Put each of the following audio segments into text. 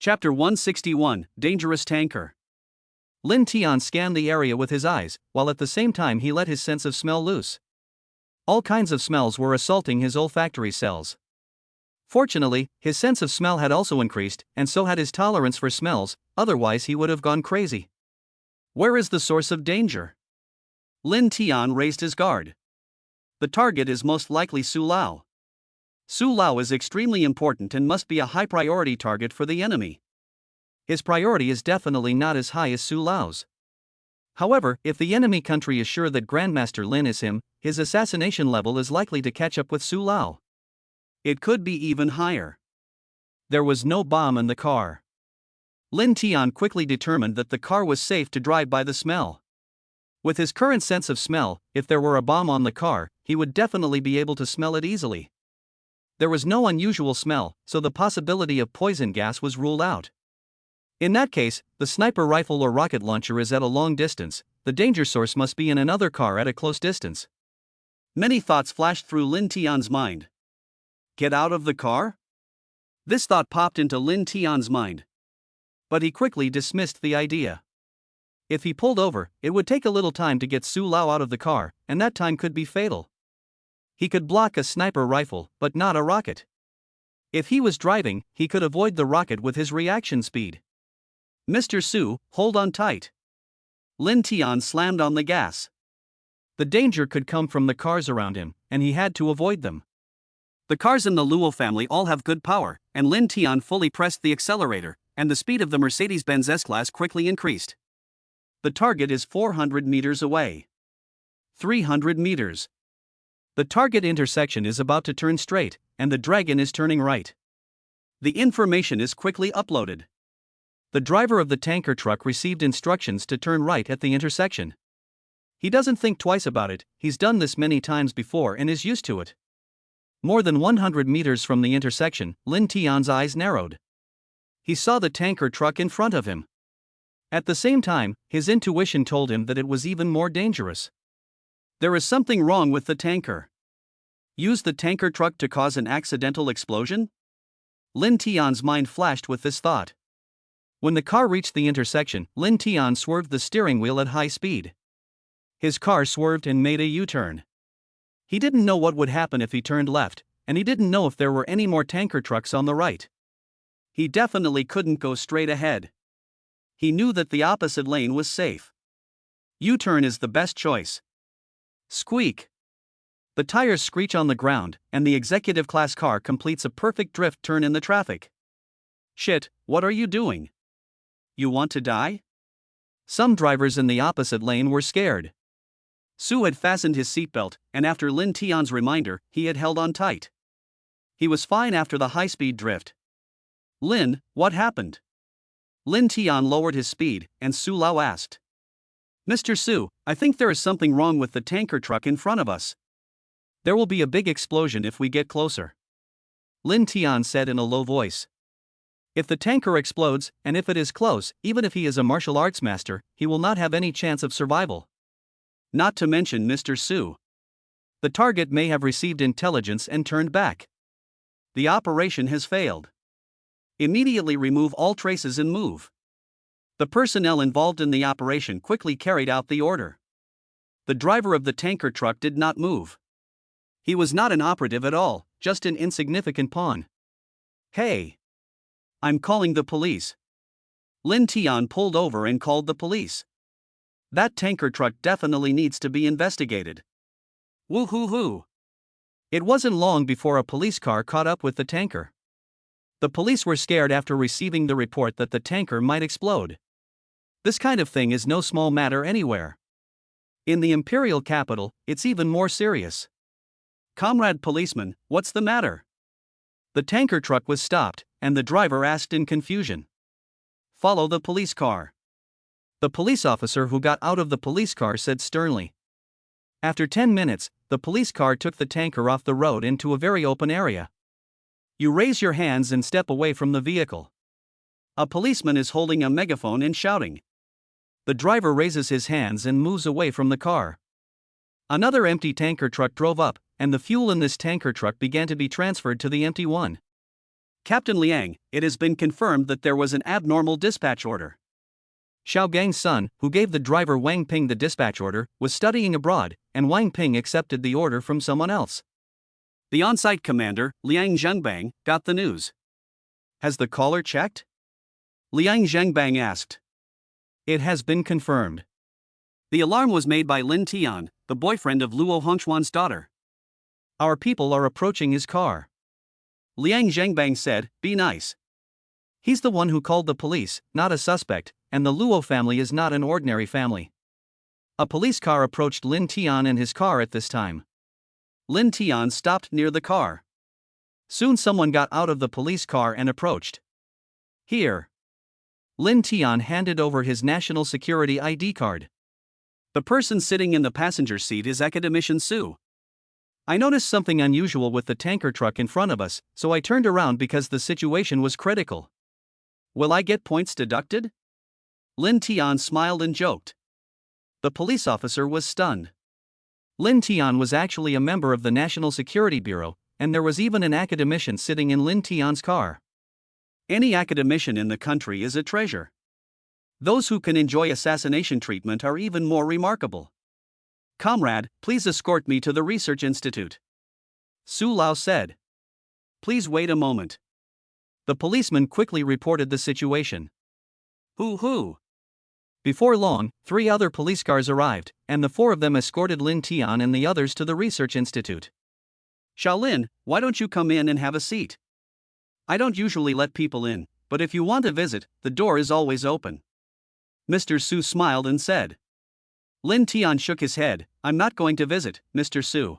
Chapter 161, Dangerous Tanker. Lin Tian scanned the area with his eyes, while at the same time he let his sense of smell loose. All kinds of smells were assaulting his olfactory cells. Fortunately, his sense of smell had also increased, and so had his tolerance for smells, otherwise he would have gone crazy. Where is the source of danger? Lin Tian raised his guard. The target is most likely Su Lao. Su Lao is extremely important and must be a high-priority target for the enemy. His priority is definitely not as high as Su Lao's. However, if the enemy country is sure that Grandmaster Lin is him, his assassination level is likely to catch up with Su Lao. It could be even higher. There was no bomb in the car. Lin Tian quickly determined that the car was safe to drive by the smell. With his current sense of smell, if there were a bomb on the car, he would definitely be able to smell it easily. There was no unusual smell, so the possibility of poison gas was ruled out. In that case, the sniper rifle or rocket launcher is at a long distance, the danger source must be in another car at a close distance. Many thoughts flashed through Lin Tian's mind. Get out of the car? This thought popped into Lin Tian's mind. But he quickly dismissed the idea. If he pulled over, it would take a little time to get Su Lao out of the car, and that time could be fatal. He could block a sniper rifle, but not a rocket. If he was driving, he could avoid the rocket with his reaction speed. Mr. Su, hold on tight. Lin Tian slammed on the gas. The danger could come from the cars around him, and he had to avoid them. The cars in the Luo family all have good power, and Lin Tian fully pressed the accelerator, and the speed of the Mercedes-Benz S-Class quickly increased. The target is 400 meters away. 300 meters. The target intersection is about to turn straight, and the dragon is turning right. The information is quickly uploaded. The driver of the tanker truck received instructions to turn right at the intersection. He doesn't think twice about it, he's done this many times before and is used to it. More than 100 meters from the intersection, Lin Tian's eyes narrowed. He saw the tanker truck in front of him. At the same time, his intuition told him that it was even more dangerous. There is something wrong with the tanker. Use the tanker truck to cause an accidental explosion? Lin Tian's mind flashed with this thought. When the car reached the intersection, Lin Tian swerved the steering wheel at high speed. His car swerved and made a U-turn. He didn't know what would happen if he turned left, and he didn't know if there were any more tanker trucks on the right. He definitely couldn't go straight ahead. He knew that the opposite lane was safe. U-turn is the best choice. Squeak. The tires screech on the ground, and the executive class car completes a perfect drift turn in the traffic. Shit, what are you doing? You want to die? Some drivers in the opposite lane were scared. Su had fastened his seatbelt, and after Lin Tian's reminder, he had held on tight. He was fine after the high-speed drift. Lin, what happened? Lin Tian lowered his speed, and Su Lao asked. Mr. Su, I think there is something wrong with the tanker truck in front of us. There will be a big explosion if we get closer. Lin Tian said in a low voice. If the tanker explodes, and if it is close, even if he is a martial arts master, he will not have any chance of survival. Not to mention Mr. Su. The target may have received intelligence and turned back. The operation has failed. Immediately remove all traces and move. The personnel involved in the operation quickly carried out the order. The driver of the tanker truck did not move. He was not an operative at all, just an insignificant pawn. Hey! I'm calling the police. Lin Tian pulled over and called the police. That tanker truck definitely needs to be investigated. Woo-hoo-hoo! It wasn't long before a police car caught up with the tanker. The police were scared after receiving the report that the tanker might explode. This kind of thing is no small matter anywhere. In the imperial capital, it's even more serious. Comrade policeman, what's the matter? The tanker truck was stopped, and the driver asked in confusion. Follow the police car. The police officer who got out of the police car said sternly. After 10 minutes, the police car took the tanker off the road into a very open area. You raise your hands and step away from the vehicle. A policeman is holding a megaphone and shouting. The driver raises his hands and moves away from the car. Another empty tanker truck drove up, and the fuel in this tanker truck began to be transferred to the empty one. Captain Liang, it has been confirmed that there was an abnormal dispatch order. Xiao Gang's son, who gave the driver Wang Ping the dispatch order, was studying abroad, and Wang Ping accepted the order from someone else. The on-site commander, Liang Zhengbang, got the news. Has the caller checked? Liang Zhengbang asked. It has been confirmed. The alarm was made by Lin Tian, the boyfriend of Luo Hongchuan's daughter. Our people are approaching his car. Liang Zhengbang said, be nice. He's the one who called the police, not a suspect, and the Luo family is not an ordinary family. A police car approached Lin Tian and his car at this time. Lin Tian stopped near the car. Soon someone got out of the police car and approached. Here. Lin Tian handed over his national security ID card. The person sitting in the passenger seat is Academician Su. I noticed something unusual with the tanker truck in front of us, so I turned around because the situation was critical. Will I get points deducted? Lin Tian smiled and joked. The police officer was stunned. Lin Tian was actually a member of the National Security Bureau, and there was even an academician sitting in Lin Tian's car. Any academician in the country is a treasure. Those who can enjoy assassination treatment are even more remarkable. Comrade, please escort me to the research institute. Su Lao said. Please wait a moment. The policeman quickly reported the situation. Hoo-hoo. Before long, 3 other police cars arrived, and the 4 of them escorted Lin Tian and the others to the research institute. Shaolin, why don't you come in and have a seat? I don't usually let people in, but if you want to visit, the door is always open. Mr. Su smiled and said. Lin Tian shook his head, I'm not going to visit, Mr. Su.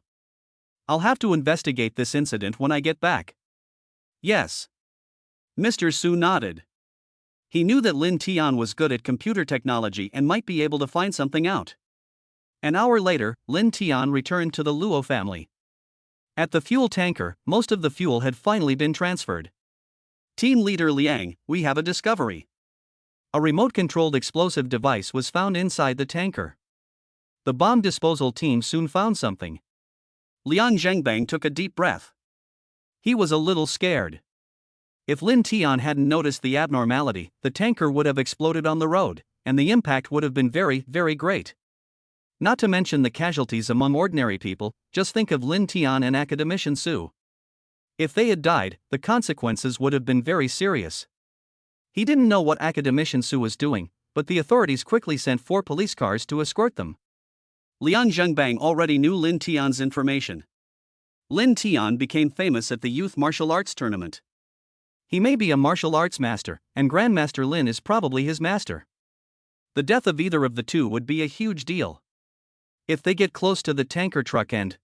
I'll have to investigate this incident when I get back. Yes. Mr. Su nodded. He knew that Lin Tian was good at computer technology and might be able to find something out. An hour later, Lin Tian returned to the Luo family. At the fuel tanker, most of the fuel had finally been transferred. Team leader Liang, we have a discovery. A remote-controlled explosive device was found inside the tanker. The bomb disposal team soon found something. Liang Zhengbang took a deep breath. He was a little scared. If Lin Tian hadn't noticed the abnormality, the tanker would have exploded on the road, and the impact would have been very, very great. Not to mention the casualties among ordinary people, just think of Lin Tian and Academician Su. If they had died, the consequences would have been very serious. He didn't know what Academician Su was doing, but the authorities quickly sent 4 police cars to escort them. Liang Zhengbang already knew Lin Tian's information. Lin Tian became famous at the youth martial arts tournament. He may be a martial arts master, and Grandmaster Lin is probably his master. The death of either of the two would be a huge deal. If they get close to the tanker truck and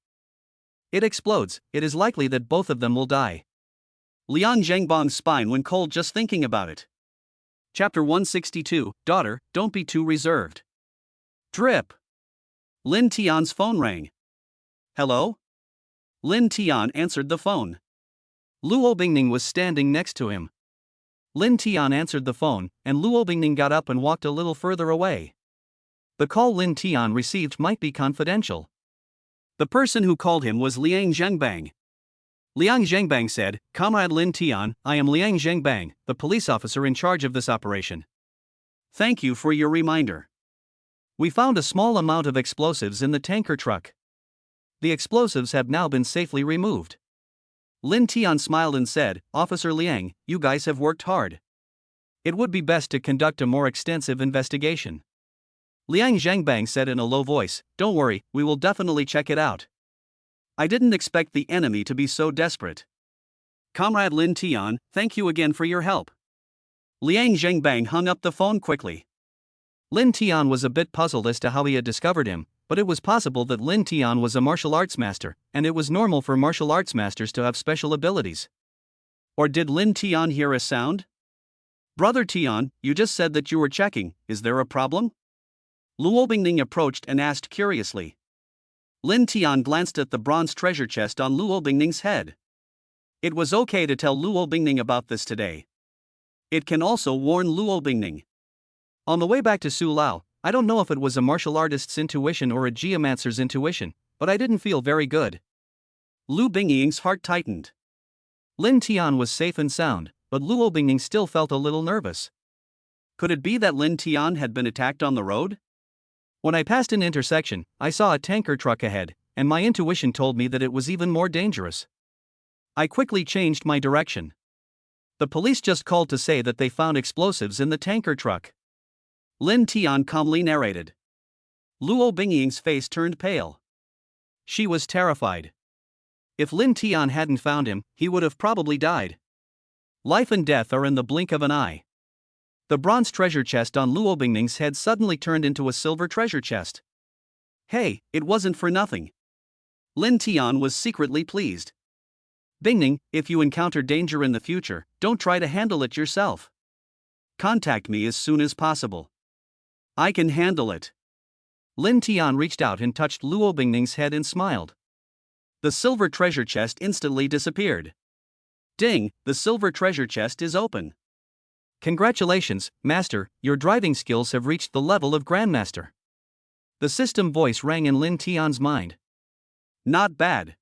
it explodes, it is likely that both of them will die. Liang Zhengbang's spine went cold just thinking about it. Chapter 162, Daughter, don't be too reserved. Drip. Lin Tian's phone rang. Hello? Lin Tian answered the phone. Luo Bingning was standing next to him. Lin Tian answered the phone, and Luo Bingning got up and walked a little further away. The call Lin Tian received might be confidential. The person who called him was Liang Zhengbang. Liang Zhengbang said, Comrade Lin Tian, I am Liang Zhengbang, the police officer in charge of this operation. Thank you for your reminder. We found a small amount of explosives in the tanker truck. The explosives have now been safely removed. Lin Tian smiled and said, Officer Liang, you guys have worked hard. It would be best to conduct a more extensive investigation. Liang Zhengbang said in a low voice, Don't worry, we will definitely check it out. I didn't expect the enemy to be so desperate. Comrade Lin Tian, thank you again for your help. Liang Zhengbang hung up the phone quickly. Lin Tian was a bit puzzled as to how he had discovered him, but it was possible that Lin Tian was a martial arts master, and it was normal for martial arts masters to have special abilities. Or did Lin Tian hear a sound? Brother Tian, you just said that you were checking, is there a problem? Luo Bingning approached and asked curiously. Lin Tian glanced at the bronze treasure chest on Luo Bingning's head. It was okay to tell Luo Bingning about this today. It can also warn Luo Bingning. On the way back to Su Lao, I don't know if it was a martial artist's intuition or a geomancer's intuition, but I didn't feel very good. Lu Bingying's heart tightened. Lin Tian was safe and sound, but Luo Bingning still felt a little nervous. Could it be that Lin Tian had been attacked on the road? When I passed an intersection, I saw a tanker truck ahead, and my intuition told me that it was even more dangerous. I quickly changed my direction. The police just called to say that they found explosives in the tanker truck. Lin Tian calmly narrated. Luo Bingying's face turned pale. She was terrified. If Lin Tian hadn't found him, he would have probably died. Life and death are in the blink of an eye. The bronze treasure chest on Luo Bingning's head suddenly turned into a silver treasure chest. Hey, it wasn't for nothing. Lin Tian was secretly pleased. Bingning, if you encounter danger in the future, don't try to handle it yourself. Contact me as soon as possible. I can handle it. Lin Tian reached out and touched Luo Bingning's head and smiled. The silver treasure chest instantly disappeared. Ding, the silver treasure chest is open. Congratulations, Master, your driving skills have reached the level of Grandmaster. The system voice rang in Lin Tian's mind. Not bad.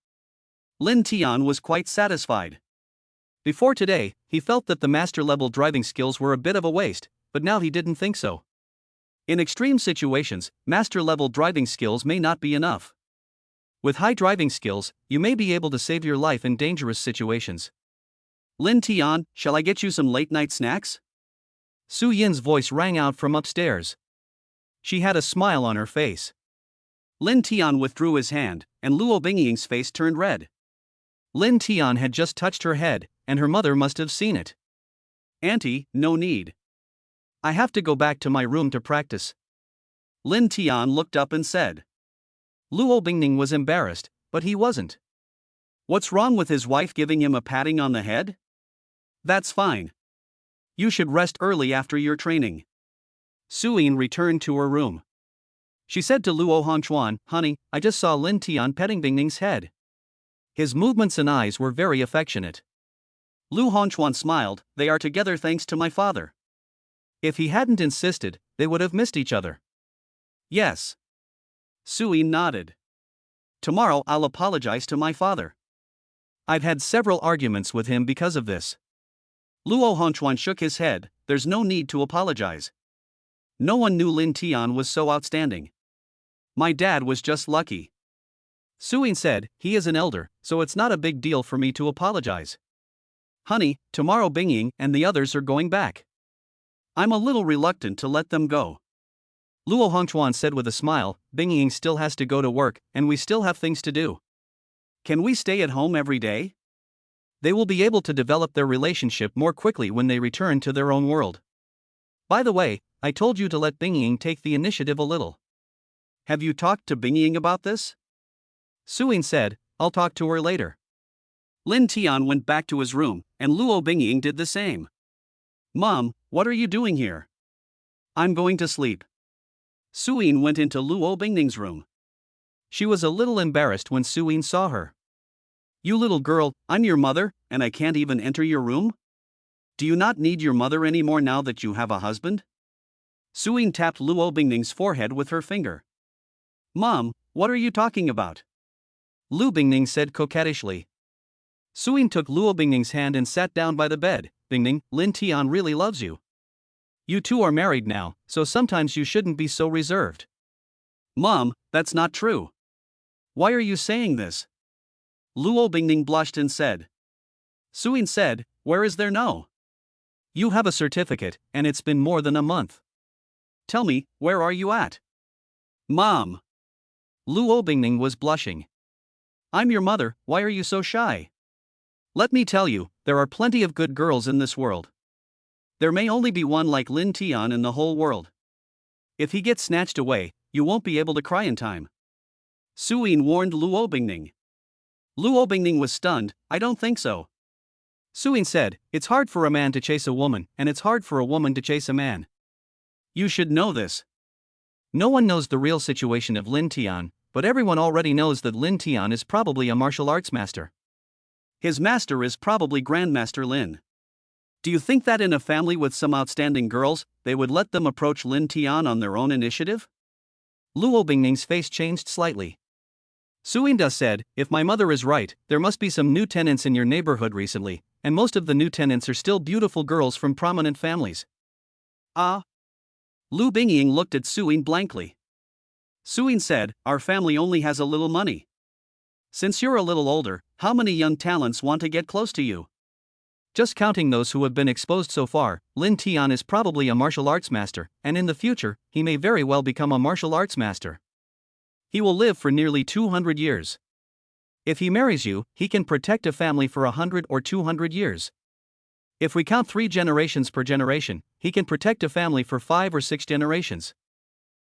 Lin Tian was quite satisfied. Before today, he felt that the master-level driving skills were a bit of a waste, but now he didn't think so. In extreme situations, master-level driving skills may not be enough. With high driving skills, you may be able to save your life in dangerous situations. Lin Tian, shall I get you some late-night snacks? Su Yin's voice rang out from upstairs. She had a smile on her face. Lin Tian withdrew his hand, and Luo Bingying's face turned red. Lin Tian had just touched her head, and her mother must have seen it. Auntie, no need. I have to go back to my room to practice. Lin Tian looked up and said. Luo Bingning was embarrassed, but he wasn't. What's wrong with his wife giving him a patting on the head? That's fine. You should rest early after your training. Su Yin returned to her room. She said to Luo Hongchuan, Honey, I just saw Lin Tian petting Bingning's head. His movements and eyes were very affectionate. Lu Hongchuan smiled, They are together thanks to my father. If he hadn't insisted, they would have missed each other. Yes. Su Yin nodded. Tomorrow I'll apologize to my father. I've had several arguments with him because of this. Luo Hongchuan shook his head, There's no need to apologize. No one knew Lin Tian was so outstanding. My dad was just lucky. Su Yin said, He is an elder, so it's not a big deal for me to apologize. Honey, tomorrow Bingying and the others are going back. I'm a little reluctant to let them go. Luo Hongchuan said with a smile, Bingying still has to go to work, and we still have things to do. Can we stay at home every day? They will be able to develop their relationship more quickly when they return to their own world. By the way, I told you to let Bingying take the initiative a little. Have you talked to Bingying about this? Su Yin said, I'll talk to her later. Lin Tian went back to his room, and Luo Bingying did the same. Mom, what are you doing here? I'm going to sleep. Su Yin went into Luo Bingning's room. She was a little embarrassed when Su Yin saw her. You little girl, I'm your mother, and I can't even enter your room? Do you not need your mother anymore now that you have a husband? Su Yin tapped Luo Bingning's forehead with her finger. Mom, what are you talking about? Lu Bingning said coquettishly. Su Yin took Luo Bingning's hand and sat down by the bed. Bingning, Lin Tian really loves you. You two are married now, so sometimes you shouldn't be so reserved. Mom, that's not true. Why are you saying this? Luo Bingning blushed and said. Su Yin said, Where is there no? You have a certificate, and it's been more than a month. Tell me, where are you at? Mom. Luo Bingning was blushing. I'm your mother, why are you so shy? Let me tell you, there are plenty of good girls in this world. There may only be one like Lin Tian in the whole world. If he gets snatched away, you won't be able to cry in time. Su Yin warned Luo Bingning. Luo Bingning was stunned, I don't think so. Su Yin said, It's hard for a man to chase a woman, and it's hard for a woman to chase a man. You should know this. No one knows the real situation of Lin Tian, but everyone already knows that Lin Tian is probably a martial arts master. His master is probably Grandmaster Lin. Do you think that in a family with some outstanding girls, they would let them approach Lin Tian on their own initiative? Luo Bingning's face changed slightly. Su Yin said, If my mother is right, there must be some new tenants in your neighborhood recently, and most of the new tenants are still beautiful girls from prominent families. Ah. Lu Bingying looked at Suyin blankly. Suyin said, "Our family only has a little money. Since you're a little older, how many young talents want to get close to you?" Just counting those who have been exposed so far, Lin Tian is probably a martial arts master, and in the future, he may very well become a martial arts master. He will live for nearly 200 years. If he marries you, he can protect a family for 100 or 200 years. If we count 3 generations per generation, he can protect a family for 5 or 6 generations.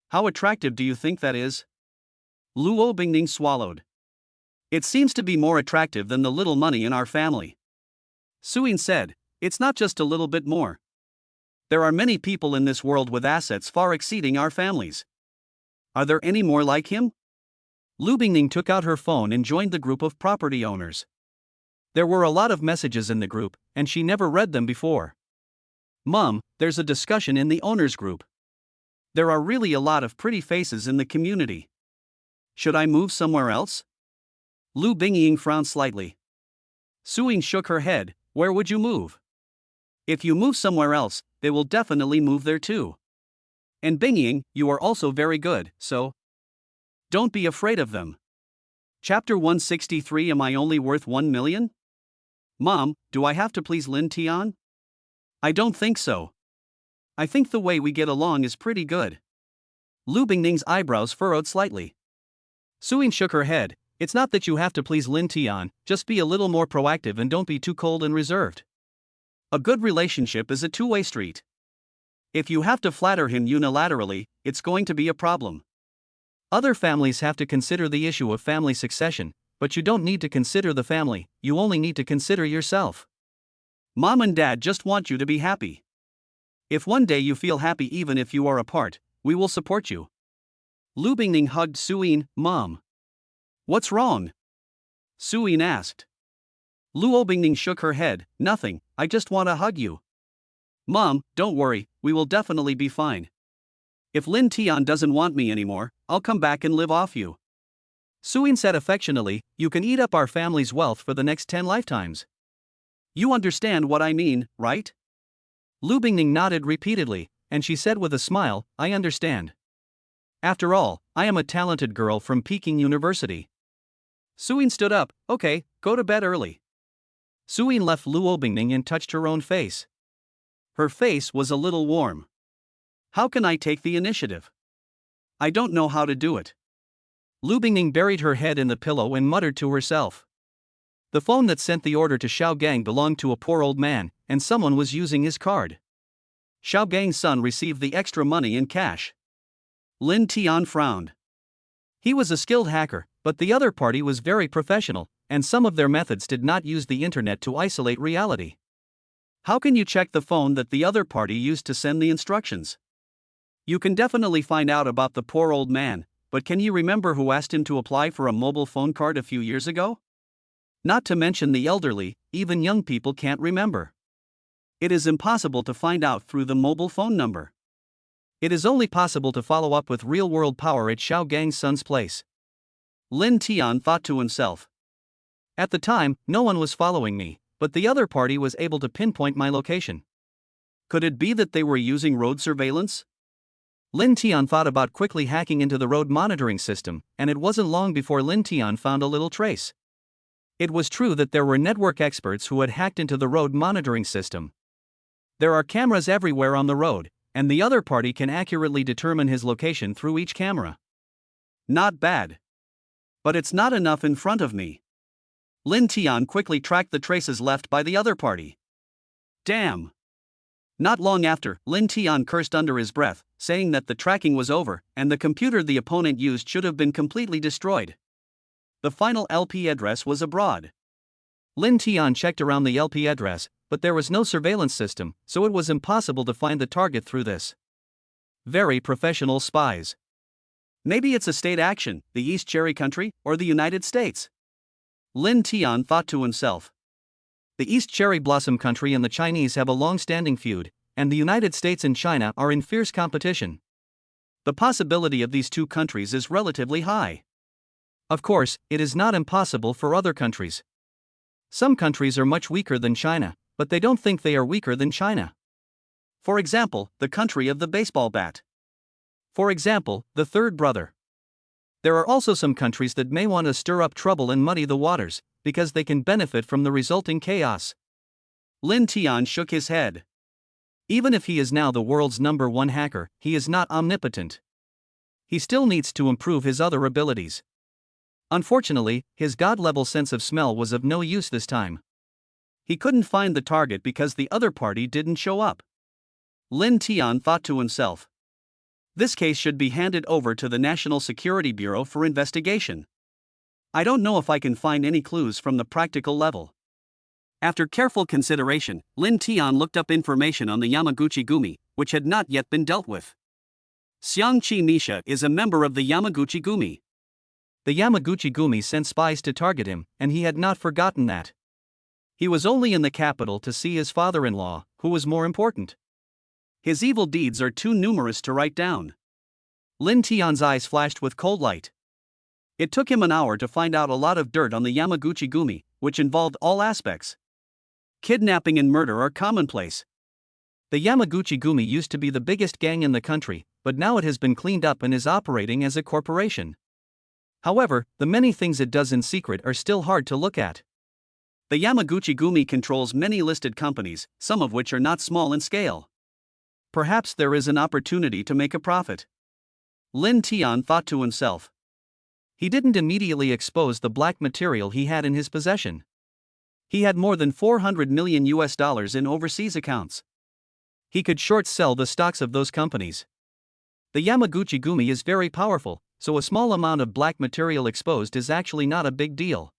How attractive do you think that is? Luo Bingning swallowed. It seems to be more attractive than the little money in our family. Suyin said, "It's not just a little bit more. There are many people in this world with assets far exceeding our families. Are there any more like him?" Lu Bingning took out her phone and joined the group of property owners. There were a lot of messages in the group, and she never read them before. "Mom, there's a discussion in the owners group. There are really a lot of pretty faces in the community. Should I move somewhere else?" Lu Bingying frowned slightly. Suyin shook her head. "Where would you move? If you move somewhere else, they will definitely move there too. And Bingying, you are also very good, so don't be afraid of them." Chapter 163. Am I only worth 1 million? Mom, do I have to please Lin Tian? I don't think so. I think the way we get along is pretty good. Lu Bingning's eyebrows furrowed slightly. Suyin shook her head. "It's not that you have to please Lin Tian, just be a little more proactive and don't be too cold and reserved. A good relationship is a two-way street. If you have to flatter him unilaterally, it's going to be a problem. Other families have to consider the issue of family succession, but you don't need to consider the family, you only need to consider yourself. Mom and Dad just want you to be happy. If one day you feel happy even if you are apart, we will support you." Lu Bingning hugged Suyin. "Mom. What's wrong?" Suyin asked. Luo Bingning shook her head. "Nothing, I just want to hug you." "Mom, don't worry, we will definitely be fine. If Lin Tian doesn't want me anymore, I'll come back and live off you." Suyin said affectionately, "You can eat up our family's wealth for the next 10 lifetimes. You understand what I mean, right?" Lu Bingning nodded repeatedly, and she said with a smile, "I understand. After all, I am a talented girl from Peking University." Suyin stood up. "Okay, go to bed early." Suyin left Luo Bingning and touched her own face. Her face was a little warm. "How can I take the initiative? I don't know how to do it." Lu Bingning buried her head in the pillow and muttered to herself. The phone that sent the order to Xiao Gang belonged to a poor old man, and someone was using his card. Xiao Gang's son received the extra money in cash. Lin Tian frowned. He was a skilled hacker, but the other party was very professional, and some of their methods did not use the internet to isolate reality. How can you check the phone that the other party used to send the instructions? You can definitely find out about the poor old man, but can you remember who asked him to apply for a mobile phone card a few years ago? Not to mention the elderly, even young people can't remember. It is impossible to find out through the mobile phone number. It is only possible to follow up with real-world power at Xiao Gang's son's place. Lin Tian thought to himself. At the time, no one was following me, but the other party was able to pinpoint my location. Could it be that they were using road surveillance? Lin Tian thought about quickly hacking into the road monitoring system, and it wasn't long before Lin Tian found a little trace. It was true that there were network experts who had hacked into the road monitoring system. There are cameras everywhere on the road, and the other party can accurately determine his location through each camera. Not bad. But it's not enough in front of me. Lin Tian quickly tracked the traces left by the other party. Damn. Not long after, Lin Tian cursed under his breath, saying that the tracking was over, and the computer the opponent used should have been completely destroyed. The final LP address was abroad. Lin Tian checked around the LP address, but there was no surveillance system, so it was impossible to find the target through this. Very professional spies. Maybe it's a state action, the East Cherry Country, or the United States. Lin Tian thought to himself. The East Cherry Blossom Country and the Chinese have a long-standing feud, and the United States and China are in fierce competition. The possibility of these two countries is relatively high. Of course, it is not impossible for other countries. Some countries are much weaker than China, but they don't think they are weaker than China. For example, the country of the baseball bat. For example, the third brother. There are also some countries that may want to stir up trouble and muddy the waters, because they can benefit from the resulting chaos. Lin Tian shook his head. Even if he is now the world's #1 hacker, he is not omnipotent. He still needs to improve his other abilities. Unfortunately, his god-level sense of smell was of no use this time. He couldn't find the target because the other party didn't show up. Lin Tian thought to himself. This case should be handed over to the National Security Bureau for investigation. I don't know if I can find any clues from the practical level. After careful consideration, Lin Tian looked up information on the Yamaguchi Gumi, which had not yet been dealt with. Xiangqi Nisha is a member of the Yamaguchi Gumi. The Yamaguchi Gumi sent spies to target him, and he had not forgotten that. He was only in the capital to see his father-in-law, who was more important. His evil deeds are too numerous to write down. Lin Tian's eyes flashed with cold light. It took him an hour to find out a lot of dirt on the Yamaguchi Gumi, which involved all aspects. Kidnapping and murder are commonplace. The Yamaguchi Gumi used to be the biggest gang in the country, but now it has been cleaned up and is operating as a corporation. However, the many things it does in secret are still hard to look at. The Yamaguchi Gumi controls many listed companies, some of which are not small in scale. Perhaps there is an opportunity to make a profit. Lin Tian thought to himself. He didn't immediately expose the black material he had in his possession. He had more than $400 million in overseas accounts. He could short sell the stocks of those companies. The Yamaguchi Gumi is very powerful, so a small amount of black material exposed is actually not a big deal.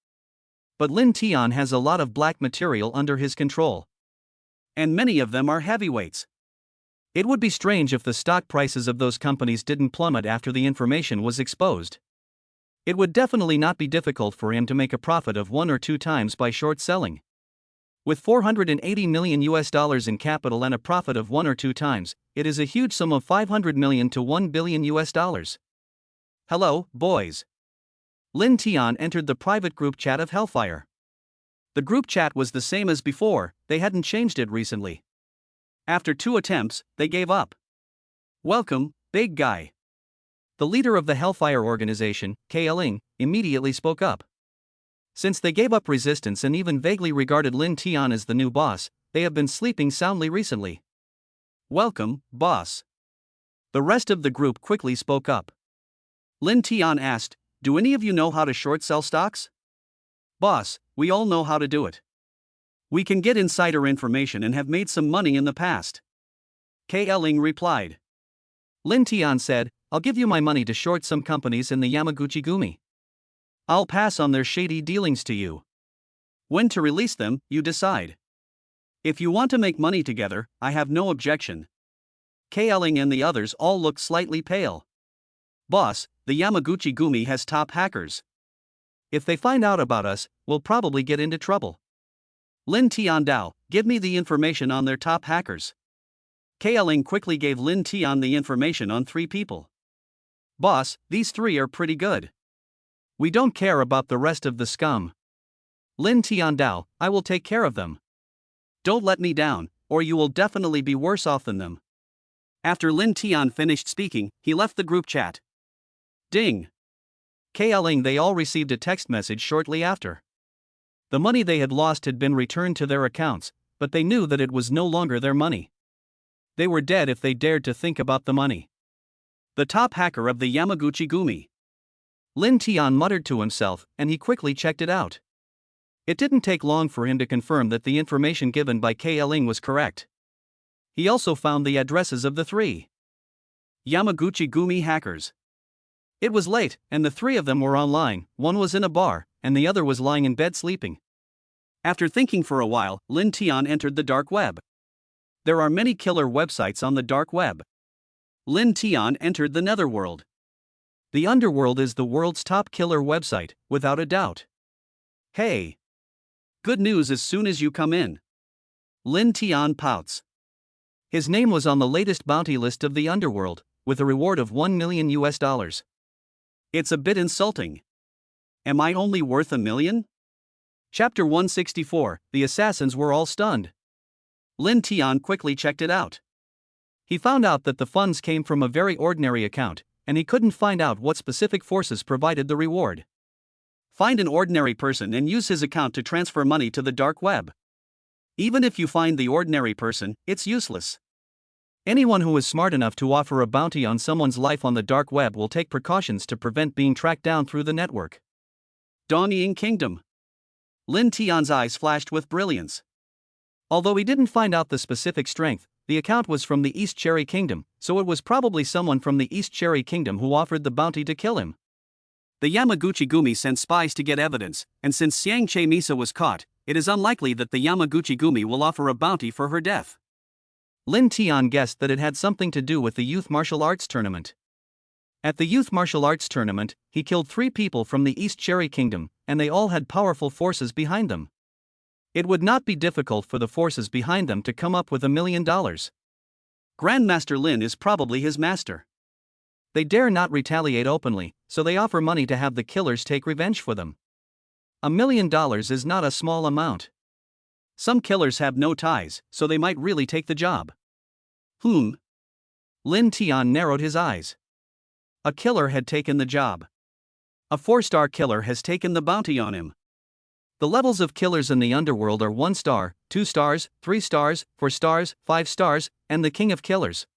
But Lin Tian has a lot of black material under his control. And many of them are heavyweights. It would be strange if the stock prices of those companies didn't plummet after the information was exposed. It would definitely not be difficult for him to make a profit of 1 or 2 times by short selling. With $480 million in capital and a profit of 1 or 2 times, it is a huge sum of $500 million to $1 billion. Hello, boys. Lin Tian entered the private group chat of Hellfire. The group chat was the same as before, they hadn't changed it recently. After 2 attempts, they gave up. Welcome, big guy. The leader of the Hellfire organization, Ling, immediately spoke up. Since they gave up resistance and even vaguely regarded Lin Tian as the new boss, they have been sleeping soundly recently. Welcome, boss. The rest of the group quickly spoke up. Lin Tian asked, do any of you know how to short sell stocks? Boss, we all know how to do it. We can get insider information and have made some money in the past. Ling replied. Lin Tian said, I'll give you my money to short some companies in the Yamaguchi Gumi. I'll pass on their shady dealings to you. When to release them, you decide. If you want to make money together, I have no objection. Ling and the others all looked slightly pale. Boss, the Yamaguchi Gumi has top hackers. If they find out about us, we'll probably get into trouble. Lin Tian Dao, give me the information on their top hackers. Ling quickly gave Lin Tian the information on 3 people. Boss, these 3 are pretty good. We don't care about the rest of the scum. Lin Tian Dao, I will take care of them. Don't let me down, or you will definitely be worse off than them. After Lin Tian finished speaking, he left the group chat. Ding. Ling, they all received a text message shortly after. The money they had lost had been returned to their accounts, but they knew that it was no longer their money. They were dead if they dared to think about the money. The top hacker of the Yamaguchi Gumi. Lin Tian muttered to himself, and he quickly checked it out. It didn't take long for him to confirm that the information given by Ling was correct. He also found the addresses of the 3 Yamaguchi Gumi hackers. It was late, and the 3 of them were online. One was in a bar, and the other was lying in bed sleeping. After thinking for a while, Lin Tian entered the dark web. There are many killer websites on the dark web. Lin Tian entered the Netherworld. The Underworld is the world's top killer website, without a doubt. Hey! Good news as soon as you come in. Lin Tian pouts. His name was on the latest bounty list of the Underworld, with a reward of $1 million. It's a bit insulting. Am I only worth $1 million? Chapter 164, The assassins were all stunned. Lin Tian quickly checked it out. He found out that the funds came from a very ordinary account, and he couldn't find out what specific forces provided the reward. Find an ordinary person and use his account to transfer money to the dark web. Even if you find the ordinary person, it's useless. Anyone who is smart enough to offer a bounty on someone's life on the dark web will take precautions to prevent being tracked down through the network. Dawning Kingdom. Lin Tian's eyes flashed with brilliance. Although he didn't find out the specific strength, the account was from the East Cherry Kingdom, so it was probably someone from the East Cherry Kingdom who offered the bounty to kill him. The Yamaguchi-gumi sent spies to get evidence, and since Xiang Che-misa was caught, it is unlikely that the Yamaguchi-gumi will offer a bounty for her death. Lin Tian guessed that it had something to do with the youth martial arts tournament. At the youth martial arts tournament, he killed 3 people from the East Cherry Kingdom, and they all had powerful forces behind them. It would not be difficult for the forces behind them to come up with $1 million. Grandmaster Lin is probably his master. They dare not retaliate openly, so they offer money to have the killers take revenge for them. $1 million is not a small amount. Some killers have no ties, so they might really take the job. Lin Tian narrowed his eyes. A killer had taken the job. A 4-star killer has taken the bounty on him. The levels of killers in the underworld are 1 star, 2 stars, 3 stars, 4 stars, 5 stars, and the king of killers.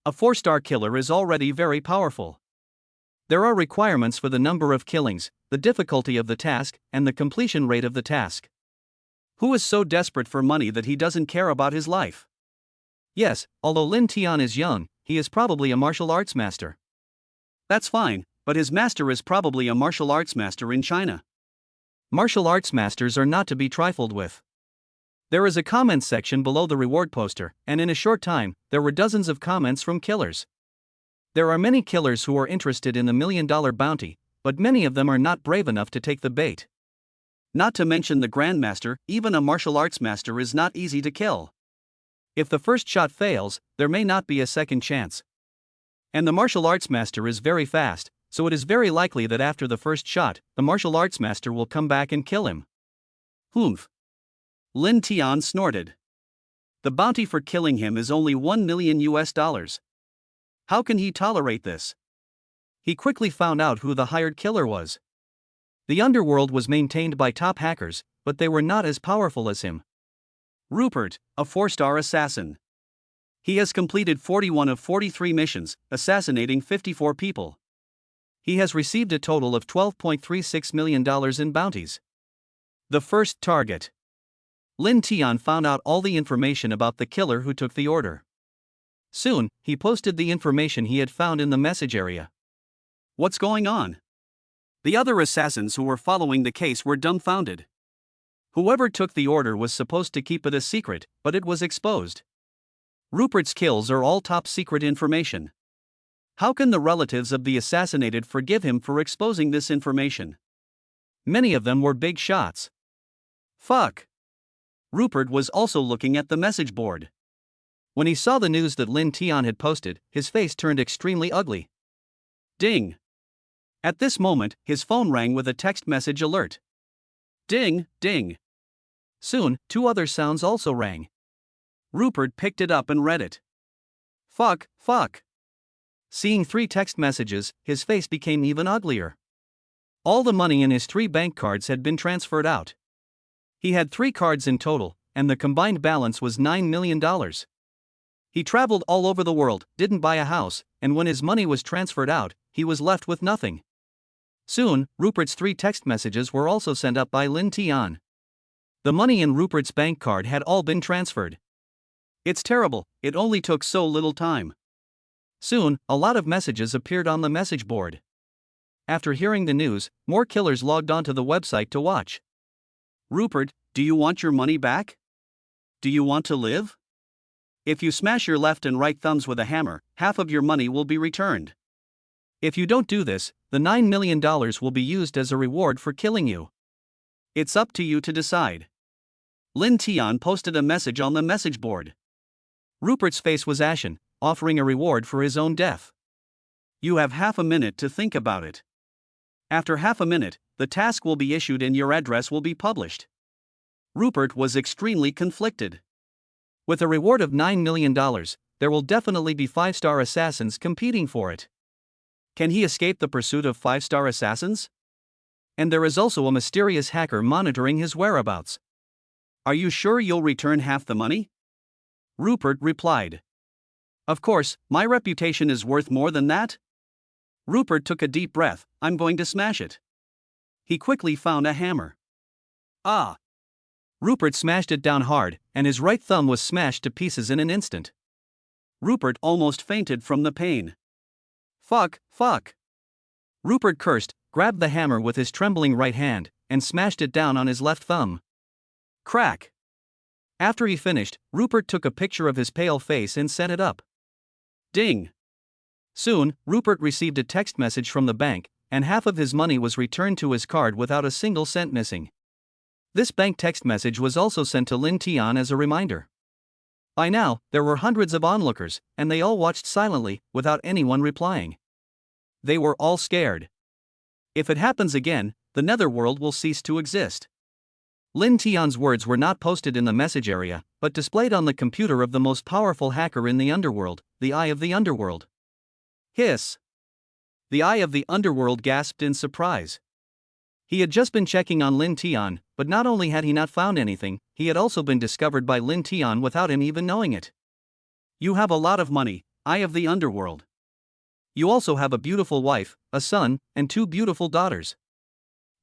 A 4-star killer is already very powerful. There are requirements for the number of killings, the difficulty of the task, and the completion rate of the task. Who is so desperate for money that he doesn't care about his life? Yes, although Lin Tian is young, he is probably a martial arts master. That's fine, but his master is probably a martial arts master in China. Martial arts masters are not to be trifled with. There is a comments section below the reward poster, and in a short time, there were dozens of comments from killers. There are many killers who are interested in the $1 million bounty, but many of them are not brave enough to take the bait. Not to mention the Grandmaster, even a martial arts master is not easy to kill. If the first shot fails, there may not be a second chance. And the martial arts master is very fast, so it is very likely that after the first shot, the martial arts master will come back and kill him. Lin Tian snorted. The bounty for killing him is only $1 million. How can he tolerate this? He quickly found out who the hired killer was. The underworld was maintained by top hackers, but they were not as powerful as him. Rupert, a 4-star assassin. He has completed 41 of 43 missions, assassinating 54 people. He has received a total of $12.36 million in bounties. The first target. Lin Tian found out all the information about the killer who took the order. Soon, he posted the information he had found in the message area. What's going on? The other assassins who were following the case were dumbfounded. Whoever took the order was supposed to keep it a secret, but it was exposed. Rupert's kills are all top secret information. How can the relatives of the assassinated forgive him for exposing this information? Many of them were big shots. Fuck. Rupert was also looking at the message board. When he saw the news that Lin Tian had posted, his face turned extremely ugly. Ding. At this moment, his phone rang with a text message alert. Ding, ding. Soon, 2 other sounds also rang. Rupert picked it up and read it. Fuck. Seeing 3 text messages, his face became even uglier. All the money in his 3 bank cards had been transferred out. He had 3 cards in total, and the combined balance was $9 million. He traveled all over the world, didn't buy a house, and when his money was transferred out, he was left with nothing. Soon, Rupert's 3 text messages were also sent up by Lin Tian. The money in Rupert's bank card had all been transferred. It's terrible, it only took so little time. Soon, a lot of messages appeared on the message board. After hearing the news, more killers logged onto the website to watch. Rupert, do you want your money back? Do you want to live? If you smash your left and right thumbs with a hammer, half of your money will be returned. If you don't do this, the $9 million will be used as a reward for killing you. It's up to you to decide. Lin Tian posted a message on the message board. Rupert's face was ashen, offering a reward for his own death. You have half a minute to think about it. After half a minute, the task will be issued and your address will be published. Rupert was extremely conflicted. With a reward of $9 million, there will definitely be 5-star assassins competing for it. Can he escape the pursuit of 5-star assassins? And there is also a mysterious hacker monitoring his whereabouts. Are you sure you'll return half the money? Rupert replied. Of course, my reputation is worth more than that. Rupert took a deep breath. I'm going to smash it. He quickly found a hammer. Ah! Rupert smashed it down hard, and his right thumb was smashed to pieces in an instant. Rupert almost fainted from the pain. Fuck! Rupert cursed, grabbed the hammer with his trembling right hand, and smashed it down on his left thumb. Crack! After he finished, Rupert took a picture of his pale face and sent it up. Ding! Soon, Rupert received a text message from the bank, and half of his money was returned to his card without a single cent missing. This bank text message was also sent to Lin Tian as a reminder. By now, there were hundreds of onlookers, and they all watched silently, without anyone replying. They were all scared. If it happens again, the Netherworld will cease to exist. Lin Tian's words were not posted in the message area, but displayed on the computer of the most powerful hacker in the Underworld, the Eye of the Underworld. Hiss! The Eye of the Underworld gasped in surprise. He had just been checking on Lin Tian, but not only had he not found anything, he had also been discovered by Lin Tian without him even knowing it. You have a lot of money, Eye of the Underworld. You also have a beautiful wife, a son, and 2 beautiful daughters.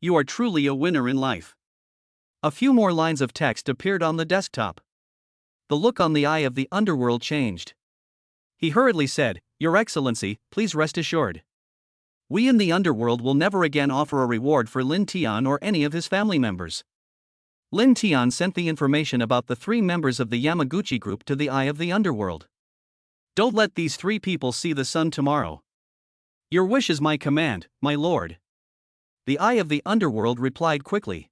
You are truly a winner in life. A few more lines of text appeared on the desktop. The look on the Eye of the Underworld changed. He hurriedly said, Your Excellency, please rest assured. We in the Underworld will never again offer a reward for Lin Tian or any of his family members. Lin Tian sent the information about the 3 members of the Yamaguchi group to the Eye of the Underworld. Don't let these 3 people see the sun tomorrow. Your wish is my command, my lord. The Eye of the Underworld replied quickly.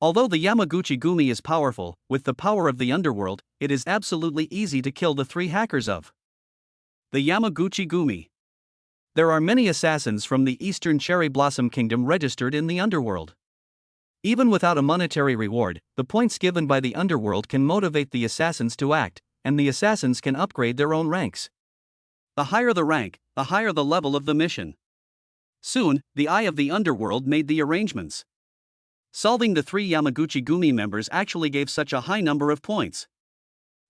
Although the Yamaguchi Gumi is powerful, with the power of the Underworld, it is absolutely easy to kill the 3 hackers of the Yamaguchi Gumi. There are many assassins from the Eastern Cherry Blossom Kingdom registered in the Underworld. Even without a monetary reward, the points given by the Underworld can motivate the assassins to act, and the assassins can upgrade their own ranks. The higher the rank, the higher the level of the mission. Soon, the Eye of the Underworld made the arrangements. Solving the 3 Yamaguchi Gumi members actually gave such a high number of points.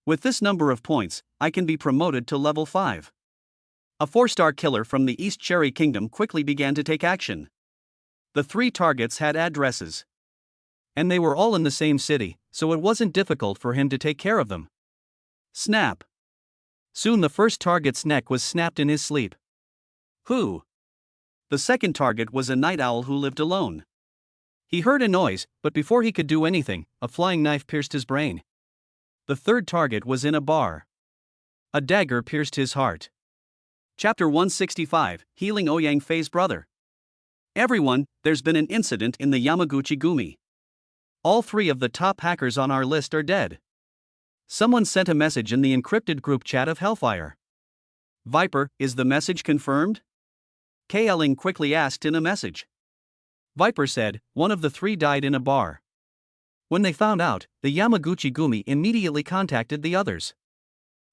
With this number of points, I can be promoted to level 5. A 4-star killer from the East Cherry Kingdom quickly began to take action. The 3 targets had addresses. And they were all in the same city, so it wasn't difficult for him to take care of them. Snap! Soon the first target's neck was snapped in his sleep. Who? The second target was a night owl who lived alone. He heard a noise, but before he could do anything, a flying knife pierced his brain. The third target was in a bar. A dagger pierced his heart. Chapter 165, Healing Ouyang Fei's brother. Everyone, there's been an incident in the Yamaguchi Gumi. All 3 of the top hackers on our list are dead. Someone sent a message in the encrypted group chat of Hellfire. Viper, is the message confirmed? Kling quickly asked in a message. Viper said, 1 of the 3 died in a bar. When they found out, the Yamaguchi Gumi immediately contacted the others.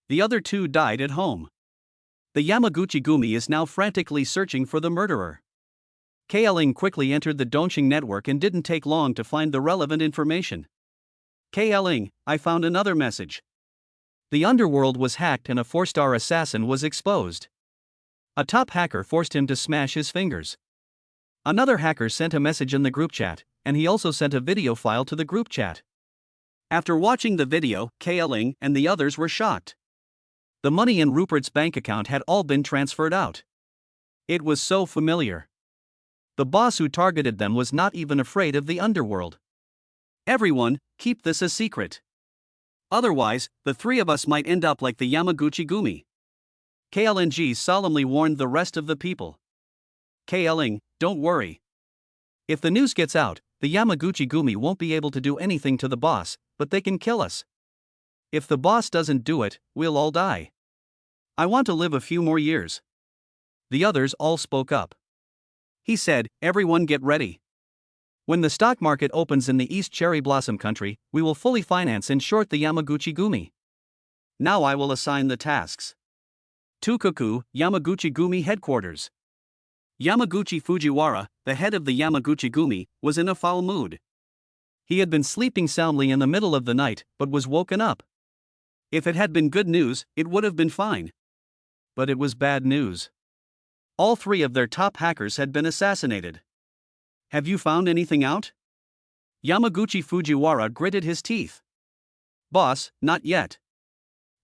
The other 2 died at home. The Yamaguchi Gumi is now frantically searching for the murderer. Kling quickly entered the Dongqing network and didn't take long to find the relevant information. Kling, I found another message. The Underworld was hacked and a 4-star assassin was exposed. A top hacker forced him to smash his fingers. Another hacker sent a message in the group chat, and he also sent a video file to the group chat. After watching the video, Kling and the others were shocked. The money in Rupert's bank account had all been transferred out. It was so familiar. The boss who targeted them was not even afraid of the Underworld. Everyone, keep this a secret. Otherwise, the 3 of us might end up like the Yamaguchi Gumi. Kling solemnly warned the rest of the people. Kling, don't worry. If the news gets out, the Yamaguchi Gumi won't be able to do anything to the boss, but they can kill us. If the boss doesn't do it, we'll all die. I want to live a few more years. The others all spoke up. He said, everyone get ready. When the stock market opens in the East Cherry Blossom Country, we will fully finance and short the Yamaguchi Gumi. Now I will assign the tasks. Tukuku, Yamaguchi Gumi Headquarters. Yamaguchi Fujiwara, the head of the Yamaguchi Gumi, was in a foul mood. He had been sleeping soundly in the middle of the night, but was woken up. If it had been good news, it would have been fine. But it was bad news. All three of their top hackers had been assassinated. Have you found anything out? Yamaguchi Fujiwara gritted his teeth. Boss, not yet.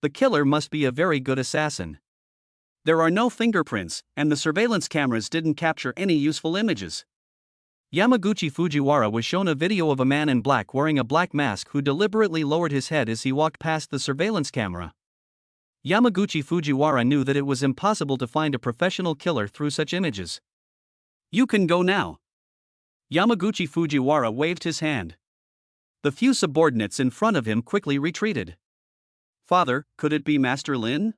The killer must be a very good assassin. There are no fingerprints, and the surveillance cameras didn't capture any useful images. Yamaguchi Fujiwara was shown a video of a man in black wearing a black mask who deliberately lowered his head as he walked past the surveillance camera. Yamaguchi Fujiwara knew that it was impossible to find a professional killer through such images. You can go now. Yamaguchi Fujiwara waved his hand. The few subordinates in front of him quickly retreated. Father, could it be Master Lin?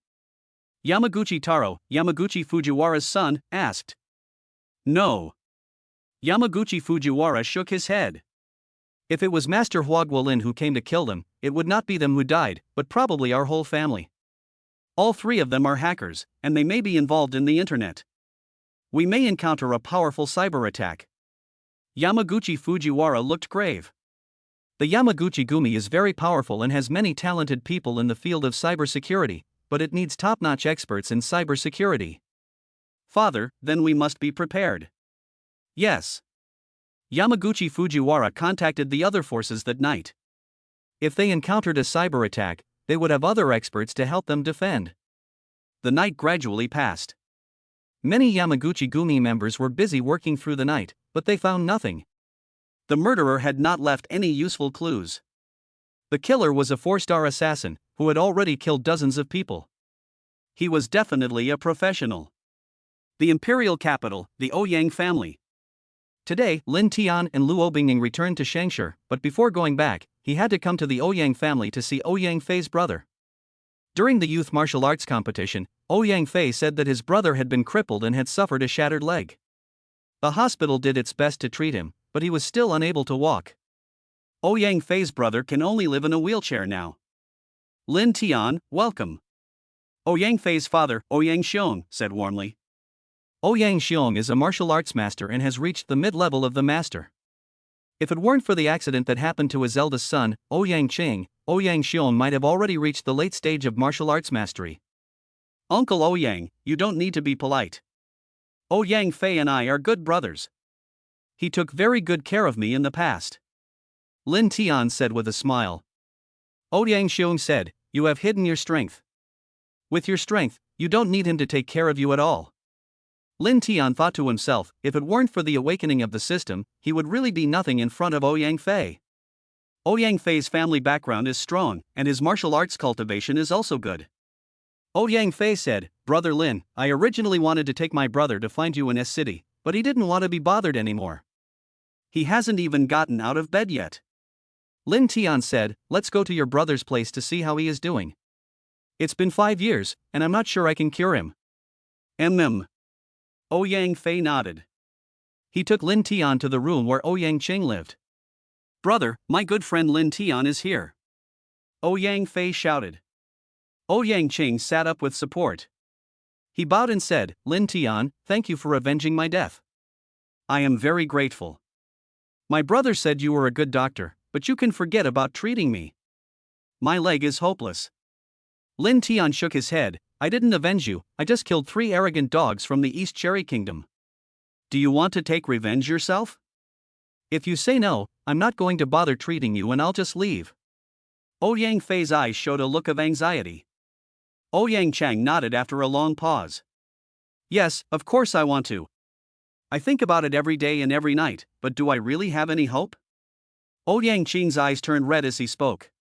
Yamaguchi Taro, Yamaguchi Fujiwara's son, asked. No. Yamaguchi Fujiwara shook his head. If it was Master Huaguo Lin who came to kill them, it would not be them who died, but probably our whole family. All three of them are hackers, and they may be involved in the internet. We may encounter a powerful cyber attack. Yamaguchi Fujiwara looked grave. The Yamaguchi Gumi is very powerful and has many talented people in the field of cybersecurity, but it needs top-notch experts in cybersecurity. Father, then we must be prepared. Yes. Yamaguchi Fujiwara contacted the other forces that night. If they encountered a cyber attack, they would have other experts to help them defend. The night gradually passed. Many Yamaguchi Gumi members were busy working through the night, but they found nothing. The murderer had not left any useful clues. The killer was a 4-star assassin, who had already killed dozens of people. He was definitely a professional. The imperial capital, the Ouyang family. Today, Lin Tian and Luo Bingning returned to Shangshi, but before going back, he had to come to the Ouyang family to see Ouyang Fei's brother. During the youth martial arts competition, Ouyang Fei said that his brother had been crippled and had suffered a shattered leg. The hospital did its best to treat him, but he was still unable to walk. Ouyang Fei's brother can only live in a wheelchair now. Lin Tian, welcome. Ouyang Fei's father, Ouyang Xiong, said warmly. Ouyang Xiong is a martial arts master and has reached the mid-level of the master. If it weren't for the accident that happened to his eldest son, Ouyang Qing, Ouyang Xiong might have already reached the late stage of martial arts mastery. Uncle Ouyang, you don't need to be polite. Ouyang Fei and I are good brothers. He took very good care of me in the past. Lin Tian said with a smile. Ouyang Xiong said, you have hidden your strength. With your strength, you don't need him to take care of you at all. Lin Tian thought to himself, if it weren't for the awakening of the system, he would really be nothing in front of Ouyang Fei. Ouyang Fei's family background is strong, and his martial arts cultivation is also good. Ouyang Fei said, Brother Lin, I originally wanted to take my brother to find you in S City, but he didn't want to be bothered anymore. He hasn't even gotten out of bed yet. Lin Tian said, let's go to your brother's place to see how he is doing. It's been 5 years, and I'm not sure I can cure him. Ouyang Fei nodded. He took Lin Tian to the room where Ouyang Qing lived. Brother, my good friend Lin Tian is here. Ouyang Fei shouted. Ouyang Qing sat up with support. He bowed and said, Lin Tian, thank you for avenging my death. I am very grateful. My brother said you were a good doctor, but you can forget about treating me. My leg is hopeless. Lin Tian shook his head. I didn't avenge you, I just killed 3 arrogant dogs from the East Cherry Kingdom. Do you want to take revenge yourself? If you say no, I'm not going to bother treating you and I'll just leave. Ouyang Fei's eyes showed a look of anxiety. Ouyang Chang nodded after a long pause. Yes, of course I want to. I think about it every day and every night, but do I really have any hope? Ouyang Qing's eyes turned red as he spoke.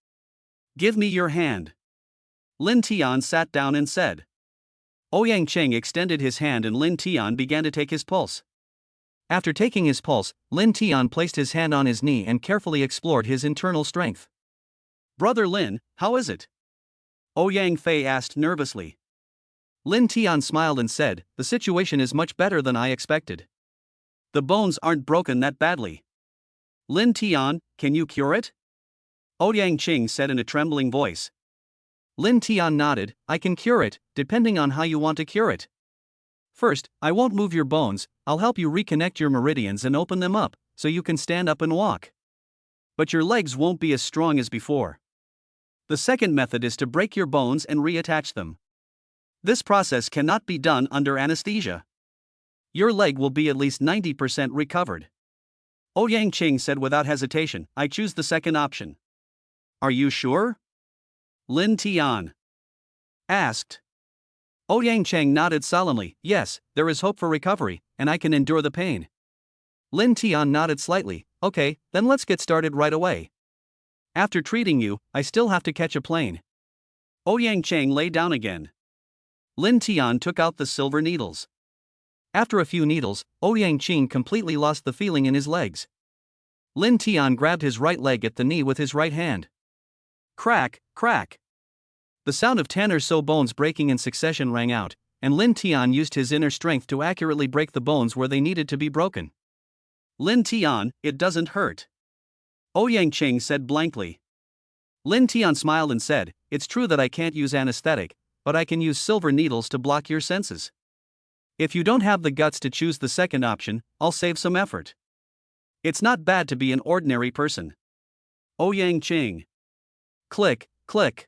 Give me your hand. Lin Tian sat down and said. Ouyang Qing extended his hand and Lin Tian began to take his pulse. After taking his pulse, Lin Tian placed his hand on his knee and carefully explored his internal strength. Brother Lin, how is it? Ouyang Fei asked nervously. Lin Tian smiled and said, the situation is much better than I expected. The bones aren't broken that badly. Lin Tian, can you cure it? Ouyang Qing said in a trembling voice. Lin Tian nodded, I can cure it, depending on how you want to cure it. First, I won't move your bones, I'll help you reconnect your meridians and open them up, so you can stand up and walk. But your legs won't be as strong as before. The second method is to break your bones and reattach them. This process cannot be done under anesthesia. Your leg will be at least 90% recovered. Ouyang Qing said without hesitation, I choose the second option. Are you sure? Lin Tian asked. Ouyang Qing nodded solemnly, yes, there is hope for recovery, and I can endure the pain. Lin Tian nodded slightly, okay, then let's get started right away. After treating you, I still have to catch a plane. Ouyang Qing lay down again. Lin Tian took out the silver needles. After a few needles, Ouyang Qing completely lost the feeling in his legs. Lin Tian grabbed his right leg at the knee with his right hand. Crack, crack. The sound of 10 or so bones breaking in succession rang out, and Lin Tian used his inner strength to accurately break the bones where they needed to be broken. Lin Tian, it doesn't hurt. Ouyang Qing said blankly. Lin Tian smiled and said, it's true that I can't use anesthetic, but I can use silver needles to block your senses. If you don't have the guts to choose the second option, I'll save some effort. It's not bad to be an ordinary person. Ouyang Qing. Click, click.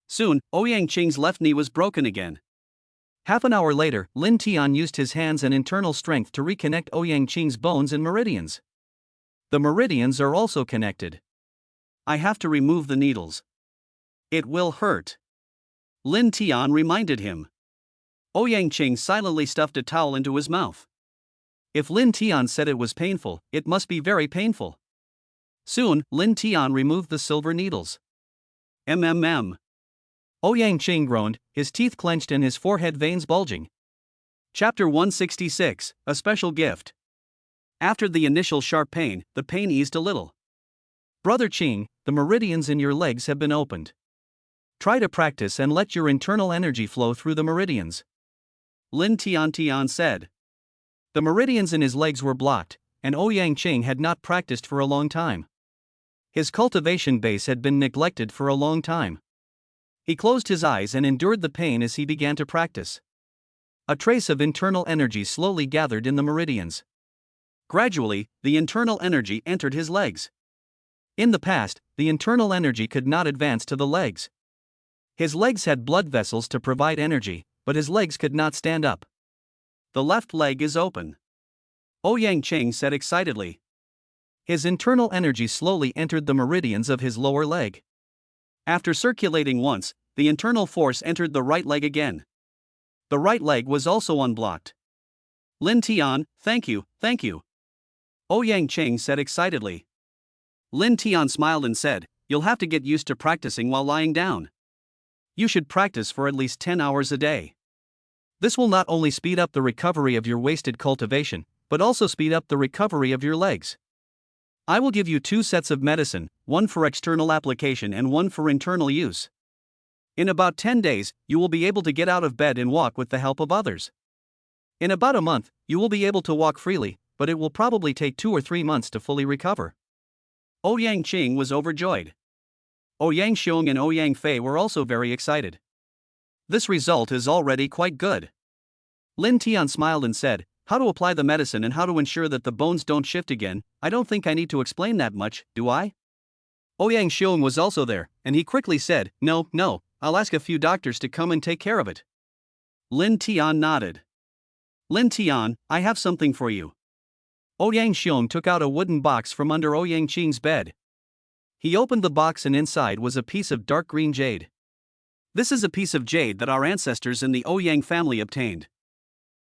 Soon, Ouyang Qing's left knee was broken again. Half an hour later, Lin Tian used his hands and internal strength to reconnect Ouyang Qing's bones and meridians. The meridians are also connected. I have to remove the needles. It will hurt. Lin Tian reminded him. Ouyang Qing silently stuffed a towel into his mouth. If Lin Tian said it was painful, it must be very painful. Soon, Lin Tian removed the silver needles. MMM. Ouyang Qing groaned, his teeth clenched and his forehead veins bulging. Chapter 166, A Special Gift. After the initial sharp pain, the pain eased a little. Brother Qing, the meridians in your legs have been opened. Try to practice and let your internal energy flow through the meridians. Lin Tian said. The meridians in his legs were blocked, and Ouyang Qing had not practiced for a long time. His cultivation base had been neglected for a long time. He closed his eyes and endured the pain as he began to practice. A trace of internal energy slowly gathered in the meridians. Gradually, the internal energy entered his legs. In the past, the internal energy could not advance to the legs. His legs had blood vessels to provide energy, but his legs could not stand up. The left leg is open. Ouyang Qing said excitedly. His internal energy slowly entered the meridians of his lower leg. After circulating once, the internal force entered the right leg again. The right leg was also unblocked. Lin Tian, thank you, thank you. Ouyang Qing said excitedly. Lin Tian smiled and said, you'll have to get used to practicing while lying down. You should practice for at least 10 hours a day. This will not only speed up the recovery of your wasted cultivation, but also speed up the recovery of your legs. I will give you 2 sets of medicine, one for external application and one for internal use. In about 10 days, you will be able to get out of bed and walk with the help of others. In about a month, you will be able to walk freely, but it will probably take 2 or 3 months to fully recover. Ouyang Qing was overjoyed. Ouyang Xiong and Ouyang Fei were also very excited. This result is already quite good. Lin Tian smiled and said, how to apply the medicine and how to ensure that the bones don't shift again, I don't think I need to explain that much, do I? Ouyang Xiong was also there, and he quickly said, no, I'll ask a few doctors to come and take care of it. Lin Tian nodded. Lin Tian, I have something for you. Ouyang Xiong took out a wooden box from under Ouyang Qing's bed. He opened the box and inside was a piece of dark green jade. This is a piece of jade that our ancestors in the Ouyang family obtained.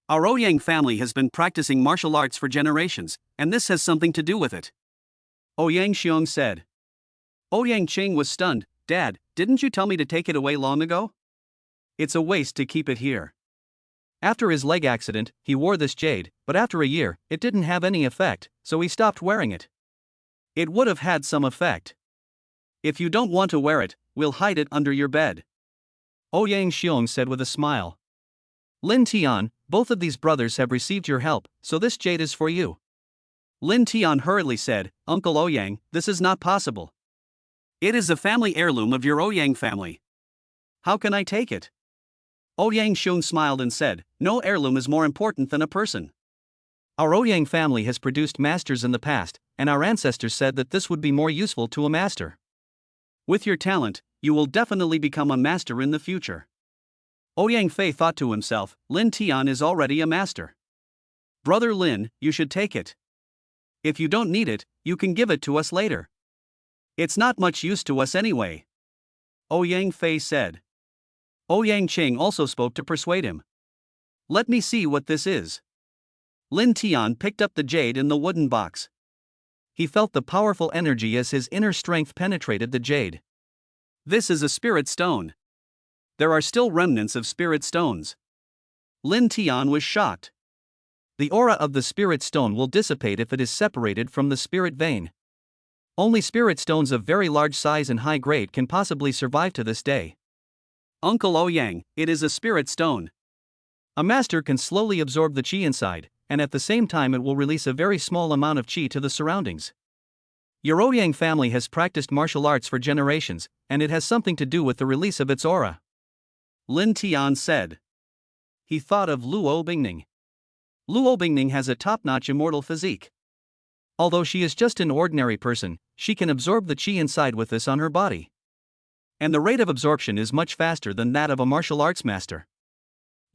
Our Ouyang family has been practicing martial arts for generations, and this has something to do with it. Ouyang Xiong said. Ouyang Qing was stunned. Dad, didn't you tell me to take it away long ago? It's a waste to keep it here. After his leg accident, he wore this jade, but after a year, it didn't have any effect, so he stopped wearing it. It would have had some effect. If you don't want to wear it, we'll hide it under your bed. Ouyang Xiong said with a smile. Lin Tian, both of these brothers have received your help, so this jade is for you. Lin Tian hurriedly said, Uncle Ouyang, this is not possible. It is a family heirloom of your Ouyang family. How can I take it? Ouyang Xiong smiled and said, no heirloom is more important than a person. Our Ouyang family has produced masters in the past, and our ancestors said that this would be more useful to a master. With your talent, you will definitely become a master in the future. Ouyang Fei thought to himself, Lin Tian is already a master. Brother Lin, you should take it. If you don't need it, you can give it to us later. It's not much use to us anyway. Ouyang Fei said. Ouyang Qing also spoke to persuade him. Let me see what this is. Lin Tian picked up the jade in the wooden box. He felt the powerful energy as his inner strength penetrated the jade. This is a spirit stone. There are still remnants of spirit stones. Lin Tian was shocked. The aura of the spirit stone will dissipate if it is separated from the spirit vein. Only spirit stones of very large size and high grade can possibly survive to this day. Uncle Ouyang, it is a spirit stone. A master can slowly absorb the qi inside, and at the same time it will release a very small amount of qi to the surroundings. Your Ouyang family has practiced martial arts for generations, and it has something to do with the release of its aura. Lin Tian said. He thought of Luo Bingning. Luo Bingning has a top-notch immortal physique. Although she is just an ordinary person, she can absorb the qi inside with this on her body. And the rate of absorption is much faster than that of a martial arts master.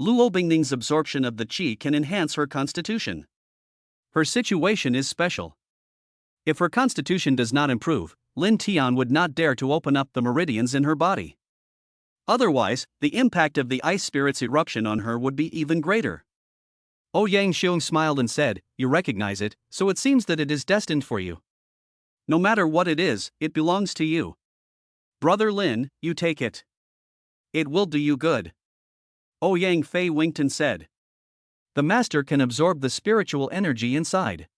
Luo Bingning's absorption of the qi can enhance her constitution. Her situation is special. If her constitution does not improve, Lin Tian would not dare to open up the meridians in her body. Otherwise, the impact of the ice spirit's eruption on her would be even greater. Ouyang Xiong smiled and said, you recognize it, so it seems that it is destined for you. No matter what it is, it belongs to you. Brother Lin, you take it. It will do you good. Ouyang Fei winked and said. The master can absorb the spiritual energy inside.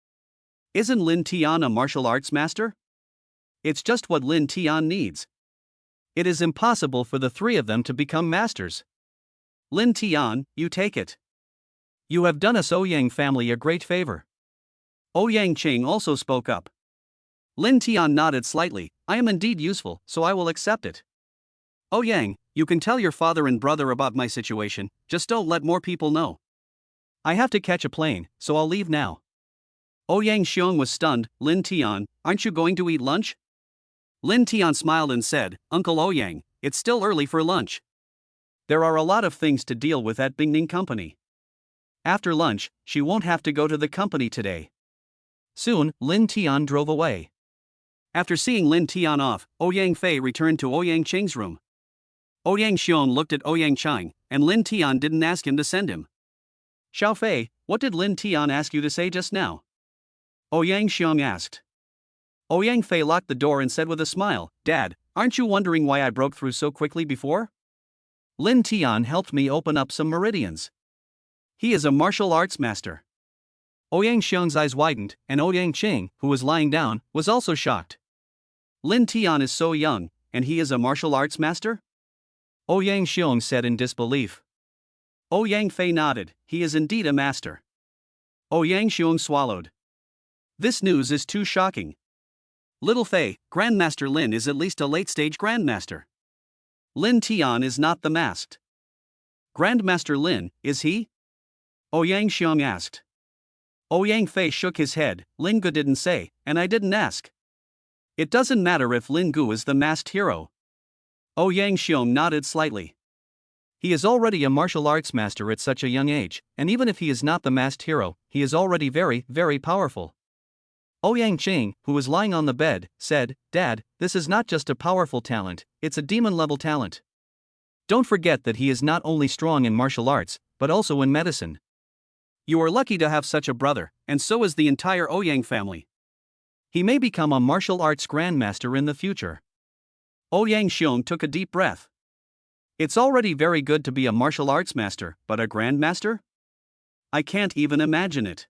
Isn't Lin Tian a martial arts master? It's just what Lin Tian needs. It is impossible for the three of them to become masters. Lin Tian, you take it. You have done us Ouyang family a great favor. Ouyang Qing also spoke up. Lin Tian nodded slightly, I am indeed useful, so I will accept it. Ouyang, you can tell your father and brother about my situation, just don't let more people know. I have to catch a plane, so I'll leave now. Ouyang Xiong was stunned. Lin Tian, aren't you going to eat lunch? Lin Tian smiled and said, Uncle Ouyang, it's still early for lunch. There are a lot of things to deal with at Bingning Company. After lunch, she won't have to go to the company today. Soon, Lin Tian drove away. After seeing Lin Tian off, Ouyang Fei returned to Ouyang Qing's room. Ouyang Xiong looked at Ouyang Qing, and Lin Tian didn't ask him to send him. Xiao Fei, what did Lin Tian ask you to say just now? Ouyang Xiong asked. Ouyang Fei locked the door and said with a smile, Dad, aren't you wondering why I broke through so quickly before? Lin Tian helped me open up some meridians. He is a martial arts master. Ouyang Xiong's eyes widened, and Ouyang Qing, who was lying down, was also shocked. Lin Tian is so young, and he is a martial arts master? Ouyang Xiong said in disbelief. Ouyang Fei nodded, he is indeed a master. Ouyang Xiong swallowed. This news is too shocking. Little Fei, Grandmaster Lin is at least a late-stage Grandmaster. Lin Tian is not the masked. Grandmaster Lin, is he? Ouyang Xiong asked. Ouyang Fei shook his head, Lin Gu didn't say, and I didn't ask. It doesn't matter if Lin Gu is the masked hero. Ouyang Xiong nodded slightly. He is already a martial arts master at such a young age, and even if he is not the masked hero, he is already very, very powerful. Ouyang Qing, who was lying on the bed, said, Dad, this is not just a powerful talent, it's a demon-level talent. Don't forget that he is not only strong in martial arts, but also in medicine. You are lucky to have such a brother, and so is the entire Ouyang family. He may become a martial arts grandmaster in the future. Ouyang Xiong took a deep breath. It's already very good to be a martial arts master, but a grandmaster? I can't even imagine it.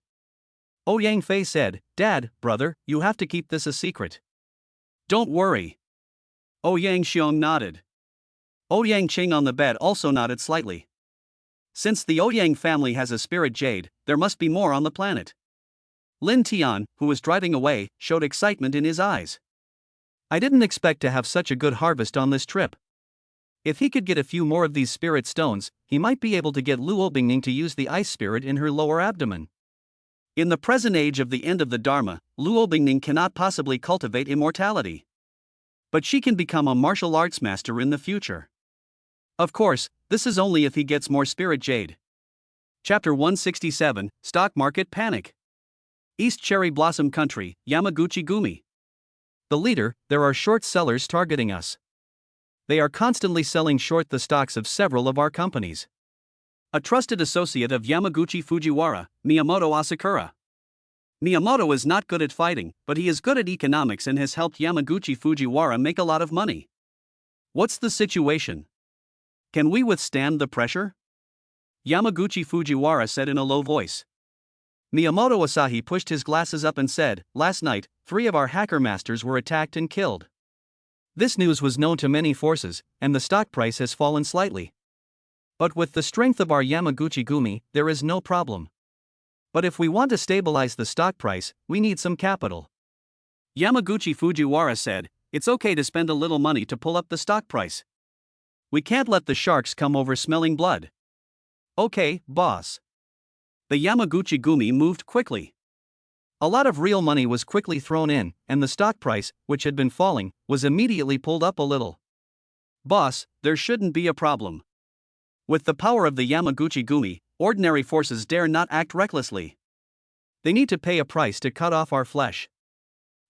Ouyang Fei said, Dad, brother, you have to keep this a secret. Don't worry. Ouyang Xiong nodded. Ouyang Qing on the bed also nodded slightly. Since the Ouyang family has a spirit jade, there must be more on the planet. Lin Tian, who was driving away, showed excitement in his eyes. I didn't expect to have such a good harvest on this trip. If he could get a few more of these spirit stones, he might be able to get Luo Bingning to use the ice spirit in her lower abdomen. In the present age of the end of the Dharma, Luo Bingning cannot possibly cultivate immortality. But she can become a martial arts master in the future. Of course, this is only if he gets more spirit jade. Chapter 167, Stock Market Panic. East Cherry Blossom Country, Yamaguchi Gumi. The leader, there are short sellers targeting us. They are constantly selling short the stocks of several of our companies. A trusted associate of Yamaguchi Fujiwara, Miyamoto Asakura. Miyamoto is not good at fighting, but he is good at economics and has helped Yamaguchi Fujiwara make a lot of money. What's the situation? Can we withstand the pressure? Yamaguchi Fujiwara said in a low voice. Miyamoto Asahi pushed his glasses up and said, "Last night, 3 of our hacker masters were attacked and killed." This news was known to many forces, and the stock price has fallen slightly. But with the strength of our Yamaguchi Gumi, there is no problem. But if we want to stabilize the stock price, we need some capital. Yamaguchi Fujiwara said, "It's okay to spend a little money to pull up the stock price. We can't let the sharks come over smelling blood." "Okay, boss." The Yamaguchi Gumi moved quickly. A lot of real money was quickly thrown in, and the stock price, which had been falling, was immediately pulled up a little. "Boss, there shouldn't be a problem. With the power of the Yamaguchi Gumi, ordinary forces dare not act recklessly. They need to pay a price to cut off our flesh."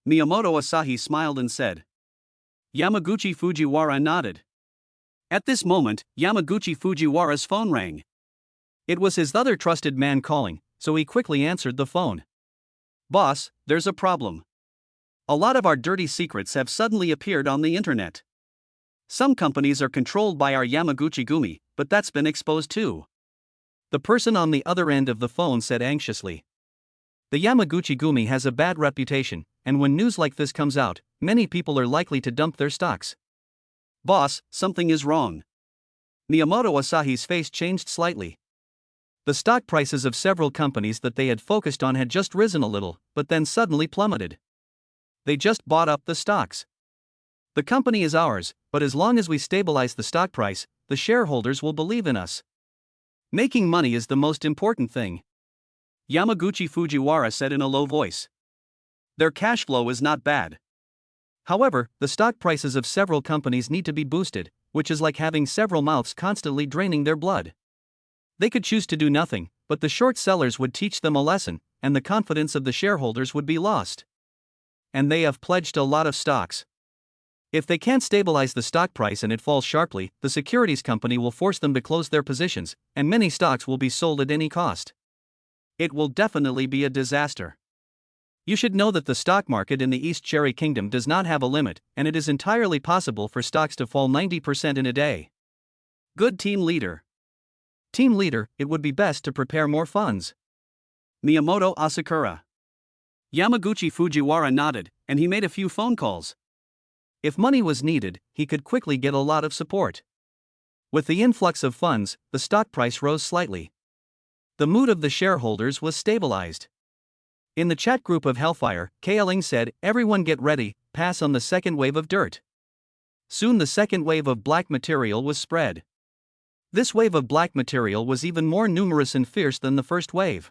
Miyamoto Asahi smiled and said. Yamaguchi Fujiwara nodded. At this moment, Yamaguchi Fujiwara's phone rang. It was his other trusted man calling, so he quickly answered the phone. "Boss, there's a problem. A lot of our dirty secrets have suddenly appeared on the internet. Some companies are controlled by our Yamaguchi Gumi, but that's been exposed too." The person on the other end of the phone said anxiously. The Yamaguchi Gumi has a bad reputation, and when news like this comes out, many people are likely to dump their stocks. "Boss, something is wrong." Miyamoto Asahi's face changed slightly. The stock prices of several companies that they had focused on had just risen a little, but then suddenly plummeted. They just bought up the stocks. "The company is ours, but as long as we stabilize the stock price, the shareholders will believe in us. Making money is the most important thing," Yamaguchi Fujiwara said in a low voice. "Their cash flow is not bad. However, the stock prices of several companies need to be boosted, which is like having several mouths constantly draining their blood. They could choose to do nothing, but the short sellers would teach them a lesson, and the confidence of the shareholders would be lost. And they have pledged a lot of stocks. If they can't stabilize the stock price and it falls sharply, the securities company will force them to close their positions, and many stocks will be sold at any cost. It will definitely be a disaster. You should know that the stock market in the East Cherry Kingdom does not have a limit, and it is entirely possible for stocks to fall 90% in a day." Good team leader. Team leader, it would be best to prepare more funds. Miyamoto Asakura. Yamaguchi Fujiwara nodded, and he made a few phone calls. If money was needed, he could quickly get a lot of support. With the influx of funds, the stock price rose slightly. The mood of the shareholders was stabilized. In the chat group of Hellfire, Kaeling said, "Everyone get ready, pass on the second wave of dirt." Soon the second wave of black material was spread. This wave of black material was even more numerous and fierce than the first wave.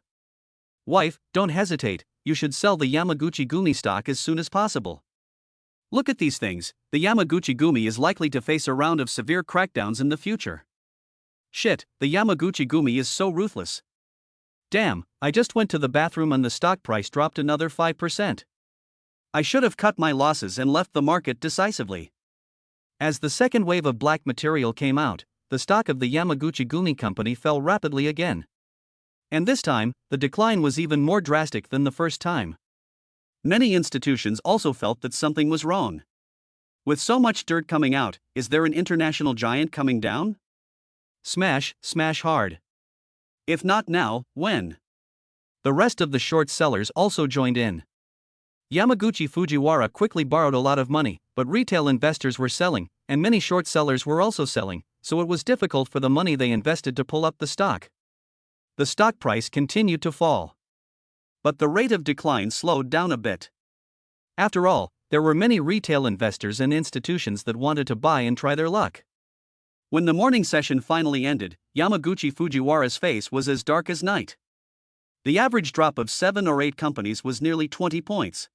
"Wife, don't hesitate, you should sell the Yamaguchi Gumi stock as soon as possible. Look at these things, the Yamaguchi Gumi is likely to face a round of severe crackdowns in the future. Shit, the Yamaguchi Gumi is so ruthless. Damn, I just went to the bathroom and the stock price dropped another 5%. I should have cut my losses and left the market decisively." As the second wave of black material came out, the stock of the Yamaguchi Gumi company fell rapidly again. And this time, the decline was even more drastic than the first time. Many institutions also felt that something was wrong. With so much dirt coming out, is there an international giant coming down? Smash, smash hard. If not now, when? The rest of the short sellers also joined in. Yamaguchi Fujiwara quickly borrowed a lot of money, but retail investors were selling, and many short sellers were also selling, so it was difficult for the money they invested to pull up the stock. The stock price continued to fall. But the rate of decline slowed down a bit. After all, there were many retail investors and institutions that wanted to buy and try their luck. When the morning session finally ended, Yamaguchi Fujiwara's face was as dark as night. The average drop of 7 or 8 companies was nearly 20 points.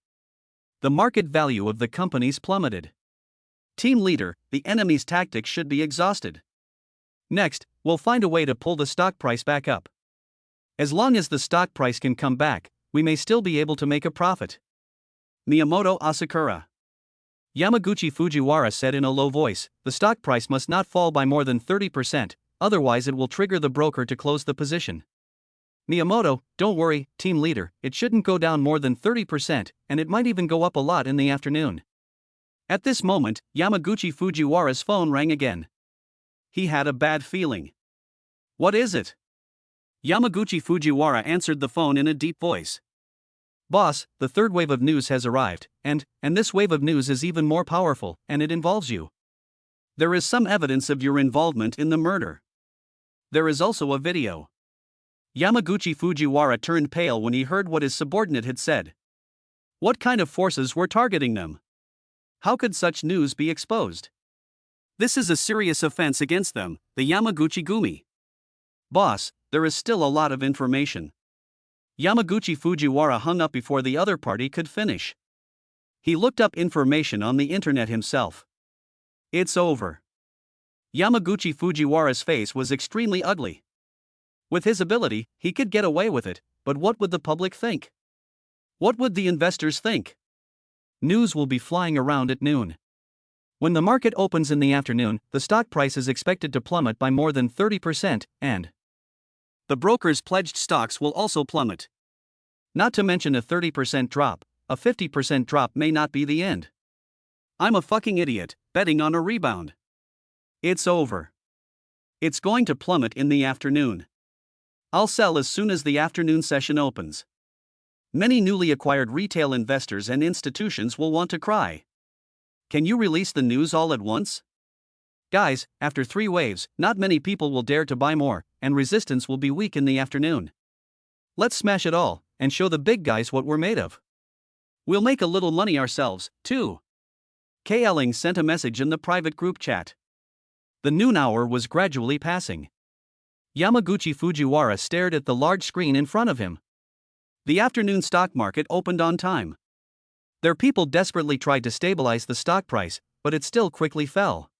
The market value of the companies plummeted. Team leader, the enemy's tactics should be exhausted. Next, we'll find a way to pull the stock price back up. As long as the stock price can come back, we may still be able to make a profit. Miyamoto Asakura. Yamaguchi Fujiwara said in a low voice, the stock price must not fall by more than 30%, otherwise it will trigger the broker to close the position. Miyamoto, don't worry, team leader, it shouldn't go down more than 30%, and it might even go up a lot in the afternoon. At this moment, Yamaguchi Fujiwara's phone rang again. He had a bad feeling. What is it? Yamaguchi Fujiwara answered the phone in a deep voice. Boss, the third wave of news has arrived, and this wave of news is even more powerful, and it involves you. There is some evidence of your involvement in the murder. There is also a video. Yamaguchi Fujiwara turned pale when he heard what his subordinate had said. What kind of forces were targeting them? How could such news be exposed? This is a serious offense against them, the Yamaguchi Gumi. Boss, there is still a lot of information. Yamaguchi Fujiwara hung up before the other party could finish. He looked up information on the internet himself. It's over. Yamaguchi Fujiwara's face was extremely ugly. With his ability, he could get away with it, but what would the public think? What would the investors think? News will be flying around at noon. When the market opens in the afternoon, the stock price is expected to plummet by more than 30%, and the broker's pledged stocks will also plummet. Not to mention a 30% drop, a 50% drop may not be the end. I'm a fucking idiot, betting on a rebound. It's over. It's going to plummet in the afternoon. I'll sell as soon as the afternoon session opens. Many newly acquired retail investors and institutions will want to cry. Can you release the news all at once? Guys, after 3 waves, not many people will dare to buy more, and resistance will be weak in the afternoon. Let's smash it all, and show the big guys what we're made of. We'll make a little money ourselves, too. KLing sent a message in the private group chat. The noon hour was gradually passing. Yamaguchi Fujiwara stared at the large screen in front of him. The afternoon stock market opened on time. Their people desperately tried to stabilize the stock price, but it still quickly fell.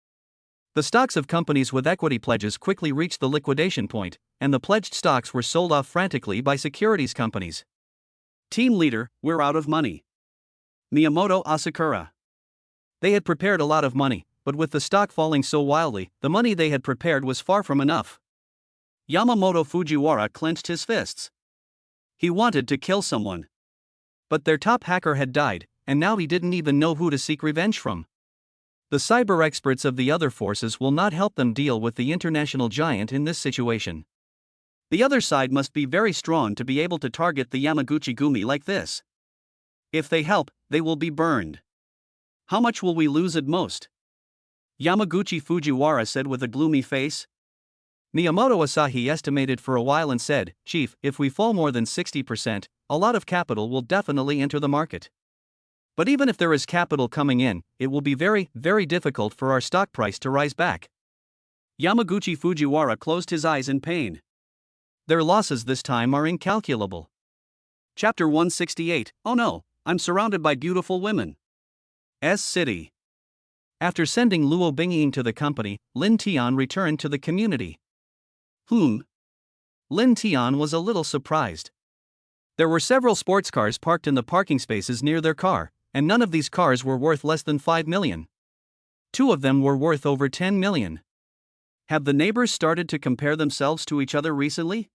The stocks of companies with equity pledges quickly reached the liquidation point, and the pledged stocks were sold off frantically by securities companies. Team leader, we're out of money. Miyamoto Asakura. They had prepared a lot of money, but with the stock falling so wildly, the money they had prepared was far from enough. Yamamoto Fujiwara clenched his fists. He wanted to kill someone. But their top hacker had died, and now he didn't even know who to seek revenge from. The cyber experts of the other forces will not help them deal with the international giant in this situation. The other side must be very strong to be able to target the Yamaguchi Gumi like this. If they help, they will be burned. How much will we lose at most? Yamaguchi Fujiwara said with a gloomy face. Miyamoto Asahi estimated for a while and said, Chief, if we fall more than 60%, a lot of capital will definitely enter the market. But even if there is capital coming in, it will be very, very difficult for our stock price to rise back. Yamaguchi Fujiwara closed his eyes in pain. Their losses this time are incalculable. Chapter 168, Oh no, I'm surrounded by beautiful women. S City. After sending Luo Bingying to the company, Lin Tian returned to the community. Lin Tian was a little surprised. There were several sports cars parked in the parking spaces near their car, and none of these cars were worth less than 5 million. 2 of them were worth over 10 million. Have the neighbors started to compare themselves to each other recently?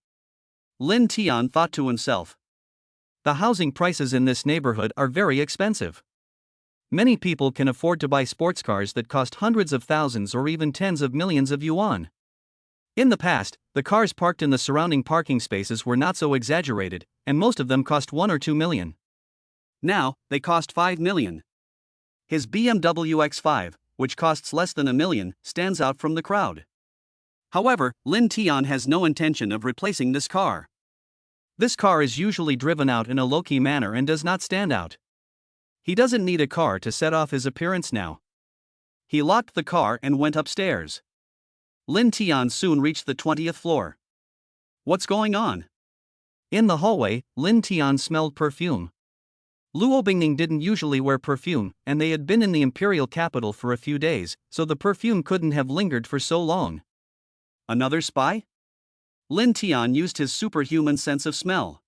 Lin Tian thought to himself. The housing prices in this neighborhood are very expensive. Many people can afford to buy sports cars that cost hundreds of thousands or even tens of millions of yuan. In the past, the cars parked in the surrounding parking spaces were not so exaggerated, and most of them cost 1 or 2 million. Now, they cost 5 million. His BMW X5, which costs less than $1 million, stands out from the crowd. However, Lin Tian has no intention of replacing this car. This car is usually driven out in a low-key manner and does not stand out. He doesn't need a car to set off his appearance now. He locked the car and went upstairs. Lin Tian soon reached the 20th floor. What's going on? In the hallway, Lin Tian smelled perfume. Luo Bingning didn't usually wear perfume, and they had been in the imperial capital for a few days, so the perfume couldn't have lingered for so long. Another spy? Lin Tian used his superhuman sense of smell.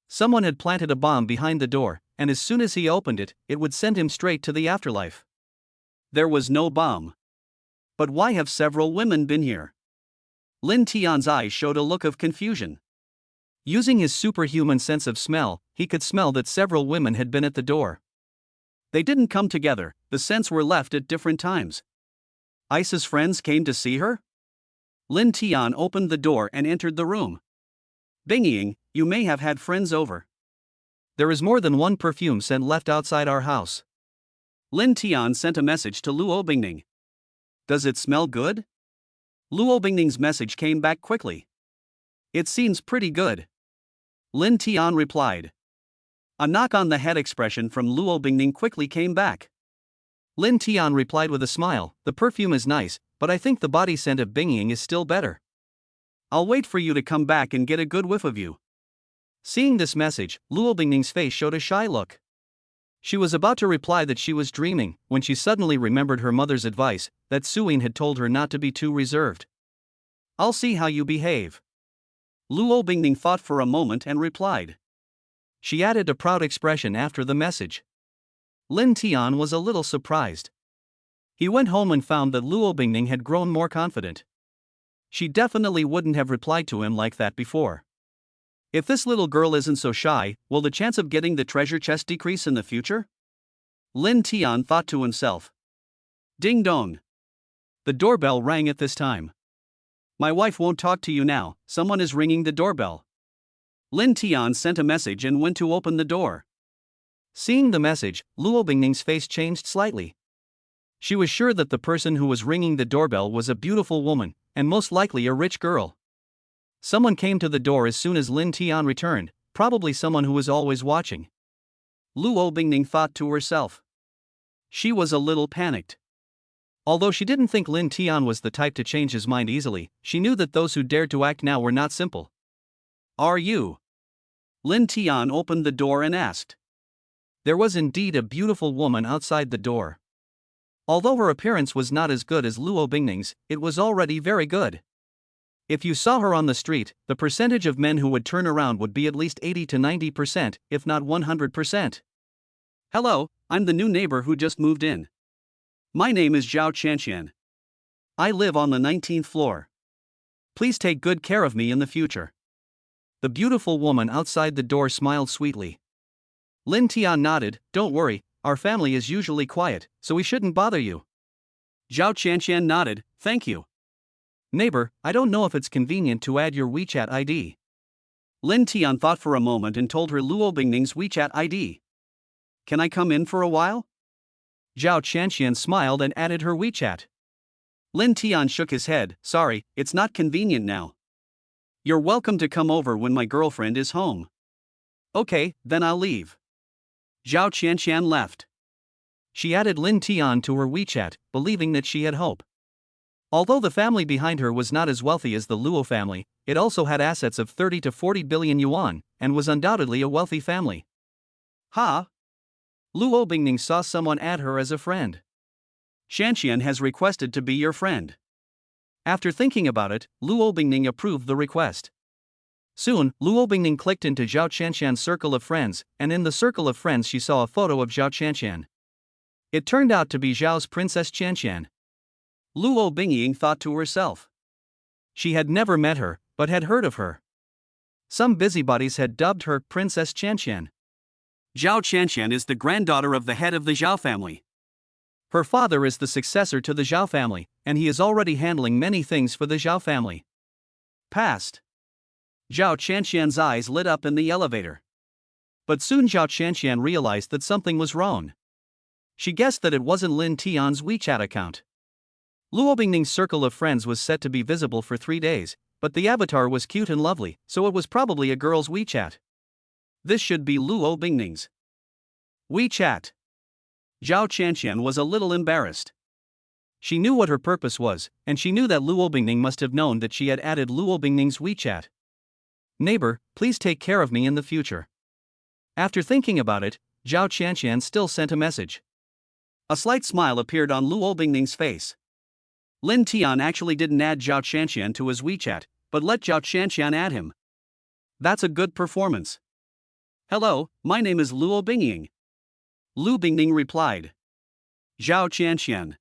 Someone had planted a bomb behind the door, and as soon as he opened it, it would send him straight to the afterlife. There was no bomb. But why have several women been here? Lin Tian's eyes showed a look of confusion. Using his superhuman sense of smell, he could smell that several women had been at the door. They didn't come together, the scents were left at different times. Isa's friends came to see her? Lin Tian opened the door and entered the room. Bingying, you may have had friends over. There is more than one perfume scent left outside our house. Lin Tian sent a message to Luo Bingning. Does it smell good? Luo Bingning's message came back quickly. It seems pretty good. Lin Tian replied. A knock on the head expression from Luo Bingning quickly came back. Lin Tian replied with a smile, the perfume is nice, but I think the body scent of Bingying is still better. I'll wait for you to come back and get a good whiff of you. Seeing this message, Luo Bingning's face showed a shy look. She was about to reply that she was dreaming, when she suddenly remembered her mother's advice, that Suyin had told her not to be too reserved. I'll see how you behave. Luo Bingning thought for a moment and replied. She added a proud expression after the message. Lin Tian was a little surprised. He went home and found that Luo Bingning had grown more confident. She definitely wouldn't have replied to him like that before. If this little girl isn't so shy, will the chance of getting the treasure chest decrease in the future? Lin Tian thought to himself. Ding dong. The doorbell rang at this time. My wife won't talk to you now, someone is ringing the doorbell. Lin Tian sent a message and went to open the door. Seeing the message, Luo Bingning's face changed slightly. She was sure that the person who was ringing the doorbell was a beautiful woman, and most likely a rich girl. Someone came to the door as soon as Lin Tian returned, probably someone who was always watching. Luo Bingning thought to herself. She was a little panicked. Although she didn't think Lin Tian was the type to change his mind easily, she knew that those who dared to act now were not simple. Are you? Lin Tian opened the door and asked. There was indeed a beautiful woman outside the door. Although her appearance was not as good as Luo Bingning's, it was already very good. If you saw her on the street, the percentage of men who would turn around would be at least 80 to 90%, if not 100%. Hello, I'm the new neighbor who just moved in. My name is Zhao Qianqian. I live on the 19th floor. Please take good care of me in the future. The beautiful woman outside the door smiled sweetly. Lin Tian nodded, don't worry, our family is usually quiet, so we shouldn't bother you. Zhao Qianqian nodded, thank you. Neighbor, I don't know if it's convenient to add your WeChat ID. Lin Tian thought for a moment and told her Luo Bingning's WeChat ID. Can I come in for a while? Zhao Qianqian smiled and added her WeChat. Lin Tian shook his head, sorry, it's not convenient now. You're welcome to come over when my girlfriend is home. Okay, then I'll leave. Zhao Qianqian left. She added Lin Tian to her WeChat, believing that she had hope. Although the family behind her was not as wealthy as the Luo family, it also had assets of 30 to 40 billion yuan, and was undoubtedly a wealthy family. Ha! Luo Bingning saw someone add her as a friend. Qianqian has requested to be your friend. After thinking about it, Luo Bingning approved the request. Soon, Luo Bingning clicked into Zhao Qianqian's circle of friends, and in the circle of friends she saw a photo of Zhao Qianqian. It turned out to be Zhao's Princess Qianqian. Luo Bingying thought to herself. She had never met her, but had heard of her. Some busybodies had dubbed her Princess Qianqian. Zhao Qianqian is the granddaughter of the head of the Zhao family. Her father is the successor to the Zhao family, and he is already handling many things for the Zhao family. Past. Zhao Qianqian's eyes lit up in the elevator. But soon Zhao Qianqian realized that something was wrong. She guessed that it wasn't Lin Tian's WeChat account. Luo Bingning's circle of friends was set to be visible for 3 days, but the avatar was cute and lovely, so it was probably a girl's WeChat. This should be Luo Bingning's WeChat. Zhao Qianqian was a little embarrassed. She knew what her purpose was, and she knew that Luo Bingning must have known that she had added Luo Bingning's WeChat. Neighbor, please take care of me in the future. After thinking about it, Zhao Qianqian still sent a message. A slight smile appeared on Luo Bingning's face. Lin Tian actually didn't add Zhao Qianqian to his WeChat, but let Zhao Qianqian add him. That's a good performance. Hello, my name is Luo Bingning. Lu Bingning replied. Zhao Qianqian.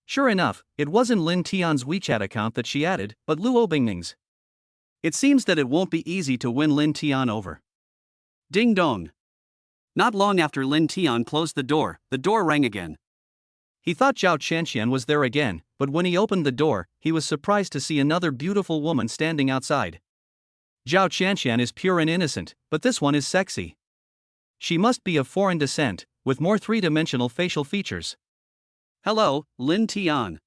Sure enough, it wasn't Lin Tian's WeChat account that she added, but Luo Bingning's. It seems that it won't be easy to win Lin Tian over. Ding dong. Not long after Lin Tian closed the door rang again. He thought Zhao Qianqian was there again, but when he opened the door, he was surprised to see another beautiful woman standing outside. Zhao Qianqian is pure and innocent, but this one is sexy. She must be of foreign descent, with more three-dimensional facial features. Hello, Lin Tian.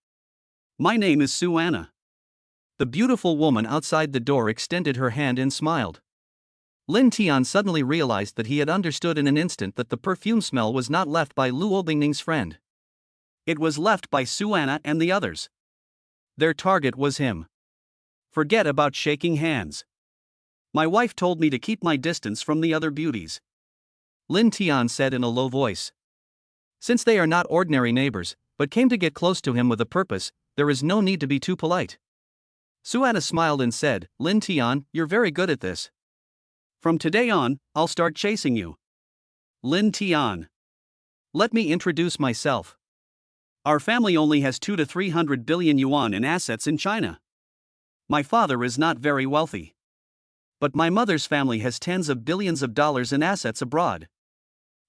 My name is Su Anna. The beautiful woman outside the door extended her hand and smiled. Lin Tian suddenly realized that he had understood in an instant that the perfume smell was not left by Luo Bingning's friend. It was left by Su Anna and the others. Their target was him. Forget about shaking hands. My wife told me to keep my distance from the other beauties. Lin Tian said in a low voice. Since they are not ordinary neighbors, but came to get close to him with a purpose, there is no need to be too polite. Su Anna smiled and said, Lin Tian, you're very good at this. From today on, I'll start chasing you. Lin Tian. Let me introduce myself. Our family only has 200 to 300 billion yuan in assets in China. My father is not very wealthy. But my mother's family has tens of billions of dollars in assets abroad.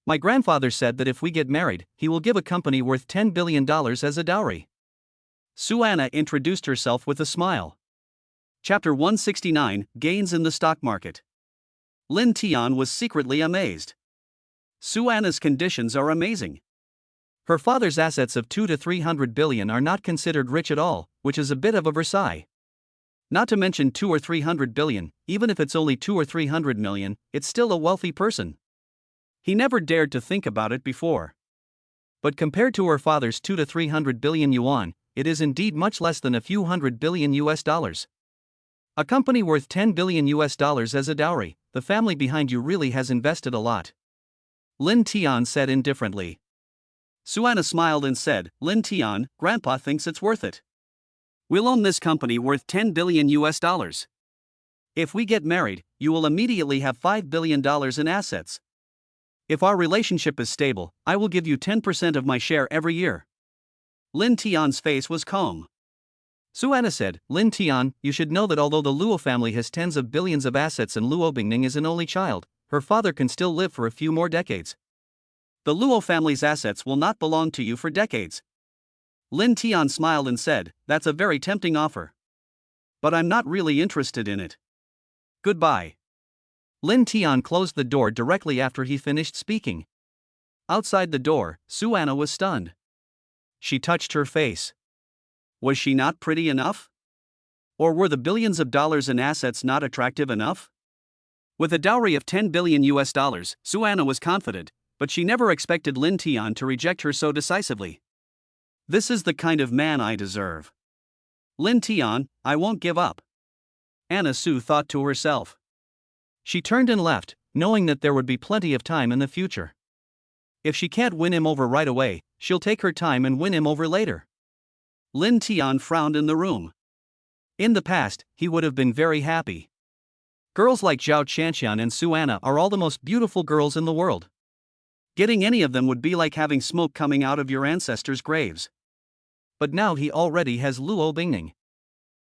My grandfather said that if we get married, he will give a company worth $10 billion as a dowry. Su Anna introduced herself with a smile. Chapter 169, Gains in the Stock Market. Lin Tian was secretly amazed. Su Anna's conditions are amazing. Her father's assets of 200 to 300 billion are not considered rich at all, which is a bit of a Versailles. Not to mention 200 or 300 billion, even if it's only 200 or 300 million, it's still a wealthy person. He never dared to think about it before. But compared to her father's 200 to 300 billion yuan, it is indeed much less than a few hundred billion US dollars. A company worth $10 billion US dollars as a dowry, the family behind you really has invested a lot. Lin Tian said indifferently. Su Anna smiled and said, Lin Tian, Grandpa thinks it's worth it. We'll own this company worth $10 billion US dollars. If we get married, you will immediately have $5 billion in assets. If our relationship is stable, I will give you 10% of my share every year. Lin Tian's face was calm. Su Anna said, Lin Tian, you should know that although the Luo family has tens of billions of assets and Luo Bingning is an only child, her father can still live for a few more decades. The Luo family's assets will not belong to you for decades. Lin Tian smiled and said, that's a very tempting offer. But I'm not really interested in it. Goodbye. Lin Tian closed the door directly after he finished speaking. Outside the door, Su Anna was stunned. She touched her face. Was she not pretty enough? Or were the billions of dollars in assets not attractive enough? With a dowry of 10 billion US dollars, Su Anna was confident, but she never expected Lin Tian to reject her so decisively. This is the kind of man I deserve. Lin Tian, I won't give up. Anna Su thought to herself. She turned and left, knowing that there would be plenty of time in the future. If she can't win him over right away, she'll take her time and win him over later. Lin Tian frowned in the room. In the past, he would have been very happy. Girls like Zhao Qianqian and Su Anna are all the most beautiful girls in the world. Getting any of them would be like having smoke coming out of your ancestors' graves. But now he already has Luo Bingning.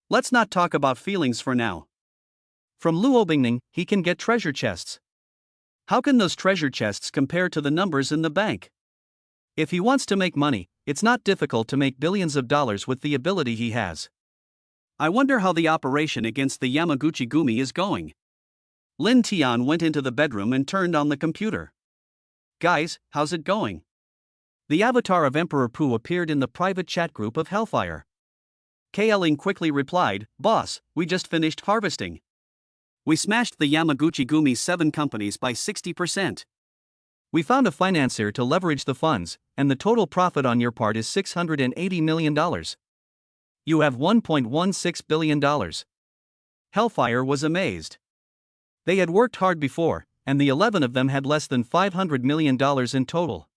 Let's not talk about feelings for now. From Luo Bingning, he can get treasure chests. How can those treasure chests compare to the numbers in the bank? If he wants to make money, it's not difficult to make billions of dollars with the ability he has. I wonder how the operation against the Yamaguchi Gumi is going. Lin Tian went into the bedroom and turned on the computer. Guys, how's it going? The avatar of Emperor Pu appeared in the private chat group of Hellfire. KLing quickly replied, "Boss, we just finished harvesting. We smashed the Yamaguchi Gumi 7 companies by 60%. We found a financier to leverage the funds, and the total profit on your part is $680 million. You have $1.16 billion. Hellfire was amazed. They had worked hard before, and the 11 of them had less than $500 million in total.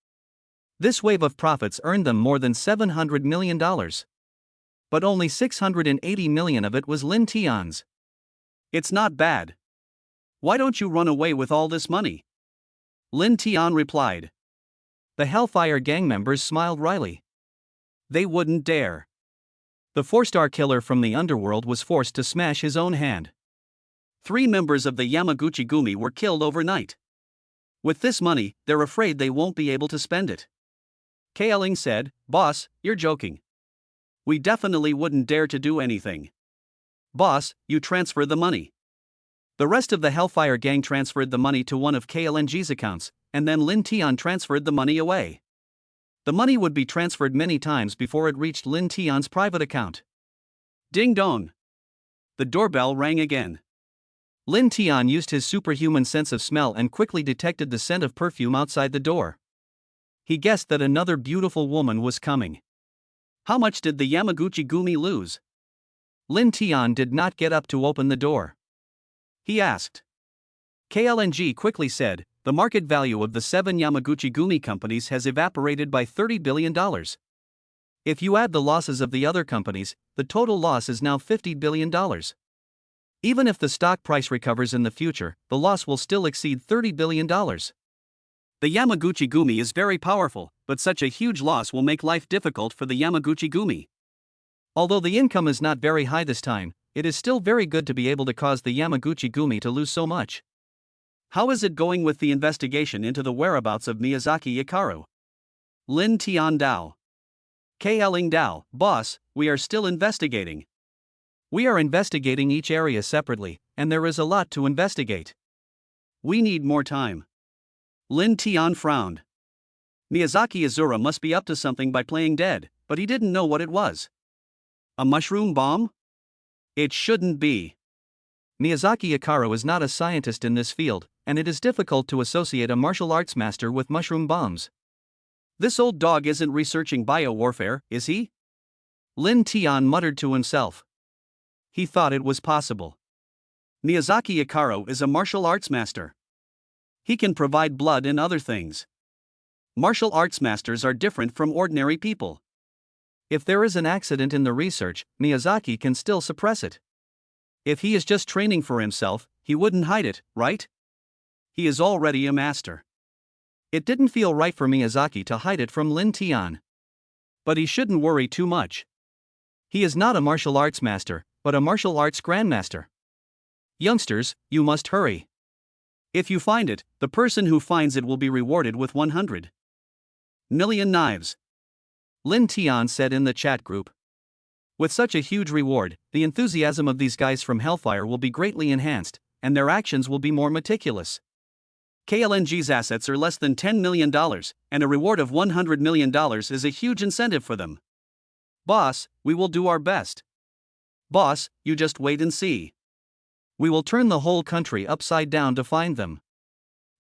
This wave of profits earned them more than $700 million. But only $680 million of it was Lin Tian's. It's not bad. Why don't you run away with all this money?" Lin Tian replied. The Hellfire gang members smiled wryly. They wouldn't dare. The 4-star killer from the Underworld was forced to smash his own hand. 3 members of the Yamaguchi Gumi were killed overnight. With this money, they're afraid they won't be able to spend it. KLing said, "Boss, you're joking. We definitely wouldn't dare to do anything. Boss, you transfer the money." The rest of the Hellfire gang transferred the money to one of KLNG's accounts, and then Lin Tian transferred the money away. The money would be transferred many times before it reached Lin Tian's private account. Ding dong. The doorbell rang again. Lin Tian used his superhuman sense of smell and quickly detected the scent of perfume outside the door. He guessed that another beautiful woman was coming. How much did the Yamaguchi Gumi lose? Lin Tian did not get up to open the door. He asked. KLNG quickly said, "The market value of the 7 Yamaguchi Gumi companies has evaporated by $30 billion. If you add the losses of the other companies, the total loss is now $50 billion. Even if the stock price recovers in the future, the loss will still exceed $30 billion. The Yamaguchi Gumi is very powerful, but such a huge loss will make life difficult for the Yamaguchi Gumi. Although the income is not very high this time, it is still very good to be able to cause the Yamaguchi Gumi to lose so much." "How is it going with the investigation into the whereabouts of Miyazaki Hikaru?" Lin Tian Dao. KLing Dao, "Boss, we are still investigating. We are investigating each area separately, and there is a lot to investigate. We need more time." Lin Tian frowned. Miyazaki Azura must be up to something by playing dead, but he didn't know what it was. A mushroom bomb? It shouldn't be. Miyazaki Hikaru is not a scientist in this field, and it is difficult to associate a martial arts master with mushroom bombs. This old dog isn't researching biowarfare, is he? Lin Tian muttered to himself. He thought it was possible. Miyazaki Hikaru is a martial arts master. He can provide blood and other things. Martial arts masters are different from ordinary people. If there is an accident in the research, Miyazaki can still suppress it. If he is just training for himself, he wouldn't hide it, right? He is already a master. It didn't feel right for Miyazaki to hide it from Lin Tian. But he shouldn't worry too much. He is not a martial arts master, but a martial arts grandmaster. Youngsters, you must hurry. If you find it, the person who finds it will be rewarded with 100 million knives. Lin Tian said in the chat group. With such a huge reward, the enthusiasm of these guys from Hellfire will be greatly enhanced, and their actions will be more meticulous. KLNG's assets are less than $10 million, and a reward of $100 million is a huge incentive for them. Boss, we will do our best. Boss, you just wait and see. We will turn the whole country upside down to find them.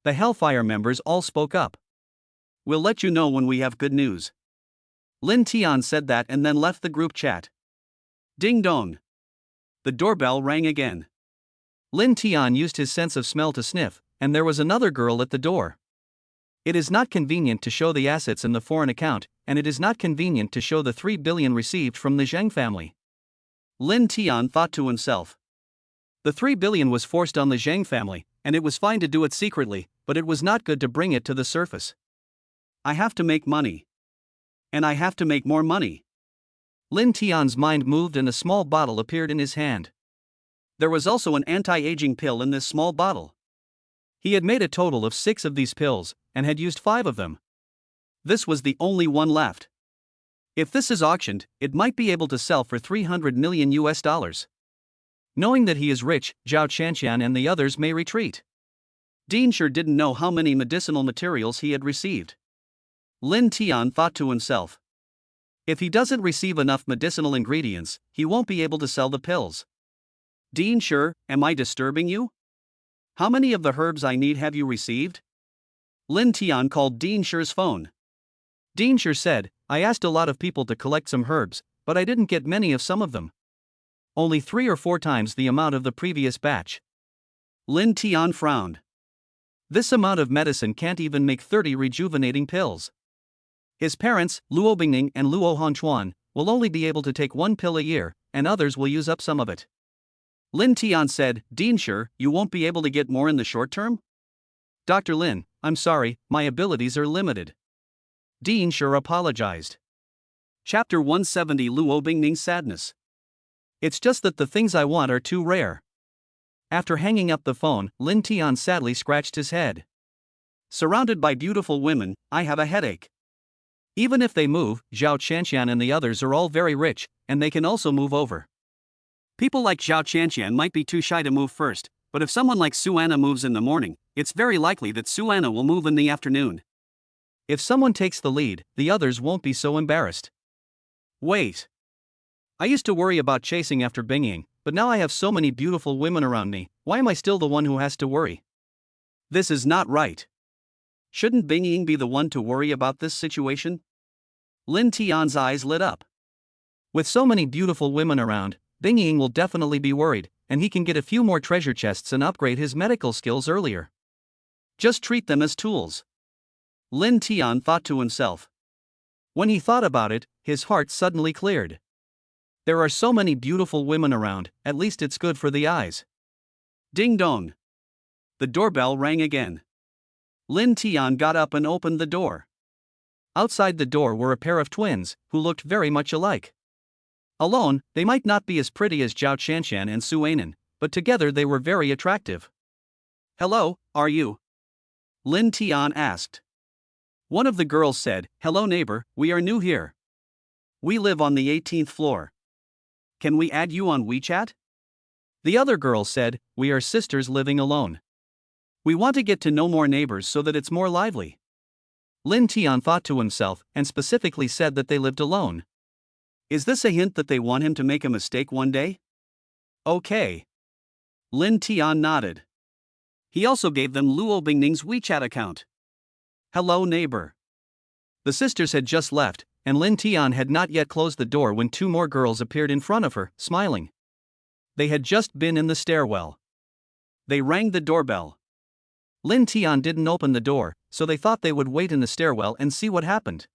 The Hellfire members all spoke up. We'll let you know when we have good news. Lin Tian said that and then left the group chat. Ding dong. The doorbell rang again. Lin Tian used his sense of smell to sniff, and there was another girl at the door. It is not convenient to show the assets in the foreign account, and it is not convenient to show the 3 billion received from the Zheng family. Lin Tian thought to himself. The 3 billion was forced on the Zheng family, and it was fine to do it secretly, but it was not good to bring it to the surface. I have to make money. And I have to make more money. Lin Tian's mind moved and a small bottle appeared in his hand. There was also an anti-aging pill in this small bottle. He had made a total of 6 of these pills, and had used 5 of them. This was the only one left. If this is auctioned, it might be able to sell for 300 million US dollars. Knowing that he is rich, Zhao Chanxian and the others may retreat. Dean sure didn't know how many medicinal materials he had received. Lin Tian thought to himself. If he doesn't receive enough medicinal ingredients, he won't be able to sell the pills. Dean Sure, am I disturbing you? How many of the herbs I need have you received? Lin Tian called Dean Sure's phone. Dean Sure said, I asked a lot of people to collect some herbs, but I didn't get many of some of them. Only 3 or 4 times the amount of the previous batch. Lin Tian frowned. This amount of medicine can't even make 30 rejuvenating pills. His parents, Luo Bingning and Luo Hongchuan, will only be able to take 1 pill a year, and others will use up some of it. Lin Tian said, Dean Sure, you won't be able to get more in the short term? Dr. Lin, I'm sorry, my abilities are limited. Dean Sure apologized. Chapter 170 Luo Bingning's Sadness. It's just that the things I want are too rare. After hanging up the phone, Lin Tian sadly scratched his head. Surrounded by beautiful women, I have a headache. Even if they move, Zhao Qianqian and the others are all very rich, and they can also move over. People like Zhao Qianqian might be too shy to move first, but if someone like Su Anna moves in the morning, it's very likely that Su Anna will move in the afternoon. If someone takes the lead, the others won't be so embarrassed. Wait. I used to worry about chasing after Bingying, but now I have so many beautiful women around me, why am I still the one who has to worry? This is not right. Shouldn't Bingying be the one to worry about this situation? Lin Tian's eyes lit up. With so many beautiful women around, Bingying will definitely be worried, and he can get a few more treasure chests and upgrade his medical skills earlier. Just treat them as tools. Lin Tian thought to himself. When he thought about it, his heart suddenly cleared. There are so many beautiful women around, at least it's good for the eyes. Ding dong. The doorbell rang again. Lin Tian got up and opened the door. Outside the door were a pair of twins, who looked very much alike. Alone, they might not be as pretty as Zhao Qianqian and Su Anan, but together they were very attractive. Hello, are you? Lin Tian asked. One of the girls said, Hello neighbor, we are new here. We live on the 18th floor. Can we add you on WeChat? The other girl said, We are sisters living alone. We want to get to know more neighbors so that it's more lively. Lin Tian thought to himself and specifically said that they lived alone. Is this a hint that they want him to make a mistake one day? Okay. Lin Tian nodded. He also gave them Luo Bingning's WeChat account. Hello neighbor. The sisters had just left, and Lin Tian had not yet closed the door when 2 more girls appeared in front of her, smiling. They had just been in the stairwell. They rang the doorbell. Lin Tian didn't open the door, so they thought they would wait in the stairwell and see what happened.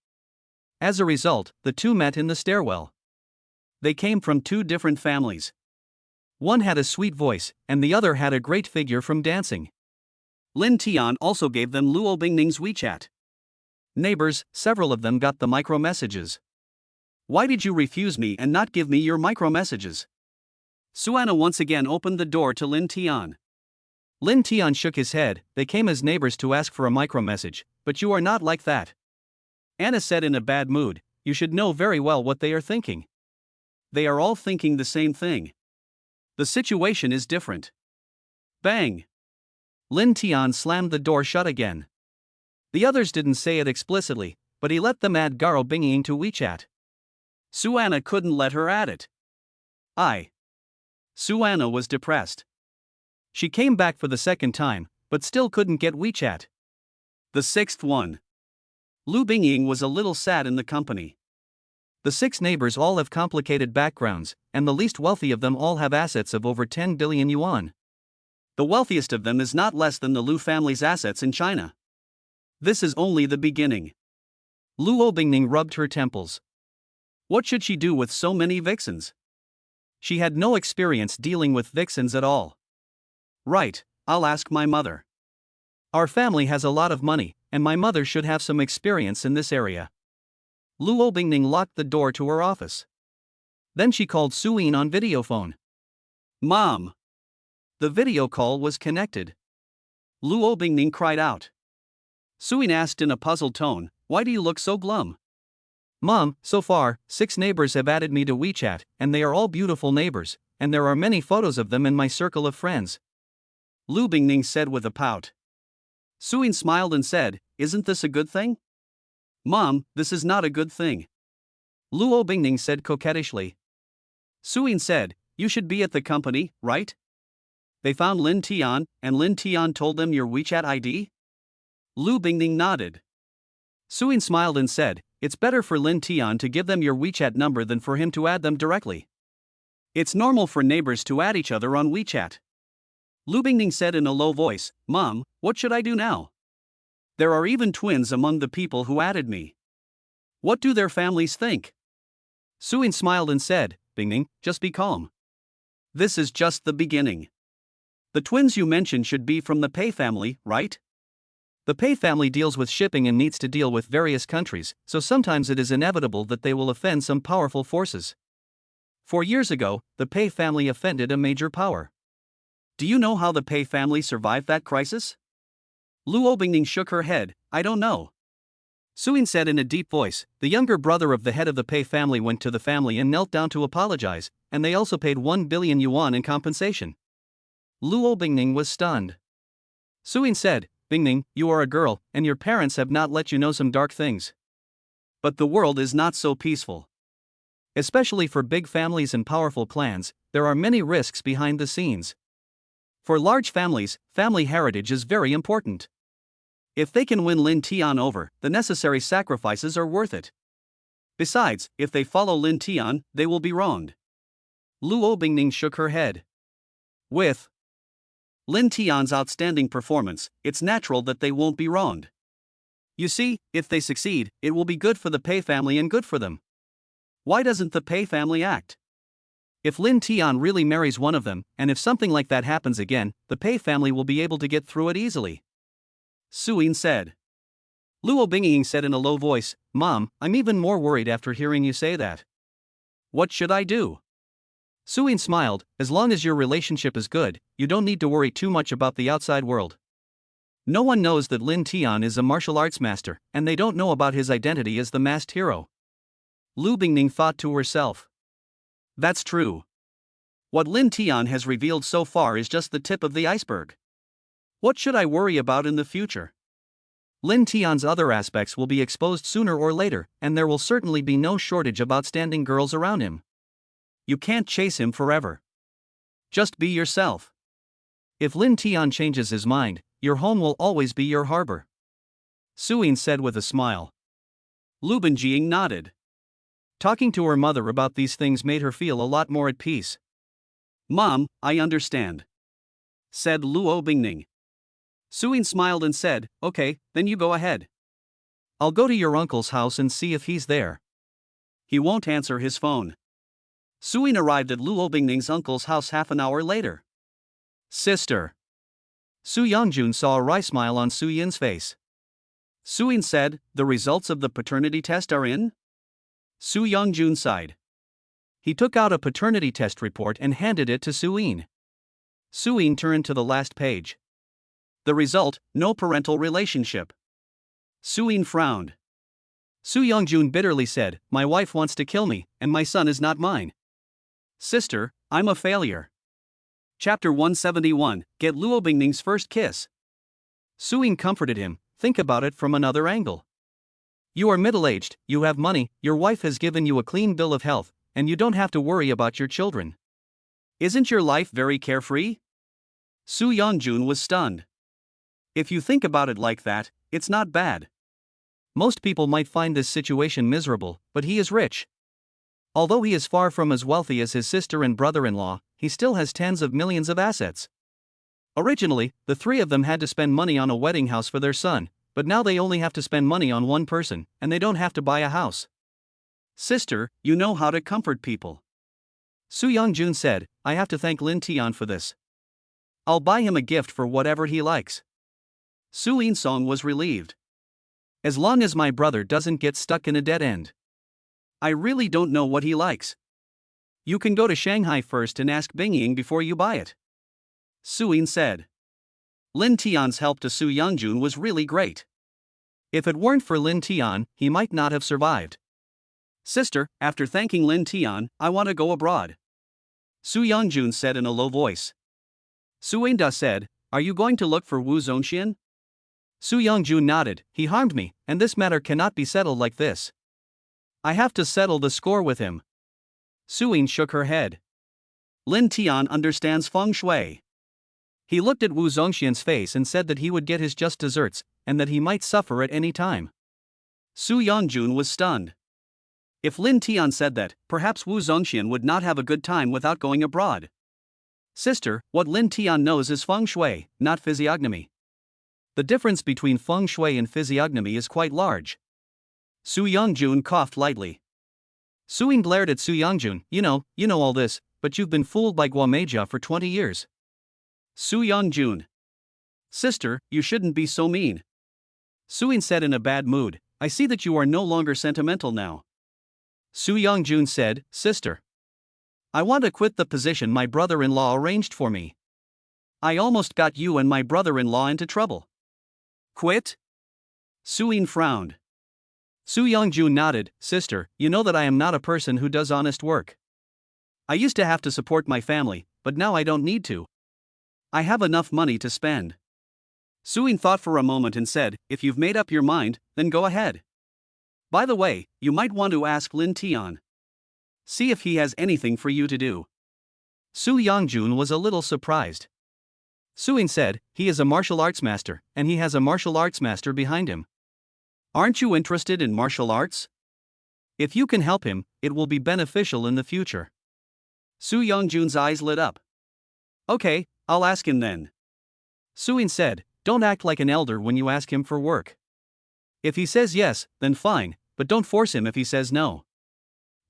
As a result, the 2 met in the stairwell. They came from 2 different families. One had a sweet voice, and the other had a great figure from dancing. Lin Tian also gave them Luo Bingning's WeChat. Neighbors, several of them got the micro messages. Why did you refuse me and not give me your micro messages? Su Anna once again opened the door to Lin Tian. Lin Tian shook his head. They came as neighbors to ask for a micro message, but you are not like that. Anna said in a bad mood, you should know very well what they are thinking. They are all thinking the same thing. The situation is different. Bang! Lin Tian slammed the door shut again. The others didn't say it explicitly, but he let them add Garo Bingying to WeChat. Su Anna couldn't let her add it. Su Anna was depressed. She came back for the 2nd time, but still couldn't get WeChat. The 6th one. Lu Bingying was a little sad in the company. The 6 neighbors all have complicated backgrounds, and the least wealthy of them all have assets of over 10 billion yuan. The wealthiest of them is not less than the Lu family's assets in China. This is only the beginning. Luo Bingning rubbed her temples. What should she do with so many vixens? She had no experience dealing with vixens at all. Right, I'll ask my mother. Our family has a lot of money, and my mother should have some experience in this area. Luo Bingning locked the door to her office. Then she called Suyin on videophone. Mom! The video call was connected. Luo Bingning cried out. Suyin asked in a puzzled tone, Why do you look so glum? Mom, so far, 6 neighbors have added me to WeChat, and they are all beautiful neighbors, and there are many photos of them in my circle of friends. Lu Bingning said with a pout. Suyin smiled and said, Isn't this a good thing? Mom, this is not a good thing. Luo Bingning said coquettishly. Suyin said, you should be at the company, right? They found Lin Tian, and Lin Tian told them your WeChat ID? Lu Bingning nodded. Suyin smiled and said, it's better for Lin Tian to give them your WeChat number than for him to add them directly. It's normal for neighbors to add each other on WeChat. Lu Bingning said in a low voice, Mom, what should I do now? There are even twins among the people who added me. What do their families think? Suyin smiled and said, Bingning, just be calm. This is just the beginning. The twins you mentioned should be from the Pei family, right? The Pei family deals with shipping and needs to deal with various countries, so sometimes it is inevitable that they will offend some powerful forces. 4 years ago, the Pei family offended a major power. Do you know how the Pei family survived that crisis? Luo Bingning shook her head, I don't know. Suyin said in a deep voice, the younger brother of the head of the Pei family went to the family and knelt down to apologize, and they also paid 1 billion yuan in compensation. Luo Bingning was stunned. Suyin said, Bingning, you are a girl, and your parents have not let you know some dark things. But the world is not so peaceful. Especially for big families and powerful clans, there are many risks behind the scenes. For large families, family heritage is very important. If they can win Lin Tian over, the necessary sacrifices are worth it. Besides, if they follow Lin Tian, they will be wronged. Luo Bingning shook her head. With Lin Tian's outstanding performance, it's natural that they won't be wronged. You see, if they succeed, it will be good for the Pei family and good for them. Why doesn't the Pei family act? If Lin Tian really marries one of them, and if something like that happens again, the Pei family will be able to get through it easily. Suyin said. Luo Bingning said in a low voice, Mom, I'm even more worried after hearing you say that. What should I do? Suyin smiled, as long as your relationship is good, you don't need to worry too much about the outside world. No one knows that Lin Tian is a martial arts master, and they don't know about his identity as the masked hero. Lu Bingning thought to herself. That's true. What Lin Tian has revealed so far is just the tip of the iceberg. What should I worry about in the future? Lin Tian's other aspects will be exposed sooner or later, and there will certainly be no shortage of outstanding girls around him. You can't chase him forever. Just be yourself. If Lin Tian changes his mind, your home will always be your harbor. Suyin said with a smile. Lu Binjing nodded. Talking to her mother about these things made her feel a lot more at peace. Mom, I understand, said Luo Bingning. Suyin smiled and said, okay, then you go ahead. I'll go to your uncle's house and see if he's there. He won't answer his phone. Suyin arrived at Luo Bingning's uncle's house half an hour later. Sister. Su Yongjun saw a wry smile on Suyin's face. Suyin said, the results of the paternity test are in? Su Yongjun sighed. He took out a paternity test report and handed it to Suyin. Suyin turned to the last page. The result, no parental relationship. Suyin frowned. Su Yongjun bitterly said, my wife wants to kill me, and my son is not mine. Sister, I'm a failure. Chapter 171, Get Luo Bingning's First Kiss. Suyin comforted him, think about it from another angle. You are middle-aged, you have money, your wife has given you a clean bill of health, and you don't have to worry about your children. Isn't your life very carefree? Su Yongjun was stunned. If you think about it like that, it's not bad. Most people might find this situation miserable, but he is rich. Although he is far from as wealthy as his sister and brother-in-law, he still has tens of millions of assets. Originally, the three of them had to spend money on a wedding house for their son, but now they only have to spend money on one person, and they don't have to buy a house. Sister, you know how to comfort people. Su Yongjun said, I have to thank Lin Tian for this. I'll buy him a gift for whatever he likes. Su Yinsong was relieved. As long as my brother doesn't get stuck in a dead end. I really don't know what he likes. You can go to Shanghai first and ask Bingying before you buy it. Suyin said. Lin Tian's help to Su Yongjun was really great. If it weren't for Lin Tian, he might not have survived. Sister, after thanking Lin Tian, I want to go abroad. Su Yongjun said in a low voice. Su Yinda said, are you going to look for Wu Zongxian? Su Youngjun nodded. He harmed me, and this matter cannot be settled like this. I have to settle the score with him. Suyin shook her head. Lin Tian understands feng shui. He looked at Wu Zongxian's face and said that he would get his just desserts, and that he might suffer at any time. Su Yongjun was stunned. If Lin Tian said that, perhaps Wu Zongxian would not have a good time without going abroad. Sister, what Lin Tian knows is feng shui, not physiognomy. The difference between feng shui and physiognomy is quite large. Su Yongjun coughed lightly. Suyin glared at Su Yongjun. You know all this, but you've been fooled by Guamejia for 20 years. Su Yongjun. Sister, you shouldn't be so mean. Suyin said in a bad mood. I see that you are no longer sentimental now. Su Yongjun said, Sister, I want to quit the position my brother-in-law arranged for me. I almost got you and my brother-in-law into trouble. Quit? Suyin frowned. Su Yongjun nodded. Sister, you know that I am not a person who does honest work. I used to have to support my family, but now I don't need to. I have enough money to spend. Suyin thought for a moment and said, If you've made up your mind, then go ahead. By the way, you might want to ask Lin Tian. See if he has anything for you to do. Su Yongjun was a little surprised. Suyin said, he is a martial arts master, and he has a martial arts master behind him. Aren't you interested in martial arts? If you can help him, it will be beneficial in the future. Su Yongjun's eyes lit up. Okay, I'll ask him then. Suyin said, don't act like an elder when you ask him for work. If he says yes, then fine, but don't force him if he says no.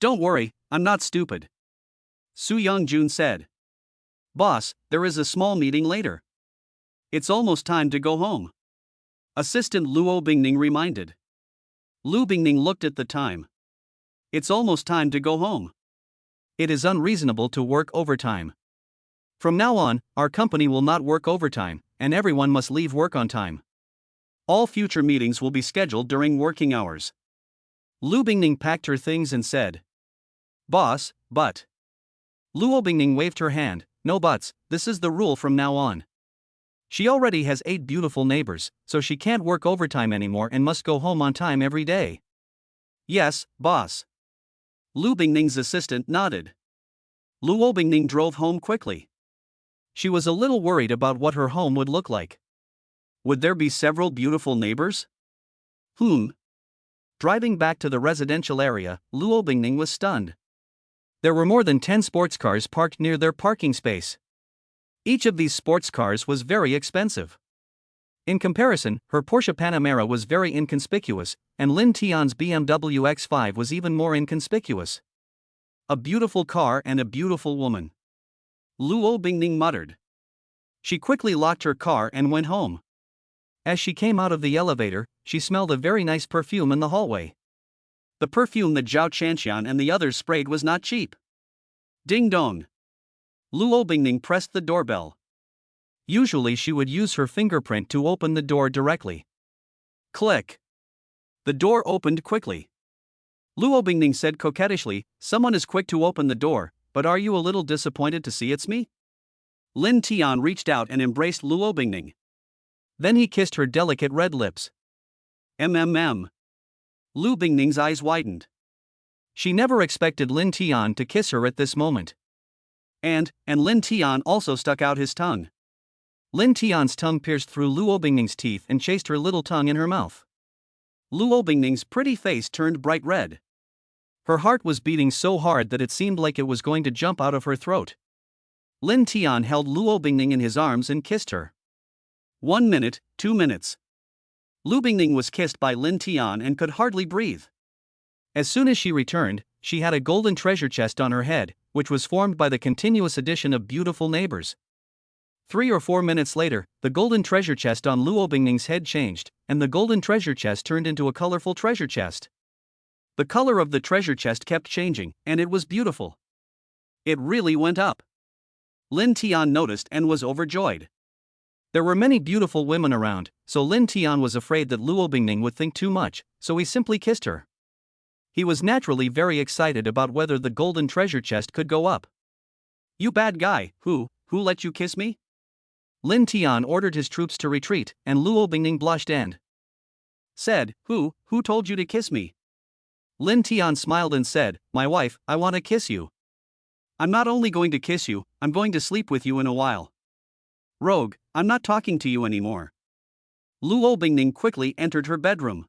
Don't worry, I'm not stupid. Su Yongjun said. Boss, there is a small meeting later. It's almost time to go home. Assistant Luo Bingning reminded. Lu Bingning looked at the time. It's almost time to go home. It is unreasonable to work overtime. From now on, our company will not work overtime, and everyone must leave work on time. All future meetings will be scheduled during working hours. Lu Bingning packed her things and said. Boss, but. Luo Bingning waved her hand. No buts, this is the rule from now on. She already has 8 beautiful neighbors, so she can't work overtime anymore and must go home on time every day. Yes, boss. Lu Bingning's assistant nodded. Luo Bingning drove home quickly. She was a little worried about what her home would look like. Would there be several beautiful neighbors? Driving back to the residential area, Luo Bingning was stunned. There were more than 10 sports cars parked near their parking space. Each of these sports cars was very expensive. In comparison, her Porsche Panamera was very inconspicuous, and Lin Tian's BMW X5 was even more inconspicuous. A beautiful car and a beautiful woman. Luo Bingning muttered. She quickly locked her car and went home. As she came out of the elevator, she smelled a very nice perfume in the hallway. The perfume that Zhao Chanxian and the others sprayed was not cheap. Ding dong. Luo Bingning pressed the doorbell. Usually she would use her fingerprint to open the door directly. Click. The door opened quickly. Luo Bingning said coquettishly, Someone is quick to open the door, but are you a little disappointed to see it's me? Lin Tian reached out and embraced Luo Bingning. Then he kissed her delicate red lips. MMM. Lu Bingning's eyes widened. She never expected Lin Tian to kiss her at this moment. And Lin Tian also stuck out his tongue. Lin Tian's tongue pierced through Luo Bingning's teeth and chased her little tongue in her mouth. Luo Bingning's pretty face turned bright red. Her heart was beating so hard that it seemed like it was going to jump out of her throat. Lin Tian held Luo Bingning in his arms and kissed her. 1 minute, 2 minutes. Lu Bingning was kissed by Lin Tian and could hardly breathe. As soon as she returned, she had a golden treasure chest on her head, which was formed by the continuous addition of beautiful neighbors. 3 or 4 minutes later, the golden treasure chest on Luo Bingning's head changed, and the golden treasure chest turned into a colorful treasure chest. The color of the treasure chest kept changing, and it was beautiful. It really went up. Lin Tian noticed and was overjoyed. There were many beautiful women around, so Lin Tian was afraid that Luo Bingning would think too much, so he simply kissed her. He was naturally very excited about whether the golden treasure chest could go up. You bad guy, who let you kiss me? Lin Tian ordered his troops to retreat, and Luo Bingning blushed and said, Who told you to kiss me? Lin Tian smiled and said, My wife, I want to kiss you. I'm not only going to kiss you, I'm going to sleep with you in a while. Rogue, I'm not talking to you anymore. Luo Bingning quickly entered her bedroom.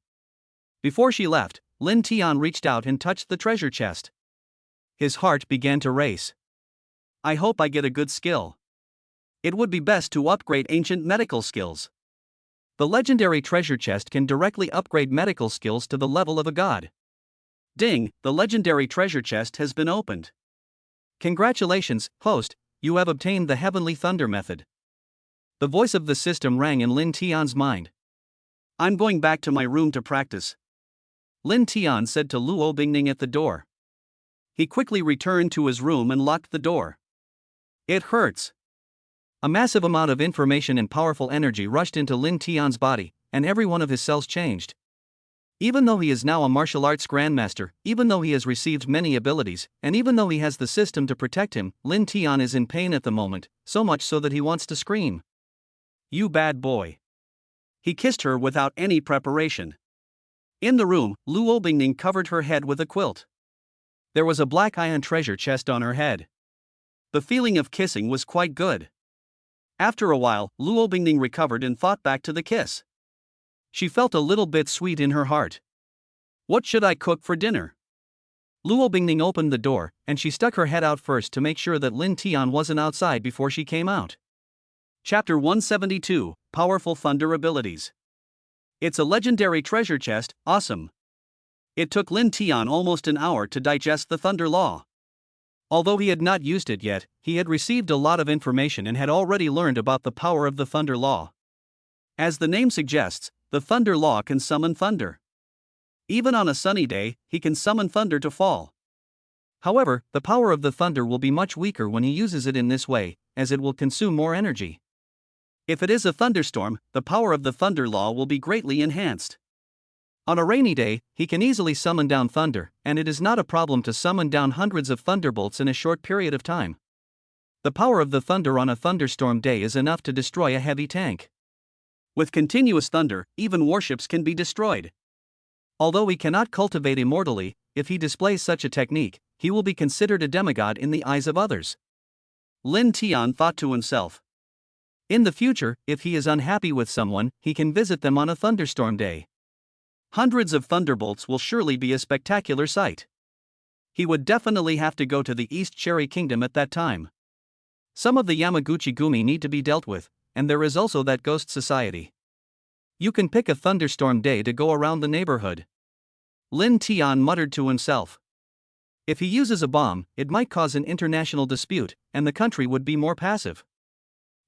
Before she left, Lin Tian reached out and touched the treasure chest. His heart began to race. I hope I get a good skill. It would be best to upgrade ancient medical skills. The legendary treasure chest can directly upgrade medical skills to the level of a god. Ding, the legendary treasure chest has been opened. Congratulations, host, you have obtained the Heavenly Thunder method. The voice of the system rang in Lin Tian's mind. I'm going back to my room to practice. Lin Tian said to Luo Bingning at the door. He quickly returned to his room and locked the door. It hurts. A massive amount of information and powerful energy rushed into Lin Tian's body, and every one of his cells changed. Even though he is now a martial arts grandmaster, even though he has received many abilities, and even though he has the system to protect him, Lin Tian is in pain at the moment, so much so that he wants to scream. You bad boy. He kissed her without any preparation. In the room, Luo Bingning covered her head with a quilt. There was a black iron treasure chest on her head. The feeling of kissing was quite good. After a while, Luo Bingning recovered and thought back to the kiss. She felt a little bit sweet in her heart. What should I cook for dinner? Luo Bingning opened the door, and she stuck her head out first to make sure that Lin Tian wasn't outside before she came out. Chapter 172, Powerful Thunder Abilities. It's a legendary treasure chest, awesome. It took Lin Tian almost an hour to digest the Thunder Law. Although he had not used it yet, he had received a lot of information and had already learned about the power of the Thunder Law. As the name suggests, the Thunder Law can summon thunder. Even on a sunny day, he can summon thunder to fall. However, the power of the thunder will be much weaker when he uses it in this way, as it will consume more energy. If it is a thunderstorm, the power of the Thunder Law will be greatly enhanced. On a rainy day, he can easily summon down thunder, and it is not a problem to summon down hundreds of thunderbolts in a short period of time. The power of the thunder on a thunderstorm day is enough to destroy a heavy tank. With continuous thunder, even warships can be destroyed. Although he cannot cultivate immortally, if he displays such a technique, he will be considered a demigod in the eyes of others. Lin Tian thought to himself. In the future, if he is unhappy with someone, he can visit them on a thunderstorm day. Hundreds of thunderbolts will surely be a spectacular sight. He would definitely have to go to the East Cherry Kingdom at that time. Some of the Yamaguchi Gumi need to be dealt with, and there is also that ghost society. You can pick a thunderstorm day to go around the neighborhood. Lin Tian muttered to himself. If he uses a bomb, it might cause an international dispute, and the country would be more passive.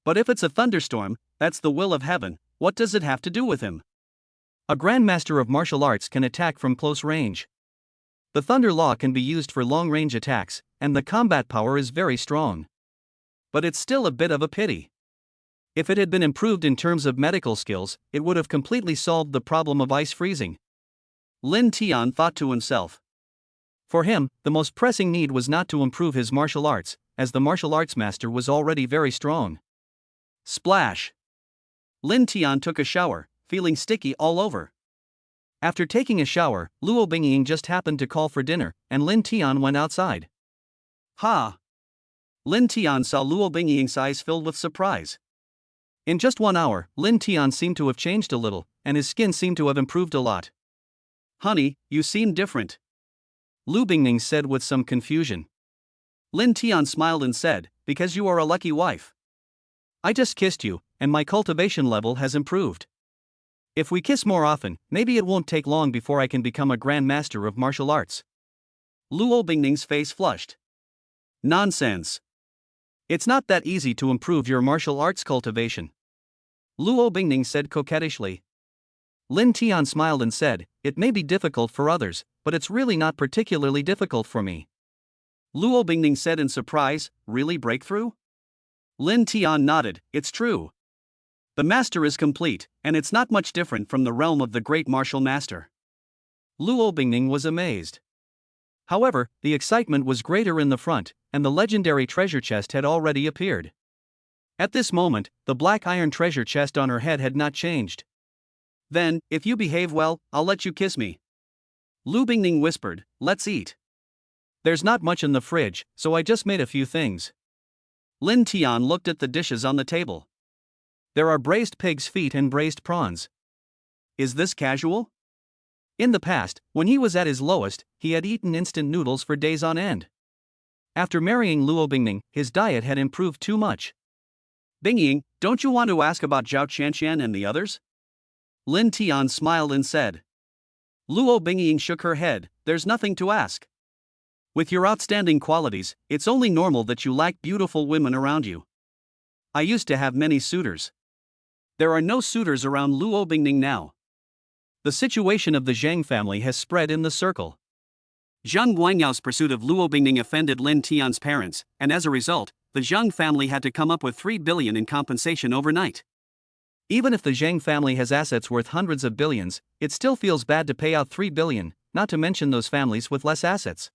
But if it's a thunderstorm, that's the will of heaven, what does it have to do with him? A grandmaster of martial arts can attack from close range. The Thunder Law can be used for long-range attacks, and the combat power is very strong. But it's still a bit of a pity. If it had been improved in terms of medical skills, it would have completely solved the problem of ice freezing. Lin Tian thought to himself. For him, the most pressing need was not to improve his martial arts, as the martial arts master was already very strong. Splash! Lin Tian took a shower, feeling sticky all over. After taking a shower, Luo Bingying just happened to call for dinner, and Lin Tian went outside. Ha! Lin Tian saw Luo Bingying's eyes filled with surprise. In just 1 hour, Lin Tian seemed to have changed a little, and his skin seemed to have improved a lot. Honey, you seem different. Lu Bingning said with some confusion. Lin Tian smiled and said, because you are a lucky wife. I just kissed you, and my cultivation level has improved. If we kiss more often, maybe it won't take long before I can become a Grand Master of martial arts. Luo Bingning's face flushed. Nonsense. It's not that easy to improve your martial arts cultivation. Luo Bingning said coquettishly. Lin Tian smiled and said, it may be difficult for others, but it's really not particularly difficult for me. Luo Bingning said in surprise, really breakthrough? Lin Tian nodded, it's true. The master is complete, and it's not much different from the realm of the great martial master. Luo Bingning was amazed. However, the excitement was greater in the front, and the legendary treasure chest had already appeared. At this moment, the black iron treasure chest on her head had not changed. Then, if you behave well, I'll let you kiss me. Lu Bingning whispered, let's eat. There's not much in the fridge, so I just made a few things. Lin Tian looked at the dishes on the table. There are braised pig's feet and braised prawns. Is this casual? In the past, when he was at his lowest, he had eaten instant noodles for days on end. After marrying Luo Bingning, his diet had improved too much. Bingying, don't you want to ask about Zhao Qianqian and the others? Lin Tian smiled and said. Luo Bingying shook her head, there's nothing to ask. With your outstanding qualities, it's only normal that you lack beautiful women around you. I used to have many suitors. There are no suitors around Luo Bingning now. The situation of the Zhang family has spread in the circle. Zhang Guanyao's pursuit of Luo Bingning offended Lin Tian's parents, and as a result, the Zhang family had to come up with 3 billion in compensation overnight. Even if the Zhang family has assets worth hundreds of billions, it still feels bad to pay out 3 billion, not to mention those families with less assets.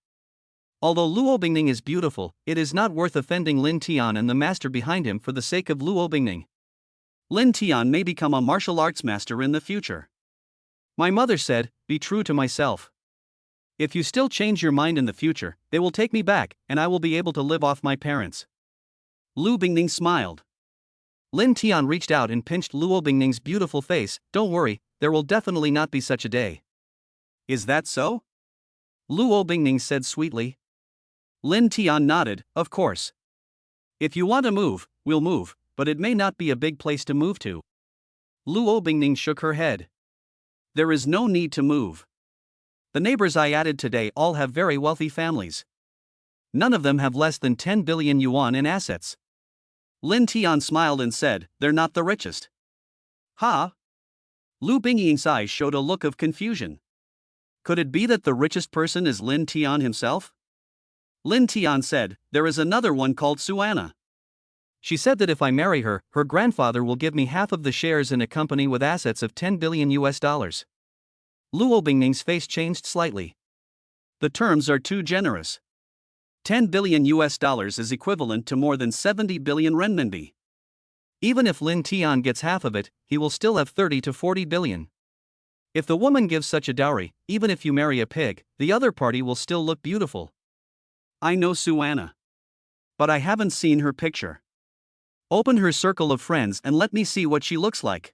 Although Luo Bingning is beautiful, it is not worth offending Lin Tian and the master behind him for the sake of Luo Bingning. Lin Tian may become a martial arts master in the future. My mother said, be true to myself. If you still change your mind in the future, they will take me back, and I will be able to live off my parents. Lu Bingning smiled. Lin Tian reached out and pinched Luo Bingning's beautiful face. Don't worry, there will definitely not be such a day. Is that so? Luo Bingning said sweetly. Lin Tian nodded, of course. If you want to move, we'll move, but it may not be a big place to move to. Luo Bingning shook her head. There is no need to move. The neighbors I added today all have very wealthy families. None of them have less than 10 billion yuan in assets. Lin Tian smiled and said, they're not the richest. Ha? Lu Bingying's eyes showed a look of confusion. Could it be that the richest person is Lin Tian himself? Lin Tian said, there is another one called Suanna. She said that if I marry her, her grandfather will give me half of the shares in a company with assets of 10 billion US dollars. Luo Bingning's face changed slightly. The terms are too generous. 10 billion US dollars is equivalent to more than 70 billion renminbi. Even if Lin Tian gets half of it, he will still have 30 to 40 billion. If the woman gives such a dowry, even if you marry a pig, the other party will still look beautiful. I know Suanna. But I haven't seen her picture. Open her circle of friends and let me see what she looks like.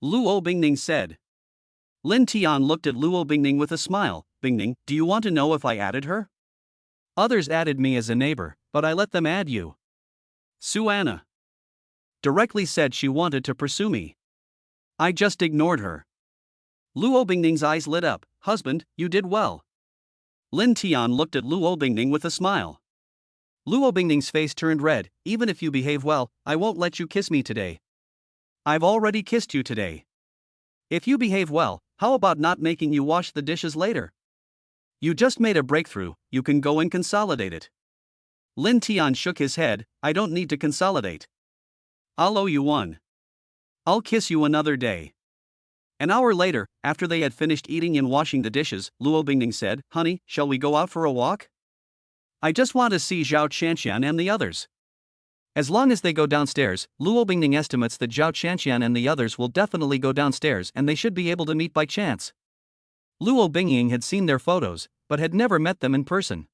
Luo Bingning said. Lin Tian looked at Luo Bingning with a smile. Bingning, do you want to know if I added her? Others added me as a neighbor, but I let them add you. Suanna directly said she wanted to pursue me. I just ignored her. Luo Bingning's eyes lit up. Husband, you did well. Lin Tian looked at Luo Bingning with a smile. Luo Bingning's face turned red. Even if you behave well, I won't let you kiss me today. I've already kissed you today. If you behave well, how about not making you wash the dishes later? You just made a breakthrough, you can go and consolidate it. Lin Tian shook his head. I don't need to consolidate. I'll owe you one. I'll kiss you another day. An hour later, after they had finished eating and washing the dishes, Luo Bingning said, honey, shall we go out for a walk? I just want to see Zhao Qianqian and the others. As long as they go downstairs, Luo Bingning estimates that Zhao Qianqian and the others will definitely go downstairs and they should be able to meet by chance. Luo Bingying had seen their photos, but had never met them in person.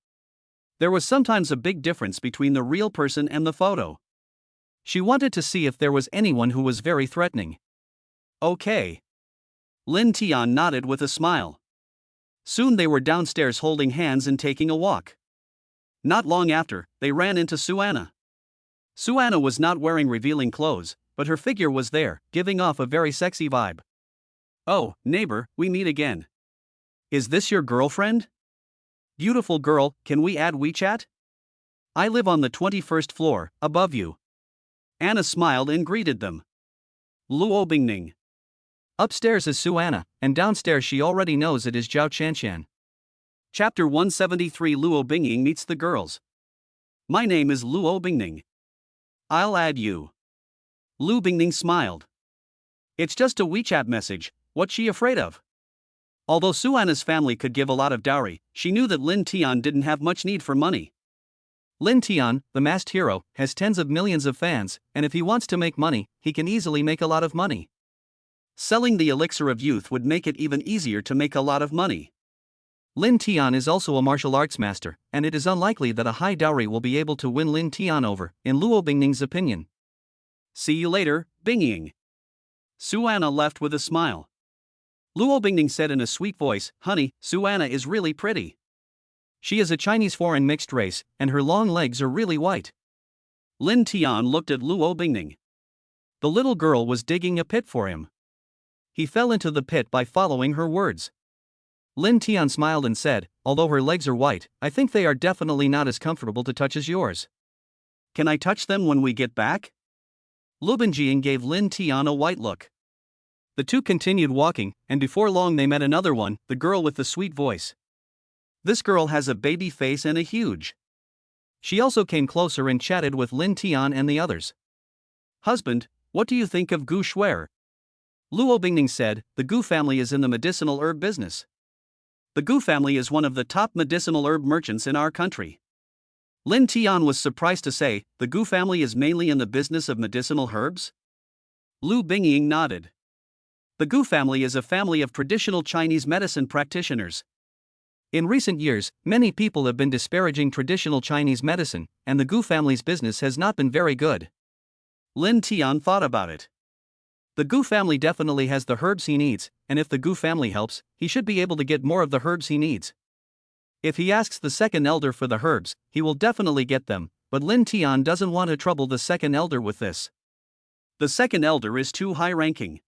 There was sometimes a big difference between the real person and the photo. She wanted to see if there was anyone who was very threatening. Okay. Lin Tian nodded with a smile. Soon they were downstairs holding hands and taking a walk. Not long after, they ran into Suanna. Suanna was not wearing revealing clothes, but her figure was there, giving off a very sexy vibe. Oh, neighbor, we meet again. Is this your girlfriend? Beautiful girl, can we add WeChat? I live on the 21st floor, above you. Anna smiled and greeted them. Luo Bingning. Upstairs is Suanna, and downstairs she already knows it is Zhao Qianqian. Chapter 173 Luo Bingning meets the girls. My name is Luo Bingning. I'll add you. Lu Bingning smiled. It's just a WeChat message, what's she afraid of? Although Suanna's family could give a lot of dowry, she knew that Lin Tian didn't have much need for money. Lin Tian, the masked hero, has tens of millions of fans, and if he wants to make money, he can easily make a lot of money. Selling the elixir of youth would make it even easier to make a lot of money. Lin Tian is also a martial arts master, and it is unlikely that a high dowry will be able to win Lin Tian over, in Luo Bingning's opinion. See you later, Bingying. Suanna left with a smile. Luo Bingning said in a sweet voice, "Honey, Suanna is really pretty. She is a Chinese foreign mixed race, and her long legs are really white." Lin Tian looked at Luo Bingning. The little girl was digging a pit for him. He fell into the pit by following her words. Lin Tian smiled and said, "Although her legs are white, I think they are definitely not as comfortable to touch as yours. Can I touch them when we get back?" Lu Bingjing gave Lin Tian a white look. The two continued walking, and before long they met another one, the girl with the sweet voice. This girl has a baby face and a huge. She also came closer and chatted with Lin Tian and the others. "Husband, what do you think of Gu Shuer?" Luo Bingning said, "The Gu family is in the medicinal herb business. The Gu family is one of the top medicinal herb merchants in our country." Lin Tian was surprised to say, "The Gu family is mainly in the business of medicinal herbs?" Lu Bingying nodded. The Gu family is a family of traditional Chinese medicine practitioners. In recent years, many people have been disparaging traditional Chinese medicine, and the Gu family's business has not been very good. Lin Tian thought about it. The Gu family definitely has the herbs he needs, and if the Gu family helps, he should be able to get more of the herbs he needs. If he asks the second elder for the herbs, he will definitely get them, but Lin Tian doesn't want to trouble the second elder with this. The second elder is too high-ranking.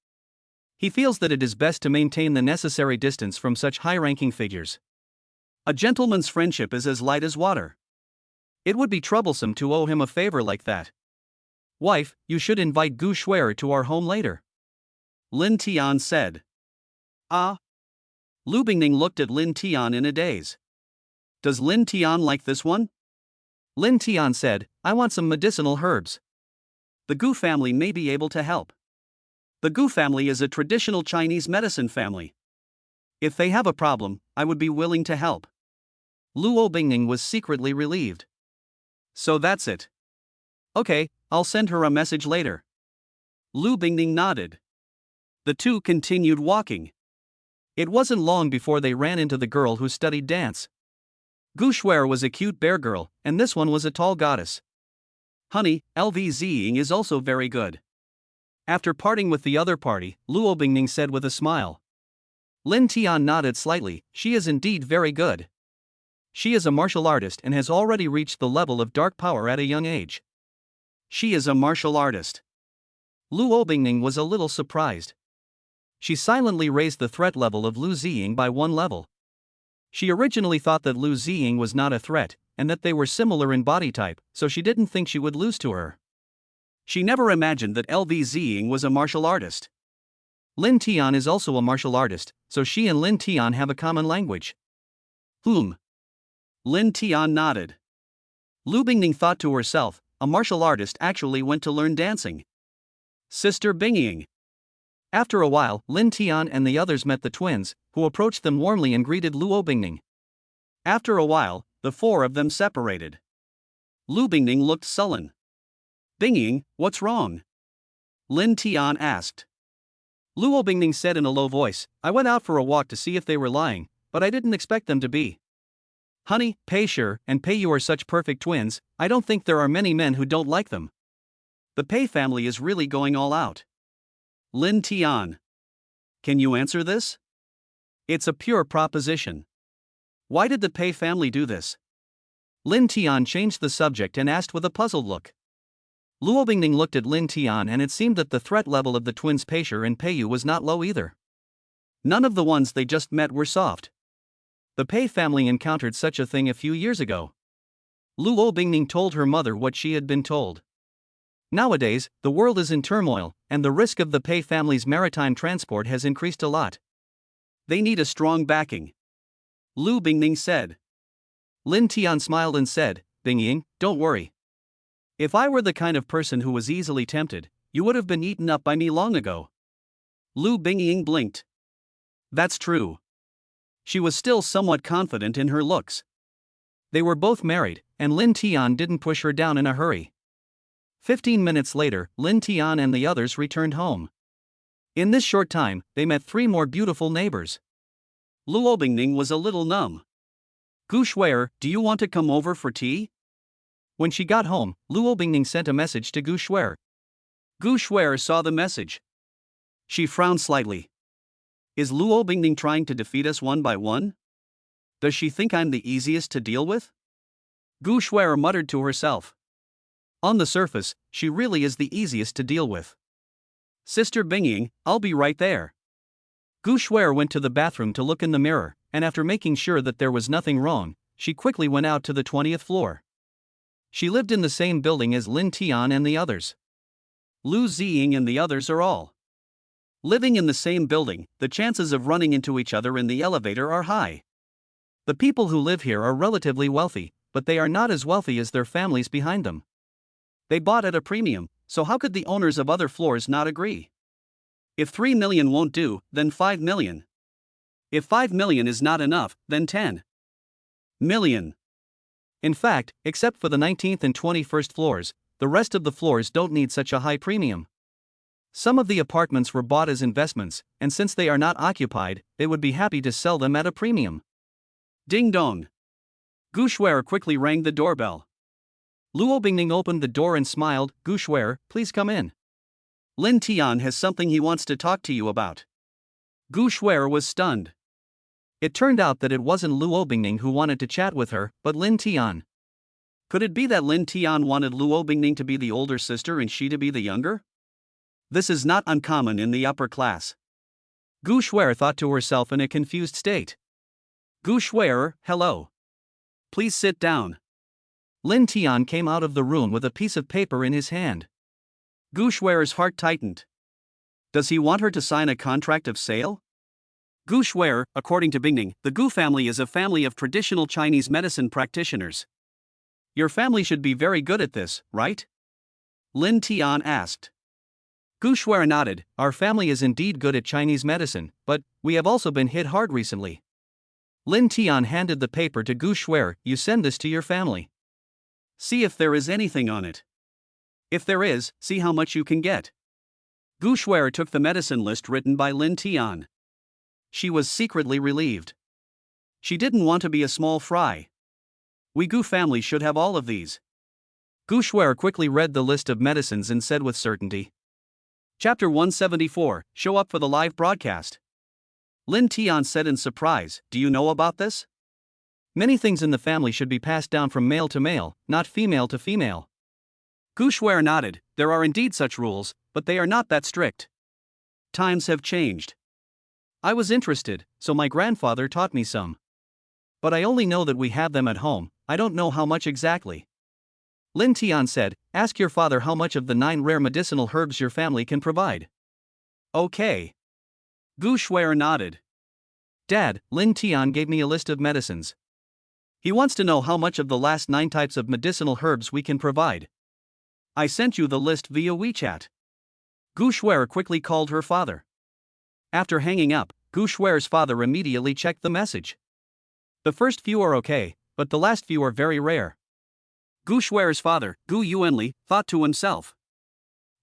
He feels that it is best to maintain the necessary distance from such high-ranking figures. A gentleman's friendship is as light as water. It would be troublesome to owe him a favor like that. "Wife, you should invite Gu Shuer to our home later," Lin Tian said. "Ah?" Lu Bingning looked at Lin Tian in a daze. "Does Lin Tian like this one?" Lin Tian said, "I want some medicinal herbs. The Gu family may be able to help. The Gu family is a traditional Chinese medicine family. If they have a problem, I would be willing to help." Luo Bingning was secretly relieved. "So that's it. Okay, I'll send her a message later." Lu Bingning nodded. The two continued walking. It wasn't long before they ran into the girl who studied dance. Gu Shuer was a cute bear girl, and this one was a tall goddess. "Honey, LVZing is also very good." After parting with the other party, Luo Bingning said with a smile. Lin Tian nodded slightly, "She is indeed very good. She is a martial artist and has already reached the level of dark power at a young age." "She is a martial artist." Luo Bingning was a little surprised. She silently raised the threat level of Lu Ziying by one level. She originally thought that Lu Ziying was not a threat, and that they were similar in body type, so she didn't think she would lose to her. She never imagined that LVZing was a martial artist. Lin Tian is also a martial artist, so she and Lin Tian have a common language. Lin Tian nodded. Lu Bingning thought to herself, a martial artist actually went to learn dancing. Sister Bingying. After a while, Lin Tian and the others met the twins, who approached them warmly and greeted Luo Bingning. After a while, the four of them separated. Lu Bingning looked sullen. "Bingying, what's wrong?" Lin Tian asked. Luo Bingning said in a low voice, "I went out for a walk to see if they were lying, but I didn't expect them to be. Honey, Pei Shi and Pei Yu are such perfect twins, I don't think there are many men who don't like them. The Pei family is really going all out." Lin Tian. "Can you answer this? It's a pure proposition. Why did the Pei family do this?" Lin Tian changed the subject and asked with a puzzled look. Luo Bingning looked at Lin Tian and it seemed that the threat level of the twins Pei Shi and Pei Yu was not low either. None of the ones they just met were soft. The Pei family encountered such a thing a few years ago. Luo Bingning told her mother what she had been told. Nowadays, the world is in turmoil, and the risk of the Pei family's maritime transport has increased a lot. They need a strong backing. Lu Bingning said. Lin Tian smiled and said, "Bingying, don't worry. If I were the kind of person who was easily tempted, you would have been eaten up by me long ago." Lu Bingying blinked. That's true. She was still somewhat confident in her looks. They were both married, and Lin Tian didn't push her down in a hurry. 15 minutes later, Lin Tian and the others returned home. In this short time, they met 3 more beautiful neighbors. Luo Bingning was a little numb. Gu Shui'er, do you want to come over for tea? When she got home, Luo Bingning sent a message to Gu Shui'er. Gu Shui'er saw the message. She frowned slightly. Is Luo Bingning trying to defeat us one by one? Does she think I'm the easiest to deal with? Gu Shui'er muttered to herself. On the surface, she really is the easiest to deal with. Sister Bingying, I'll be right there. Gu Shui'er went to the bathroom to look in the mirror, and after making sure that there was nothing wrong, she quickly went out to the 20th floor. She lived in the same building as Lin Tian and the others. Lu Ziying and the others are all living in the same building. The chances of running into each other in the elevator are high. The people who live here are relatively wealthy, but they are not as wealthy as their families behind them. They bought at a premium, so how could the owners of other floors not agree? If 3 million won't do, then 5 million. If 5 million is not enough, then 10 million. In fact, except for the 19th and 21st floors, the rest of the floors don't need such a high premium. Some of the apartments were bought as investments, and since they are not occupied, they would be happy to sell them at a premium. Ding dong. Gu Shui'er quickly rang the doorbell. Luo Bingning opened the door and smiled. Gu Shui'er, please come in. Lin Tian has something he wants to talk to you about. Gu Shui'er was stunned. It turned out that it wasn't Luo Bingning who wanted to chat with her, but Lin Tian. Could it be that Lin Tian wanted Luo Bingning to be the older sister and she to be the younger? This is not uncommon in the upper class. Gu Shui'er thought to herself in a confused state. Gu Shui'er, hello. Please sit down. Lin Tian came out of the room with a piece of paper in his hand. Gu Shui'er's heart tightened. Does he want her to sign a contract of sale? Gu Shui'er, according to Bingning, the Gu family is a family of traditional Chinese medicine practitioners. Your family should be very good at this, right? Lin Tian asked. Gu Shui'er nodded. Our family is indeed good at Chinese medicine, but we have also been hit hard recently. Lin Tian handed the paper to Gu Shui'er. You send this to your family. See if there is anything on it. If there is, see how much you can get. Gu Shui'er took the medicine list written by Lin Tian. She was secretly relieved. She didn't want to be a small fry. We Gu family should have all of these. Gu Shui'er quickly read the list of medicines and said with certainty. Chapter 174, Show up for the live broadcast. Lin Tian said in surprise, do you know about this? Many things in the family should be passed down from male to male, not female to female. Gu Shui'er nodded. There are indeed such rules, but they are not that strict. Times have changed. I was interested, so my grandfather taught me some. But I only know that we have them at home, I don't know how much exactly. Lin Tian said, ask your father how much of the 9 rare medicinal herbs your family can provide. Okay. Gu Shui'er nodded. Dad, Lin Tian gave me a list of medicines. He wants to know how much of the last 9 types of medicinal herbs we can provide. I sent you the list via WeChat. Gu Shui'er quickly called her father. After hanging up, Gu Shui'er's father immediately checked the message. The first few are okay, but the last few are very rare. Gu Shui'er's father, Gu Yuanli, thought to himself.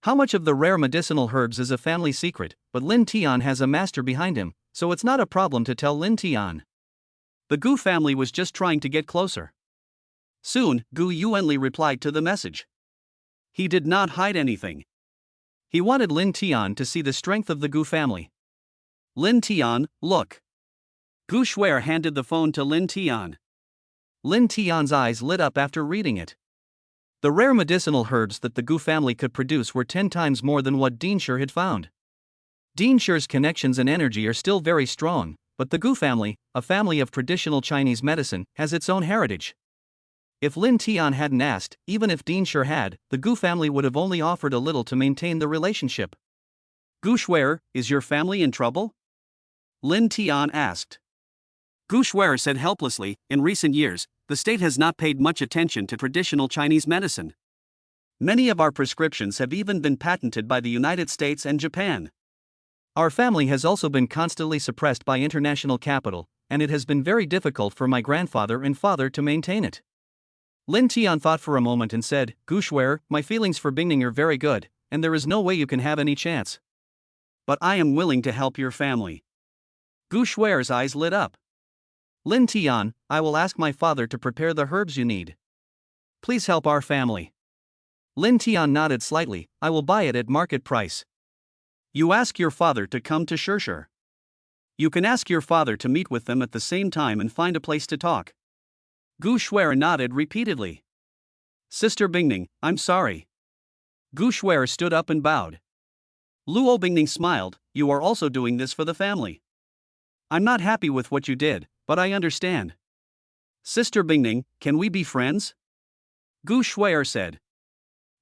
How much of the rare medicinal herbs is a family secret, but Lin Tian has a master behind him, so it's not a problem to tell Lin Tian. The Gu family was just trying to get closer. Soon, Gu Yuanli replied to the message. He did not hide anything. He wanted Lin Tian to see the strength of the Gu family. Lin Tian, look. Gu Shui'er handed the phone to Lin Tian. Lin Tian's eyes lit up after reading it. The rare medicinal herbs that the Gu family could produce were 10 times more than what Dinsher had found. Dinsher's connections and energy are still very strong, but the Gu family, a family of traditional Chinese medicine, has its own heritage. If Lin Tian hadn't asked, even if Dinsher had, the Gu family would have only offered a little to maintain the relationship. Gu Shui'er, is your family in trouble? Lin Tian asked. Gu Shui'er said helplessly, in recent years, the state has not paid much attention to traditional Chinese medicine. Many of our prescriptions have even been patented by the United States and Japan. Our family has also been constantly suppressed by international capital, and it has been very difficult for my grandfather and father to maintain it. Lin Tian thought for a moment and said, Gu Shuer, my feelings for Bingning are very good, and there is no way you can have any chance. But I am willing to help your family. Gu Shuer's eyes lit up. Lin Tian, I will ask my father to prepare the herbs you need. Please help our family. Lin Tian nodded slightly, I will buy it at market price. You ask your father to come to Shishir. You can ask your father to meet with them at the same time and find a place to talk. Gu Shuer nodded repeatedly. Sister Bingning, I'm sorry. Gu Shuer stood up and bowed. Luo Bingning smiled, you are also doing this for the family. I'm not happy with what you did, but I understand. Sister Bingning, can we be friends? Gu Shuer said.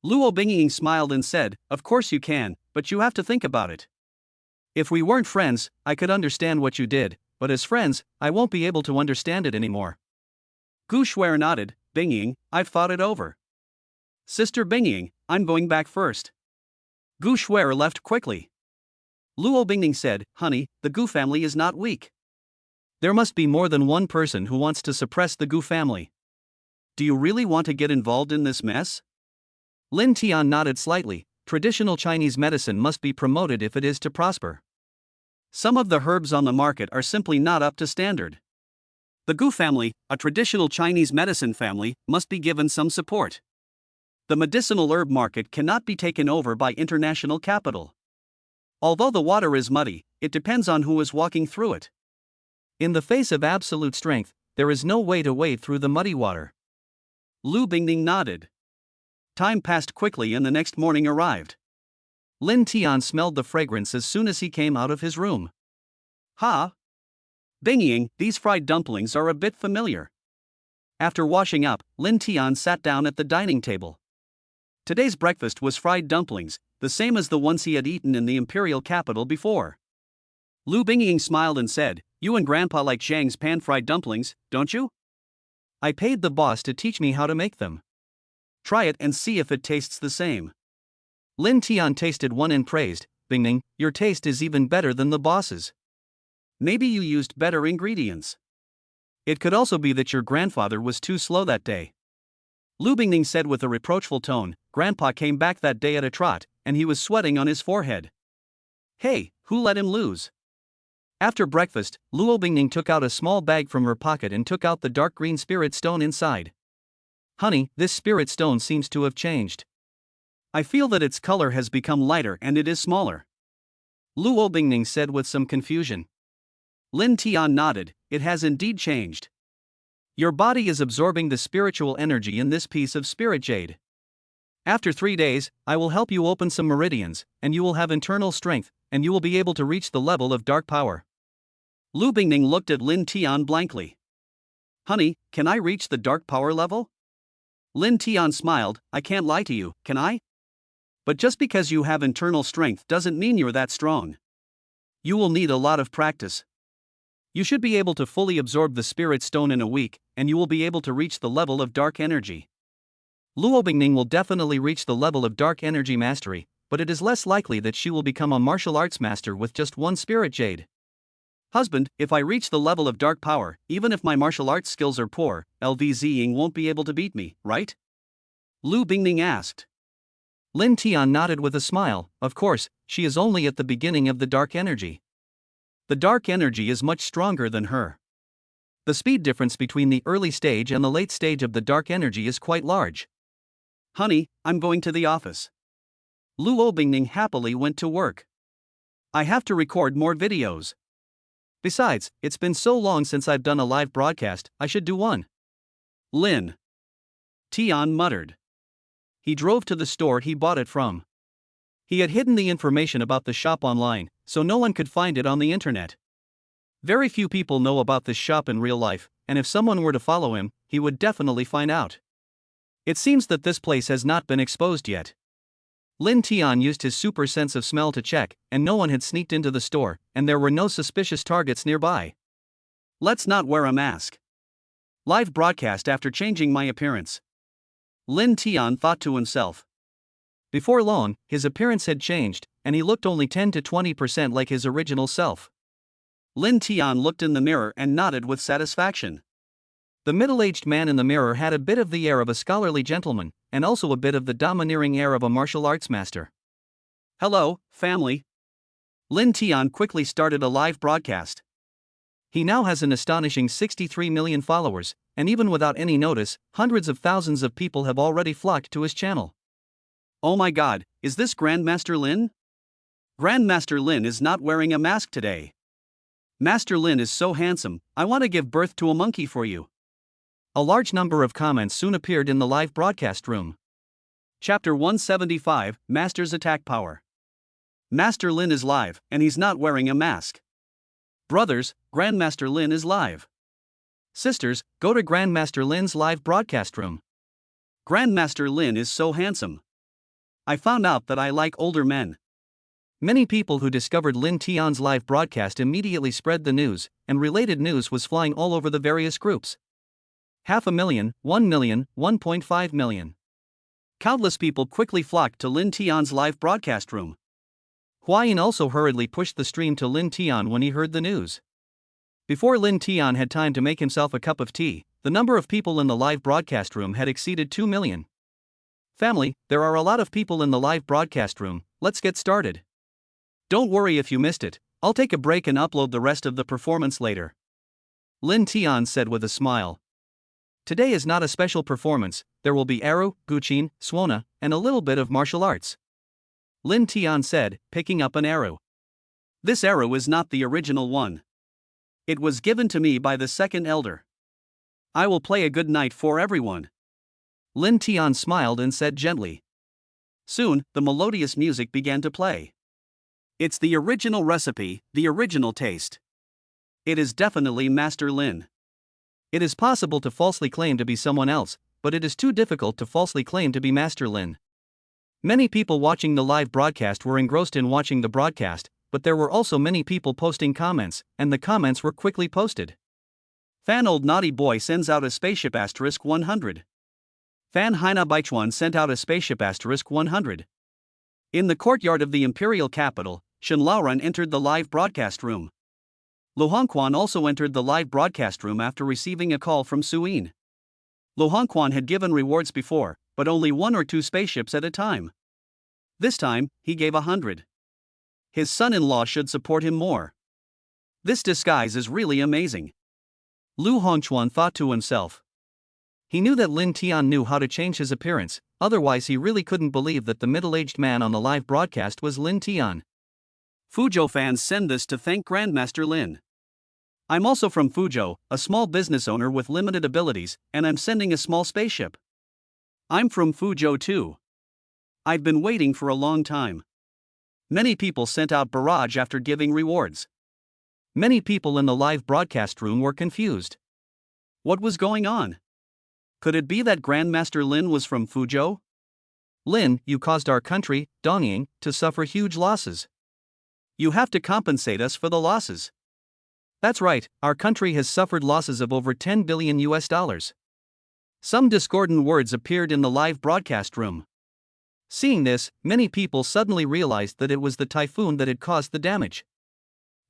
Luo Bingning smiled and said, of course you can, but you have to think about it. If we weren't friends, I could understand what you did, but as friends, I won't be able to understand it anymore. Gu Shuer nodded, Bingning, I've thought it over. Sister Bingning, I'm going back first. Gu Shuer left quickly. Luo Bingning said, honey, the Gu family is not weak. There must be more than one person who wants to suppress the Gu family. Do you really want to get involved in this mess? Lin Tian nodded slightly, traditional Chinese medicine must be promoted if it is to prosper. Some of the herbs on the market are simply not up to standard. The Gu family, a traditional Chinese medicine family, must be given some support. The medicinal herb market cannot be taken over by international capital. Although the water is muddy, it depends on who is walking through it. In the face of absolute strength, there is no way to wade through the muddy water. Lu Bingning nodded. Time passed quickly and the next morning arrived. Lin Tian smelled the fragrance as soon as he came out of his room. Ha! Bingning, these fried dumplings are a bit familiar. After washing up, Lin Tian sat down at the dining table. Today's breakfast was fried dumplings, the same as the ones he had eaten in the imperial capital before. Lu Bingning smiled and said, you and Grandpa like Zhang's pan-fried dumplings, don't you? I paid the boss to teach me how to make them. Try it and see if it tastes the same. Lin Tian tasted one and praised, Bingning, your taste is even better than the boss's. Maybe you used better ingredients. It could also be that your grandfather was too slow that day. Lu Bingning said with a reproachful tone, Grandpa came back that day at a trot, and he was sweating on his forehead. Hey, who let him lose? After breakfast, Luo Bingning took out a small bag from her pocket and took out the dark green spirit stone inside. Honey, this spirit stone seems to have changed. I feel that its color has become lighter and it is smaller. Luo Bingning said with some confusion. Lin Tian nodded, it has indeed changed. Your body is absorbing the spiritual energy in this piece of spirit jade. After 3 days, I will help you open some meridians, and you will have internal strength, and you will be able to reach the level of dark power. Lu Bingning looked at Lin Tian blankly. Honey, can I reach the dark power level? Lin Tian smiled, I can't lie to you, can I? But just because you have internal strength doesn't mean you're that strong. You will need a lot of practice. You should be able to fully absorb the spirit stone in a week, and you will be able to reach the level of dark energy. Luo Bingning will definitely reach the level of dark energy mastery, but it is less likely that she will become a martial arts master with just one spirit jade. Husband, if I reach the level of dark power, even if my martial arts skills are poor, LVZing won't be able to beat me, right? Lu Bingning asked. Lin Tian nodded with a smile, of course, she is only at the beginning of the dark energy. The dark energy is much stronger than her. The speed difference between the early stage and the late stage of the dark energy is quite large. Honey, I'm going to the office. Luo Bingning happily went to work. I have to record more videos. Besides, it's been so long since I've done a live broadcast, I should do one. Lin Tian muttered. He drove to the store he bought it from. He had hidden the information about the shop online, so no one could find it on the internet. Very few people know about this shop in real life, and if someone were to follow him, he would definitely find out. It seems that this place has not been exposed yet. Lin Tian used his super sense of smell to check, and no one had sneaked into the store, and there were no suspicious targets nearby. Let's not wear a mask. Live broadcast after changing my appearance. Lin Tian thought to himself. Before long, his appearance had changed, and he looked only 10 to 20% like his original self. Lin Tian looked in the mirror and nodded with satisfaction. The middle-aged man in the mirror had a bit of the air of a scholarly gentleman, and also a bit of the domineering air of a martial arts master. Hello, family. Lin Tian quickly started a live broadcast. He now has an astonishing 63 million followers, and even without any notice, hundreds of thousands of people have already flocked to his channel. Oh my god, is this Grandmaster Lin? Grandmaster Lin is not wearing a mask today. Master Lin is so handsome, I want to give birth to a monkey for you. A large number of comments soon appeared in the live broadcast room. Chapter 175, Master's Attack Power. Master Lin is live, and he's not wearing a mask. Brothers, Grandmaster Lin is live. Sisters, go to Grandmaster Lin's live broadcast room. Grandmaster Lin is so handsome. I found out that I like older men. Many people who discovered Lin Tian's live broadcast immediately spread the news, and related news was flying all over the various groups. 500,000, 1 million, 1.5 million. Countless people quickly flocked to Lin Tian's live broadcast room. Huayin also hurriedly pushed the stream to Lin Tian when he heard the news. Before Lin Tian had time to make himself a cup of tea, the number of people in the live broadcast room had exceeded 2 million. Family, there are a lot of people in the live broadcast room, let's get started. Don't worry if you missed it, I'll take a break and upload the rest of the performance later. Lin Tian said with a smile. Today is not a special performance, there will be Aru, Guqin, Suona, and a little bit of martial arts. Lin Tian said, picking up an arrow. This arrow is not the original one. It was given to me by the second elder. I will play a good night for everyone. Lin Tian smiled and said gently. Soon, the melodious music began to play. It's the original recipe, the original taste. It is definitely Master Lin. It is possible to falsely claim to be someone else, but it is too difficult to falsely claim to be Master Lin. Many people watching the live broadcast were engrossed in watching the broadcast, but there were also many people posting comments, and the comments were quickly posted. Fan Old Naughty Boy sends out a spaceship *100. Fan Haina Baichuan sent out a spaceship *100. In the courtyard of the imperial capital, Shen Laoran entered the live broadcast room. Lo Hongquan also entered the live broadcast room after receiving a call from Suyin. Lo Hongquan had given rewards before, but only 1 or 2 spaceships at a time. This time, he gave 100. His son-in-law should support him more. This disguise is really amazing. Lu Hongquan thought to himself. He knew that Lin Tian knew how to change his appearance, otherwise he really couldn't believe that the middle-aged man on the live broadcast was Lin Tian. Fuzhou fans send this to thank Grandmaster Lin. I'm also from Fuzhou, a small business owner with limited abilities, and I'm sending a small spaceship. I'm from Fuzhou too. I've been waiting for a long time. Many people sent out barrage after giving rewards. Many people in the live broadcast room were confused. What was going on? Could it be that Grandmaster Lin was from Fuzhou? Lin, you caused our country, Dongying, to suffer huge losses. You have to compensate us for the losses. That's right, our country has suffered losses of over $10 billion. Some discordant words appeared in the live broadcast room. Seeing this, many people suddenly realized that it was the typhoon that had caused the damage.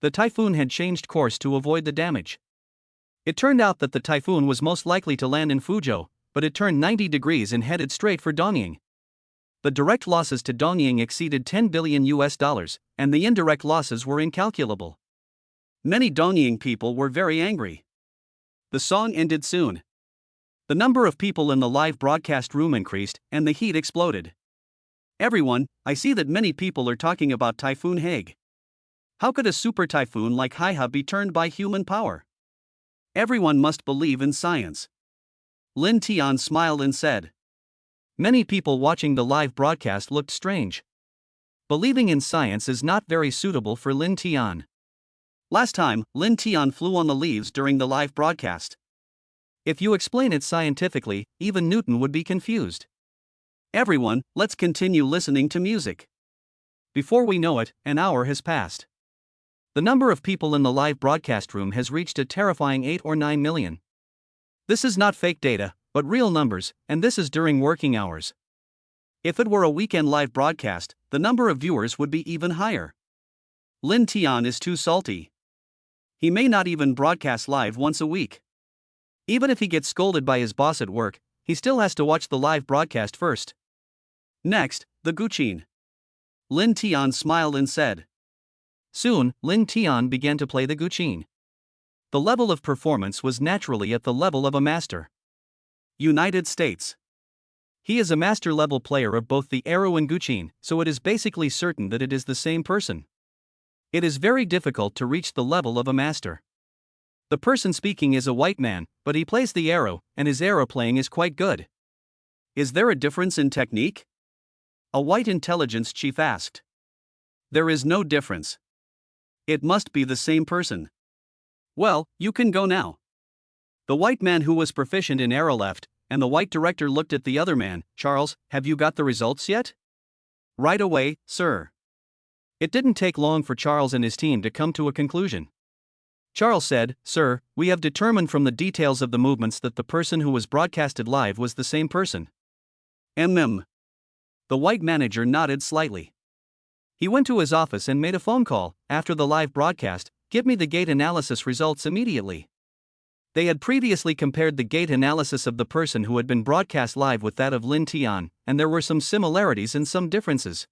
The typhoon had changed course to avoid the damage. It turned out that the typhoon was most likely to land in Fuzhou, but it turned 90 degrees and headed straight for Dongying. The direct losses to Dongying exceeded $10 billion, and the indirect losses were incalculable. Many Dongying people were very angry. The song ended soon. The number of people in the live broadcast room increased, and the heat exploded. Everyone, I see that many people are talking about Typhoon Hague. How could a super typhoon like Haiha be turned by human power? Everyone must believe in science. Lin Tian smiled and said. Many people watching the live broadcast looked strange. Believing in science is not very suitable for Lin Tian. Last time, Lin Tian flew on the leaves during the live broadcast. If you explain it scientifically, even Newton would be confused. Everyone, let's continue listening to music. Before we know it, an hour has passed. The number of people in the live broadcast room has reached a terrifying 8 or 9 million. This is not fake data, but real numbers, and this is during working hours. If it were a weekend live broadcast, the number of viewers would be even higher. Lin Tian is too salty. He may not even broadcast live once a week. Even if he gets scolded by his boss at work, he still has to watch the live broadcast first. Next, the Guqin. Lin Tian smiled and said. Soon, Lin Tian began to play the Guqin. The level of performance was naturally at the level of a master. United States. He is a master-level player of both the arrow and Guqin, so it is basically certain that it is the same person. It is very difficult to reach the level of a master. The person speaking is a white man, but he plays the arrow, and his arrow playing is quite good. Is there a difference in technique? A white intelligence chief asked. There is no difference. It must be the same person. Well, you can go now. The white man who was proficient in arrow left, and the white director looked at the other man. Charles, have you got the results yet? Right away, sir. It didn't take long for Charles and his team to come to a conclusion. Charles said, Sir, we have determined from the details of the movements that the person who was broadcasted live was the same person. The white manager nodded slightly. He went to his office and made a phone call. After the live broadcast, give me the gate analysis results immediately. They had previously compared the gate analysis of the person who had been broadcast live with that of Lin Tian, and there were some similarities and some differences.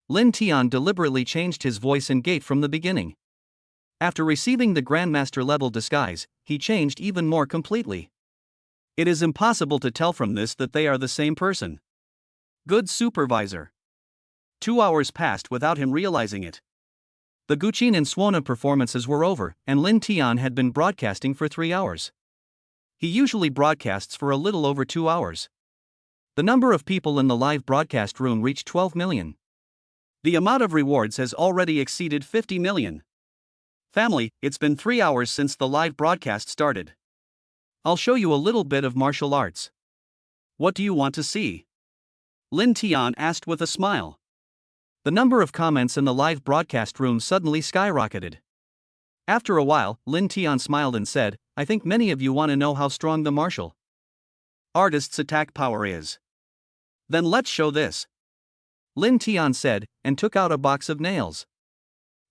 Lin Tian deliberately changed his voice and gait from the beginning. After receiving the Grandmaster level disguise, he changed even more completely. It is impossible to tell from this that they are the same person. Good supervisor. 2 hours passed without him realizing it. The Guqin and Suona performances were over, and Lin Tian had been broadcasting for 3 hours. He usually broadcasts for a little over 2 hours. The number of people in the live broadcast room reached 12 million. The amount of rewards has already exceeded 50 million. Family, it's been 3 hours since the live broadcast started. I'll show you a little bit of martial arts. What do you want to see? Lin Tian asked with a smile. The number of comments in the live broadcast room suddenly skyrocketed. After a while, Lin Tian smiled and said, I think many of you want to know how strong the martial artist's attack power is. Then let's show this. Lin Tian said, and took out a box of nails.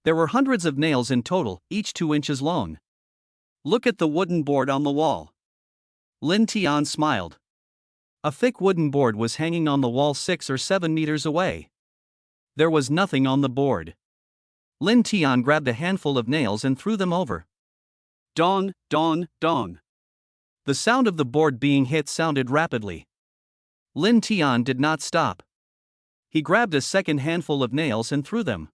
There were hundreds of nails in total, each 2 inches long. Look at the wooden board on the wall. Lin Tian smiled. A thick wooden board was hanging on the wall 6 or 7 meters away. There was nothing on the board. Lin Tian grabbed a handful of nails and threw them over. Dong, dong, dong. The sound of the board being hit sounded rapidly. Lin Tian did not stop. He grabbed a second handful of nails and threw them.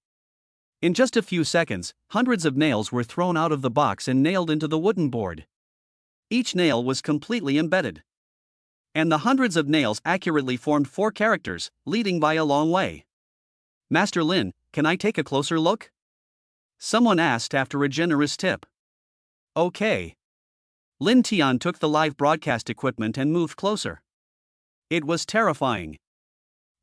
In just a few seconds, hundreds of nails were thrown out of the box and nailed into the wooden board. Each nail was completely embedded. And the hundreds of nails accurately formed 4 characters, leading by a long way. Master Lin, can I take a closer look? Someone asked after a generous tip. Okay. Lin Tian took the live broadcast equipment and moved closer. It was terrifying.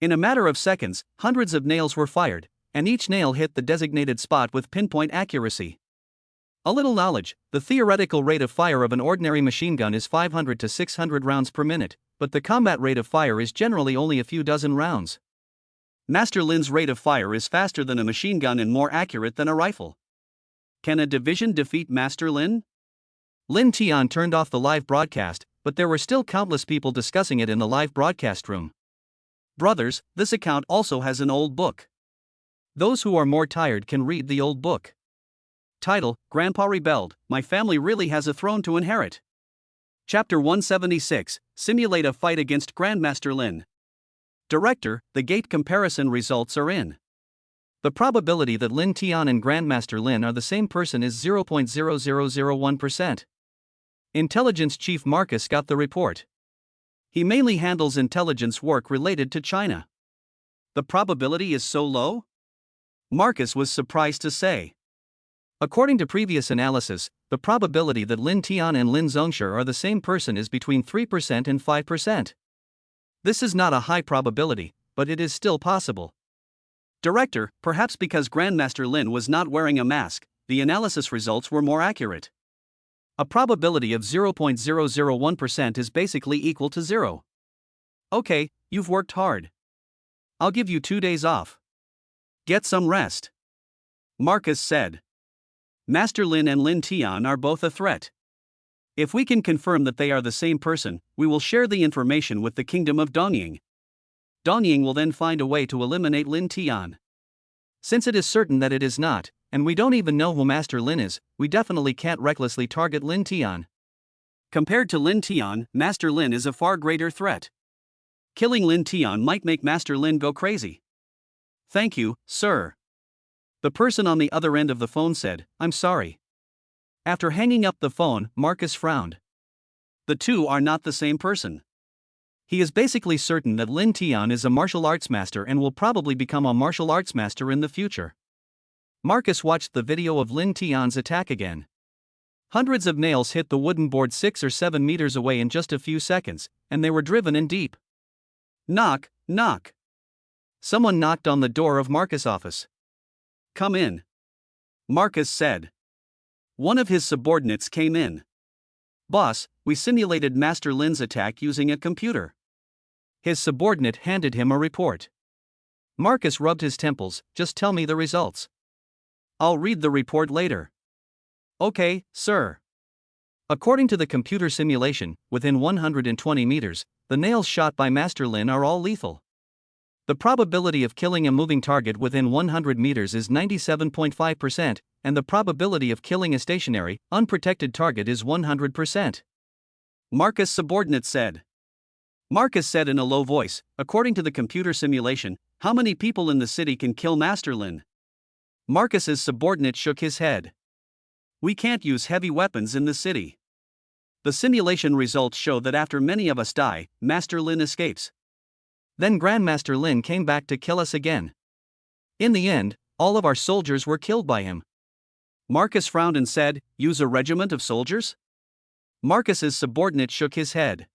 In a matter of seconds, hundreds of nails were fired, and each nail hit the designated spot with pinpoint accuracy. A little knowledge, the theoretical rate of fire of an ordinary machine gun is 500 to 600 rounds per minute, but the combat rate of fire is generally only a few dozen rounds. Master Lin's rate of fire is faster than a machine gun and more accurate than a rifle. Can a division defeat Master Lin? Lin Tian turned off the live broadcast, but there were still countless people discussing it in the live broadcast room. Brothers, this account also has an old book. Those who are more tired can read the old book. Title, Grandpa Rebelled, My Family Really Has a Throne to Inherit. Chapter 176, Simulate a Fight Against Grandmaster Lin. Director, the gate comparison results are in. The probability that Lin Tian and Grandmaster Lin are the same person is 0.0001%. Intelligence Chief Marcus got the report. He mainly handles intelligence work related to China. The probability is so low? Marcus was surprised to say. According to previous analysis, the probability that Lin Tian and Lin Zhongshi are the same person is between 3% and 5%. This is not a high probability, but it is still possible. Director, perhaps because Grandmaster Lin was not wearing a mask, the analysis results were more accurate. A probability of 0.001% is basically equal to 0. Okay, you've worked hard. I'll give you 2 days off. Get some rest. Marcus said. Master Lin and Lin Tian are both a threat. If we can confirm that they are the same person, we will share the information with the kingdom of Dongying. Dongying will then find a way to eliminate Lin Tian. Since it is certain that it is not, and we don't even know who Master Lin is, we definitely can't recklessly target Lin Tian. Compared to Lin Tian, Master Lin is a far greater threat. Killing Lin Tian might make Master Lin go crazy. Thank you, sir. The person on the other end of the phone said, I'm sorry. After hanging up the phone, Marcus frowned. The two are not the same person. He is basically certain that Lin Tian is a martial arts master and will probably become a martial arts master in the future. Marcus watched the video of Lin Tian's attack again. Hundreds of nails hit the wooden board 6 or 7 meters away in just a few seconds, and they were driven in deep. Knock, knock. Someone knocked on the door of Marcus' office. Come in. Marcus said. One of his subordinates came in. Boss, we simulated Master Lin's attack using a computer. His subordinate handed him a report. Marcus rubbed his temples. Just tell me the results. I'll read the report later. Okay, sir. According to the computer simulation, within 120 meters, the nails shot by Master Lin are all lethal. The probability of killing a moving target within 100 meters is 97.5%, and the probability of killing a stationary, unprotected target is 100%. Marcus' subordinate said. Marcus said in a low voice, according to the computer simulation, how many people in the city can kill Master Lin? Marcus's subordinate shook his head. We can't use heavy weapons in the city. The simulation results show that after many of us die, Master Lin escapes. Then Grandmaster Lin came back to kill us again. In the end, all of our soldiers were killed by him. Marcus frowned and said, use a regiment of soldiers? Marcus's subordinate shook his head.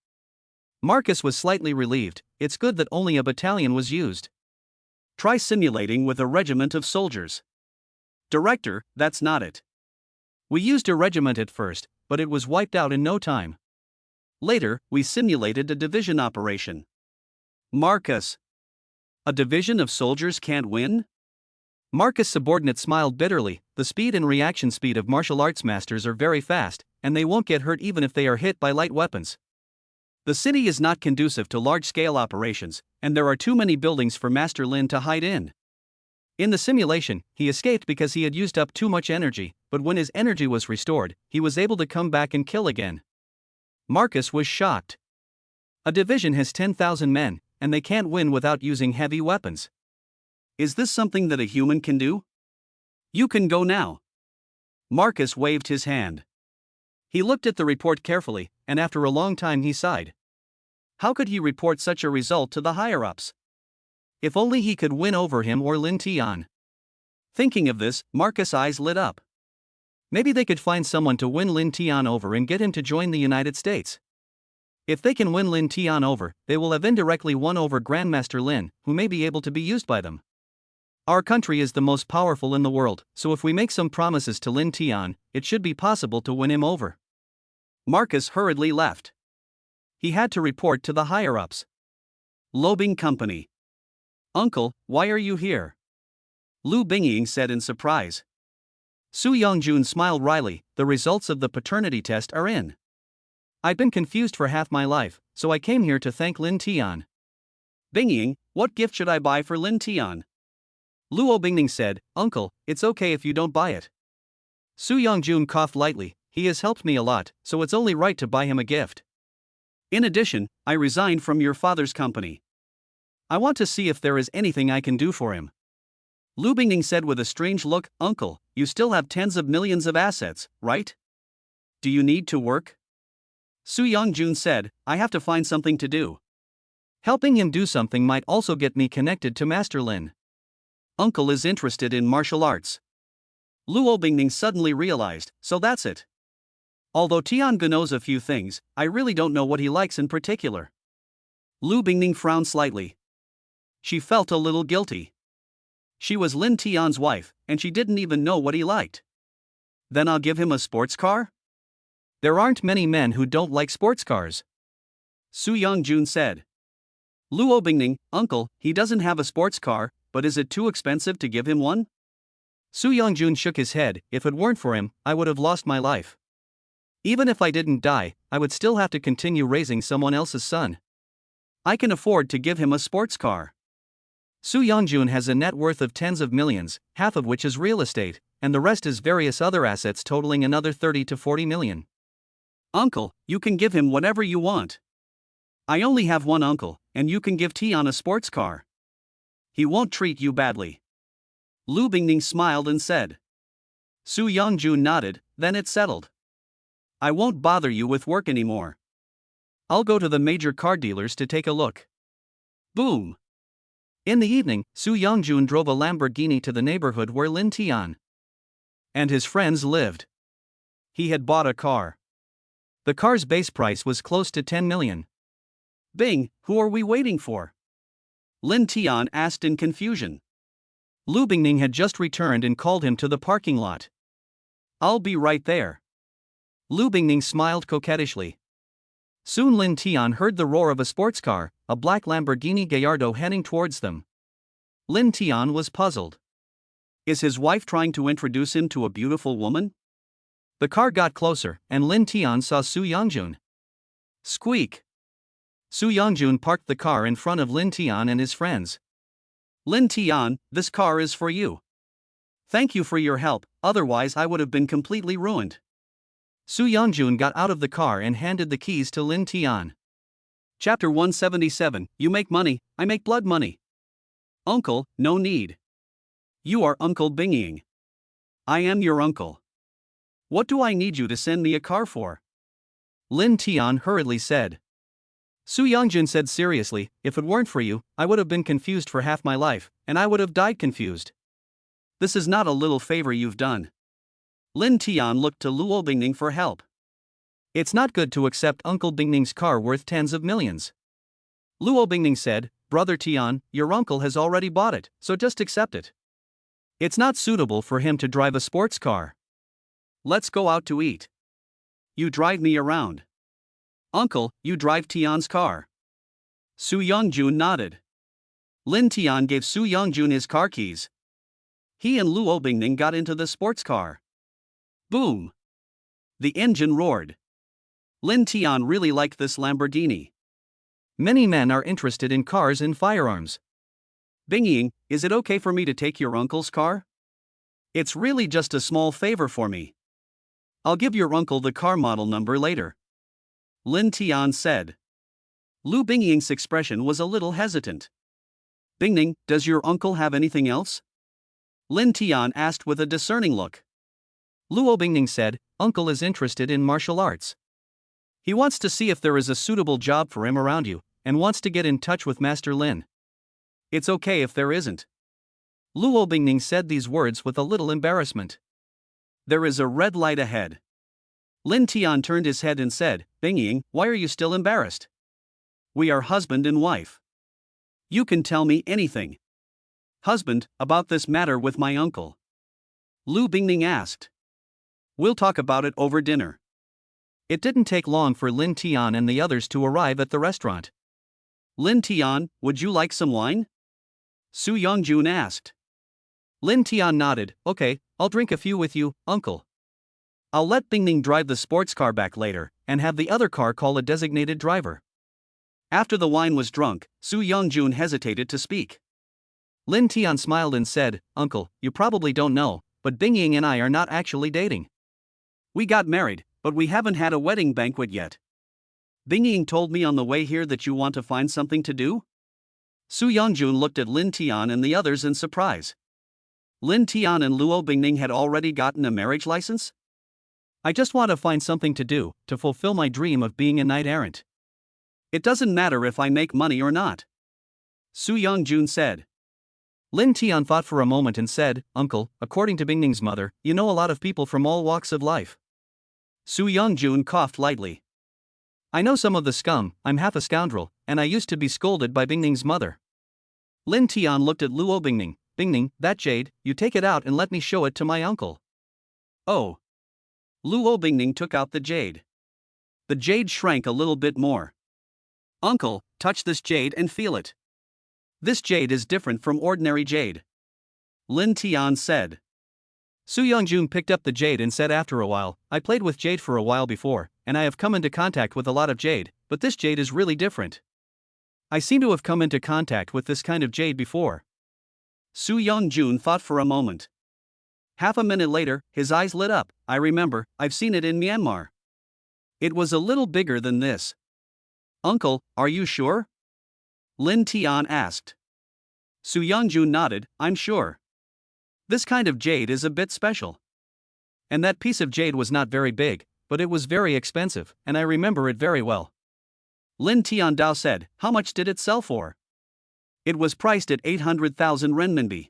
Marcus was slightly relieved. It's good that only a battalion was used. Try simulating with a regiment of soldiers. Director, that's not it. We used a regiment at first, but it was wiped out in no time. Later, we simulated a division operation. Marcus. A division of soldiers can't win? Marcus' subordinate smiled bitterly. The speed and reaction speed of martial arts masters are very fast, and they won't get hurt even if they are hit by light weapons. The city is not conducive to large-scale operations, and there are too many buildings for Master Lin to hide in. In the simulation, he escaped because he had used up too much energy, but when his energy was restored, he was able to come back and kill again. Marcus was shocked. A division has 10,000 men, and they can't win without using heavy weapons. Is this something that a human can do? You can go now. Marcus waved his hand. He looked at the report carefully, and after a long time he sighed. How could he report such a result to the higher-ups? If only he could win over him or Lin Tian. Thinking of this, Marcus' eyes lit up. Maybe they could find someone to win Lin Tian over and get him to join the United States. If they can win Lin Tian over, they will have indirectly won over Grandmaster Lin, who may be able to be used by them. Our country is the most powerful in the world, so if we make some promises to Lin Tian, it should be possible to win him over. Marcus hurriedly left. He had to report to the higher-ups. Lobing Company. Uncle, why are you here? Lu Bingying said in surprise. Su Yongjun smiled wryly. The results of the paternity test are in. I've been confused for half my life, so I came here to thank Lin Tian. Bingying, what gift should I buy for Lin Tian? Luo Bingning said, Uncle, it's okay if you don't buy it. Su Yongjun coughed lightly. He has helped me a lot, so it's only right to buy him a gift. In addition, I resigned from your father's company. I want to see if there is anything I can do for him. Lu Bingning said with a strange look, Uncle, you still have tens of millions of assets, right? Do you need to work? Su Yongjun said, I have to find something to do. Helping him do something might also get me connected to Master Lin. Uncle is interested in martial arts. Luo Bingning suddenly realized, so that's it. Although Tian knows a few things, I really don't know what he likes in particular. Lu Bingning frowned slightly. She felt a little guilty. She was Lin Tian's wife, and she didn't even know what he liked. Then I'll give him a sports car? There aren't many men who don't like sports cars. Su Yongjun said. Luo Bingning, Uncle, he doesn't have a sports car, but is it too expensive to give him one? Su Yongjun shook his head. If it weren't for him, I would have lost my life. Even if I didn't die, I would still have to continue raising someone else's son. I can afford to give him a sports car. Su Yongjun has a net worth of tens of millions, half of which is real estate, and the rest is various other assets totaling another 30 to 40 million. Uncle, you can give him whatever you want. I only have one uncle, and you can give Tian a sports car. He won't treat you badly. Lu Bingning smiled and said. Su Yongjun nodded, then it's settled. I won't bother you with work anymore. I'll go to the major car dealers to take a look. Boom. In the evening, Su Yongjun drove a Lamborghini to the neighborhood where Lin Tian and his friends lived. He had bought a car. The car's base price was close to 10 million. Bing, who are we waiting for? Lin Tian asked in confusion. Lu Bingning had just returned and called him to the parking lot. I'll be right there. Lu Bingning smiled coquettishly. Soon Lin Tian heard the roar of a sports car, a black Lamborghini Gallardo heading towards them. Lin Tian was puzzled. Is his wife trying to introduce him to a beautiful woman? The car got closer, and Lin Tian saw Su Yongjun. Squeak! Su Yongjun parked the car in front of Lin Tian and his friends. Lin Tian, this car is for you. Thank you for your help, otherwise I would have been completely ruined. Su Yongjun got out of the car and handed the keys to Lin Tian. Chapter 177, You make money, I make blood money. Uncle, no need. You are Uncle Bingying. I am your uncle. What do I need you to send me a car for? Lin Tian hurriedly said. Su Yongjun said seriously, if it weren't for you, I would have been confused for half my life, and I would have died confused. This is not a little favor you've done. Lin Tian looked to Luo Bingning for help. It's not good to accept Uncle Bingning's car worth tens of millions. Luo Bingning said, Brother Tian, your uncle has already bought it, so just accept it. It's not suitable for him to drive a sports car. Let's go out to eat. You drive me around. Uncle, you drive Tian's car. Su Yongjun nodded. Lin Tian gave Su Yongjun his car keys. He and Luo Bingning got into the sports car. Boom! The engine roared. Lin Tian really liked this Lamborghini. Many men are interested in cars and firearms. Bingying, is it okay for me to take your uncle's car? It's really just a small favor for me. I'll give your uncle the car model number later. Lin Tian said. Lu Bingying's expression was a little hesitant. Bingning, does your uncle have anything else? Lin Tian asked with a discerning look. Luo Bingning said, Uncle is interested in martial arts. He wants to see if there is a suitable job for him around you, and wants to get in touch with Master Lin. It's okay if there isn't. Luo Bingning said these words with a little embarrassment. There is a red light ahead. Lin Tian turned his head and said, Bingying, why are you still embarrassed? We are husband and wife. You can tell me anything. Husband, about this matter with my uncle. Lu Bingning asked. We'll talk about it over dinner. It didn't take long for Lin Tian and the others to arrive at the restaurant. Lin Tian, would you like some wine? Su Yongjun asked. Lin Tian nodded, okay, I'll drink a few with you, uncle. I'll let Bingning drive the sports car back later, and have the other car call a designated driver. After the wine was drunk, Su Yongjun hesitated to speak. Lin Tian smiled and said, Uncle, you probably don't know, but Bingying and I are not actually dating. We got married, but we haven't had a wedding banquet yet. Bingying told me on the way here that you want to find something to do? Su Yongjun looked at Lin Tian and the others in surprise. Lin Tian and Luo Bingning had already gotten a marriage license? I just want to find something to do, to fulfill my dream of being a knight-errant. It doesn't matter if I make money or not. Su Yongjun said. Lin Tian thought for a moment and said, Uncle, according to Bingning's mother, you know a lot of people from all walks of life. Su Yongjun coughed lightly. I know some of the scum, I'm half a scoundrel, and I used to be scolded by Bingning's mother. Lin Tian looked at Luo Bingning. Bingning, that jade, you take it out and let me show it to my uncle. Oh. Luo Bingning took out the jade. The jade shrank a little bit more. Uncle, touch this jade and feel it. This jade is different from ordinary jade. Lin Tian said. Su Youngjun picked up the jade and said after a while, I played with jade for a while before, and I have come into contact with a lot of jade, but this jade is really different. I seem to have come into contact with this kind of jade before. Su Youngjun thought for a moment. Half a minute later, his eyes lit up. I remember, I've seen it in Myanmar. It was a little bigger than this. Uncle, are you sure? Lin Tian asked. Su Youngjun nodded, I'm sure. This kind of jade is a bit special. And that piece of jade was not very big, but it was very expensive, and I remember it very well. Lin Tiandao said, how much did it sell for? It was priced at 800,000 renminbi.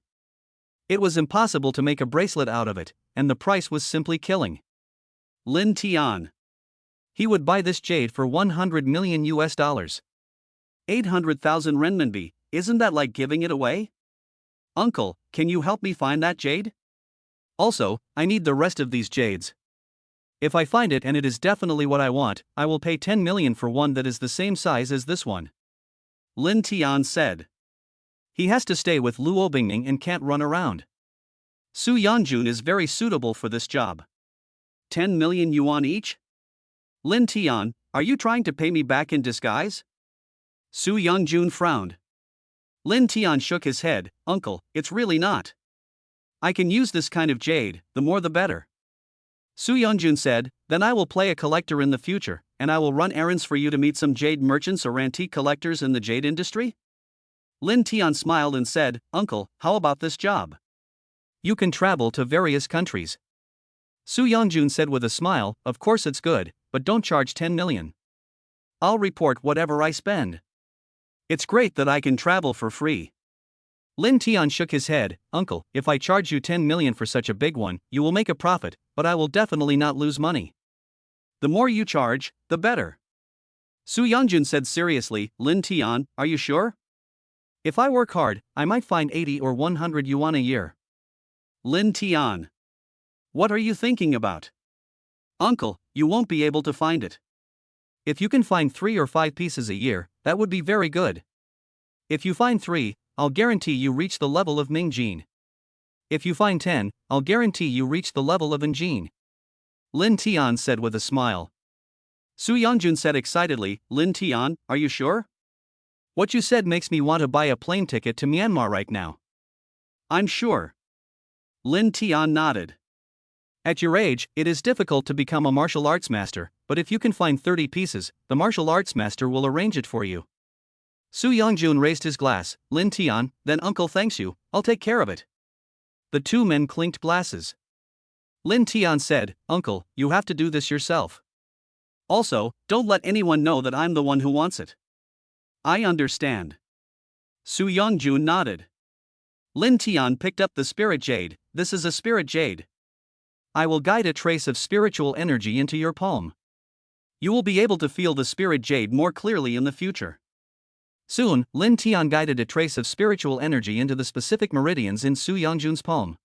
It was impossible to make a bracelet out of it, and the price was simply killing. Lin Tian. He would buy this jade for 100 million US dollars. 800,000 renminbi, isn't that like giving it away? Uncle, can you help me find that jade? Also, I need the rest of these jades. If I find it and it is definitely what I want, I will pay 10 million for one that is the same size as this one. Lin Tian said. He has to stay with Luo Bingning and can't run around. Su Youngjun is very suitable for this job. 10 million yuan each? Lin Tian, are you trying to pay me back in disguise? Su Youngjun frowned. Lin Tian shook his head, Uncle, it's really not. I can use this kind of jade, the more the better. Su Youngjun said, then I will play a collector in the future, and I will run errands for you to meet some jade merchants or antique collectors in the jade industry? Lin Tian smiled and said, Uncle, how about this job? You can travel to various countries. Su Youngjun said with a smile, of course it's good, but don't charge 10 million. I'll report whatever I spend. It's great that I can travel for free. Lin Tian shook his head, Uncle, if I charge you 10 million for such a big one, you will make a profit, but I will definitely not lose money. The more you charge, the better. Su Youngjun said seriously, Lin Tian, are you sure? If I work hard, I might find 80 or 100 yuan a year. Lin Tian. What are you thinking about? Uncle, you won't be able to find it. If you can find 3 or 5 pieces a year, that would be very good. If you find 3, I'll guarantee you reach the level of Mingjin. If you find 10, I'll guarantee you reach the level of Njin. Lin Tian said with a smile. Su Youngjun said excitedly, Lin Tian, are you sure? What you said makes me want to buy a plane ticket to Myanmar right now. I'm sure. Lin Tian nodded. At your age, it is difficult to become a martial arts master, but if you can find 30 pieces, the martial arts master will arrange it for you. Su Youngjun raised his glass, Lin Tian, then Uncle thanks you, I'll take care of it. The two men clinked glasses. Lin Tian said, Uncle, you have to do this yourself. Also, don't let anyone know that I'm the one who wants it. I understand. Su Youngjun nodded. Lin Tian picked up the spirit jade, this is a spirit jade. I will guide a trace of spiritual energy into your palm. You will be able to feel the spirit jade more clearly in the future. Soon, Lin Tian guided a trace of spiritual energy into the specific meridians in Su Youngjun's palm.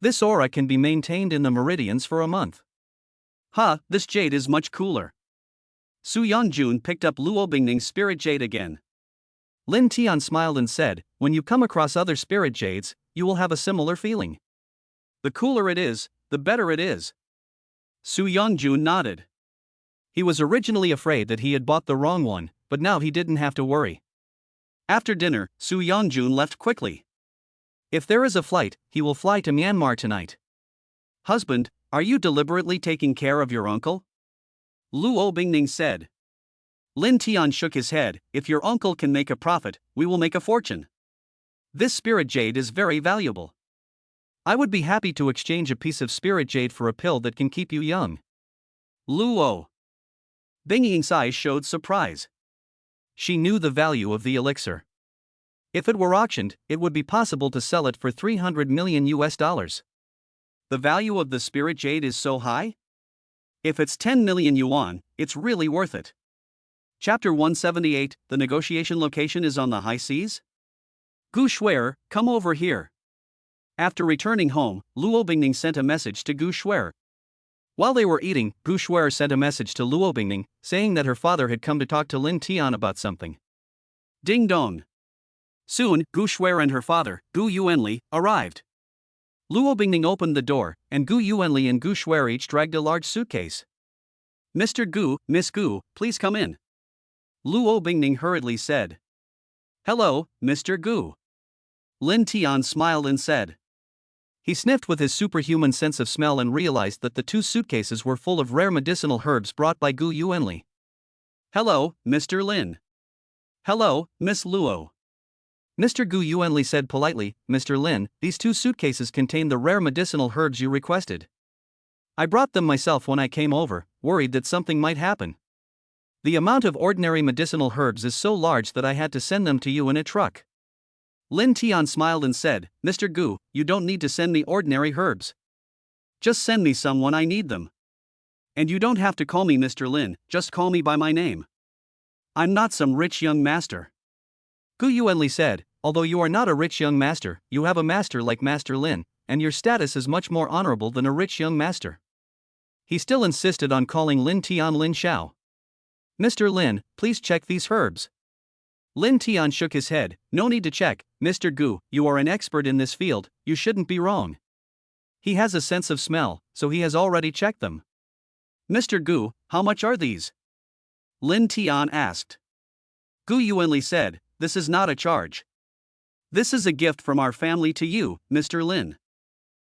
This aura can be maintained in the meridians for a month. This jade is much cooler. Su Youngjun picked up Luo Bingning's spirit jade again. Lin Tian smiled and said, when you come across other spirit jades, you will have a similar feeling. The cooler it is, the better it is. Su Youngjun nodded. He was originally afraid that he had bought the wrong one, but now he didn't have to worry. After dinner, Su Youngjun left quickly. If there is a flight, he will fly to Myanmar tonight. Husband, are you deliberately taking care of your uncle? Luo Bingning said. Lin Tian shook his head, if your uncle can make a profit, we will make a fortune. This spirit jade is very valuable. I would be happy to exchange a piece of spirit jade for a pill that can keep you young. Luo Bingning's eyes showed surprise. She knew the value of the elixir. If it were auctioned, it would be possible to sell it for 300 million US dollars. The value of the spirit jade is so high? If it's 10 million yuan, it's really worth it. Chapter 178, the negotiation location is on the high seas? Gu Shuer, come over here. After returning home, Luo Bingning sent a message to Gu Shuer. While they were eating, Gu Shuer sent a message to Luo Bingning, saying that her father had come to talk to Lin Tian about something. Ding dong. Soon, Gu Shuer and her father, Gu Yuanli, arrived. Luo Bingning opened the door, and Gu Yuanli and Gu Shuer each dragged a large suitcase. Mr. Gu, Miss Gu, please come in. Luo Bingning hurriedly said. Hello, Mr. Gu. Lin Tian smiled and said. He sniffed with his superhuman sense of smell and realized that the two suitcases were full of rare medicinal herbs brought by Gu Yuanli. Hello, Mr. Lin. Hello, Miss Luo. Mr. Gu Yuanli said politely, Mr. Lin, these two suitcases contain the rare medicinal herbs you requested. I brought them myself when I came over, worried that something might happen. The amount of ordinary medicinal herbs is so large that I had to send them to you in a truck. Lin Tian smiled and said, Mr. Gu, you don't need to send me ordinary herbs. Just send me some when I need them. And you don't have to call me Mr. Lin, just call me by my name. I'm not some rich young master. Gu Yuanli said, although you are not a rich young master, you have a master like Master Lin, and your status is much more honorable than a rich young master. He still insisted on calling Lin Tian Lin Xiao. Mr. Lin, please check these herbs. Lin Tian shook his head, no need to check, Mr. Gu, you are an expert in this field, you shouldn't be wrong. He has a sense of smell, so he has already checked them. Mr. Gu, how much are these? Lin Tian asked. Gu Yuanli said, this is not a charge. This is a gift from our family to you, Mr. Lin.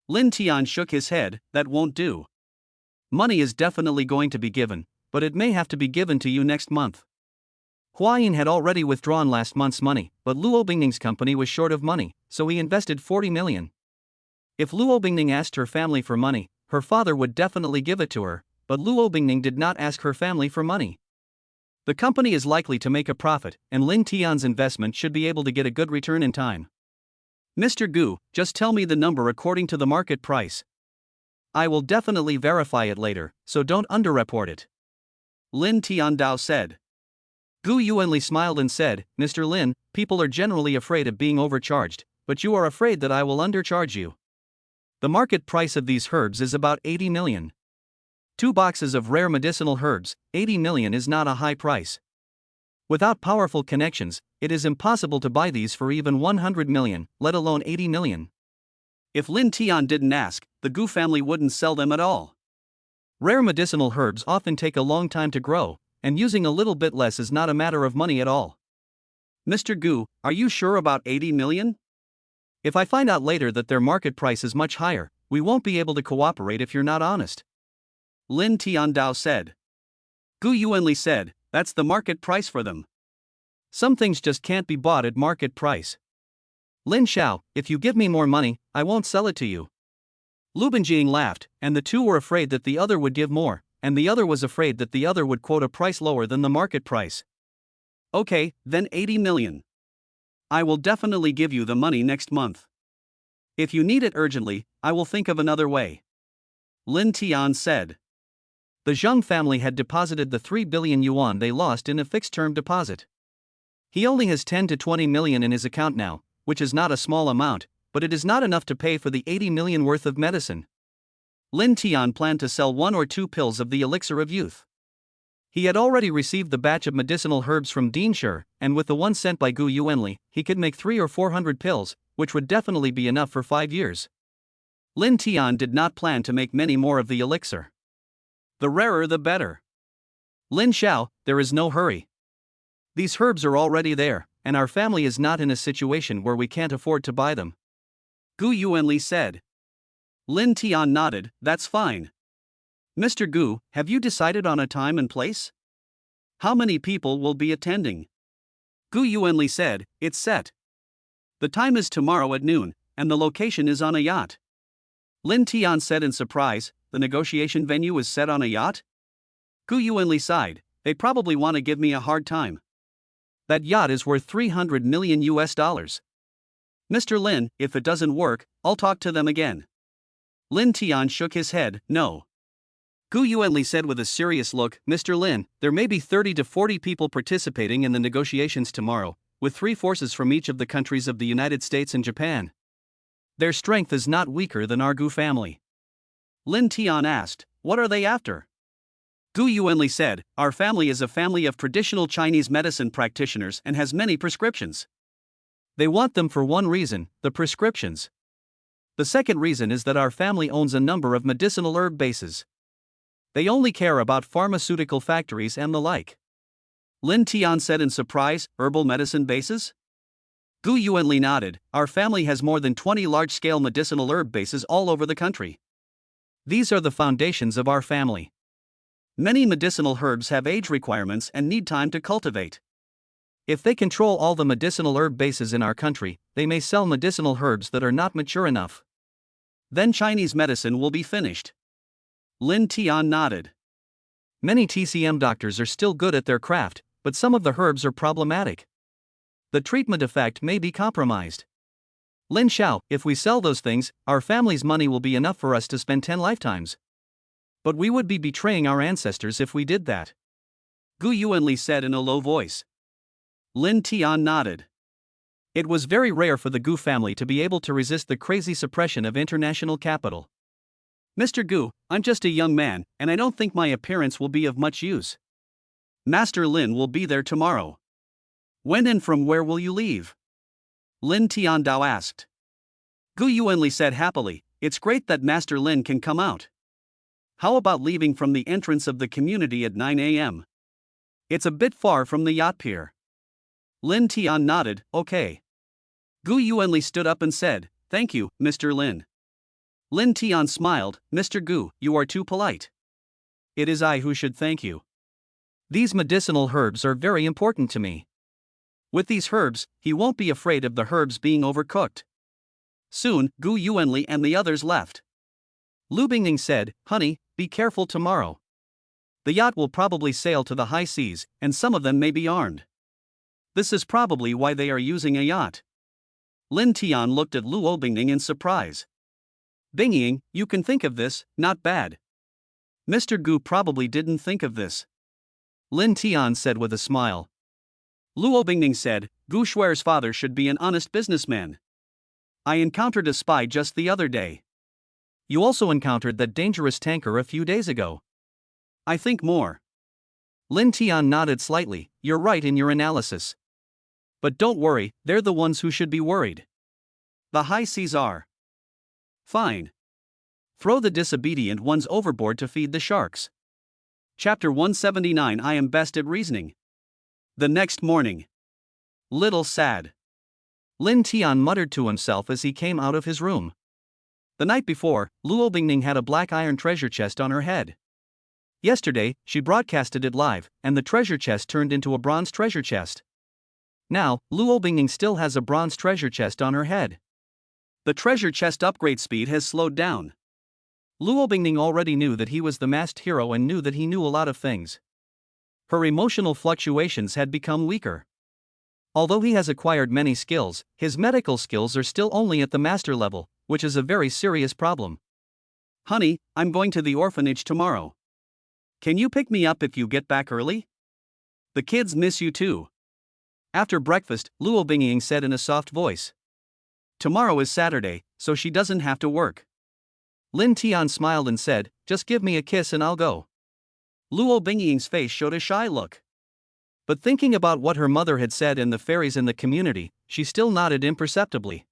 Lin Tian shook his head, that won't do. Money is definitely going to be given, but it may have to be given to you next month. Huayin had already withdrawn last month's money, but Luo Bingning's company was short of money, so he invested 40 million. If Luo Bingning asked her family for money, her father would definitely give it to her, but Luo Bingning did not ask her family for money. The company is likely to make a profit, and Lin Tian's investment should be able to get a good return in time. Mr. Gu, just tell me the number according to the market price. I will definitely verify it later, so don't underreport it. Lin Tiandao said. Gu Yuanli smiled and said, Mr. Lin, people are generally afraid of being overcharged, but you are afraid that I will undercharge you. The market price of these herbs is about 80 million. 2 boxes of rare medicinal herbs, 80 million is not a high price. Without powerful connections, it is impossible to buy these for even 100 million, let alone 80 million. If Lin Tian didn't ask, the Gu family wouldn't sell them at all. Rare medicinal herbs often take a long time to grow, and using a little bit less is not a matter of money at all. Mr. Gu, are you sure about 80 million? If I find out later that their market price is much higher, we won't be able to cooperate if you're not honest. Lin Tiandao said. Gu Yuanli said, that's the market price for them. Some things just can't be bought at market price. Lin Xiao, if you give me more money, I won't sell it to you. Lu Binjing laughed, and the two were afraid that the other would give more, and the other was afraid that the other would quote a price lower than the market price. Okay, then 80 million. I will definitely give you the money next month. If you need it urgently, I will think of another way. Lin Tian said. The Zheng family had deposited the 3 billion yuan they lost in a fixed-term deposit. He only has 10 to 20 million in his account now, which is not a small amount, but it is not enough to pay for the 80 million worth of medicine. Lin Tian planned to sell 1 or 2 pills of the elixir of youth. He had already received the batch of medicinal herbs from Dinsher, and with the one sent by Gu Yuanli, he could make 300 or 400 pills, which would definitely be enough for 5 years. Lin Tian did not plan to make many more of the elixir. The rarer the better. Lin Xiao, there is no hurry. These herbs are already there, and our family is not in a situation where we can't afford to buy them. Gu Yuanli said. Lin Tian nodded, that's fine. Mr. Gu, have you decided on a time and place? How many people will be attending? Gu Yuanli said, it's set. The time is tomorrow at noon, and the location is on a yacht. Lin Tian said in surprise, the negotiation venue is set on a yacht? Gu Yuanli sighed, they probably want to give me a hard time. That yacht is worth 300 million US dollars. Mr. Lin, if it doesn't work, I'll talk to them again. Lin Tian shook his head, no. Gu Yuanli said with a serious look, Mr. Lin, there may be 30 to 40 people participating in the negotiations tomorrow, with 3 forces from each of the countries of the United States and Japan. Their strength is not weaker than our Gu family. Lin Tian asked, what are they after? Gu Yuanli said, our family is a family of traditional Chinese medicine practitioners and has many prescriptions. They want them for one reason, the prescriptions. The second reason is that our family owns a number of medicinal herb bases. They only care about pharmaceutical factories and the like. Lin Tian said in surprise, herbal medicine bases? Gu Yuanli nodded. Our family has more than 20 large-scale medicinal herb bases all over the country. These are the foundations of our family. Many medicinal herbs have age requirements and need time to cultivate. If they control all the medicinal herb bases in our country, they may sell medicinal herbs that are not mature enough. Then Chinese medicine will be finished. Lin Tian nodded. Many TCM doctors are still good at their craft, but some of the herbs are problematic. The treatment effect may be compromised. Lin Xiao, if we sell those things, our family's money will be enough for us to spend 10 lifetimes. But we would be betraying our ancestors if we did that. Gu Yuanli said in a low voice. Lin Tian nodded. It was very rare for the Gu family to be able to resist the crazy suppression of international capital. Mr. Gu, I'm just a young man, and I don't think my appearance will be of much use. Master Lin will be there tomorrow. When and from where will you leave? Lin Tiandao asked. Gu Yuanli said happily, it's great that Master Lin can come out. How about leaving from the entrance of the community at 9 a.m.? It's a bit far from the yacht pier. Lin Tian nodded, okay. Gu Yuanli stood up and said, thank you, Mr. Lin. Lin Tian smiled, Mr. Gu, you are too polite. It is I who should thank you. These medicinal herbs are very important to me. With these herbs, he won't be afraid of the herbs being overcooked. Soon, Gu Yuanli and the others left. Lu Bingning said, honey, be careful tomorrow. The yacht will probably sail to the high seas, and some of them may be armed. This is probably why they are using a yacht. Lin Tian looked at Lu Bingning in surprise. Bingning, you can think of this, not bad. Mr. Gu probably didn't think of this. Lin Tian said with a smile. Lu Bingning said, Gu Shuer's father should be an honest businessman. I encountered a spy just the other day. You also encountered that dangerous tanker a few days ago. I think more. Lin Tian nodded slightly, you're right in your analysis. But don't worry, they're the ones who should be worried. The high seas are. Fine. Throw the disobedient ones overboard to feed the sharks. Chapter 179 I am best at reasoning. The next morning. Little sad. Lin Tian muttered to himself as he came out of his room. The night before, Lu Bingning had a black iron treasure chest on her head. Yesterday, she broadcasted it live, and the treasure chest turned into a bronze treasure chest. Now, Lu Bingning still has a bronze treasure chest on her head. The treasure chest upgrade speed has slowed down. Lu Bingning already knew that he was the masked hero and knew that he knew a lot of things. Her emotional fluctuations had become weaker. Although he has acquired many skills, his medical skills are still only at the master level, which is a very serious problem. Honey, I'm going to the orphanage tomorrow. Can you pick me up if you get back early? The kids miss you too. After breakfast, Lu Bingning said in a soft voice. Tomorrow is Saturday, so she doesn't have to work. Lin Tian smiled and said, just give me a kiss and I'll go. Lu Bingying's face showed a shy look. But thinking about what her mother had said and the fairies in the community, she still nodded imperceptibly.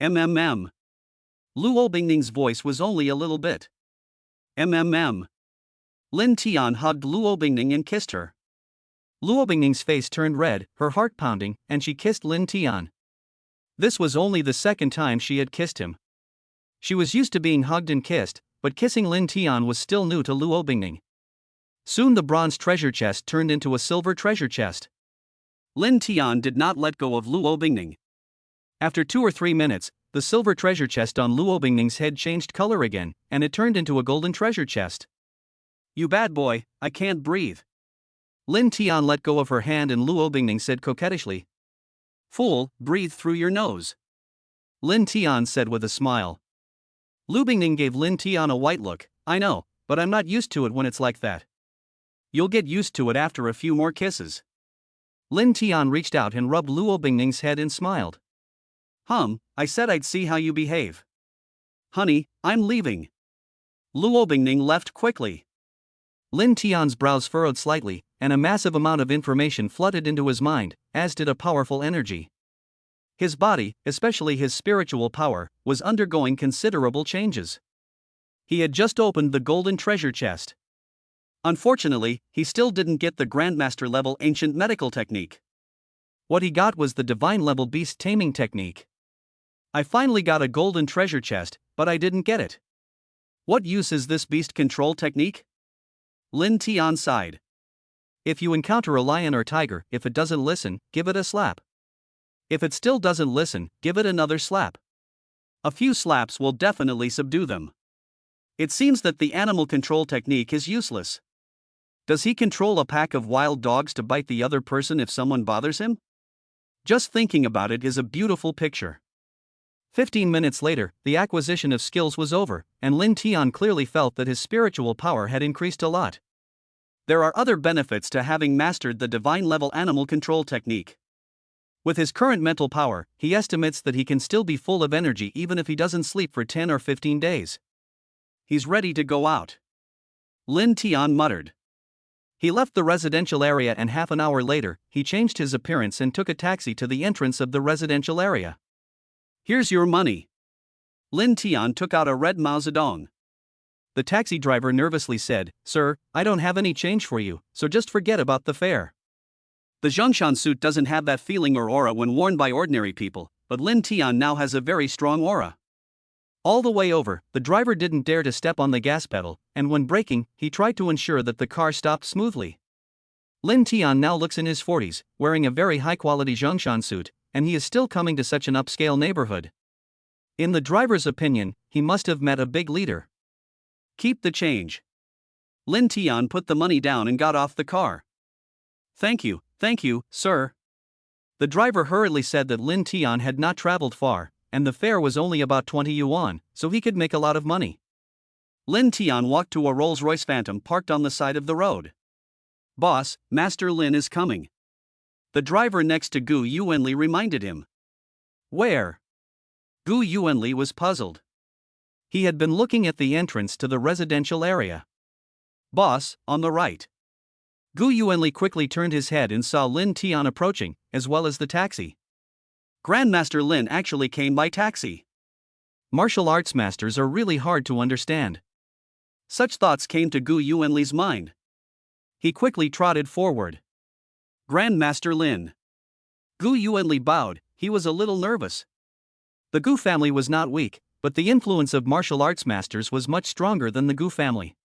MMM. Lu Bingning's voice was only a little bit. MMM. Lin Tian hugged Lu Bingning and kissed her. Lu Bingning's face turned red, her heart pounding, and she kissed Lin Tian. This was only the second time she had kissed him. She was used to being hugged and kissed, but kissing Lin Tian was still new to Lu Bingning. Soon the bronze treasure chest turned into a silver treasure chest. Lin Tian did not let go of Lu Bingning. After 2 or 3 minutes, the silver treasure chest on Lu Bingning's head changed color again, and it turned into a golden treasure chest. You bad boy, I can't breathe. Lin Tian let go of her hand and Lu Bingning said coquettishly. Fool, breathe through your nose. Lin Tian said with a smile. Lu Bingning gave Lin Tian a white look. I know, but I'm not used to it when it's like that. You'll get used to it after a few more kisses. Lin Tian reached out and rubbed Lu Bingning's head and smiled. I said I'd see how you behave. Honey, I'm leaving. Lu Bingning left quickly. Lin Tian's brows furrowed slightly, and a massive amount of information flooded into his mind, as did a powerful energy. His body, especially his spiritual power, was undergoing considerable changes. He had just opened the golden treasure chest. Unfortunately, he still didn't get the Grandmaster level ancient medical technique. What he got was the divine level beast taming technique. I finally got a golden treasure chest, but I didn't get it. What use is this beast control technique? Lin Tian sighed. If you encounter a lion or tiger, if it doesn't listen, give it a slap. If it still doesn't listen, give it another slap. A few slaps will definitely subdue them. It seems that the animal control technique is useless. Does he control a pack of wild dogs to bite the other person if someone bothers him? Just thinking about it is a beautiful picture. 15 minutes later, the acquisition of skills was over, and Lin Tian clearly felt that his spiritual power had increased a lot. There are other benefits to having mastered the divine level animal control technique. With his current mental power, he estimates that he can still be full of energy even if he doesn't sleep for 10 or 15 days. He's ready to go out. Lin Tian muttered. He left the residential area and half an hour later, he changed his appearance and took a taxi to the entrance of the residential area. Here's your money. Lin Tian took out a red Mao Zedong. The taxi driver nervously said, "Sir, I don't have any change for you, so just forget about the fare." The Zhongshan suit doesn't have that feeling or aura when worn by ordinary people, but Lin Tian now has a very strong aura. All the way over, the driver didn't dare to step on the gas pedal, and when braking, he tried to ensure that the car stopped smoothly. Lin Tian now looks in his 40s, wearing a very high-quality Zhongshan suit, and he is still coming to such an upscale neighborhood. In the driver's opinion, he must have met a big leader. Keep the change. Lin Tian put the money down and got off the car. Thank you, sir. The driver hurriedly said that Lin Tian had not traveled far, and the fare was only about 20 yuan, so he could make a lot of money. Lin Tian walked to a Rolls-Royce Phantom parked on the side of the road. "Boss, Master Lin is coming." The driver next to Gu Yuanli reminded him. "Where?" Gu Yuanli was puzzled. He had been looking at the entrance to the residential area. "Boss, on the right." Gu Yuanli quickly turned his head and saw Lin Tian approaching, as well as the taxi. Grandmaster Lin actually came by taxi. Martial arts masters are really hard to understand. Such thoughts came to Gu Yuanli's mind. He quickly trotted forward. Grandmaster Lin. Gu Yuanli bowed. He was a little nervous. The Gu family was not weak, but the influence of martial arts masters was much stronger than the Gu family.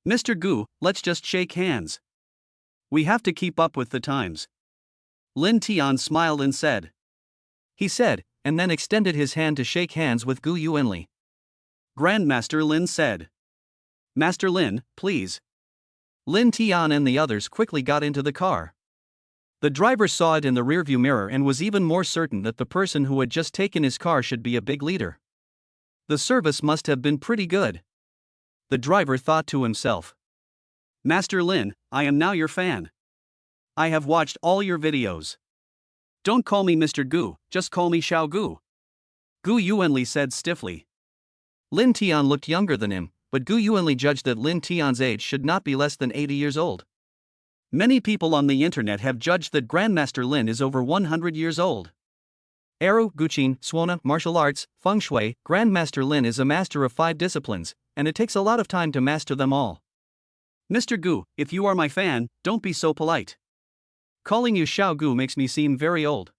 "Mr. Gu, let's just shake hands. We have to keep up with the times." Lin Tian smiled and said. He said, and then extended his hand to shake hands with Gu Yuanli. Grandmaster Lin said. "Master Lin, please." Lin Tian and the others quickly got into the car. The driver saw it in the rearview mirror and was even more certain that the person who had just taken his car should be a big leader. The service must have been pretty good. The driver thought to himself. "Master Lin, I am now your fan. I have watched all your videos. Don't call me Mr. Gu, just call me Xiao Gu." Gu Yuanli said stiffly. Lin Tian looked younger than him, but Gu Yuanli judged that Lin Tian's age should not be less than 80 years old. Many people on the internet have judged that Grandmaster Lin is over 100 years old. Eru, Guqin, Suona, martial arts, feng shui, Grandmaster Lin is a master of 5 disciplines, and it takes a lot of time to master them all. "Mr. Gu, if you are my fan, don't be so polite. Calling you Xiao Gu makes me seem very old.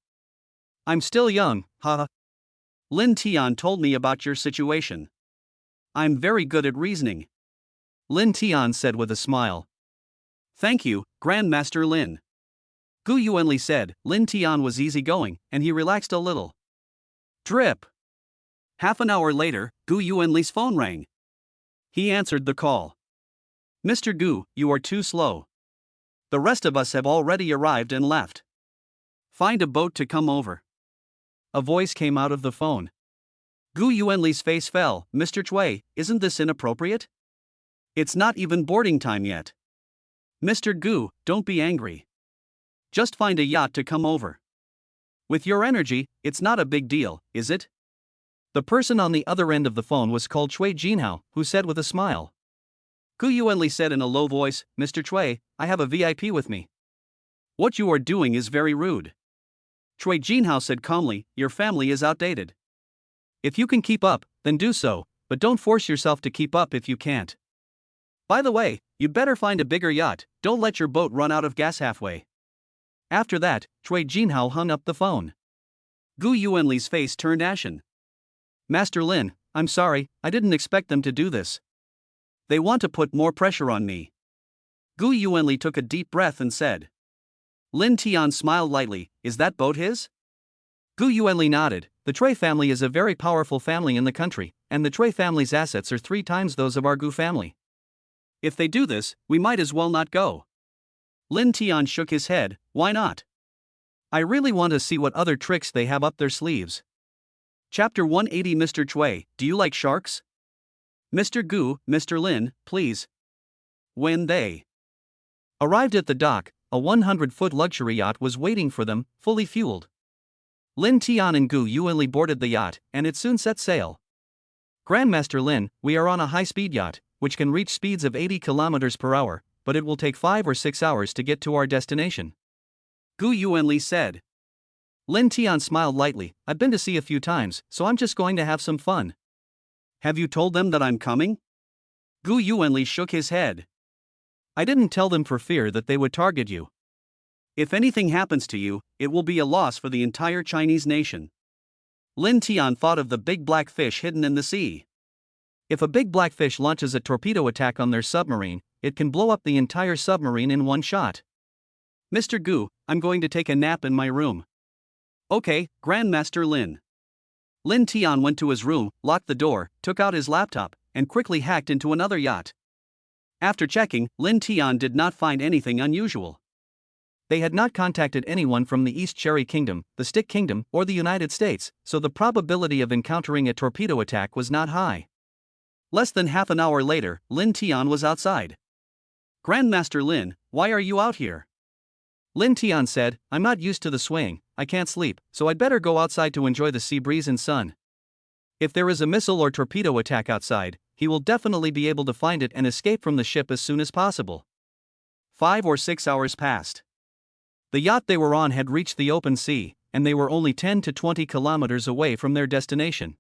I'm still young, haha. Lin Tian told me about your situation. I'm very good at reasoning." Lin Tian said with a smile. "Thank you, Grandmaster Lin." Gu Yuanli said. Lin Tian was easygoing, and he relaxed a little. Drip. Half an hour later, Gu Yuanli's phone rang. He answered the call. "Mr. Gu, you are too slow. The rest of us have already arrived and left. Find a boat to come over." A voice came out of the phone. Gu Yuanli's face fell. "Mr. Chui, isn't this inappropriate? It's not even boarding time yet. Mr. Gu, don't be angry. Just find a yacht to come over. With your energy, it's not a big deal, is it?" The person on the other end of the phone was called Chui Jinhao, who said with a smile. Gu Yuanli said in a low voice, "Mr. Chui, I have a VIP with me. What you are doing is very rude." Chui Jinhao said calmly, your family is outdated. If you can keep up, then do so, but don't force yourself to keep up if you can't. By the way, you'd better find a bigger yacht, don't let your boat run out of gas halfway. After that, Chui Jinhao hung up the phone. Gu Yuanli's face turned ashen. Master Lin, I'm sorry, I didn't expect them to do this. They want to put more pressure on me. Gu Yuanli took a deep breath and said. Lin Tian smiled lightly, is that boat his? Gu Yuanli nodded, the Chui family is a very powerful family in the country, and the Chui family's assets are 3 times those of our Gu family. If they do this, we might as well not go. Lin Tian shook his head, why not? I really want to see what other tricks they have up their sleeves. Chapter 180 Mr. Chui, do you like sharks? Mr. Gu, Mr. Lin, please. When they arrived at the dock, a 100-foot luxury yacht was waiting for them, fully fueled. Lin Tian and Gu Yuanli boarded the yacht, and it soon set sail. Grandmaster Lin, we are on a high-speed yacht, which can reach speeds of 80 kilometers per hour, but it will take 5 or 6 hours to get to our destination. Gu Yuanli said. Lin Tian smiled lightly, I've been to sea a few times, so I'm just going to have some fun. Have you told them that I'm coming? Gu Yuanli shook his head. I didn't tell them for fear that they would target you. If anything happens to you, it will be a loss for the entire Chinese nation. Lin Tian thought of the big black fish hidden in the sea. If a big black fish launches a torpedo attack on their submarine, it can blow up the entire submarine in one shot. Mr. Gu, I'm going to take a nap in my room. Okay, Grandmaster Lin. Lin Tian went to his room, locked the door, took out his laptop, and quickly hacked into another yacht. After checking, Lin Tian did not find anything unusual. They had not contacted anyone from the East Cherry Kingdom, the Stick Kingdom, or the United States, so the probability of encountering a torpedo attack was not high. Less than half an hour later, Lin Tian was outside. Grandmaster Lin, why are you out here? Lin Tian said, I'm not used to the swing, I can't sleep, so I'd better go outside to enjoy the sea breeze and sun. If there is a missile or torpedo attack outside, he will definitely be able to find it and escape from the ship as soon as possible. 5 or 6 hours passed. The yacht they were on had reached the open sea, and they were only 10 to 20 kilometers away from their destination.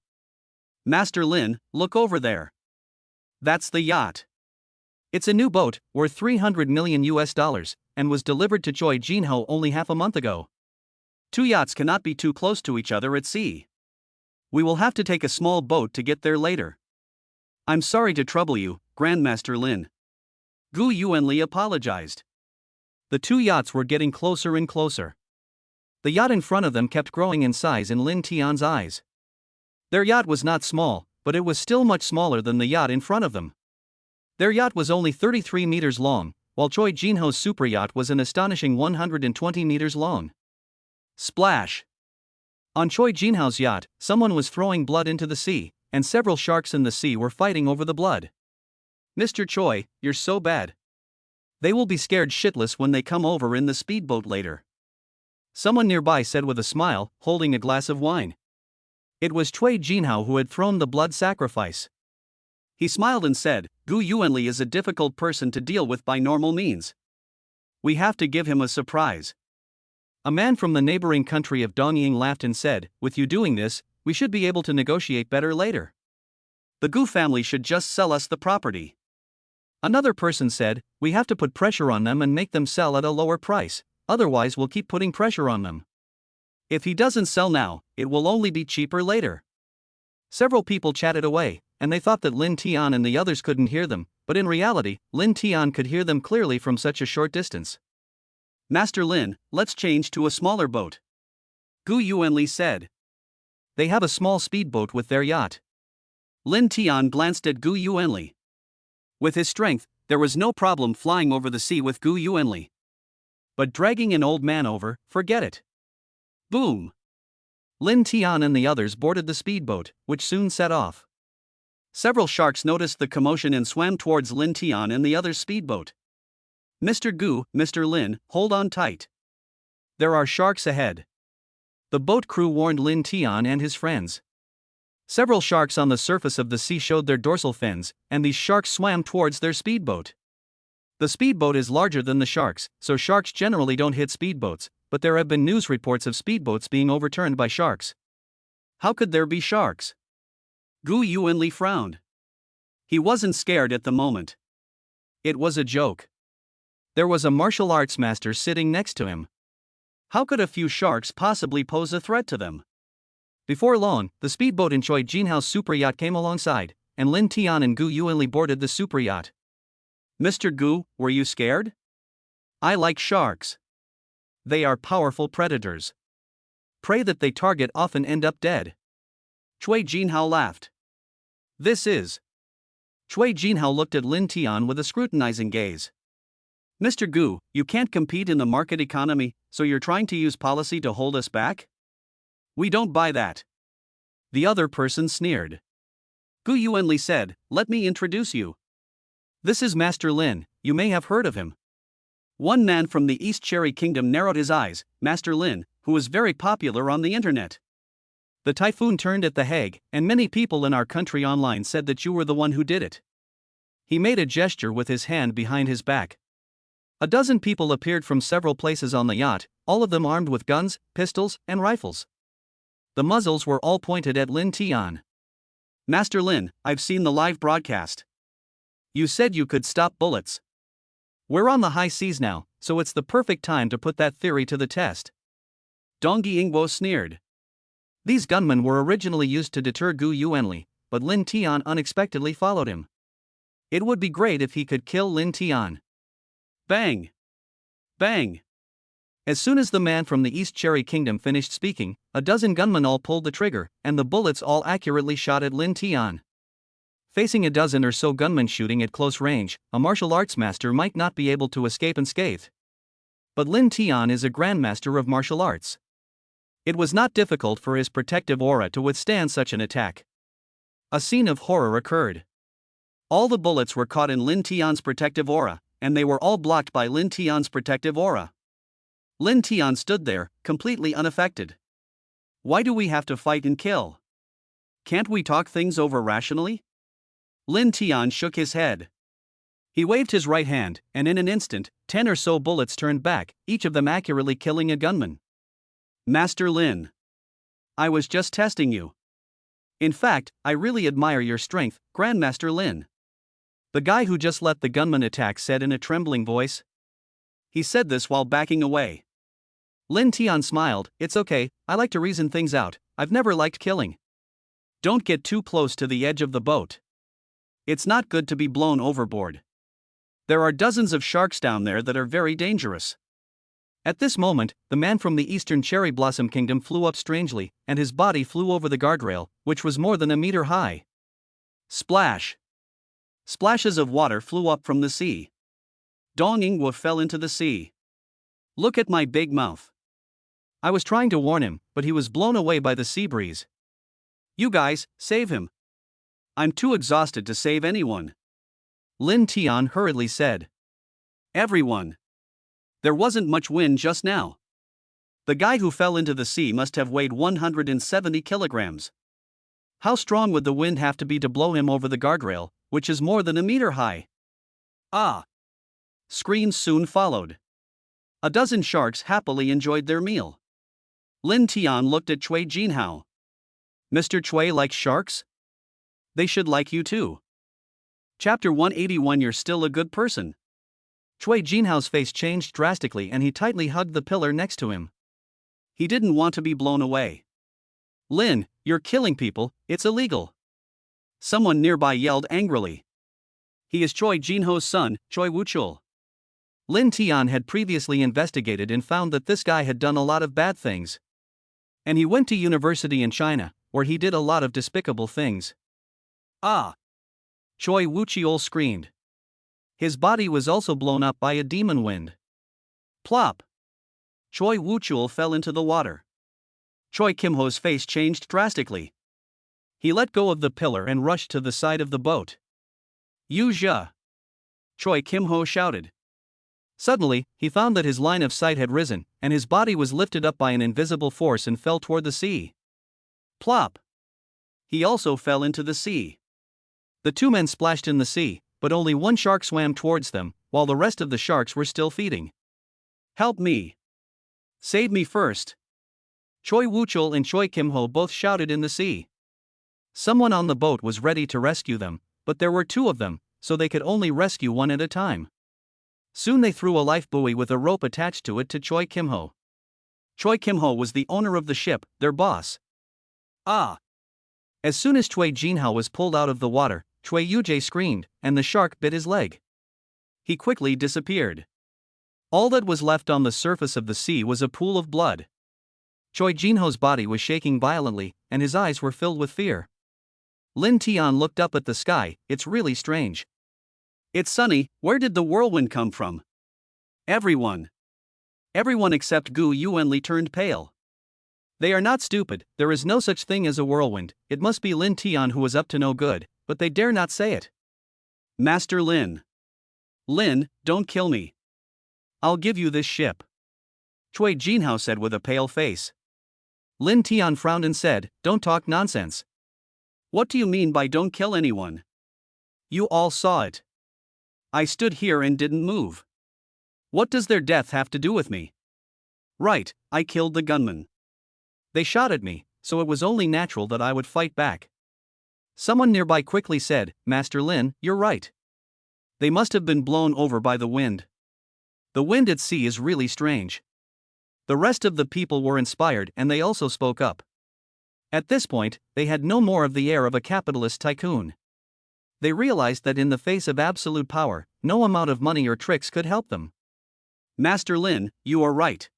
Master Lin, look over there. That's the yacht. It's a new boat, worth $300 million, and was delivered to Chui Jinhao only half a month ago. 2 yachts cannot be too close to each other at sea. We will have to take a small boat to get there later. I'm sorry to trouble you, Grandmaster Lin. Gu Yuanli apologized. The 2 yachts were getting closer and closer. The yacht in front of them kept growing in size in Lin Tian's eyes. Their yacht was not small, but it was still much smaller than the yacht in front of them. Their yacht was only 33 meters long, while Chui Jinho's super yacht was an astonishing 120 meters long. Splash! On Chui Jinho's yacht, someone was throwing blood into the sea, and several sharks in the sea were fighting over the blood. Mr. Chui, you're so bad. They will be scared shitless when they come over in the speedboat later. Someone nearby said with a smile, holding a glass of wine. It was Chui Jinhao who had thrown the blood sacrifice. He smiled and said, Gu Yuanli is a difficult person to deal with by normal means. We have to give him a surprise. A man from the neighboring country of Dongying laughed and said, with you doing this, we should be able to negotiate better later. The Gu family should just sell us the property. Another person said, we have to put pressure on them and make them sell at a lower price, otherwise we'll keep putting pressure on them. If he doesn't sell now, it will only be cheaper later. Several people chatted away, and they thought that Lin Tian and the others couldn't hear them, but in reality, Lin Tian could hear them clearly from such a short distance. Master Lin, let's change to a smaller boat. Gu Yuanli said. They have a small speedboat with their yacht. Lin Tian glanced at Gu Yuanli. With his strength, there was no problem flying over the sea with Gu Yuanli. But dragging an old man over, forget it. Boom! Lin Tian and the others boarded the speedboat, which soon set off. Several sharks noticed the commotion and swam towards Lin Tian and the other speedboat. Mr. Gu, Mr. Lin, hold on tight. There are sharks ahead. The boat crew warned Lin Tian and his friends. Several sharks on the surface of the sea showed their dorsal fins, and these sharks swam towards their speedboat. The speedboat is larger than the sharks, so sharks generally don't hit speedboats, but there have been news reports of speedboats being overturned by sharks. How could there be sharks? Gu Yuanli frowned. He wasn't scared at the moment. It was a joke. There was a martial arts master sitting next to him. How could a few sharks possibly pose a threat to them? Before long, the speedboat in Choi Jinhao's super yacht came alongside, and Lin Tian and Gu Yuanli boarded the super yacht. Mr. Gu, were you scared? I like sharks. They are powerful predators. Prey that they target often end up dead. Choi Jinhao laughed. This is. Choi Jinhao looked at Lin Tian with a scrutinizing gaze. Mr. Gu, you can't compete in the market economy, so you're trying to use policy to hold us back? We don't buy that. The other person sneered. Gu Yuanli said, let me introduce you. This is Master Lin, you may have heard of him. One man from the East Cherry Kingdom narrowed his eyes, Master Lin, who was very popular on the internet. The typhoon turned at The Hague, and many people in our country online said that you were the one who did it. He made a gesture with his hand behind his back. A dozen people appeared from several places on the yacht, all of them armed with guns, pistols, and rifles. The muzzles were all pointed at Lin Tian. Master Lin, I've seen the live broadcast. You said you could stop bullets. We're on the high seas now, so it's the perfect time to put that theory to the test. Dong Yingbo sneered. These gunmen were originally used to deter Gu Yuanli, but Lin Tian unexpectedly followed him. It would be great if he could kill Lin Tian. Bang! Bang! As soon as the man from the East Cherry Kingdom finished speaking, a dozen gunmen all pulled the trigger, and the bullets all accurately shot at Lin Tian. Facing a dozen or so gunmen shooting at close range, a martial arts master might not be able to escape unscathed. But Lin Tian is a grandmaster of martial arts. It was not difficult for his protective aura to withstand such an attack. A scene of horror occurred. All the bullets were caught in Lin Tian's protective aura, and they were all blocked by Lin Tian's protective aura. Lin Tian stood there, completely unaffected. Why do we have to fight and kill? Can't we talk things over rationally? Lin Tian shook his head. He waved his right hand, and in an instant, 10 or so bullets turned back, each of them accurately killing a gunman. Master Lin. I was just testing you. In fact, I really admire your strength, Grandmaster Lin. The guy who just let the gunman attack said in a trembling voice. He said this while backing away. Lin Tian smiled, it's okay, I like to reason things out, I've never liked killing. Don't get too close to the edge of the boat. It's not good to be blown overboard. There are dozens of sharks down there that are very dangerous. At this moment, the man from the Eastern Cherry Blossom Kingdom flew up strangely, and his body flew over the guardrail, which was more than a meter high. Splash! Splashes of water flew up from the sea. Dong Yingbo fell into the sea. Look at my big mouth. I was trying to warn him, but he was blown away by the sea breeze. You guys, save him. I'm too exhausted to save anyone. Lin Tian hurriedly said. Everyone. There wasn't much wind just now. The guy who fell into the sea must have weighed 170 kilograms. How strong would the wind have to be to blow him over the guardrail, which is more than a meter high? Ah! Screams soon followed. A dozen sharks happily enjoyed their meal. Lin Tian looked at Choi Jinhao. Mr. Choi likes sharks? They should like you too. Chapter 181. You're still a good person. Choi Jinhao's face changed drastically and he tightly hugged the pillar next to him. He didn't want to be blown away. Lin, you're killing people, it's illegal. Someone nearby yelled angrily. He is Choi Jinho's son, Choi Wuchul. Lin Tian had previously investigated and found that this guy had done a lot of bad things. And he went to university in China, where he did a lot of despicable things. Ah! Choi Wuchul screamed. His body was also blown up by a demon wind. Plop! Choi Wuchul fell into the water. Choi Kimho's face changed drastically. He let go of the pillar and rushed to the side of the boat. Yu Zhe! Choi Kimho shouted. Suddenly, he found that his line of sight had risen, and his body was lifted up by an invisible force and fell toward the sea. Plop! He also fell into the sea. The two men splashed in the sea, but only one shark swam towards them, while the rest of the sharks were still feeding. Help me! Save me first. Choi Woo-chul and Choi Kim-ho both shouted in the sea. Someone on the boat was ready to rescue them, but there were two of them, so they could only rescue one at a time. Soon they threw a life buoy with a rope attached to it to Choi Kim-ho. Choi Kim-ho was the owner of the ship, their boss. Ah! As soon as Choi Jin-ho was pulled out of the water, Choi Yu-jae screamed, and the shark bit his leg. He quickly disappeared. All that was left on the surface of the sea was a pool of blood. Choi Jin-ho's body was shaking violently, and his eyes were filled with fear. Lin Tian looked up at the sky. It's really strange. It's sunny. Where did the whirlwind come from? Everyone except Gu Yuanli turned pale. They are not stupid. There is no such thing as a whirlwind. It must be Lin Tian who was up to no good, but they dare not say it. Master Lin. Lin, don't kill me. I'll give you this ship. Choi Jin-ho said with a pale face. Lin Tian frowned and said, don't talk nonsense. What do you mean by don't kill anyone? You all saw it. I stood here and didn't move. What does their death have to do with me? Right, I killed the gunman. They shot at me, so it was only natural that I would fight back. Someone nearby quickly said, Master Lin, you're right. They must have been blown over by the wind. The wind at sea is really strange. The rest of the people were inspired and they also spoke up. At this point, they had no more of the air of a capitalist tycoon. They realized that in the face of absolute power, no amount of money or tricks could help them. Master Lin, you are right.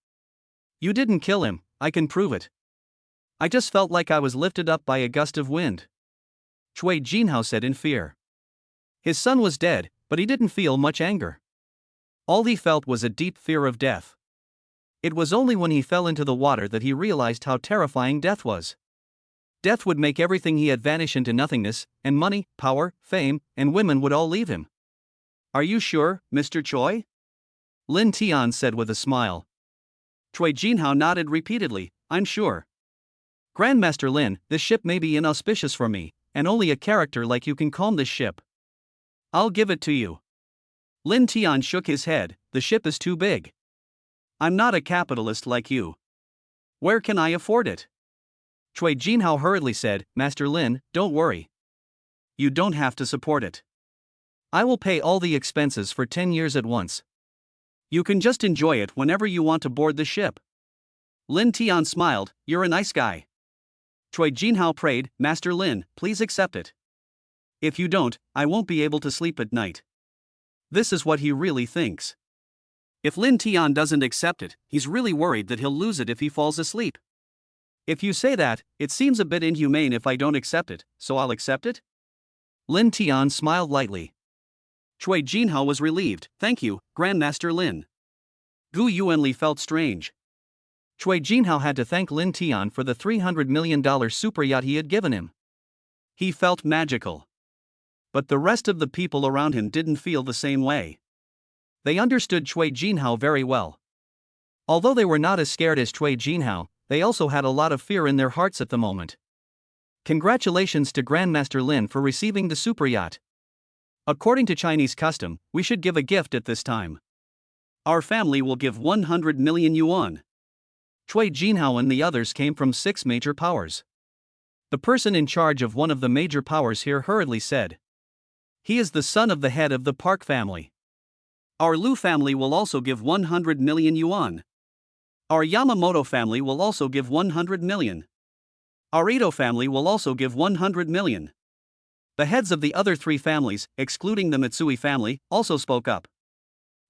You didn't kill him, I can prove it. I just felt like I was lifted up by a gust of wind. Choi Jin-ho said in fear. His son was dead, but he didn't feel much anger. All he felt was a deep fear of death. It was only when he fell into the water that he realized how terrifying death was. Death would make everything he had vanish into nothingness, and money, power, fame, and women would all leave him. Are you sure, Mr. Choi? Lin Tian said with a smile. Choi Jin-ho nodded repeatedly, I'm sure. Grandmaster Lin, this ship may be inauspicious for me, and only a character like you can calm this ship. I'll give it to you. Lin Tian shook his head, the ship is too big. I'm not a capitalist like you. Where can I afford it? Choi Jin-ho hurriedly said, Master Lin, don't worry. You don't have to support it. I will pay all the expenses for 10 years at once. You can just enjoy it whenever you want to board the ship. Lin Tian smiled, you're a nice guy. Choi Jin-ho prayed, Master Lin, please accept it. If you don't, I won't be able to sleep at night. This is what he really thinks. If Lin Tian doesn't accept it, he's really worried that he'll lose it if he falls asleep. If you say that, it seems a bit inhumane if I don't accept it, so I'll accept it? Lin Tian smiled lightly. Choi Jin-ho was relieved, thank you, Grandmaster Lin. Gu Yuanli felt strange. Choi Jin-ho had to thank Lin Tian for the $300 million super yacht he had given him. He felt magical. But the rest of the people around him didn't feel the same way. They understood Choi Jin-ho very well. Although they were not as scared as Choi Jin-ho, they also had a lot of fear in their hearts at the moment. Congratulations to Grandmaster Lin for receiving the super yacht. According to Chinese custom, we should give a gift at this time. Our family will give 100 million yuan. Choi Jin-ho and the others came from 6 major powers. The person in charge of one of the major powers here hurriedly said. He is the son of the head of the Park family. Our Lu family will also give 100 million yuan. Our Yamamoto family will also give 100 million. Our Ito family will also give 100 million. The heads of the other 3 families, excluding the Mitsui family, also spoke up.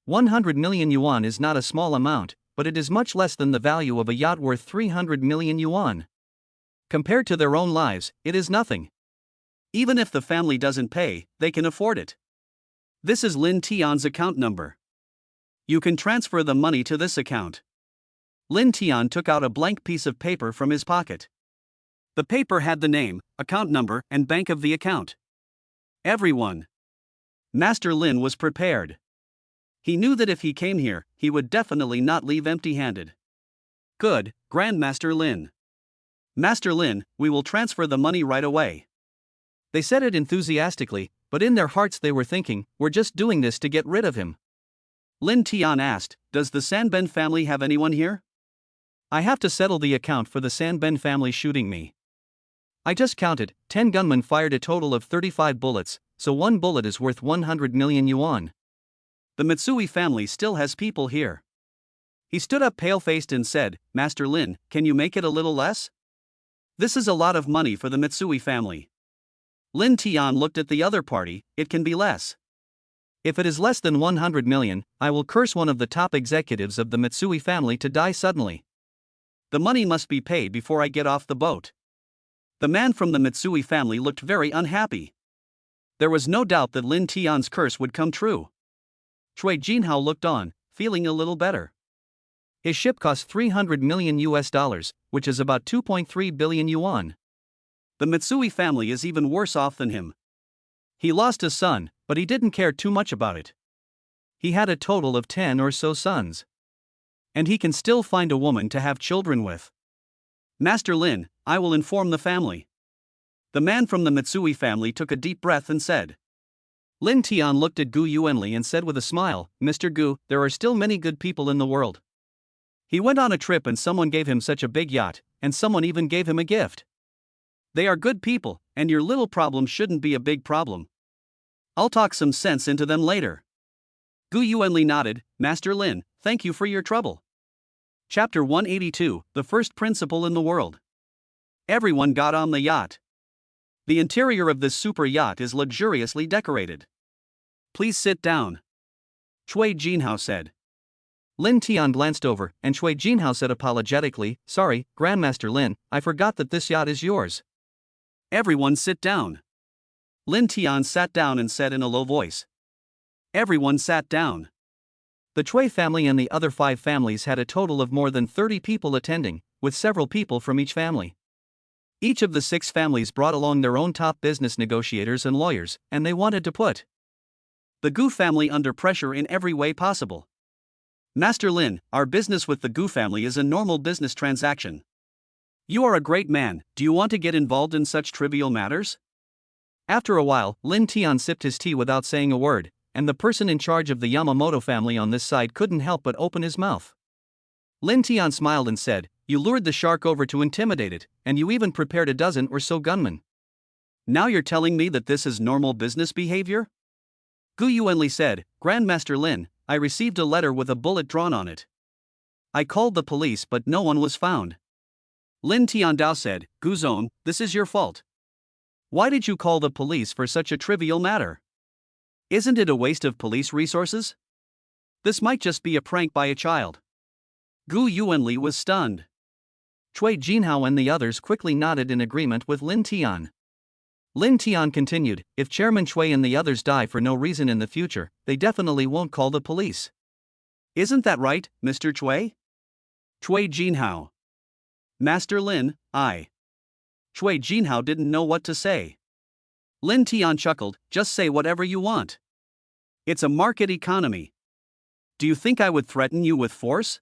100 million yuan is not a small amount, but it is much less than the value of a yacht worth 300 million yuan. Compared to their own lives, it is nothing. Even if the family doesn't pay, they can afford it. This is Lin Tian's account number. You can transfer the money to this account. Lin Tian took out a blank piece of paper from his pocket. The paper had the name, account number, and bank of the account. Everyone. Master Lin was prepared. He knew that if he came here, he would definitely not leave empty-handed. Good, Grandmaster Lin. Master Lin, we will transfer the money right away. They said it enthusiastically, but in their hearts they were thinking, we're just doing this to get rid of him. Lin Tian asked, does the Sanben family have anyone here? I have to settle the account for the Sanben family shooting me. I just counted, 10 gunmen fired a total of 35 bullets, so one bullet is worth 100 million yuan. The Mitsui family still has people here. He stood up pale-faced and said, Master Lin, can you make it a little less? This is a lot of money for the Mitsui family. Lin Tian looked at the other party, it can be less. If it is less than 100 million, I will curse one of the top executives of the Mitsui family to die suddenly. The money must be paid before I get off the boat. The man from the Mitsui family looked very unhappy. There was no doubt that Lin Tian's curse would come true. Cui Jinhao looked on, feeling a little better. His ship cost 300 million US dollars, which is about 2.3 billion yuan. The Mitsui family is even worse off than him. He lost a son, but he didn't care too much about it. He had a total of 10 or so sons. And he can still find a woman to have children with. Master Lin, I will inform the family. The man from the Mitsui family took a deep breath and said. Lin Tian looked at Gu Yuanli and said with a smile, Mr. Gu, there are still many good people in the world. He went on a trip and someone gave him such a big yacht, and someone even gave him a gift. They are good people, and your little problem shouldn't be a big problem. I'll talk some sense into them later. Gu Yuanli nodded, Master Lin, thank you for your trouble. Chapter 182, The First Principle in the World. Everyone got on the yacht. The interior of this super yacht is luxuriously decorated. Please sit down. Cui Jinhao said. Lin Tian glanced over, and Cui Jinhao said apologetically, Sorry, Grandmaster Lin, I forgot that this yacht is yours. Everyone sit down. Lin Tian sat down and said in a low voice. Everyone sat down. The Cui family and the other 5 families had a total of more than 30 people attending, with several people from each family. Each of the 6 families brought along their own top business negotiators and lawyers, and they wanted to put the Gu family under pressure in every way possible. Master Lin, our business with the Gu family is a normal business transaction. You are a great man, do you want to get involved in such trivial matters? After a while, Lin Tian sipped his tea without saying a word, and the person in charge of the Yamamoto family on this side couldn't help but open his mouth. Lin Tian smiled and said, You lured the shark over to intimidate it, and you even prepared a dozen or so gunmen. Now you're telling me that this is normal business behavior? Gu Yuanli said, Grandmaster Lin, I received a letter with a bullet drawn on it. I called the police but no one was found. Lin Tiandao said, Guzong, this is your fault. Why did you call the police for such a trivial matter? Isn't it a waste of police resources? This might just be a prank by a child. Gu Yuanli was stunned. Cui Jinhao and the others quickly nodded in agreement with Lin Tian. Lin Tian continued, If Chairman Cui and the others die for no reason in the future, they definitely won't call the police. Isn't that right, Mr. Cui? Cui Jinhao. Master Lin, I. Cui Jinhao didn't know what to say. Lin Tian chuckled, Just say whatever you want. It's a market economy. Do you think I would threaten you with force?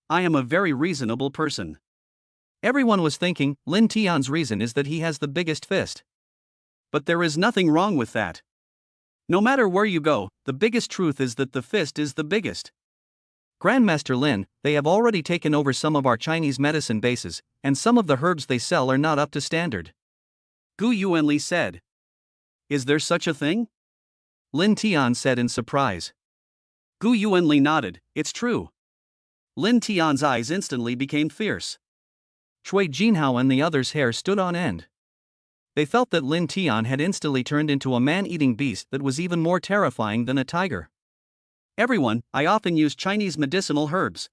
I am a very reasonable person. Everyone was thinking, Lin Tian's reason is that he has the biggest fist. But there is nothing wrong with that. No matter where you go, the biggest truth is that the fist is the biggest. Grandmaster Lin, they have already taken over some of our Chinese medicine bases, and some of the herbs they sell are not up to standard. Gu Yuanli said. Is there such a thing? Lin Tian said in surprise. Gu Yuanli nodded, It's true. Lin Tian's eyes instantly became fierce. Cui Jinhao and the others' hair stood on end. They felt that Lin Tian had instantly turned into a man-eating beast that was even more terrifying than a tiger. Everyone, I often use Chinese medicinal herbs.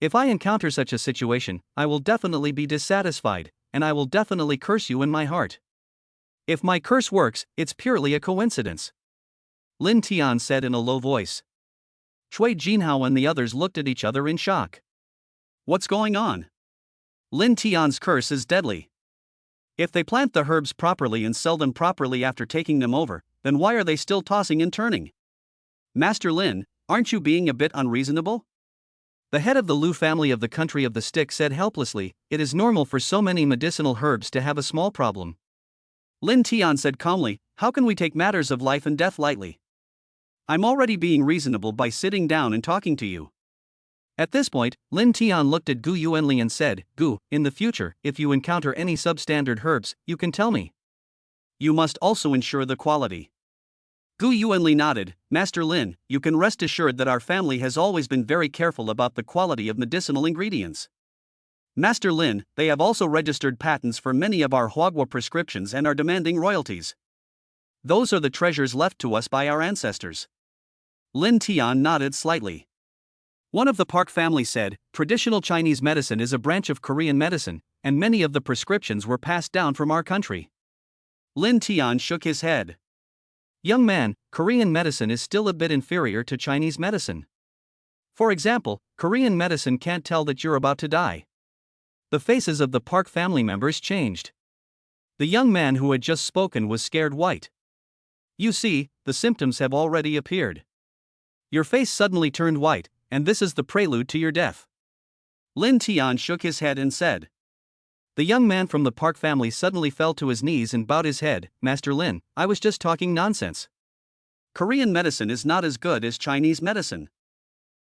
If I encounter such a situation, I will definitely be dissatisfied, and I will definitely curse you in my heart. If my curse works, it's purely a coincidence. Lin Tian said in a low voice. Cui Jinhao and the others looked at each other in shock. What's going on? Lin Tian's curse is deadly. If they plant the herbs properly and sell them properly after taking them over, then why are they still tossing and turning? Master Lin, aren't you being a bit unreasonable? The head of the Lu family of the country of the stick said helplessly, It is normal for so many medicinal herbs to have a small problem. Lin Tian said calmly, How can we take matters of life and death lightly? I'm already being reasonable by sitting down and talking to you. At this point, Lin Tian looked at Gu Yuanli and said, Gu, in the future, if you encounter any substandard herbs, you can tell me. You must also ensure the quality. Gu Yuanli nodded. Master Lin, you can rest assured that our family has always been very careful about the quality of medicinal ingredients. Master Lin, they have also registered patents for many of our Huagua prescriptions and are demanding royalties. Those are the treasures left to us by our ancestors. Lin Tian nodded slightly. One of the Park family said, traditional Chinese medicine is a branch of Korean medicine, and many of the prescriptions were passed down from our country. Lin Tian shook his head. Young man, Korean medicine is still a bit inferior to Chinese medicine. For example, Korean medicine can't tell that you're about to die. The faces of the Park family members changed. The young man who had just spoken was scared white. You see, the symptoms have already appeared. Your face suddenly turned white, and this is the prelude to your death. Lin Tian shook his head and said. The young man from the Park family suddenly fell to his knees and bowed his head. Master Lin, I was just talking nonsense. Korean medicine is not as good as Chinese medicine.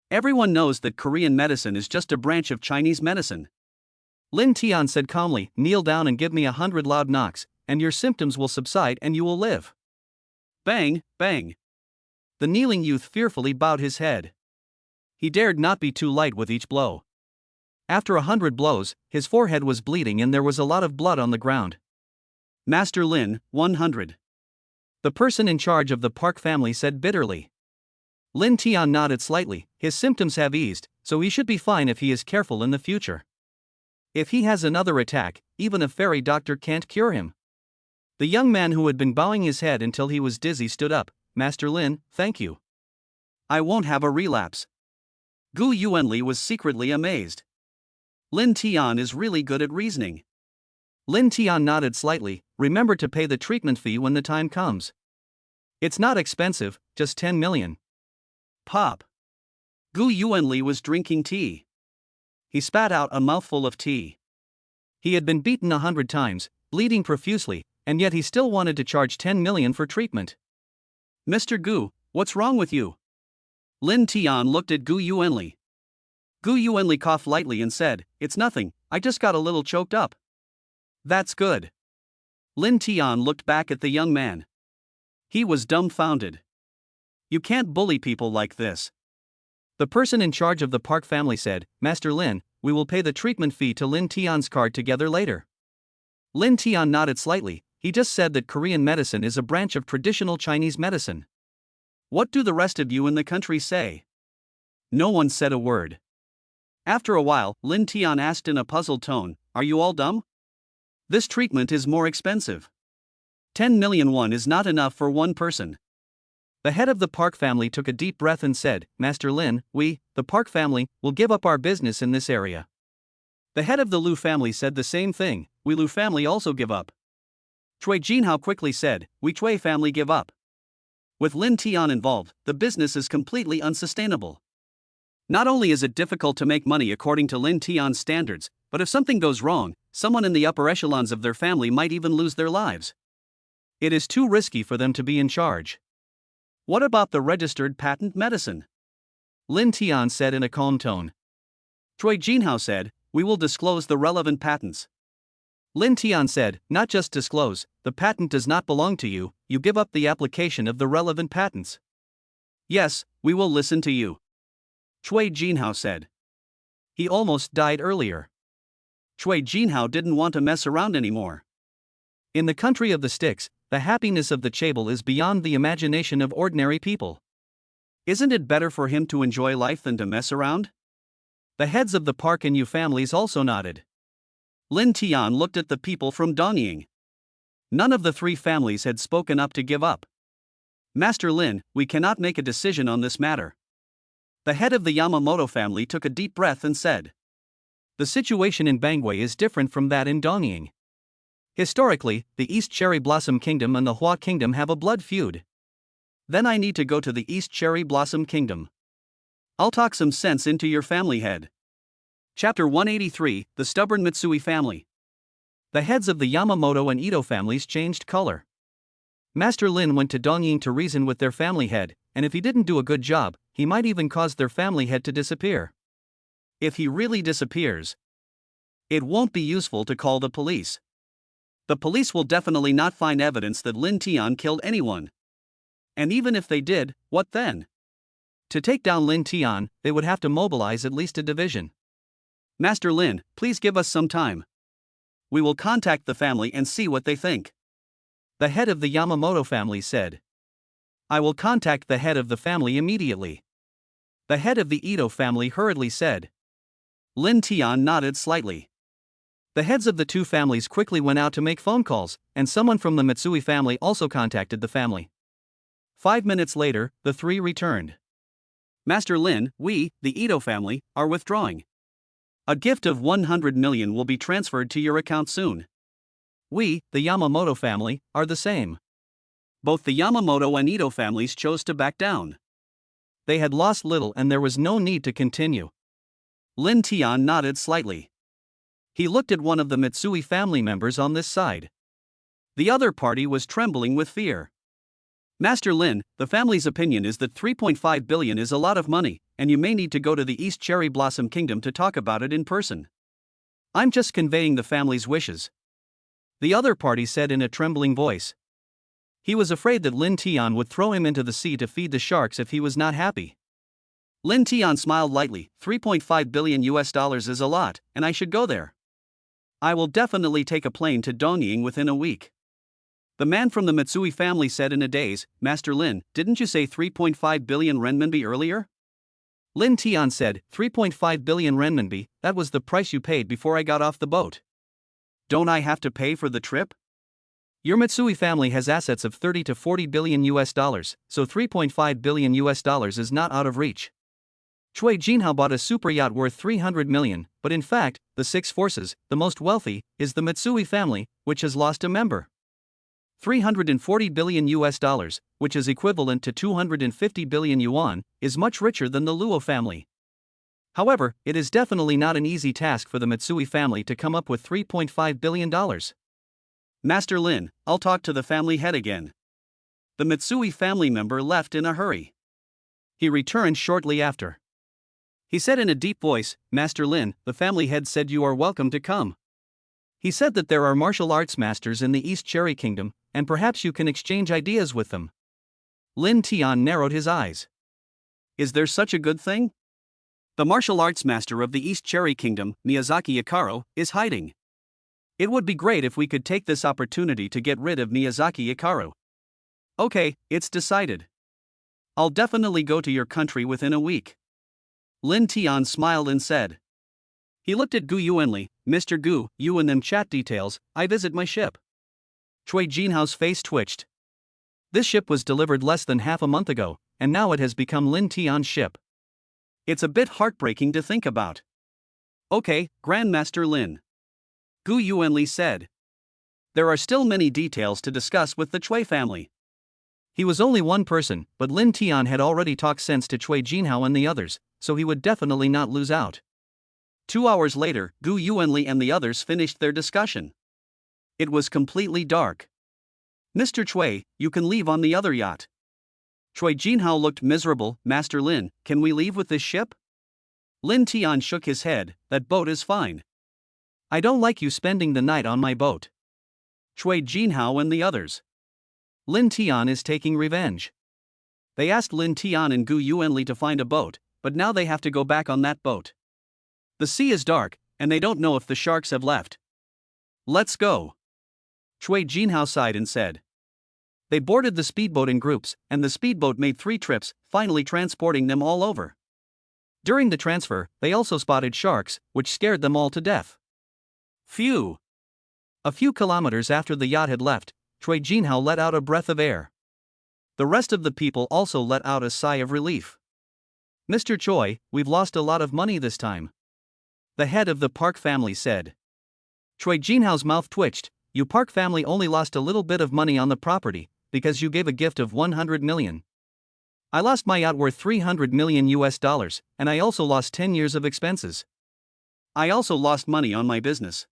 Everyone knows that Korean medicine is just a branch of Chinese medicine. Lin Tian said calmly, kneel down and give me 100 loud knocks, and your symptoms will subside and you will live. Bang, bang. The kneeling youth fearfully bowed his head. He dared not be too light with each blow. After 100 blows, his forehead was bleeding and there was a lot of blood on the ground. Master Lin, 100. The person in charge of the Park family said bitterly. Lin Tian nodded slightly. His symptoms have eased, so he should be fine if he is careful in the future. If he has another attack, even a fairy doctor can't cure him. The young man who had been bowing his head until he was dizzy stood up. Master Lin, thank you. I won't have a relapse. Gu Yuanli was secretly amazed. Lin Tian is really good at reasoning. Lin Tian nodded slightly. Remember to pay the treatment fee when the time comes. It's not expensive, just 10 million. Pop. Gu Yuanli was drinking tea. He spat out a mouthful of tea. He had been beaten 100 times, bleeding profusely, and yet he still wanted to charge 10 million for treatment. Mr. Gu, what's wrong with you? Lin Tian looked at Gu Yuanli. Gu Yuanli coughed lightly and said, It's nothing, I just got a little choked up. That's good. Lin Tian looked back at the young man. He was dumbfounded. You can't bully people like this. The person in charge of the Park family said, Master Lin, we will pay the treatment fee to Lin Tian's card together later. Lin Tian nodded slightly. He just said that Korean medicine is a branch of traditional Chinese medicine. What do the rest of you in the country say? No one said a word. After a while, Lin Tian asked in a puzzled tone, Are you all dumb? This treatment is more expensive. 10 million won is not enough for one person. The head of the Park family took a deep breath and said, Master Lin, we, the Park family, will give up our business in this area. The head of the Lu family said the same thing. We Lu family also give up. Cui Jinhao quickly said, We Cui family give up. With Lin Tian involved, the business is completely unsustainable. Not only is it difficult to make money according to Lin Tian's standards, but if something goes wrong, someone in the upper echelons of their family might even lose their lives. It is too risky for them to be in charge. What about the registered patent medicine? Lin Tian said in a calm tone. Cui Jinhao said, We will disclose the relevant patents. Lin Tian said, Not just disclose, the patent does not belong to you, you give up the application of the relevant patents. Yes, we will listen to you. Cui Jinhao said. He almost died earlier. Cui Jinhao didn't want to mess around anymore. In the country of the sticks, the happiness of the chaebol is beyond the imagination of ordinary people. Isn't it better for him to enjoy life than to mess around? The heads of the Park and Yu families also nodded. Lin Tian looked at the people from Dongying. None of the three families had spoken up to give up. Master Lin, we cannot make a decision on this matter. The head of the Yamamoto family took a deep breath and said. The situation in Bangwei is different from that in Dongying. Historically, the East Cherry Blossom Kingdom and the Hua Kingdom have a blood feud. Then I need to go to the East Cherry Blossom Kingdom. I'll talk some sense into your family head. Chapter 183, The Stubborn Mitsui Family. The heads of the Yamamoto and Ito families changed color. Master Lin went to Dongying to reason with their family head, and if he didn't do a good job, he might even cause their family head to disappear. If he really disappears, it won't be useful to call the police. The police will definitely not find evidence that Lin Tian killed anyone. And even if they did, what then? To take down Lin Tian, they would have to mobilize at least a division. Master Lin, please give us some time. We will contact the family and see what they think. The head of the Yamamoto family said. I will contact the head of the family immediately. The head of the Ito family hurriedly said. Lin Tian nodded slightly. The heads of the two families quickly went out to make phone calls, and someone from the Matsui family also contacted the family. 5 minutes later, the three returned. Master Lin, we, the Ito family, are withdrawing. A gift of 100 million will be transferred to your account soon. We, the Yamamoto family, are the same. Both the Yamamoto and Ito families chose to back down. They had lost little and there was no need to continue. Lin Tian nodded slightly. He looked at one of the Matsui family members on this side. The other party was trembling with fear. Master Lin, the family's opinion is that 3.5 billion is a lot of money, and you may need to go to the East Cherry Blossom Kingdom to talk about it in person. I'm just conveying the family's wishes. The other party said in a trembling voice. He was afraid that Lin Tian would throw him into the sea to feed the sharks if he was not happy. Lin Tian smiled lightly. 3.5 billion US dollars is a lot, and I should go there. I will definitely take a plane to Dongying within a week. The man from the Matsui family said in a daze, Master Lin, didn't you say 3.5 billion renminbi earlier? Lin Tian said, 3.5 billion renminbi, that was the price you paid before I got off the boat. Don't I have to pay for the trip? Your Matsui family has assets of 30 to 40 billion US dollars, so 3.5 billion US dollars is not out of reach. Cui Jinhao bought a super yacht worth 300 million, but in fact, the six forces, the most wealthy, is the Matsui family, which has lost a member. 340 billion US dollars, which is equivalent to 250 billion yuan, is much richer than the Luo family. However, it is definitely not an easy task for the Matsui family to come up with $3.5 billion. Master Lin, I'll talk to the family head again. The Matsui family member left in a hurry. He returned shortly after. He said in a deep voice, Master Lin, the family head said you are welcome to come. He said that there are martial arts masters in the East Cherry Kingdom, and perhaps you can exchange ideas with them. Lin Tian narrowed his eyes. Is there such a good thing? The martial arts master of the East Cherry Kingdom, Miyazaki Ikaro, is hiding. It would be great if we could take this opportunity to get rid of Miyazaki Ikaro. Okay, it's decided. I'll definitely go to your country within a week. Lin Tian smiled and said. He looked at Gu Yuanli, Mr. Gu, you and them chat details, I visit my ship. Cui Jinhao's face twitched. This ship was delivered less than half a month ago, and now it has become Lin Tian's ship. It's a bit heartbreaking to think about. Okay, Grandmaster Lin. Gu Yuanli said. There are still many details to discuss with the Cui family. He was only one person, but Lin Tian had already talked sense to Cui Jinhao and the others, so he would definitely not lose out. 2 hours later, Gu Yuanli and the others finished their discussion. It was completely dark. Mr. Cui, you can leave on the other yacht. Cui Jinhao looked miserable. Master Lin, can we leave with this ship? Lin Tian shook his head, that boat is fine. I don't like you spending the night on my boat. Cui Jinhao and the others. Lin Tian is taking revenge. They asked Lin Tian and Gu Yuanli to find a boat, but now they have to go back on that boat. The sea is dark, and they don't know if the sharks have left. Let's go. Cui Jinhao sighed and said. They boarded the speedboat in groups, and the speedboat made 3 trips, finally transporting them all over. During the transfer, they also spotted sharks, which scared them all to death. Phew! A few kilometers after the yacht had left, Cui Jinhao let out a breath of air. The rest of the people also let out a sigh of relief. Mr. Choi, we've lost a lot of money this time. The head of the Park family said. Cui Jinhao's mouth twitched. You Park family only lost a little bit of money on the property, because you gave a gift of 100 million. I lost my yacht worth 300 million US dollars, and I also lost 10 years of expenses. I also lost money on my business.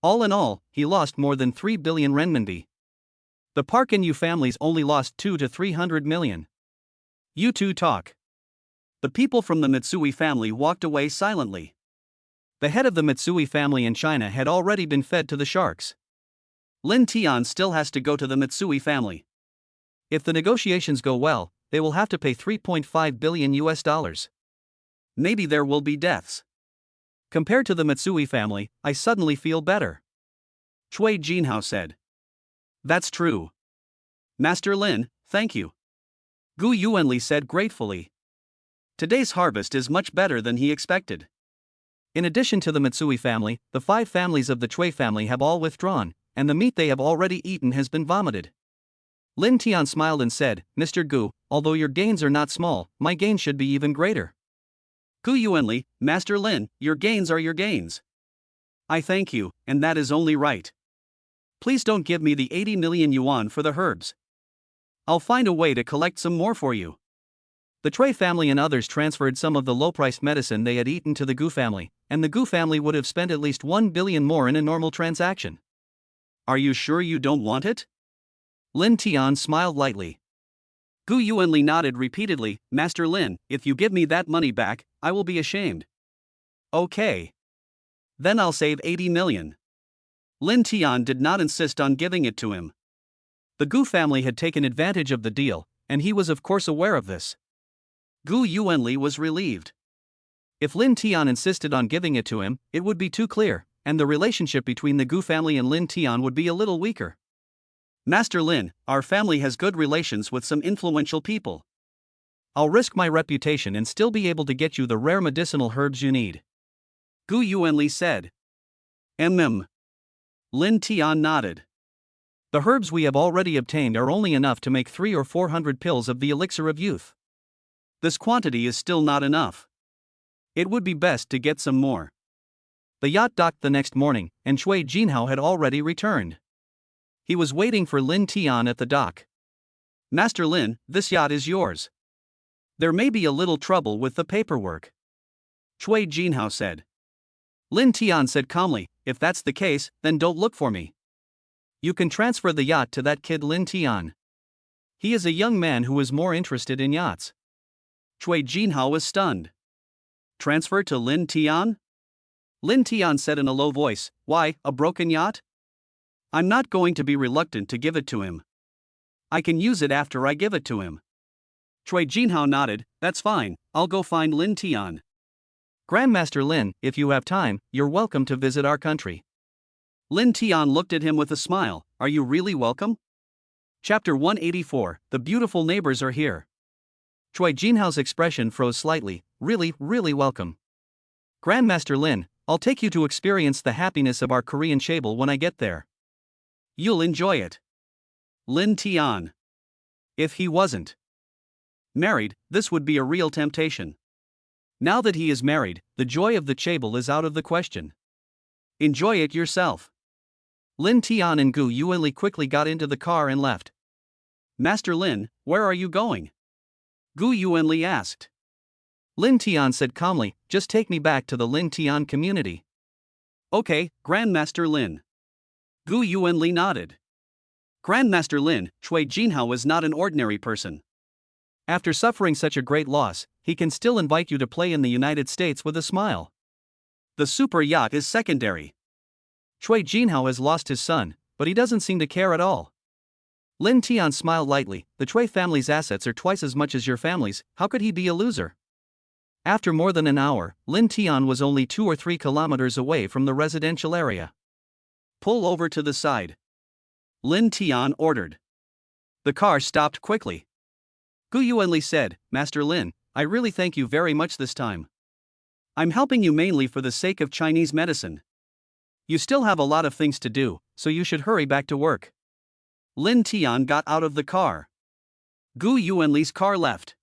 All in all, he lost more than 3 billion renminbi. The Park and Yu families only lost 2 to 300 million. You two talk. The people from the Mitsui family walked away silently. The head of the Mitsui family in China had already been fed to the sharks. Lin Tian still has to go to the Mitsui family. If the negotiations go well, they will have to pay 3.5 billion US dollars. Maybe there will be deaths. Compared to the Mitsui family, I suddenly feel better. Cui Jinhao said. That's true. Master Lin, thank you. Gu Yuanli said gratefully. Today's harvest is much better than he expected. In addition to the Mitsui family, the 5 families of the Cui family have all withdrawn, and the meat they have already eaten has been vomited. Lin Tian smiled and said, Mr. Gu, although your gains are not small, my gains should be even greater. Gu Yuanli, Master Lin, your gains are your gains. I thank you, and that is only right. Please don't give me the 80 million yuan for the herbs. I'll find a way to collect some more for you. The Cui family and others transferred some of the low-priced medicine they had eaten to the Gu family, and the Gu family would have spent at least 1 billion more in a normal transaction. Are you sure you don't want it? Lin Tian smiled lightly. Gu Yuanli nodded repeatedly, Master Lin, if you give me that money back, I will be ashamed. Okay. Then I'll save 80 million. Lin Tian did not insist on giving it to him. The Gu family had taken advantage of the deal, and he was of course aware of this. Gu Yuanli was relieved. If Lin Tian insisted on giving it to him, it would be too clear, and the relationship between the Gu family and Lin Tian would be a little weaker. Master Lin, our family has good relations with some influential people. I'll risk my reputation and still be able to get you the rare medicinal herbs you need. Gu Yuanli said. Lin Tian nodded. The herbs we have already obtained are only enough to make 300 or 400 pills of the elixir of youth. This quantity is still not enough. It would be best to get some more. The yacht docked the next morning, and Cui Jinhao had already returned. He was waiting for Lin Tian at the dock. Master Lin, this yacht is yours. There may be a little trouble with the paperwork. Cui Jinhao said. Lin Tian said calmly, if that's the case, then don't look for me. You can transfer the yacht to that kid Lin Tian. He is a young man who is more interested in yachts. Cui Jinhao was stunned. Transfer to Lin Tian? Lin Tian said in a low voice, why, a broken yacht? I'm not going to be reluctant to give it to him. I can use it after I give it to him. Cui Jinhao nodded, that's fine, I'll go find Lin Tian. Grandmaster Lin, if you have time, you're welcome to visit our country. Lin Tian looked at him with a smile, are you really welcome? Chapter 184, The Beautiful Neighbors Are Here. Cui Jinhao's expression froze slightly, really welcome. Grandmaster Lin, I'll take you to experience the happiness of our Korean chaebol when I get there. You'll enjoy it. Lin Tian. If he wasn't married, this would be a real temptation. Now that he is married, the joy of the chaebol is out of the question. Enjoy it yourself. Lin Tian and Gu Yuanli quickly got into the car and left. Master Lin, where are you going? Gu Yuanli asked. Lin Tian said calmly, just take me back to the Lin Tian community. Okay, Grandmaster Lin. Gu Yuanli nodded. Grandmaster Lin, Cui Jinhao was not an ordinary person. After suffering such a great loss, he can still invite you to play in the United States with a smile. The super yacht is secondary. Cui Jinhao has lost his son, but he doesn't seem to care at all. Lin Tian smiled lightly, the Cui family's assets are twice as much as your family's, how could he be a loser? After more than an hour, Lin Tian was only 2 or 3 kilometers away from the residential area. Pull over to the side. Lin Tian ordered. The car stopped quickly. Gu Yuanli said, Master Lin, I really thank you very much this time. I'm helping you mainly for the sake of Chinese medicine. You still have a lot of things to do, so you should hurry back to work. Lin Tian got out of the car. Gu Yuanli's car left.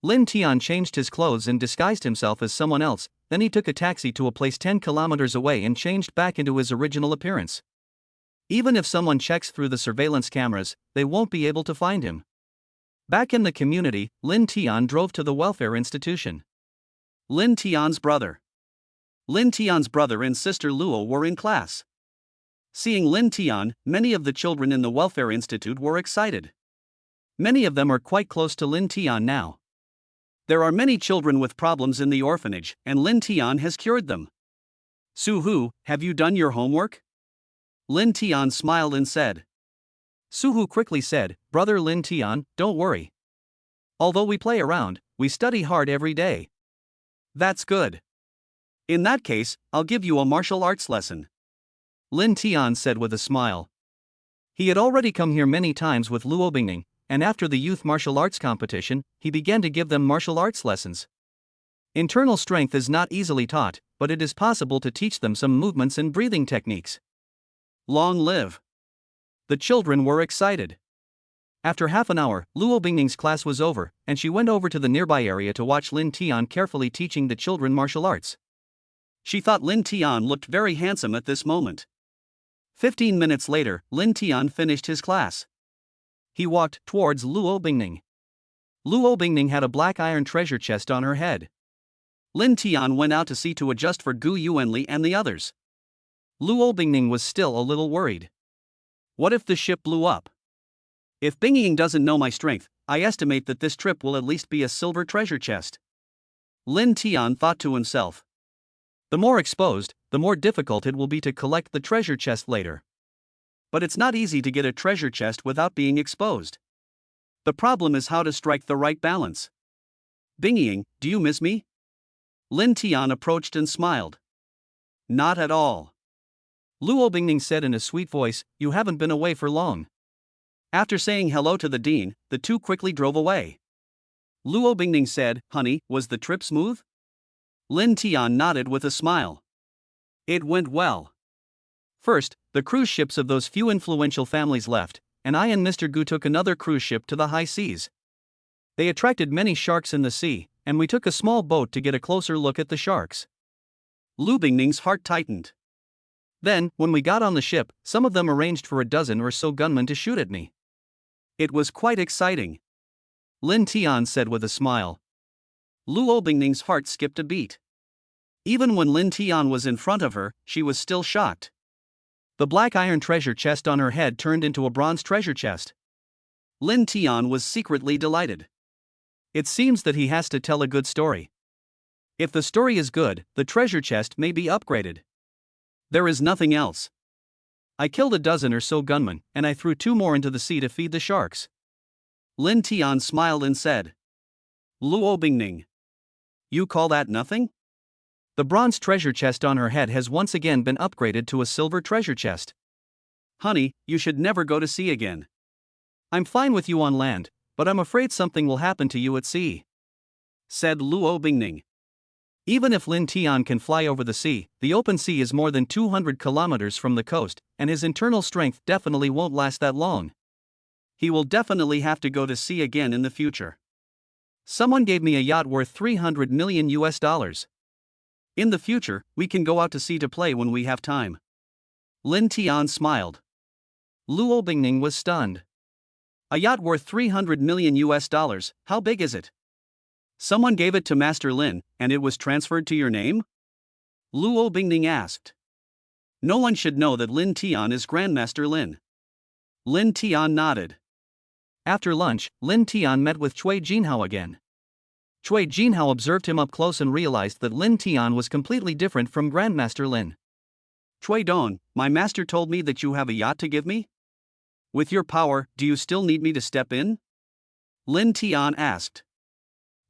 Lin Tian changed his clothes and disguised himself as someone else, then he took a taxi to a place 10 kilometers away and changed back into his original appearance. Even if someone checks through the surveillance cameras, they won't be able to find him. Back in the community, Lin Tian drove to the welfare institution. Lin Tian's brother and sister Luo were in class. Seeing Lin Tian, many of the children in the welfare institute were excited. Many of them are quite close to Lin Tian now. There are many children with problems in the orphanage, and Lin Tian has cured them. Su-hu, have you done your homework? Lin Tian smiled and said. Su-hu quickly said, Brother Lin Tian, don't worry. Although we play around, we study hard every day. That's good. In that case, I'll give you a martial arts lesson. Lin Tian said with a smile. He had already come here many times with Luo Bingning, and after the youth martial arts competition, he began to give them martial arts lessons. Internal strength is not easily taught, but it is possible to teach them some movements and breathing techniques. Long live! The children were excited. After half an hour, Luo Bingning's class was over, and she went over to the nearby area to watch Lin Tian carefully teaching the children martial arts. She thought Lin Tian looked very handsome at this moment. 15 minutes later, Lin Tian finished his class. He walked towards Luo Bingning. Luo Bingning had a black iron treasure chest on her head. Lin Tian went out to sea to adjust for Gu Yuanli and the others. Luo Bingning was still a little worried. What if the ship blew up? If Bingying doesn't know my strength, I estimate that this trip will at least be a silver treasure chest. Lin Tian thought to himself. The more exposed, the more difficult it will be to collect the treasure chest later. But it's not easy to get a treasure chest without being exposed. The problem is how to strike the right balance. Bingying, do you miss me? Lin Tian approached and smiled. Not at all. Luo Bingning said in a sweet voice, you haven't been away for long. After saying hello to the dean, the two quickly drove away. Luo Bingning said, honey, was the trip smooth? Lin Tian nodded with a smile. It went well. First, the cruise ships of those few influential families left, and I and Mr. Gu took another cruise ship to the high seas. They attracted many sharks in the sea, and we took a small boat to get a closer look at the sharks. Lu Bingning's heart tightened. Then, when we got on the ship, some of them arranged for a dozen or so gunmen to shoot at me. It was quite exciting. Lin Tian said with a smile. Luo Bingning's heart skipped a beat. Even when Lin Tian was in front of her, she was still shocked. The black iron treasure chest on her head turned into a bronze treasure chest. Lin Tian was secretly delighted. It seems that he has to tell a good story. If the story is good, the treasure chest may be upgraded. There is nothing else. I killed a dozen or so gunmen, and I threw 2 more into the sea to feed the sharks. Lin Tian smiled and said. Luo Bingning. You call that nothing? The bronze treasure chest on her head has once again been upgraded to a silver treasure chest. Honey, you should never go to sea again. I'm fine with you on land, but I'm afraid something will happen to you at sea. Said Luo Bingning. Even if Lin Tian can fly over the sea, the open sea is more than 200 kilometers from the coast, and his internal strength definitely won't last that long. He will definitely have to go to sea again in the future. Someone gave me a yacht worth 300 million US dollars. In the future, we can go out to sea to play when we have time. Lin Tian smiled. Luo Bingning was stunned. A yacht worth 300 million US dollars, how big is it? Someone gave it to Master Lin, and it was transferred to your name? Luo Bingning asked. No one should know that Lin Tian is Grandmaster Lin. Lin Tian nodded. After lunch, Lin Tian met with Cui Jinhao again. Cui Jinhao observed him up close and realized that Lin Tian was completely different from Grandmaster Lin. Cui Don, my master told me that you have a yacht to give me? With your power, do you still need me to step in? Lin Tian asked.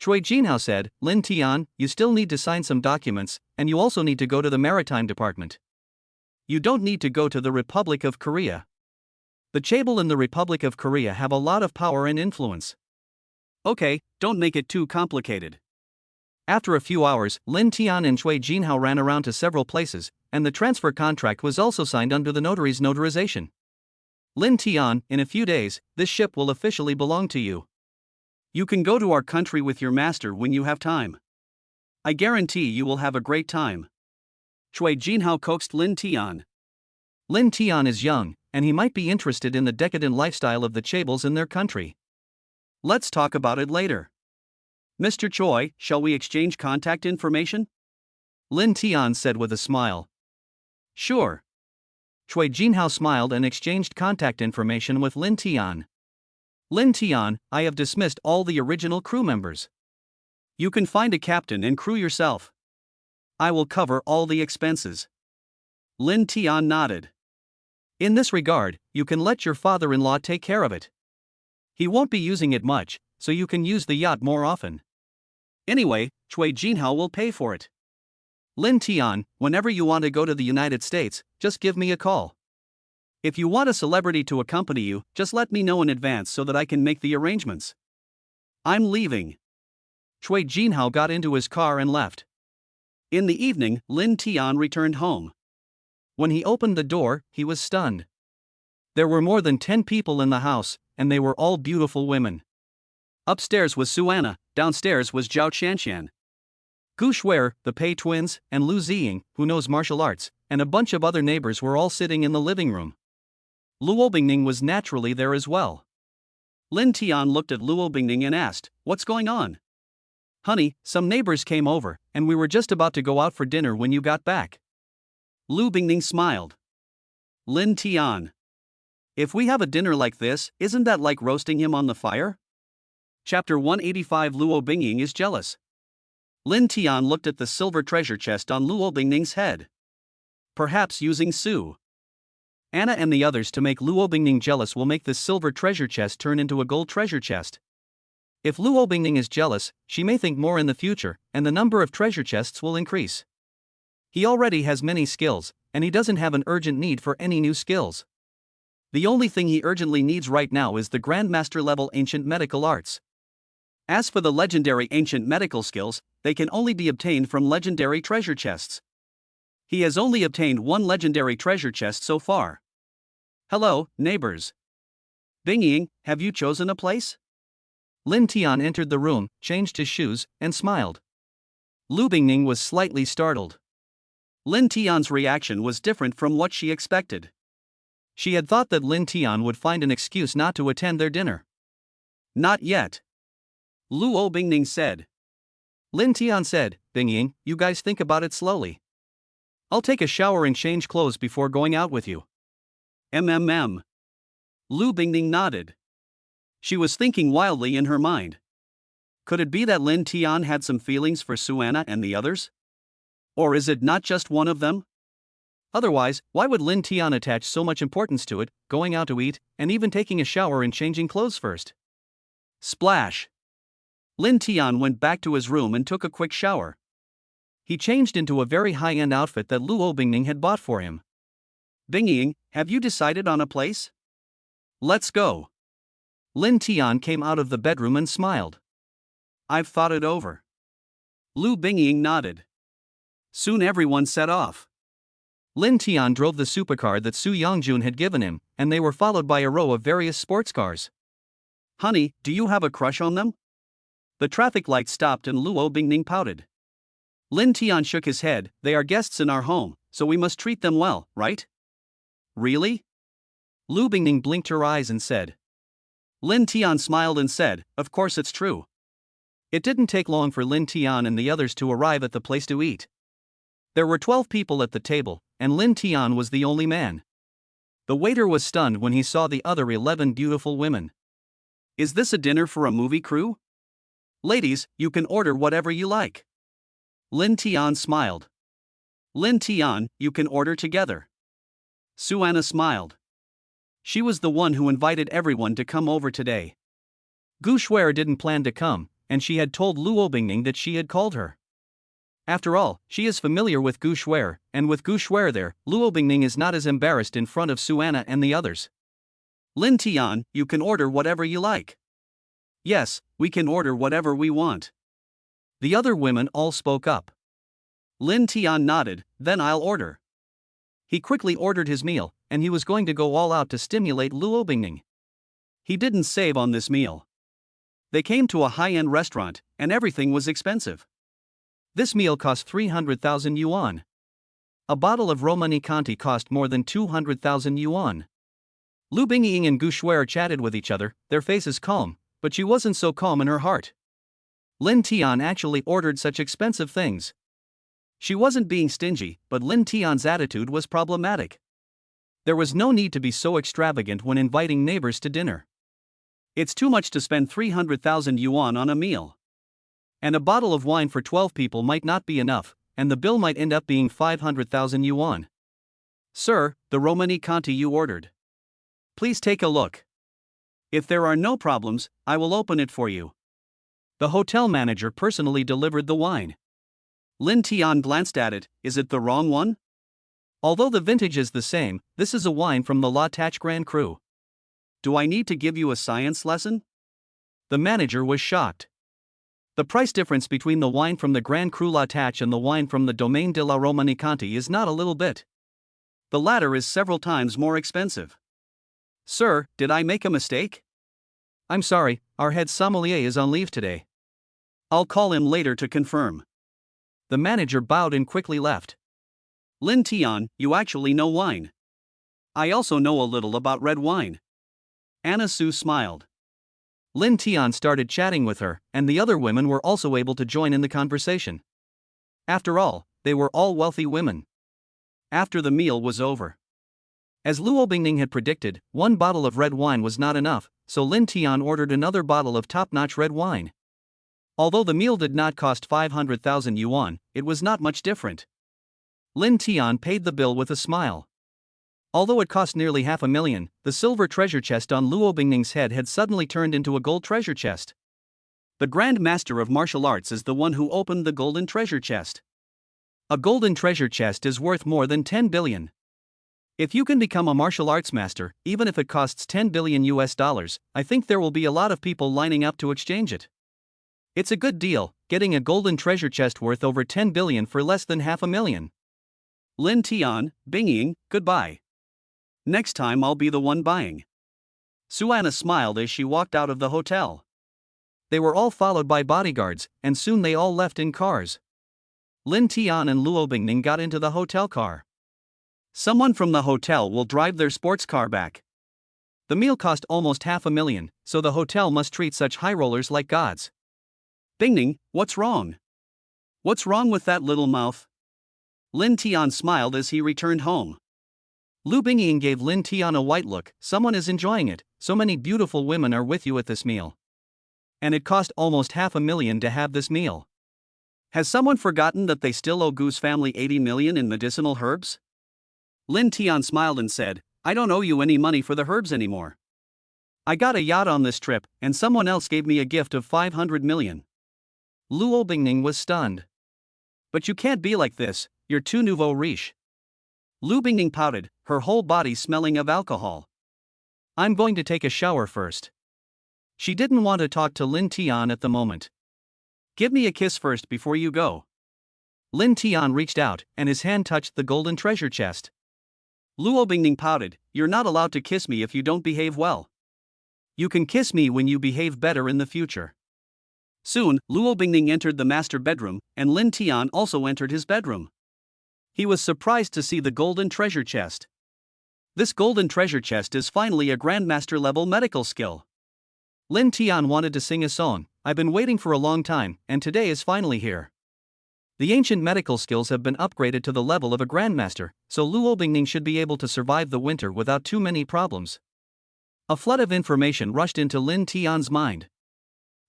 Cui Jinhao said, Lin Tian, you still need to sign some documents, and you also need to go to the Maritime Department. You don't need to go to the Republic of Korea. The chaebol in the Republic of Korea have a lot of power and influence. Okay, don't make it too complicated. After a few hours, Lin Tian and Cui Jinhao ran around to several places, and the transfer contract was also signed under the notary's notarization. Lin Tian, in a few days, this ship will officially belong to you. You can go to our country with your master when you have time. I guarantee you will have a great time. Cui Jinhao coaxed Lin Tian. Lin Tian is young, and he might be interested in the decadent lifestyle of the chaebols in their country. Let's talk about it later. Mr. Choi, shall we exchange contact information? Lin Tian said with a smile. Sure. Cui Jinhao smiled and exchanged contact information with Lin Tian. Lin Tian, I have dismissed all the original crew members. You can find a captain and crew yourself. I will cover all the expenses. Lin Tian nodded. In this regard, you can let your father-in-law take care of it. He won't be using it much, so you can use the yacht more often. Anyway, Cui Jinhao will pay for it. Lin Tian, whenever you want to go to the United States, just give me a call. If you want a celebrity to accompany you, just let me know in advance so that I can make the arrangements. I'm leaving. Cui Jinhao got into his car and left. In the evening, Lin Tian returned home. When he opened the door, he was stunned. There were more than 10 people in the house, and they were all beautiful women. Upstairs was Suanna, downstairs was Zhao Qianshan. Gu Shuer, the Pei twins, and Lu Ziying, who knows martial arts, and a bunch of other neighbors were all sitting in the living room. Luo Bingning was naturally there as well. Lin Tian looked at Luo Bingning and asked, "What's going on?" "Honey, some neighbors came over, and we were just about to go out for dinner when you got back." Lu Bingning smiled. Lin Tian. If we have a dinner like this, isn't that like roasting him on the fire? Chapter 185 Luo Bingning is jealous. Lin Tian looked at the silver treasure chest on Luo Bingning's head. Perhaps using Su Anna and the others to make Luo Bingning jealous will make this silver treasure chest turn into a gold treasure chest. If Luo Bingning is jealous, she may think more in the future, and the number of treasure chests will increase. He already has many skills, and he doesn't have an urgent need for any new skills. The only thing he urgently needs right now is the Grandmaster level ancient medical arts. As for the legendary ancient medical skills, they can only be obtained from legendary treasure chests. He has only obtained one legendary treasure chest so far. Hello, neighbors. Bingying, have you chosen a place? Lin Tian entered the room, changed his shoes, and smiled. Lu Bingning was slightly startled. Lin Tian's reaction was different from what she expected. She had thought that Lin Tian would find an excuse not to attend their dinner. Not yet. Luo Bingning said. Lin Tian said, "Bingying, you guys think about it slowly. I'll take a shower and change clothes before going out with you." Lu Bingning nodded. She was thinking wildly in her mind. Could it be that Lin Tian had some feelings for Suanna and the others? Or is it not just one of them? Otherwise, why would Lin Tian attach so much importance to it, going out to eat, and even taking a shower and changing clothes first? Splash! Lin Tian went back to his room and took a quick shower. He changed into a very high-end outfit that Luo Bingning had bought for him. "Bingying, have you decided on a place? Let's go." Lin Tian came out of the bedroom and smiled. "I've thought it over." Lu Bingying nodded. Soon everyone set off. Lin Tian drove the supercar that Su Yongjun had given him, and they were followed by a row of various sports cars. "Honey, do you have a crush on them?" The traffic light stopped and Luo Bingning pouted. Lin Tian shook his head. "They are guests in our home, so we must treat them well, right?" "Really?" Lu Bingning blinked her eyes and said. Lin Tian smiled and said, "Of course it's true." It didn't take long for Lin Tian and the others to arrive at the place to eat. There were 12 people at the table, and Lin Tian was the only man. The waiter was stunned when he saw the other 11 beautiful women. "Is this a dinner for a movie crew? Ladies, you can order whatever you like." Lin Tian smiled. "Lin Tian, you can order together." Suanna smiled. She was the one who invited everyone to come over today. Gu Shuer didn't plan to come, and she had told Luo Bingning that she had called her. After all, she is familiar with Gu Shuer, and with Gu Shuer there, Luo Bingning is not as embarrassed in front of Suanna and the others. "Lin Tian, you can order whatever you like." "Yes, we can order whatever we want." The other women all spoke up. Lin Tian nodded, "Then I'll order." He quickly ordered his meal, and he was going to go all out to stimulate Luo Bingning. He didn't save on this meal. They came to a high-end restaurant, and everything was expensive. This meal cost 300,000 yuan. A bottle of Romani Conti cost more than 200,000 yuan. Lu Bingying and Gu Shuer chatted with each other, their faces calm, but she wasn't so calm in her heart. Lin Tian actually ordered such expensive things. She wasn't being stingy, but Lin Tian's attitude was problematic. There was no need to be so extravagant when inviting neighbors to dinner. It's too much to spend 300,000 yuan on a meal. And a bottle of wine for 12 people might not be enough, and the bill might end up being 500,000 yuan. Sir, the Romani Conti you ordered. Please take a look. If there are no problems, I will open it for you. The hotel manager personally delivered the wine. Lin Tian glanced at it. Is it the wrong one? Although the vintage is the same, this is a wine from the La Tach Grand Cru. Do I need to give you a science lesson? The manager was shocked. The price difference between the wine from the Grand Cru La Tach and the wine from the Domaine de la Romani Conti is not a little bit. The latter is several times more expensive. Sir, did I make a mistake? I'm sorry, our head sommelier is on leave today. I'll call him later to confirm. The manager bowed and quickly left. Lin Tian, you actually know wine. I also know a little about red wine. Anna Su smiled. Lin Tian started chatting with her, and the other women were also able to join in the conversation. After all, they were all wealthy women. After the meal was over, as Luo Bingning had predicted, one bottle of red wine was not enough, so Lin Tian ordered another bottle of top-notch red wine. Although the meal did not cost 500,000 yuan, it was not much different. Lin Tian paid the bill with a smile. Although it cost nearly 500,000, the silver treasure chest on Luo Bingning's head had suddenly turned into a gold treasure chest. The Grand Master of Martial Arts is the one who opened the golden treasure chest. A golden treasure chest is worth more than 10 billion. If you can become a martial arts master, even if it costs 10 billion US dollars, I think there will be a lot of people lining up to exchange it. It's a good deal, getting a golden treasure chest worth over 10 billion for less than 500,000. Lin Tian, Bingying, goodbye. Next time I'll be the one buying. Suana smiled as she walked out of the hotel. They were all followed by bodyguards, and soon they all left in cars. Lin Tian and Luo Bingning got into the hotel car. Someone from the hotel will drive their sports car back. The meal cost almost 500,000, so the hotel must treat such high rollers like gods. Bingning, what's wrong? What's wrong with that little mouth? Lin Tian smiled as he returned home. Lu Bingying gave Lin Tian a white look. Someone is enjoying it, so many beautiful women are with you at this meal. And it cost almost 500,000 to have this meal. Has someone forgotten that they still owe Goose family 80 million in medicinal herbs? Lin Tian smiled and said, I don't owe you any money for the herbs anymore. I got a yacht on this trip, and someone else gave me a gift of 500 million. Luo Bingning was stunned. But you can't be like this, you're too nouveau riche. Lu Bingning pouted, her whole body smelling of alcohol. I'm going to take a shower first. She didn't want to talk to Lin Tian at the moment. Give me a kiss first before you go. Lin Tian reached out, and his hand touched the golden treasure chest. Luo Bingning pouted, you're not allowed to kiss me if you don't behave well. You can kiss me when you behave better in the future. Soon, Luo Bingning entered the master bedroom, and Lin Tian also entered his bedroom. He was surprised to see the golden treasure chest. This golden treasure chest is finally a grandmaster level medical skill. Lin Tian wanted to sing a song, I've been waiting for a long time, and today is finally here. The ancient medical skills have been upgraded to the level of a grandmaster, so Luo Bingning should be able to survive the winter without too many problems. A flood of information rushed into Lin Tian's mind.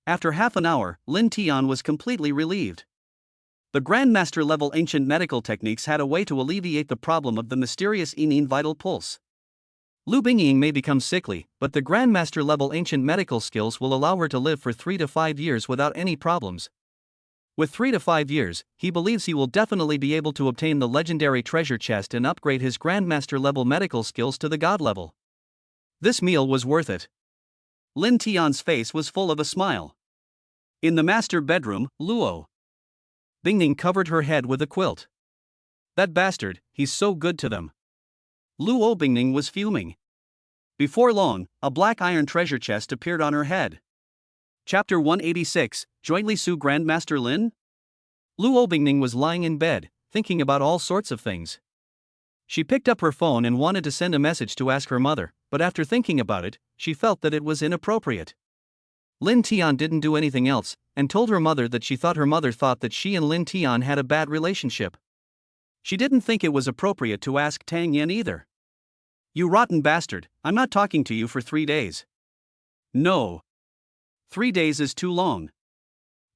After half an hour, Lin Tian was completely relieved. The Grandmaster level ancient medical techniques had a way to alleviate the problem of the mysterious inine vital pulse. Lu Bingying may become sickly, but the Grandmaster level ancient medical skills will allow her to live for 3 to 5 years without any problems. With 3 to 5 years, he believes he will definitely be able to obtain the legendary treasure chest and upgrade his Grandmaster level medical skills to the god level. This meal was worth it. Lin Tian's face was full of a smile. In the master bedroom, Luo Bingning covered her head with a quilt. That bastard, he's so good to them. Luo Bingning was fuming. Before long, a black iron treasure chest appeared on her head. Chapter 186, Jointly Sue Grandmaster Lin? Luo Bingning was lying in bed, thinking about all sorts of things. She picked up her phone and wanted to send a message to ask her mother, but after thinking about it, she felt that it was inappropriate. Lin Tian didn't do anything else, and told her mother that she thought her mother thought that she and Lin Tian had a bad relationship. She didn't think it was appropriate to ask Tang Yin either. You rotten bastard, I'm not talking to you for 3 days. No. 3 days is too long.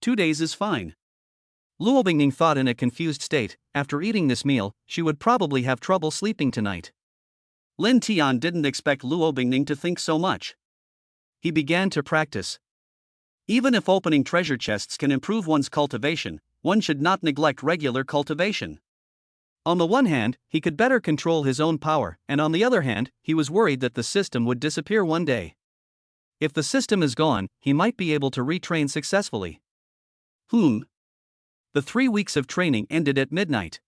2 days is fine. Luo Bingning thought in a confused state. After eating this meal, she would probably have trouble sleeping tonight. Lin Tian didn't expect Luo Bingning to think so much. He began to practice. Even if opening treasure chests can improve one's cultivation, one should not neglect regular cultivation. On the one hand, he could better control his own power, and on the other hand, he was worried that the system would disappear one day. If the system is gone, he might be able to retrain successfully. The 3 weeks of training ended at midnight.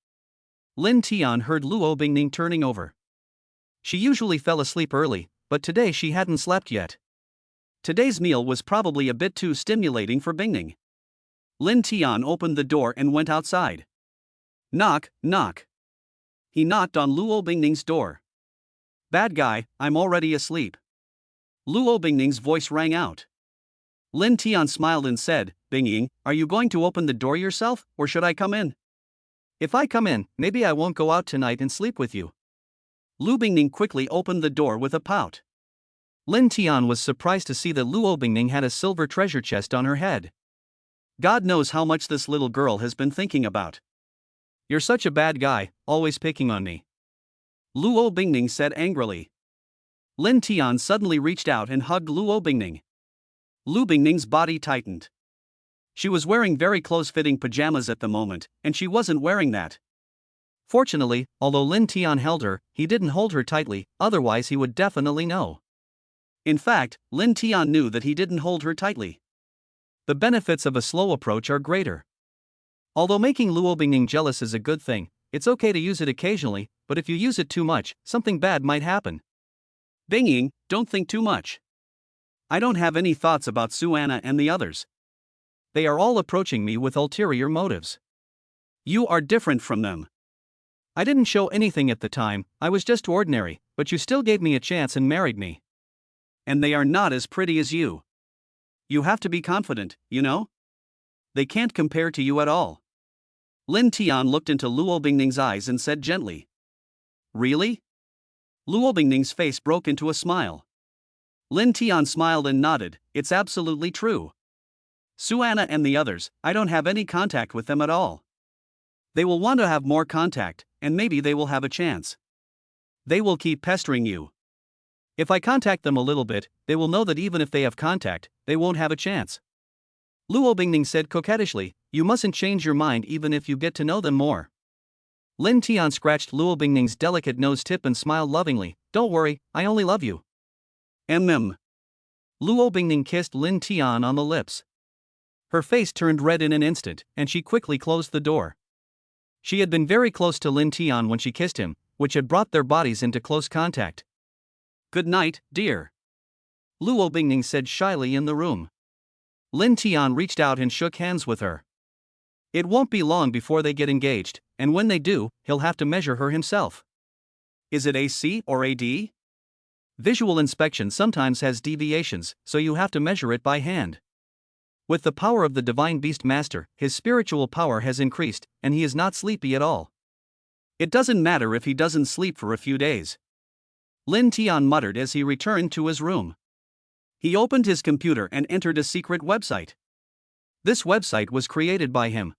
Lin Tian heard Luo Bingning turning over. She usually fell asleep early, but today she hadn't slept yet. Today's meal was probably a bit too stimulating for Bingning. Lin Tian opened the door and went outside. Knock, knock. He knocked on Luo Bingning's door. Bad guy, I'm already asleep. Luo Bingning's voice rang out. Lin Tian smiled and said, Bingning, are you going to open the door yourself, or should I come in? If I come in, maybe I won't go out tonight and sleep with you. Lu Bingning quickly opened the door with a pout. Lin Tian was surprised to see that Luo Bingning had a silver treasure chest on her head. God knows how much this little girl has been thinking about. You're such a bad guy, always picking on me. Luo Bingning said angrily. Lin Tian suddenly reached out and hugged Luo Bingning. Lu Bingning's body tightened. She was wearing very close-fitting pajamas at the moment, and she wasn't wearing that. Fortunately, although Lin Tian held her, he didn't hold her tightly, otherwise he would definitely know. In fact, Lin Tian knew that he didn't hold her tightly. The benefits of a slow approach are greater. Although making Luo Bingning jealous is a good thing, it's okay to use it occasionally, but if you use it too much, something bad might happen. Bingning, don't think too much. I don't have any thoughts about Suanna and the others. They are all approaching me with ulterior motives. You are different from them. I didn't show anything at the time, I was just ordinary, but you still gave me a chance and married me. And they are not as pretty as you. You have to be confident, you know? They can't compare to you at all. Lin Tian looked into Luo Bingning's eyes and said gently. Really? Luo Bingning's face broke into a smile. Lin Tian smiled and nodded, it's absolutely true. Suanna and the others, I don't have any contact with them at all. They will want to have more contact, and maybe they will have a chance. They will keep pestering you. If I contact them a little bit, they will know that even if they have contact, they won't have a chance. Luo Bingning said coquettishly, you mustn't change your mind even if you get to know them more. Lin Tian scratched Luo Bingning's delicate nose tip and smiled lovingly, don't worry, I only love you. Luo Bingning kissed Lin Tian on the lips. Her face turned red in an instant, and she quickly closed the door. She had been very close to Lin Tian when she kissed him, which had brought their bodies into close contact. Good night, dear. Luo Bingning said shyly in the room. Lin Tian reached out and shook hands with her. It won't be long before they get engaged, and when they do, he'll have to measure her himself. Is it AC or AD? Visual inspection sometimes has deviations, so you have to measure it by hand. With the power of the Divine Beast Master, his spiritual power has increased, and he is not sleepy at all. It doesn't matter if he doesn't sleep for a few days. Lin Tian muttered as he returned to his room. He opened his computer and entered a secret website. This website was created by him.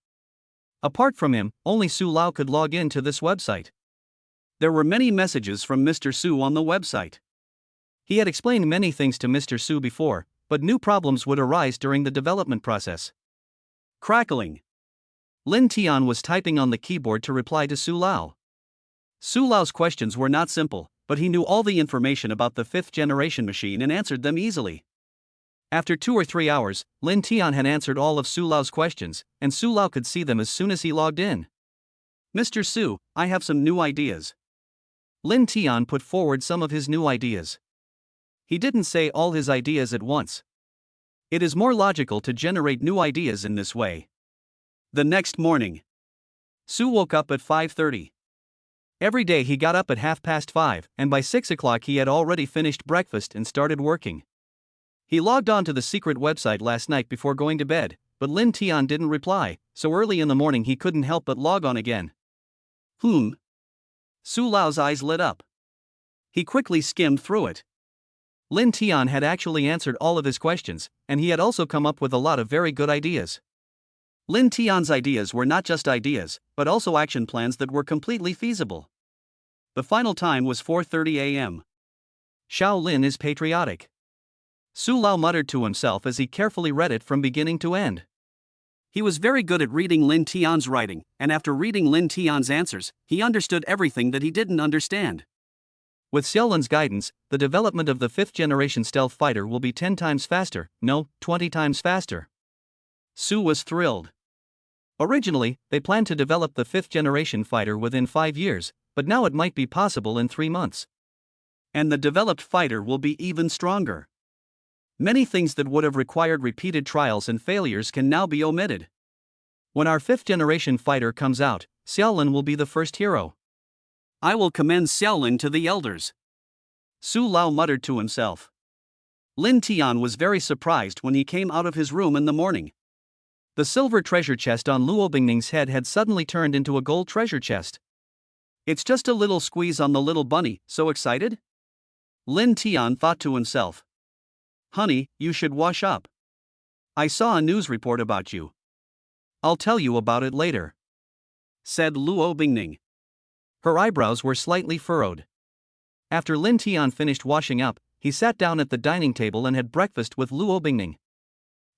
Apart from him, only Su Lao could log in to this website. There were many messages from Mr. Su on the website. He had explained many things to Mr. Su before, but new problems would arise during the development process. Crackling. Lin Tian was typing on the keyboard to reply to Su Lao. Su Lao's questions were not simple, but he knew all the information about the 5th generation machine and answered them easily. After 2 or 3 hours, Lin Tian had answered all of Su Lao's questions, and Su Lao could see them as soon as he logged in. Mr. Su, I have some new ideas. Lin Tian put forward some of his new ideas. He didn't say all his ideas at once. It is more logical to generate new ideas in this way. The next morning, Su woke up at 5:30. Every day he got up at 5:30, and by 6 o'clock he had already finished breakfast and started working. He logged on to the secret website last night before going to bed, but Lin Tian didn't reply, so early in the morning he couldn't help but log on again. Su Lao's eyes lit up. He quickly skimmed through it. Lin Tian had actually answered all of his questions, and he had also come up with a lot of very good ideas. Lin Tian's ideas were not just ideas, but also action plans that were completely feasible. The final time was 4:30 a.m. Xiao Lin is patriotic. Su Lao muttered to himself as he carefully read it from beginning to end. He was very good at reading Lin Tian's writing, and after reading Lin Tian's answers, he understood everything that he didn't understand. With Xiaolin's guidance, the development of the 5th generation stealth fighter will be 10 times faster, no, 20 times faster. Su was thrilled. Originally, they planned to develop the 5th generation fighter within 5 years, but now it might be possible in 3 months. And the developed fighter will be even stronger. Many things that would have required repeated trials and failures can now be omitted. When our 5th generation fighter comes out, Xiaolin will be the first hero. I will commend Xiaolin to the elders. Su Lao muttered to himself. Lin Tian was very surprised when he came out of his room in the morning. The silver treasure chest on Luo Bingning's head had suddenly turned into a gold treasure chest. It's just a little squeeze on the little bunny, so excited? Lin Tian thought to himself. Honey, you should wash up. I saw a news report about you. I'll tell you about it later, said Luo Bingning. Her eyebrows were slightly furrowed. After Lin Tian finished washing up, he sat down at the dining table and had breakfast with Luo Bingning.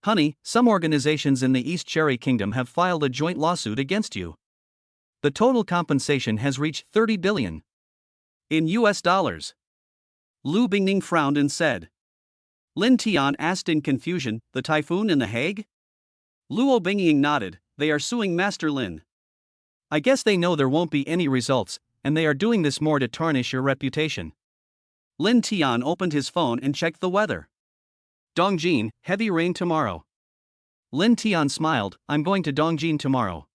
Honey, some organizations in the East Cherry Kingdom have filed a joint lawsuit against you. The total compensation has reached 30 billion in US dollars. Lu Bingning frowned and said. Lin Tian asked in confusion, the typhoon in The Hague? Luo Bingning nodded, they are suing Master Lin. I guess they know there won't be any results, and they are doing this more to tarnish your reputation. Lin Tian opened his phone and checked the weather. Dongjin, heavy rain tomorrow. Lin Tian smiled, I'm going to Dongjin tomorrow.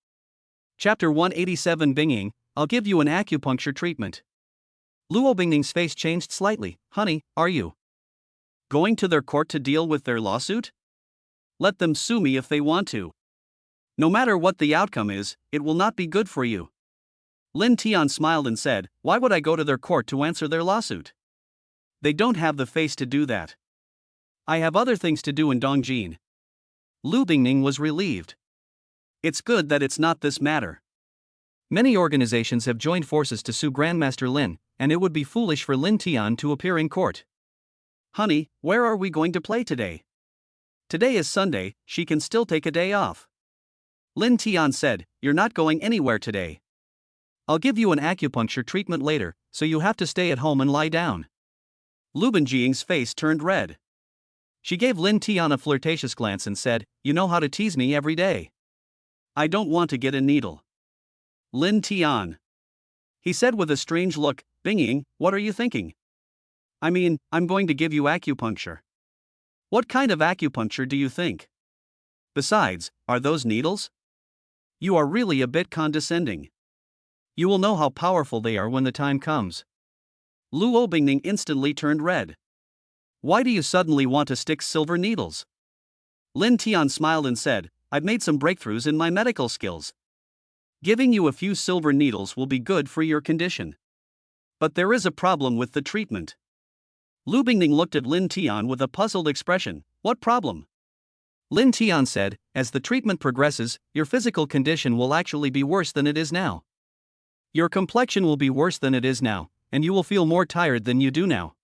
Chapter 187 Bingning, I'll give you an acupuncture treatment. Luo Bingning's face changed slightly, honey, are you going to their court to deal with their lawsuit? Let them sue me if they want to. No matter what the outcome is, it will not be good for you. Lin Tian smiled and said, why would I go to their court to answer their lawsuit? They don't have the face to do that. I have other things to do in Dongjin. Lu Bingning was relieved. It's good that it's not this matter. Many organizations have joined forces to sue Grandmaster Lin, and it would be foolish for Lin Tian to appear in court. Honey, where are we going to play today? Today is Sunday, she can still take a day off. Lin Tian said, you're not going anywhere today. I'll give you an acupuncture treatment later, so you have to stay at home and lie down. Lu Bingjing's face turned red. She gave Lin Tian a flirtatious glance and said, you know how to tease me every day. I don't want to get a needle. Lin Tian. He said with a strange look, Binging, what are you thinking? I mean, I'm going to give you acupuncture. What kind of acupuncture do you think? Besides, are those needles? You are really a bit condescending. You will know how powerful they are when the time comes. Luo Bingning instantly turned red. Why do you suddenly want to stick silver needles? Lin Tian smiled and said, I've made some breakthroughs in my medical skills. Giving you a few silver needles will be good for your condition. But there is a problem with the treatment. Lu Bingning looked at Lin Tian with a puzzled expression. What problem? Lin Tian said, as the treatment progresses, your physical condition will actually be worse than it is now. Your complexion will be worse than it is now, and you will feel more tired than you do now.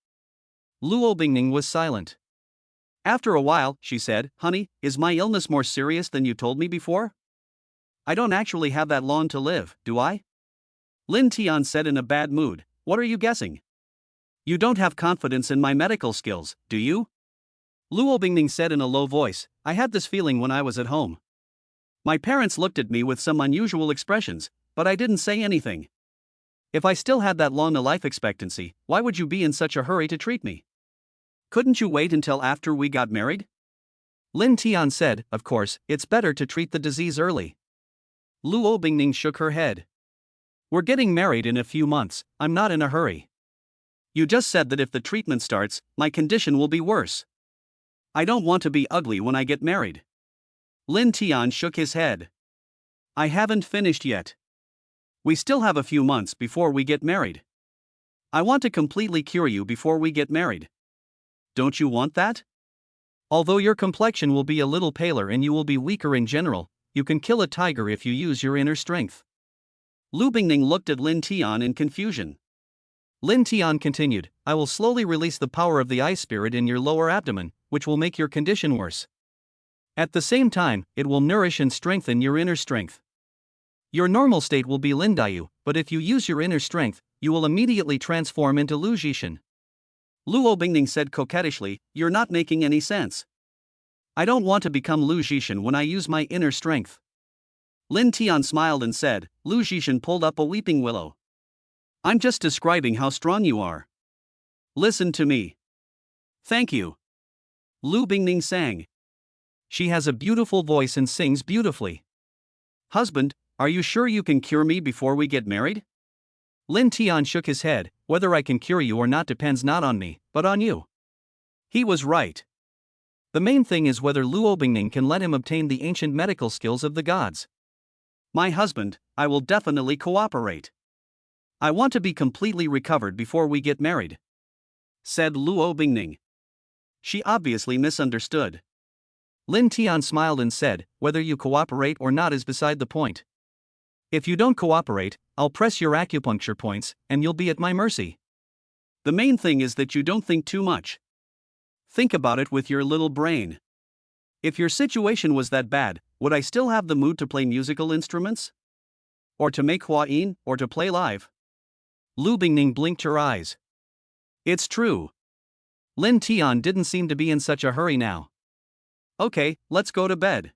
Luo Bingning was silent. After a while, she said, honey, is my illness more serious than you told me before? I don't actually have that long to live, do I? Lin Tian said in a bad mood, what are you guessing? You don't have confidence in my medical skills, do you? Luo Bingning said in a low voice, I had this feeling when I was at home. My parents looked at me with some unusual expressions, but I didn't say anything. If I still had that long a life expectancy, why would you be in such a hurry to treat me? Couldn't you wait until after we got married? Lin Tian said, of course, it's better to treat the disease early. Luo Bingning shook her head. We're getting married in a few months, I'm not in a hurry. You just said that if the treatment starts, my condition will be worse. I don't want to be ugly when I get married. Lin Tian shook his head. I haven't finished yet. We still have a few months before we get married. I want to completely cure you before we get married. Don't you want that? Although your complexion will be a little paler and you will be weaker in general, you can kill a tiger if you use your inner strength. Lu Bingning looked at Lin Tian in confusion. Lin Tian continued, I will slowly release the power of the ice spirit in your lower abdomen, which will make your condition worse. At the same time, it will nourish and strengthen your inner strength. Your normal state will be Lin Dayu, but if you use your inner strength, you will immediately transform into Lu Jishan. Luo Bingning said coquettishly, you're not making any sense. I don't want to become Lu Jishan when I use my inner strength. Lin Tian smiled and said, Lu Jishan pulled up a weeping willow. I'm just describing how strong you are. Listen to me. Thank you. Lu Bingning sang. She has a beautiful voice and sings beautifully. Husband, are you sure you can cure me before we get married? Lin Tian shook his head, whether I can cure you or not depends not on me, but on you. He was right. The main thing is whether Luo Bingning can let him obtain the ancient medical skills of the gods. My husband, I will definitely cooperate. I want to be completely recovered before we get married, said Luo Bingning. She obviously misunderstood. Lin Tian smiled and said, whether you cooperate or not is beside the point. If you don't cooperate, I'll press your acupuncture points, and you'll be at my mercy. The main thing is that you don't think too much. Think about it with your little brain. If your situation was that bad, would I still have the mood to play musical instruments? Or to make hua yin, or to play live? Lu Bingning blinked her eyes. It's true. Lin Tian didn't seem to be in such a hurry now. Okay, let's go to bed.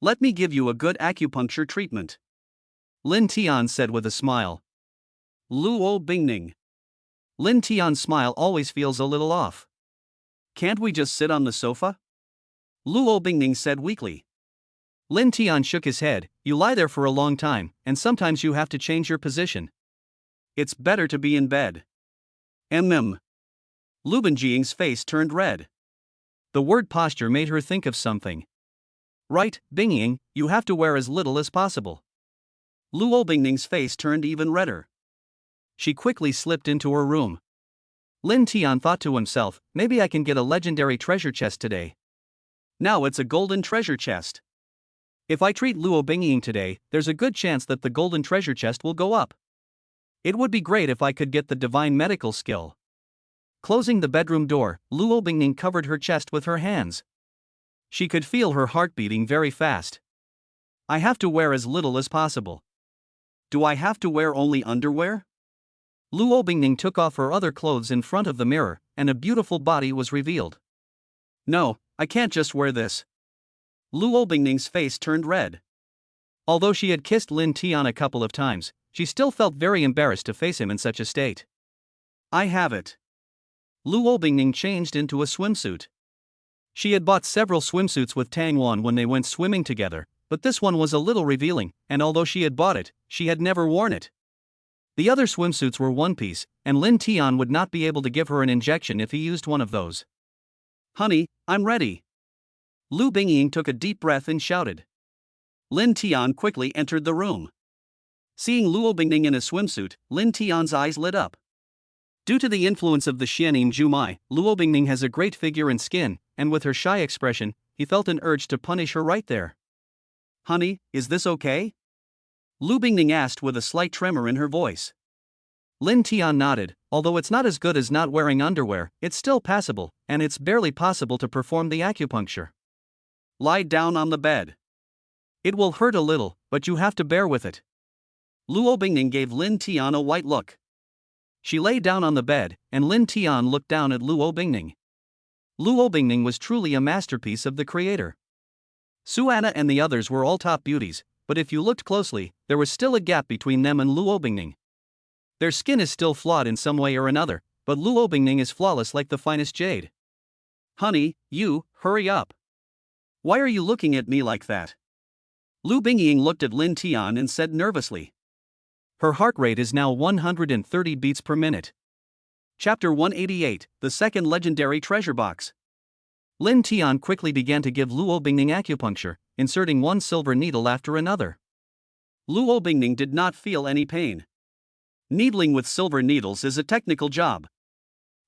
Let me give you a good acupuncture treatment, Lin Tian said with a smile. Luo Bingning. Lin Tian's smile always feels a little off. Can't we just sit on the sofa? Luo Bingning said weakly. Lin Tian shook his head, you lie there for a long time, and sometimes you have to change your position. It's better to be in bed. Lu Bingjing's face turned red. The word posture made her think of something. Right, Bingying, you have to wear as little as possible. Luo Bingning's face turned even redder. She quickly slipped into her room. Lin Tian thought to himself, maybe I can get a legendary treasure chest today. Now it's a golden treasure chest. If I treat Luo Bingying today, there's a good chance that the golden treasure chest will go up. It would be great if I could get the divine medical skill. Closing the bedroom door, Luo Bingning covered her chest with her hands. She could feel her heart beating very fast. I have to wear as little as possible. Do I have to wear only underwear? Luo Bingning took off her other clothes in front of the mirror, and a beautiful body was revealed. No, I can't just wear this. Luo Bingning's face turned red. Although she had kissed Lin Tian a couple of times, she still felt very embarrassed to face him in such a state. I have it. Luo Bingning changed into a swimsuit. She had bought several swimsuits with Tang Wan when they went swimming together, but this one was a little revealing, and although she had bought it, she had never worn it. The other swimsuits were one piece, and Lin Tian would not be able to give her an injection if he used one of those. Honey, I'm ready. Lu Bingying took a deep breath and shouted. Lin Tian quickly entered the room. Seeing Luo Bingning in a swimsuit, Lin Tian's eyes lit up. Due to the influence of the Xianim Jumai, Luo Bingning has a great figure and skin, and with her shy expression, he felt an urge to punish her right there. Honey, is this okay? Lu Bingning asked with a slight tremor in her voice. Lin Tian nodded, although it's not as good as not wearing underwear, it's still passable, and it's barely possible to perform the acupuncture. Lie down on the bed. It will hurt a little, but you have to bear with it. Luo Bingning gave Lin Tian a white look. She lay down on the bed, and Lin Tian looked down at Luo Bingning. Luo Bingning was truly a masterpiece of the creator. Suana and the others were all top beauties, but if you looked closely, there was still a gap between them and Luo Bingning. Their skin is still flawed in some way or another, but Luo Bingning is flawless like the finest jade. Honey, hurry up. Why are you looking at me like that? Lu Bingying looked at Lin Tian and said nervously. Her heart rate is now 130 beats per minute. Chapter 188, The Second Legendary Treasure Box. Lin Tian quickly began to give Luo Bingning acupuncture, inserting one silver needle after another. Luo Bingning did not feel any pain. Needling with silver needles is a technical job.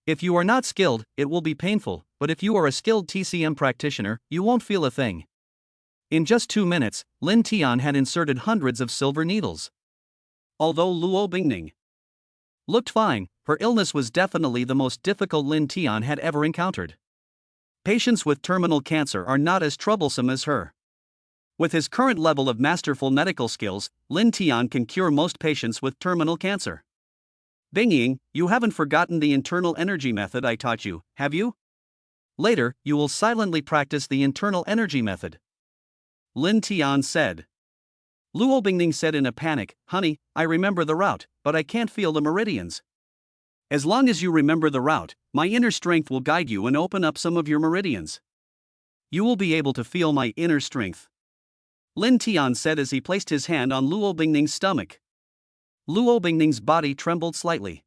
If you are not skilled, it will be painful, but if you are a skilled TCM practitioner, you won't feel a thing. In just 2 minutes, Lin Tian had inserted hundreds of silver needles. Although Luo Bingning looked fine, her illness was definitely the most difficult Lin Tian had ever encountered. Patients with terminal cancer are not as troublesome as her. With his current level of masterful medical skills, Lin Tian can cure most patients with terminal cancer. Bingying, you haven't forgotten the internal energy method I taught you, have you? Later, you will silently practice the internal energy method. Lin Tian said. Luo Bingning said in a panic, honey, I remember the route, but I can't feel the meridians. As long as you remember the route, my inner strength will guide you and open up some of your meridians. You will be able to feel my inner strength. Lin Tian said as he placed his hand on Luo Bingning's stomach. Luo Bingning's body trembled slightly.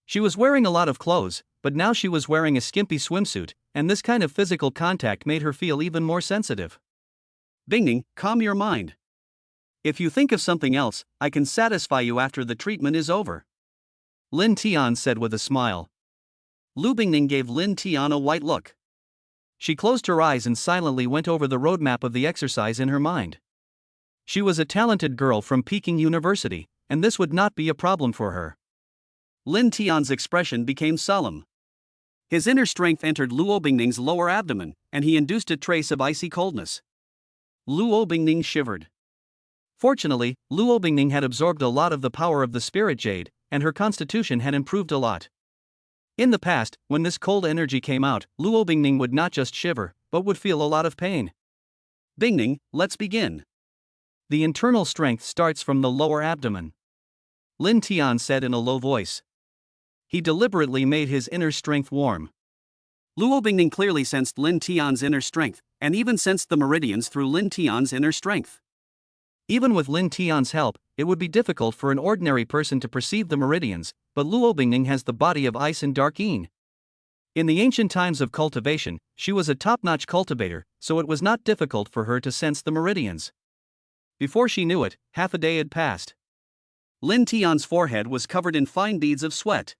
She was wearing a lot of clothes, but now she was wearing a skimpy swimsuit, and this kind of physical contact made her feel even more sensitive. Bingning, calm your mind. If you think of something else, I can satisfy you after the treatment is over. Lin Tian said with a smile. Lu Bingning gave Lin Tian a white look. She closed her eyes and silently went over the roadmap of the exercise in her mind. She was a talented girl from Peking University, and this would not be a problem for her. Lin Tian's expression became solemn. His inner strength entered Luo Bingning's lower abdomen, and he induced a trace of icy coldness. Luo Bingning shivered. Fortunately, Luo Bingning had absorbed a lot of the power of the spirit jade, and her constitution had improved a lot. In the past, when this cold energy came out, Luo Bingning would not just shiver, but would feel a lot of pain. Bingning, let's begin. The internal strength starts from the lower abdomen. Lin Tian said in a low voice. He deliberately made his inner strength warm. Luo Bingning clearly sensed Lin Tian's inner strength, and even sensed the meridians through Lin Tian's inner strength. Even with Lin Tian's help, it would be difficult for an ordinary person to perceive the meridians, but Luo Bingning has the body of ice and dark yin. In the ancient times of cultivation, she was a top-notch cultivator, so it was not difficult for her to sense the meridians. Before she knew it, half a day had passed. Lin Tian's forehead was covered in fine beads of sweat.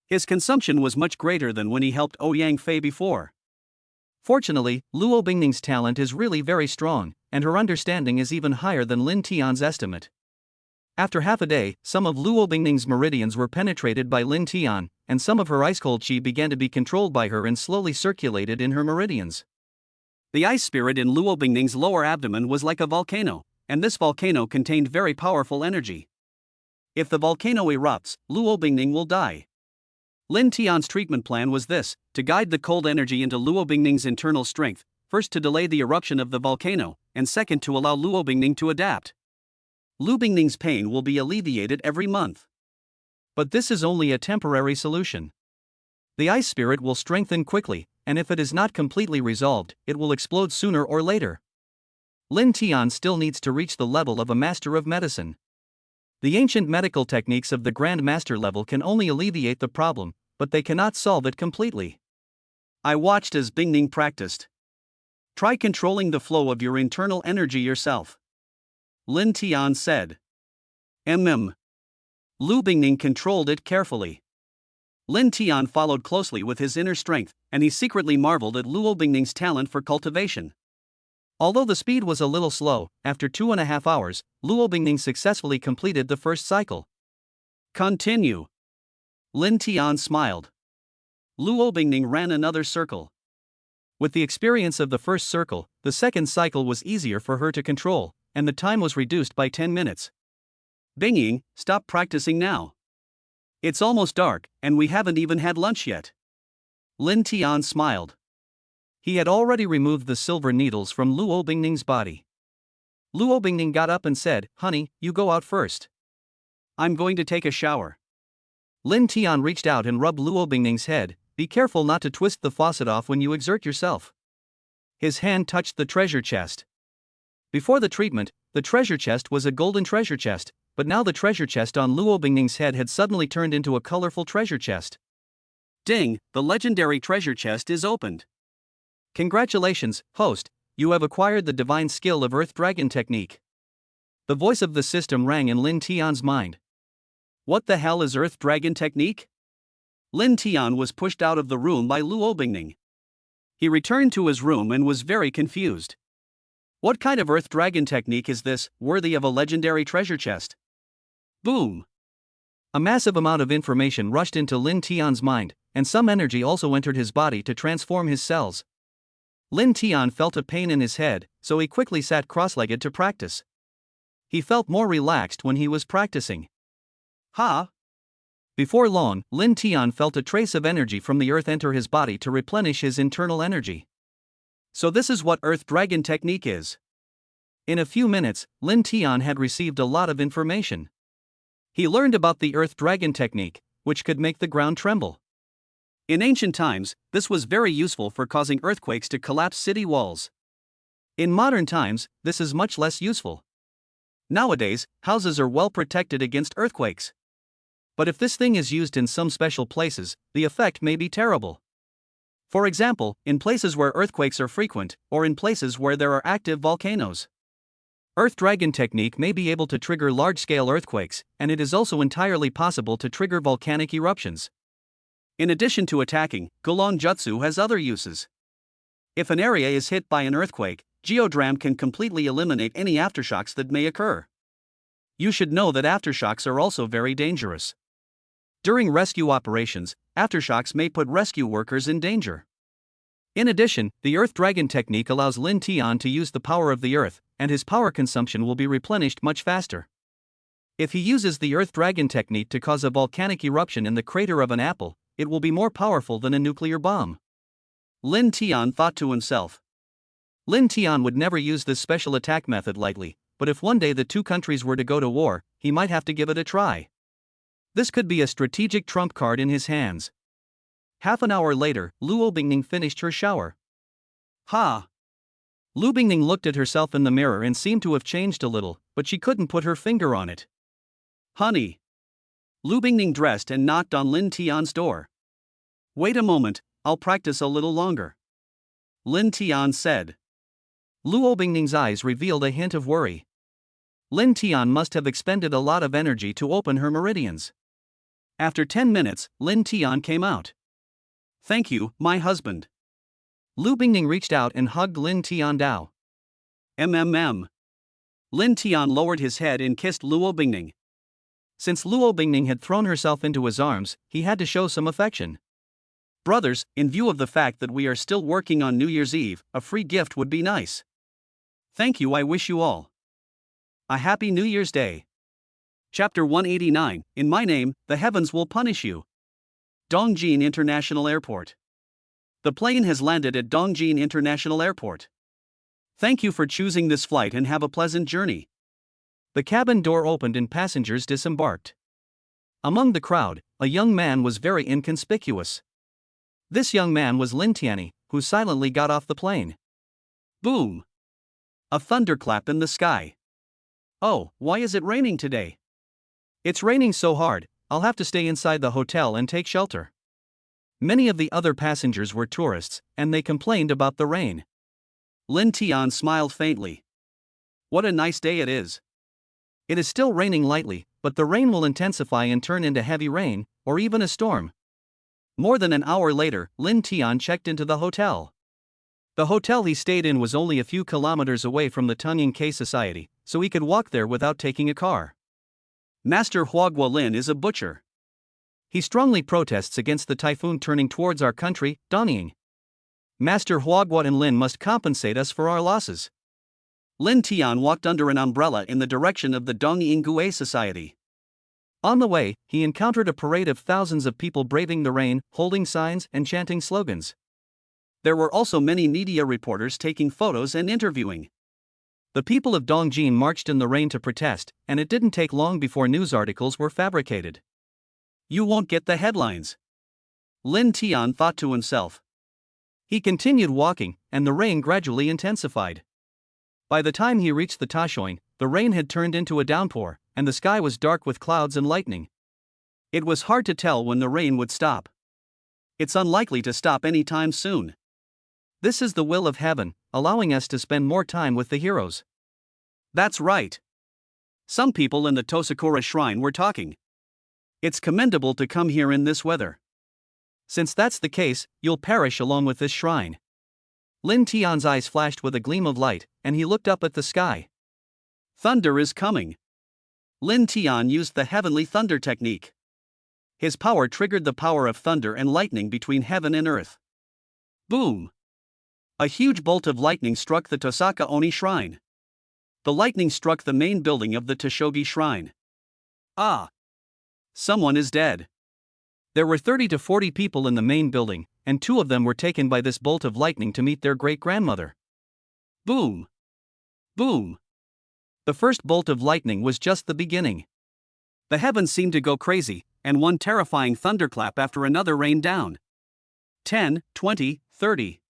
His consumption was much greater than when he helped Ouyang Fei before. Fortunately, Luo Bingning's talent is really very strong, and her understanding is even higher than Lin Tian's estimate. After half a day, some of Luo Bingning's meridians were penetrated by Lin Tian, and some of her ice-cold qi began to be controlled by her and slowly circulated in her meridians. The ice spirit in Luo Bingning's lower abdomen was like a volcano, and this volcano contained very powerful energy. If the volcano erupts, Luo Bingning will die. Lin Tian's treatment plan was this: to guide the cold energy into Luo Bingning's internal strength, first to delay the eruption of the volcano, and second to allow Luo Bingning to adapt. Lu Bingning's pain will be alleviated every month. But this is only a temporary solution. The ice spirit will strengthen quickly, and if it is not completely resolved, it will explode sooner or later. Lin Tian still needs to reach the level of a master of medicine. The ancient medical techniques of the Grand Master level can only alleviate the problem, but they cannot solve it completely. I watched as Bingning practiced. Try controlling the flow of your internal energy yourself. Lin Tian said. Lu Bingning controlled it carefully. Lin Tian followed closely with his inner strength, and he secretly marveled at Luo Bingning's talent for cultivation. Although the speed was a little slow, after 2.5 hours, Luo Bingning successfully completed the first cycle. Continue. Lin Tian smiled. Luo Bingning ran another circle. With the experience of the first circle, the second cycle was easier for her to control, and the time was reduced by 10 minutes. Bingying, stop practicing now. It's almost dark, and we haven't even had lunch yet. Lin Tian smiled. He had already removed the silver needles from Luo Bingning's body. Luo Bingning got up and said, "Honey, you go out first. I'm going to take a shower." Lin Tian reached out and rubbed Luo Bingning's head. "Be careful not to twist the faucet off when you exert yourself." His hand touched the treasure chest. Before the treatment, the treasure chest was a golden treasure chest, but now the treasure chest on Luo Bingning's head had suddenly turned into a colorful treasure chest. Ding, the legendary treasure chest is opened. Congratulations, host, you have acquired the divine skill of Earth Dragon technique. The voice of the system rang in Lin Tian's mind. What the hell is Earth Dragon technique? Lin Tian was pushed out of the room by Luo Bingning. He returned to his room and was very confused. What kind of earth dragon technique is this, worthy of a legendary treasure chest? Boom! A massive amount of information rushed into Lin Tian's mind, and some energy also entered his body to transform his cells. Lin Tian felt a pain in his head, so he quickly sat cross-legged to practice. He felt more relaxed when he was practicing. Ha! Before long, Lin Tian felt a trace of energy from the earth enter his body to replenish his internal energy. So this is what Earth Dragon technique is. In a few minutes, Lin Tian had received a lot of information. He learned about the Earth Dragon technique, which could make the ground tremble. In ancient times, this was very useful for causing earthquakes to collapse city walls. In modern times, this is much less useful. Nowadays, houses are well protected against earthquakes. But if this thing is used in some special places, the effect may be terrible. For example, in places where earthquakes are frequent, or in places where there are active volcanoes. Earth Dragon technique may be able to trigger large-scale earthquakes, and it is also entirely possible to trigger volcanic eruptions. In addition to attacking, Gulong Jutsu has other uses. If an area is hit by an earthquake, Geodram can completely eliminate any aftershocks that may occur. You should know that aftershocks are also very dangerous. During rescue operations, aftershocks may put rescue workers in danger. In addition, the Earth Dragon technique allows Lin Tian to use the power of the earth, and his power consumption will be replenished much faster. If he uses the Earth Dragon technique to cause a volcanic eruption in the crater of an apple, it will be more powerful than a nuclear bomb. Lin Tian thought to himself. Lin Tian would never use this special attack method lightly, but if one day the two countries were to go to war, he might have to give it a try. This could be a strategic trump card in his hands. Half an hour later, Luo Bingning finished her shower. Ha! Lu Bingning looked at herself in the mirror and seemed to have changed a little, but she couldn't put her finger on it. Honey! Lu Bingning dressed and knocked on Lin Tian's door. Wait a moment, I'll practice a little longer. Lin Tian said. Luo Bingning's eyes revealed a hint of worry. Lin Tian must have expended a lot of energy to open her meridians. After 10 minutes, Lin Tian came out. Thank you, my husband. Lu Bingning reached out and hugged Lin Tian Dao. MMM. Lin Tian lowered his head and kissed Luo Bingning. Since Luo Bingning had thrown herself into his arms, he had to show some affection. Brothers, in view of the fact that we are still working on New Year's Eve, a free gift would be nice. Thank you. I wish you all a happy New Year's Day. Chapter 189, In My Name, the Heavens Will Punish You. Dongjin International Airport. The plane has landed at Dongjin International Airport. Thank you for choosing this flight and have a pleasant journey. The cabin door opened and passengers disembarked. Among the crowd, a young man was very inconspicuous. This young man was Lin Tianyi, who silently got off the plane. Boom! A thunderclap in the sky. Oh, why is it raining today? It's raining so hard, I'll have to stay inside the hotel and take shelter. Many of the other passengers were tourists, and they complained about the rain. Lin Tian smiled faintly. What a nice day it is. It is still raining lightly, but the rain will intensify and turn into heavy rain, or even a storm. More than an hour later, Lin Tian checked into the hotel. The hotel he stayed in was only a few kilometers away from the Tunying K Society, so he could walk there without taking a car. Master Hua Guolin is a butcher. He strongly protests against the typhoon turning towards our country, Donying. Master Hua Guolin must compensate us for our losses. Lin Tian walked under an umbrella in the direction of the Dongying Gue Society. On the way, he encountered a parade of thousands of people braving the rain, holding signs and chanting slogans. There were also many media reporters taking photos and interviewing. The people of Dongjin marched in the rain to protest, and it didn't take long before news articles were fabricated. You won't get the headlines. Lin Tian thought to himself. He continued walking, and the rain gradually intensified. By the time he reached the Tashoin, the rain had turned into a downpour, and the sky was dark with clouds and lightning. It was hard to tell when the rain would stop. It's unlikely to stop anytime soon. This is the will of heaven, allowing us to spend more time with the heroes. That's right. Some people in the Tosakura shrine were talking. It's commendable to come here in this weather. Since that's the case, you'll perish along with this shrine. Lin Tian's eyes flashed with a gleam of light, and he looked up at the sky. Thunder is coming. Lin Tian used the heavenly thunder technique. His power triggered the power of thunder and lightning between heaven and earth. Boom! A huge bolt of lightning struck the Tosaka Oni shrine. The lightning struck the main building of the Toshogi shrine. Ah! Someone is dead. There were 30 to 40 people in the main building, and 2 of them were taken by this bolt of lightning to meet their great-grandmother. Boom! Boom! The first bolt of lightning was just the beginning. The heavens seemed to go crazy, and one terrifying thunderclap after another rained down. 10, 20, 30.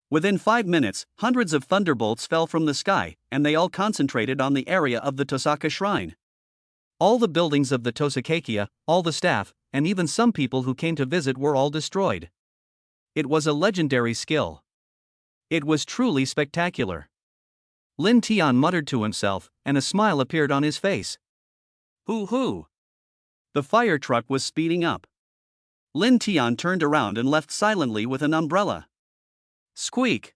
Within 5 minutes, hundreds of thunderbolts fell from the sky, and they all concentrated on the area of the Tosaka shrine. All the buildings of the Tosakakeya, all the staff, and even some people who came to visit were all destroyed. It was a legendary skill. It was truly spectacular. Lin Tian muttered to himself, and a smile appeared on his face. Hoo-hoo! The fire truck was speeding up. Lin Tian turned around and left silently with an umbrella. Squeak!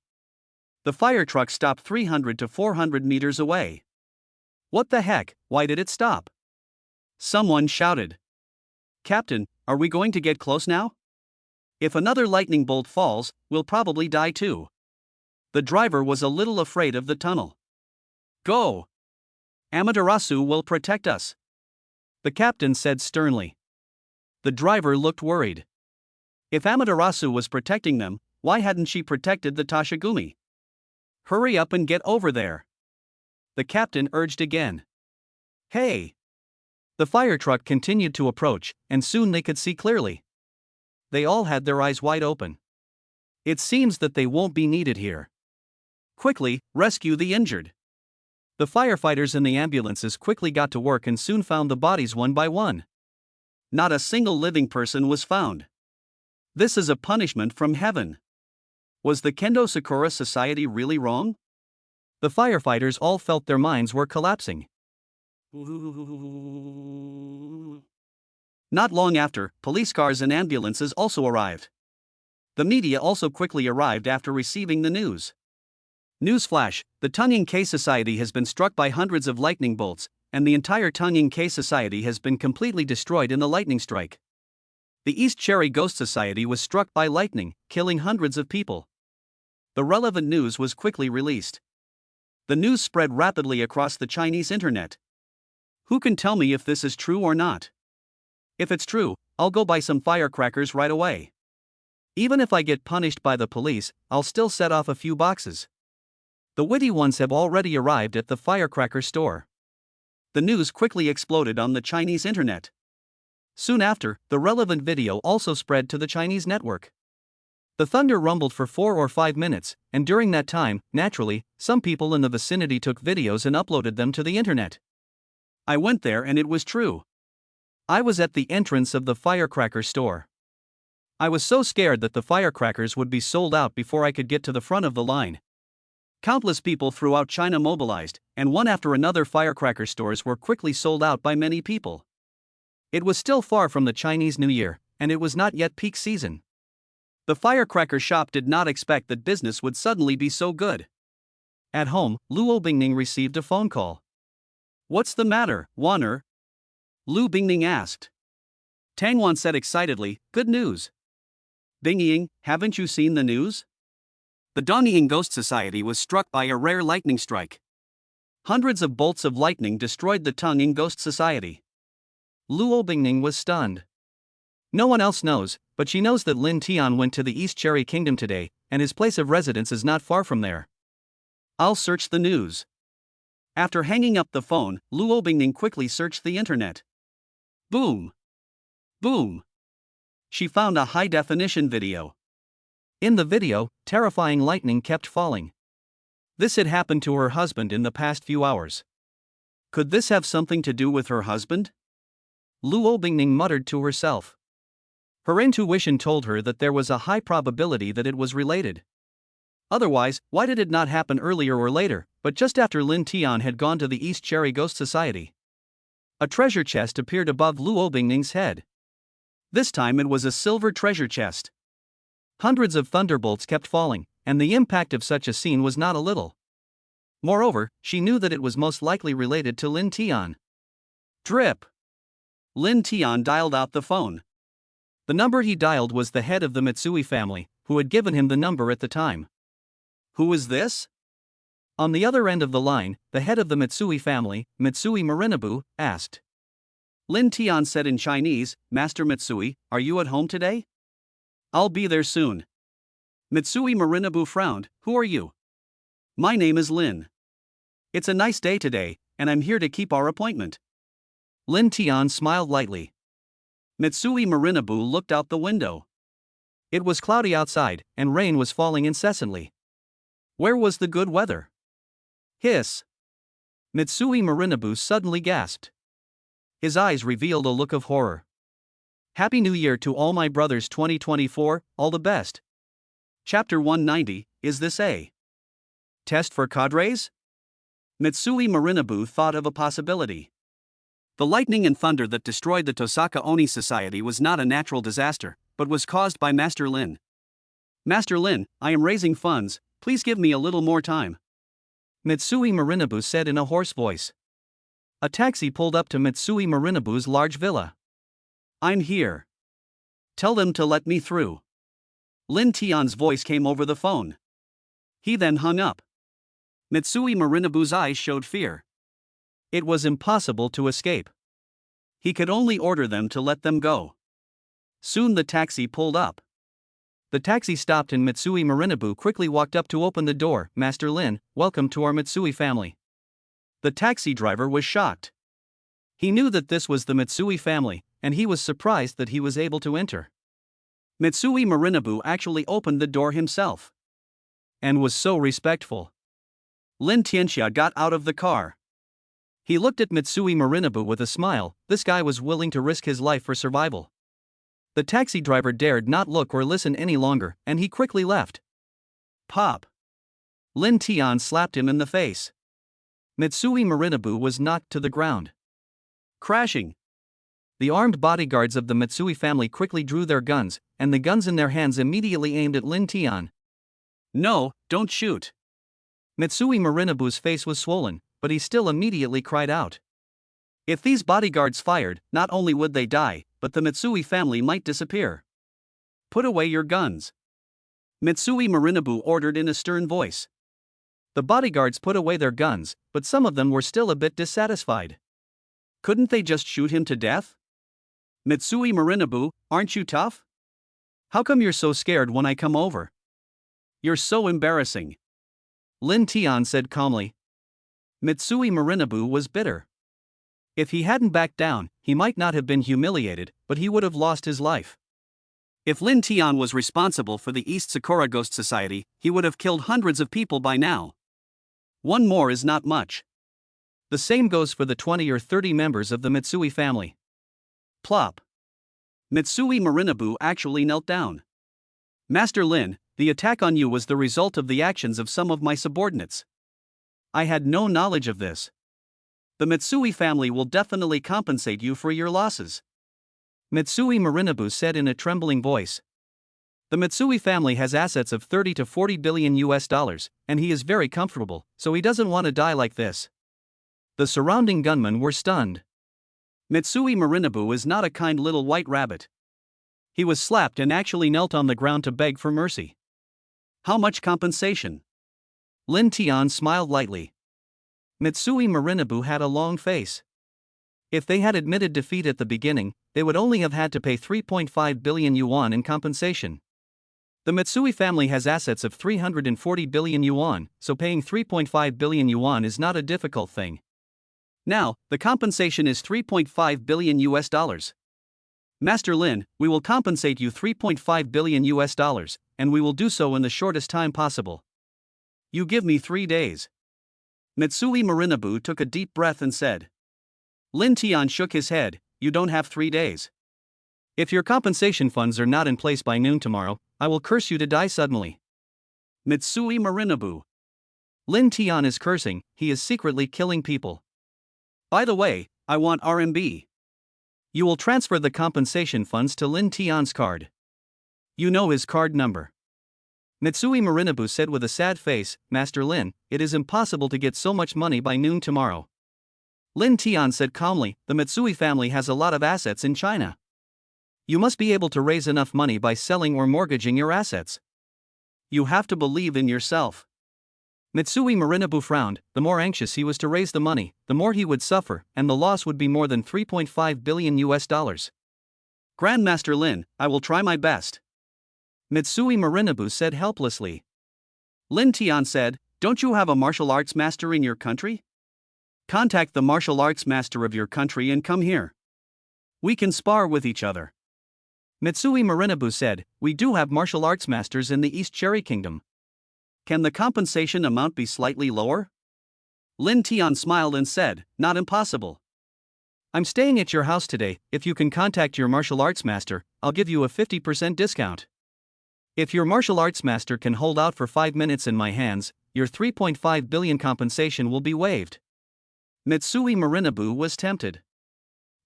The fire truck stopped 300 to 400 meters away. What the heck, why did it stop? Someone shouted. Captain, are we going to get close now? If another lightning bolt falls, we'll probably die too. The driver was a little afraid of the tunnel. Go! Amaterasu will protect us, the captain said sternly. The driver looked worried. If Amaterasu was protecting them, why hadn't she protected the Toshigumi? Hurry up and get over there, the captain urged again. Hey! The fire truck continued to approach, and soon they could see clearly. They all had their eyes wide open. It seems that they won't be needed here. Quickly, rescue the injured. The firefighters and the ambulances quickly got to work and soon found the bodies one by one. Not a single living person was found. This is a punishment from heaven. Was the Kendo Sakura Society really wrong? The firefighters all felt their minds were collapsing. Not long after, police cars and ambulances also arrived. The media also quickly arrived after receiving the news. Newsflash, the Tungying K Society has been struck by hundreds of lightning bolts, and the entire Tungying K Society has been completely destroyed in the lightning strike. The East Cherry Ghost Society was struck by lightning, killing hundreds of people. The relevant news was quickly released. The news spread rapidly across the Chinese internet. Who can tell me if this is true or not? If it's true, I'll go buy some firecrackers right away. Even if I get punished by the police, I'll still set off a few boxes. The witty ones have already arrived at the firecracker store. The news quickly exploded on the Chinese internet. Soon after, the relevant video also spread to the Chinese network. The thunder rumbled for 4 or 5 minutes, and during that time, naturally, some people in the vicinity took videos and uploaded them to the internet. I went there and it was true. I was at the entrance of the firecracker store. I was so scared that the firecrackers would be sold out before I could get to the front of the line. Countless people throughout China mobilized, and one after another firecracker stores were quickly sold out by many people. It was still far from the Chinese New Year, and it was not yet peak season. The firecracker shop did not expect that business would suddenly be so good. At home, Luo Bingning received a phone call. What's the matter, Wan'er? Lu Bingning asked. Tang Wan said excitedly, good news. Bingying, haven't you seen the news? The Dongying Ghost Society was struck by a rare lightning strike. Hundreds of bolts of lightning destroyed the Dongying Ghost Society. Luo Bingning was stunned. No one else knows, but she knows that Lin Tian went to the East Cherry Kingdom today, and his place of residence is not far from there. I'll search the news. After hanging up the phone, Luo Bingning quickly searched the internet. Boom! Boom! She found a high-definition video. In the video, terrifying lightning kept falling. This had happened to her husband in the past few hours. Could this have something to do with her husband? Luo Bingning muttered to herself. Her intuition told her that there was a high probability that it was related. Otherwise, why did it not happen earlier or later, but just after Lin Tian had gone to the East Cherry Ghost Society? A treasure chest appeared above Luo Bingning's head. This time it was a silver treasure chest. Hundreds of thunderbolts kept falling, and the impact of such a scene was not a little. Moreover, she knew that it was most likely related to Lin Tian. Drip. Lin Tian dialed out the phone. The number he dialed was the head of the Mitsui family, who had given him the number at the time. Who is this? On the other end of the line, the head of the Mitsui family, Mitsui Marinabu, asked. Lin Tian said in Chinese, Master Mitsui, are you at home today? I'll be there soon. Mitsui Marinabu frowned, who are you? My name is Lin. It's a nice day today, and I'm here to keep our appointment. Lin Tian smiled lightly. Mitsui Marinabu looked out the window. It was cloudy outside, and rain was falling incessantly. Where was the good weather? Hiss. Mitsui Marinabu suddenly gasped. His eyes revealed a look of horror. Happy New Year to all my brothers 2024, all the best. Chapter 190, is this a test for cadres? Mitsui Marinabu thought of a possibility. The lightning and thunder that destroyed the Tosaka Oni society was not a natural disaster, but was caused by Master Lin. Master Lin, I am raising funds, please give me a little more time. Mitsui Marinabu said in a hoarse voice. A taxi pulled up to Mitsui Marinabu's large villa. I'm here. Tell them to let me through. Lin Tian's voice came over the phone. He then hung up. Mitsui Marinabu's eyes showed fear. It was impossible to escape. He could only order them to let them go. Soon the taxi pulled up. The taxi stopped and Mitsui Marinabu quickly walked up to open the door. Master Lin, welcome to our Mitsui family. The taxi driver was shocked. He knew that this was the Mitsui family, and he was surprised that he was able to enter. Mitsui Marinabu actually opened the door himself. And was so respectful. Lin Tianxia got out of the car. He looked at Mitsui Marinabu with a smile. This guy was willing to risk his life for survival. The taxi driver dared not look or listen any longer, and he quickly left. Pop! Lin Tian slapped him in the face. Mitsui Marinabu was knocked to the ground. Crashing! The armed bodyguards of the Mitsui family quickly drew their guns, and the guns in their hands immediately aimed at Lin Tian. No, don't shoot! Mitsui Marinabu's face was swollen, but he still immediately cried out. If these bodyguards fired, not only would they die, but the Mitsui family might disappear. Put away your guns. Mitsui Marinabu ordered in a stern voice. The bodyguards put away their guns, but some of them were still a bit dissatisfied. Couldn't they just shoot him to death? Mitsui Marinabu, aren't you tough? How come you're so scared when I come over? You're so embarrassing. Lin Tian said calmly. Mitsui Marinabu was bitter. If he hadn't backed down, he might not have been humiliated, but he would have lost his life. If Lin Tian was responsible for the East Sakura Ghost Society, he would have killed hundreds of people by now. One more is not much. The same goes for the 20 or 30 members of the Mitsui family. Plop. Mitsui Marinabu actually knelt down. Master Lin, the attack on you was the result of the actions of some of my subordinates. I had no knowledge of this. The Mitsui family will definitely compensate you for your losses. Mitsui Marinabu said in a trembling voice. The Mitsui family has assets of 30 to 40 billion US dollars, and he is very comfortable, so he doesn't want to die like this. The surrounding gunmen were stunned. Mitsui Marinabu is not a kind little white rabbit. He was slapped and actually knelt on the ground to beg for mercy. How much compensation? Lin Tian smiled lightly. Mitsui Marinabu had a long face. If they had admitted defeat at the beginning, they would only have had to pay 3.5 billion yuan in compensation. The Mitsui family has assets of 340 billion yuan, so paying 3.5 billion yuan is not a difficult thing. Now, the compensation is 3.5 billion US dollars. Master Lin, we will compensate you 3.5 billion US dollars, and we will do so in the shortest time possible. You give me 3 days. Mitsui Marinabu took a deep breath and said. Lin Tian shook his head, you don't have 3 days. If your compensation funds are not in place by noon tomorrow, I will curse you to die suddenly. Mitsui Marinabu. Lin Tian is cursing, he is secretly killing people. By the way, I want RMB. You will transfer the compensation funds to Lin Tian's card. You know his card number. Mitsui Marinabu said with a sad face, Master Lin, it is impossible to get so much money by noon tomorrow. Lin Tian said calmly, the Mitsui family has a lot of assets in China. You must be able to raise enough money by selling or mortgaging your assets. You have to believe in yourself. Mitsui Marinabu frowned. The more anxious he was to raise the money, the more he would suffer, and the loss would be more than 3.5 billion US dollars. Grandmaster Lin, I will try my best. Mitsui Marinabu said helplessly. Lin Tian said, don't you have a martial arts master in your country? Contact the martial arts master of your country and come here. We can spar with each other. Mitsui Marinabu said, we do have martial arts masters in the East Cherry Kingdom. Can the compensation amount be slightly lower? Lin Tian smiled and said, not impossible. I'm staying at your house today. If you can contact your martial arts master, I'll give you a 50% discount. If your martial arts master can hold out for 5 minutes in my hands, your 3.5 billion compensation will be waived. Mitsui Marinabu was tempted.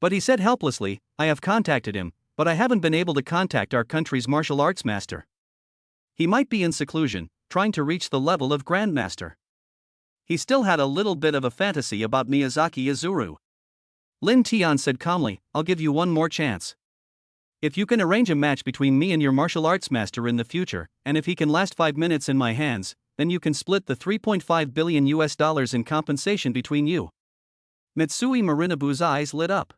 But he said helplessly, I have contacted him, but I haven't been able to contact our country's martial arts master. He might be in seclusion, trying to reach the level of Grandmaster. He still had a little bit of a fantasy about Miyazaki Izuru. Lin Tian said calmly, I'll give you one more chance. If you can arrange a match between me and your martial arts master in the future, and if he can last 5 minutes in my hands, then you can split the 3.5 billion US dollars in compensation between you. Mitsui Marinabu's eyes lit up.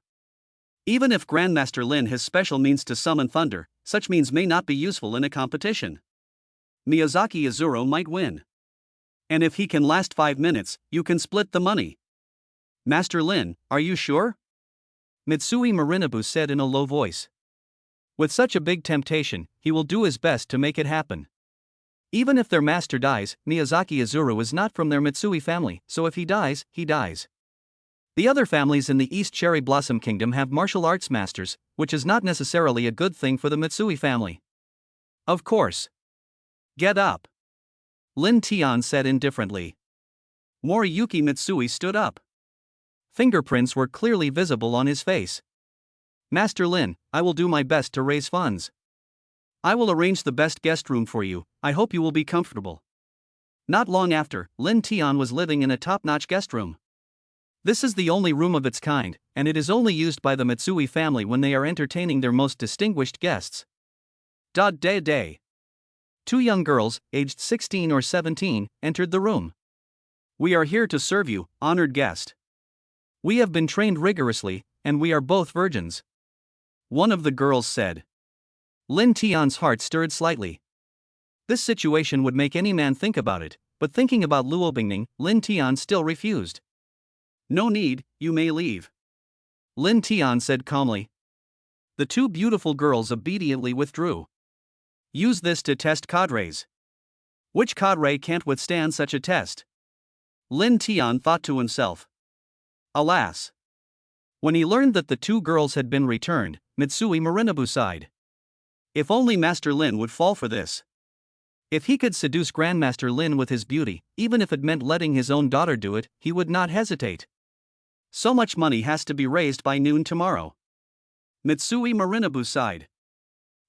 Even if Grandmaster Lin has special means to summon thunder, such means may not be useful in a competition. Miyazaki Izuru might win. And if he can last 5 minutes, you can split the money. Master Lin, are you sure? Mitsui Marinabu said in a low voice. With such a big temptation, he will do his best to make it happen. Even if their master dies, Miyazaki Izuru is not from their Mitsui family, so if he dies, he dies. The other families in the East Cherry Blossom Kingdom have martial arts masters, which is not necessarily a good thing for the Mitsui family. Of course. Get up. Lin Tian said indifferently. Moriyuki Mitsui stood up. Fingerprints were clearly visible on his face. Master Lin, I will do my best to raise funds. I will arrange the best guest room for you, I hope you will be comfortable. Not long after, Lin Tian was living in a top-notch guest room. This is the only room of its kind, and it is only used by the Mitsui family when they are entertaining their most distinguished guests. Day. 2 young girls, aged 16 or 17, entered the room. We are here to serve you, honored guest. We have been trained rigorously, and we are both virgins. One of the girls said. Lin Tian's heart stirred slightly. This situation would make any man think about it, but thinking about Luo Bingning, Lin Tian still refused. No need, you may leave. Lin Tian said calmly. The 2 beautiful girls obediently withdrew. Use this to test cadres. Which cadre can't withstand such a test? Lin Tian thought to himself. Alas. When he learned that the 2 girls had been returned, Mitsui Marinabu sighed. If only Master Lin would fall for this. If he could seduce Grandmaster Lin with his beauty, even if it meant letting his own daughter do it, he would not hesitate. So much money has to be raised by noon tomorrow. Mitsui Marinabu sighed.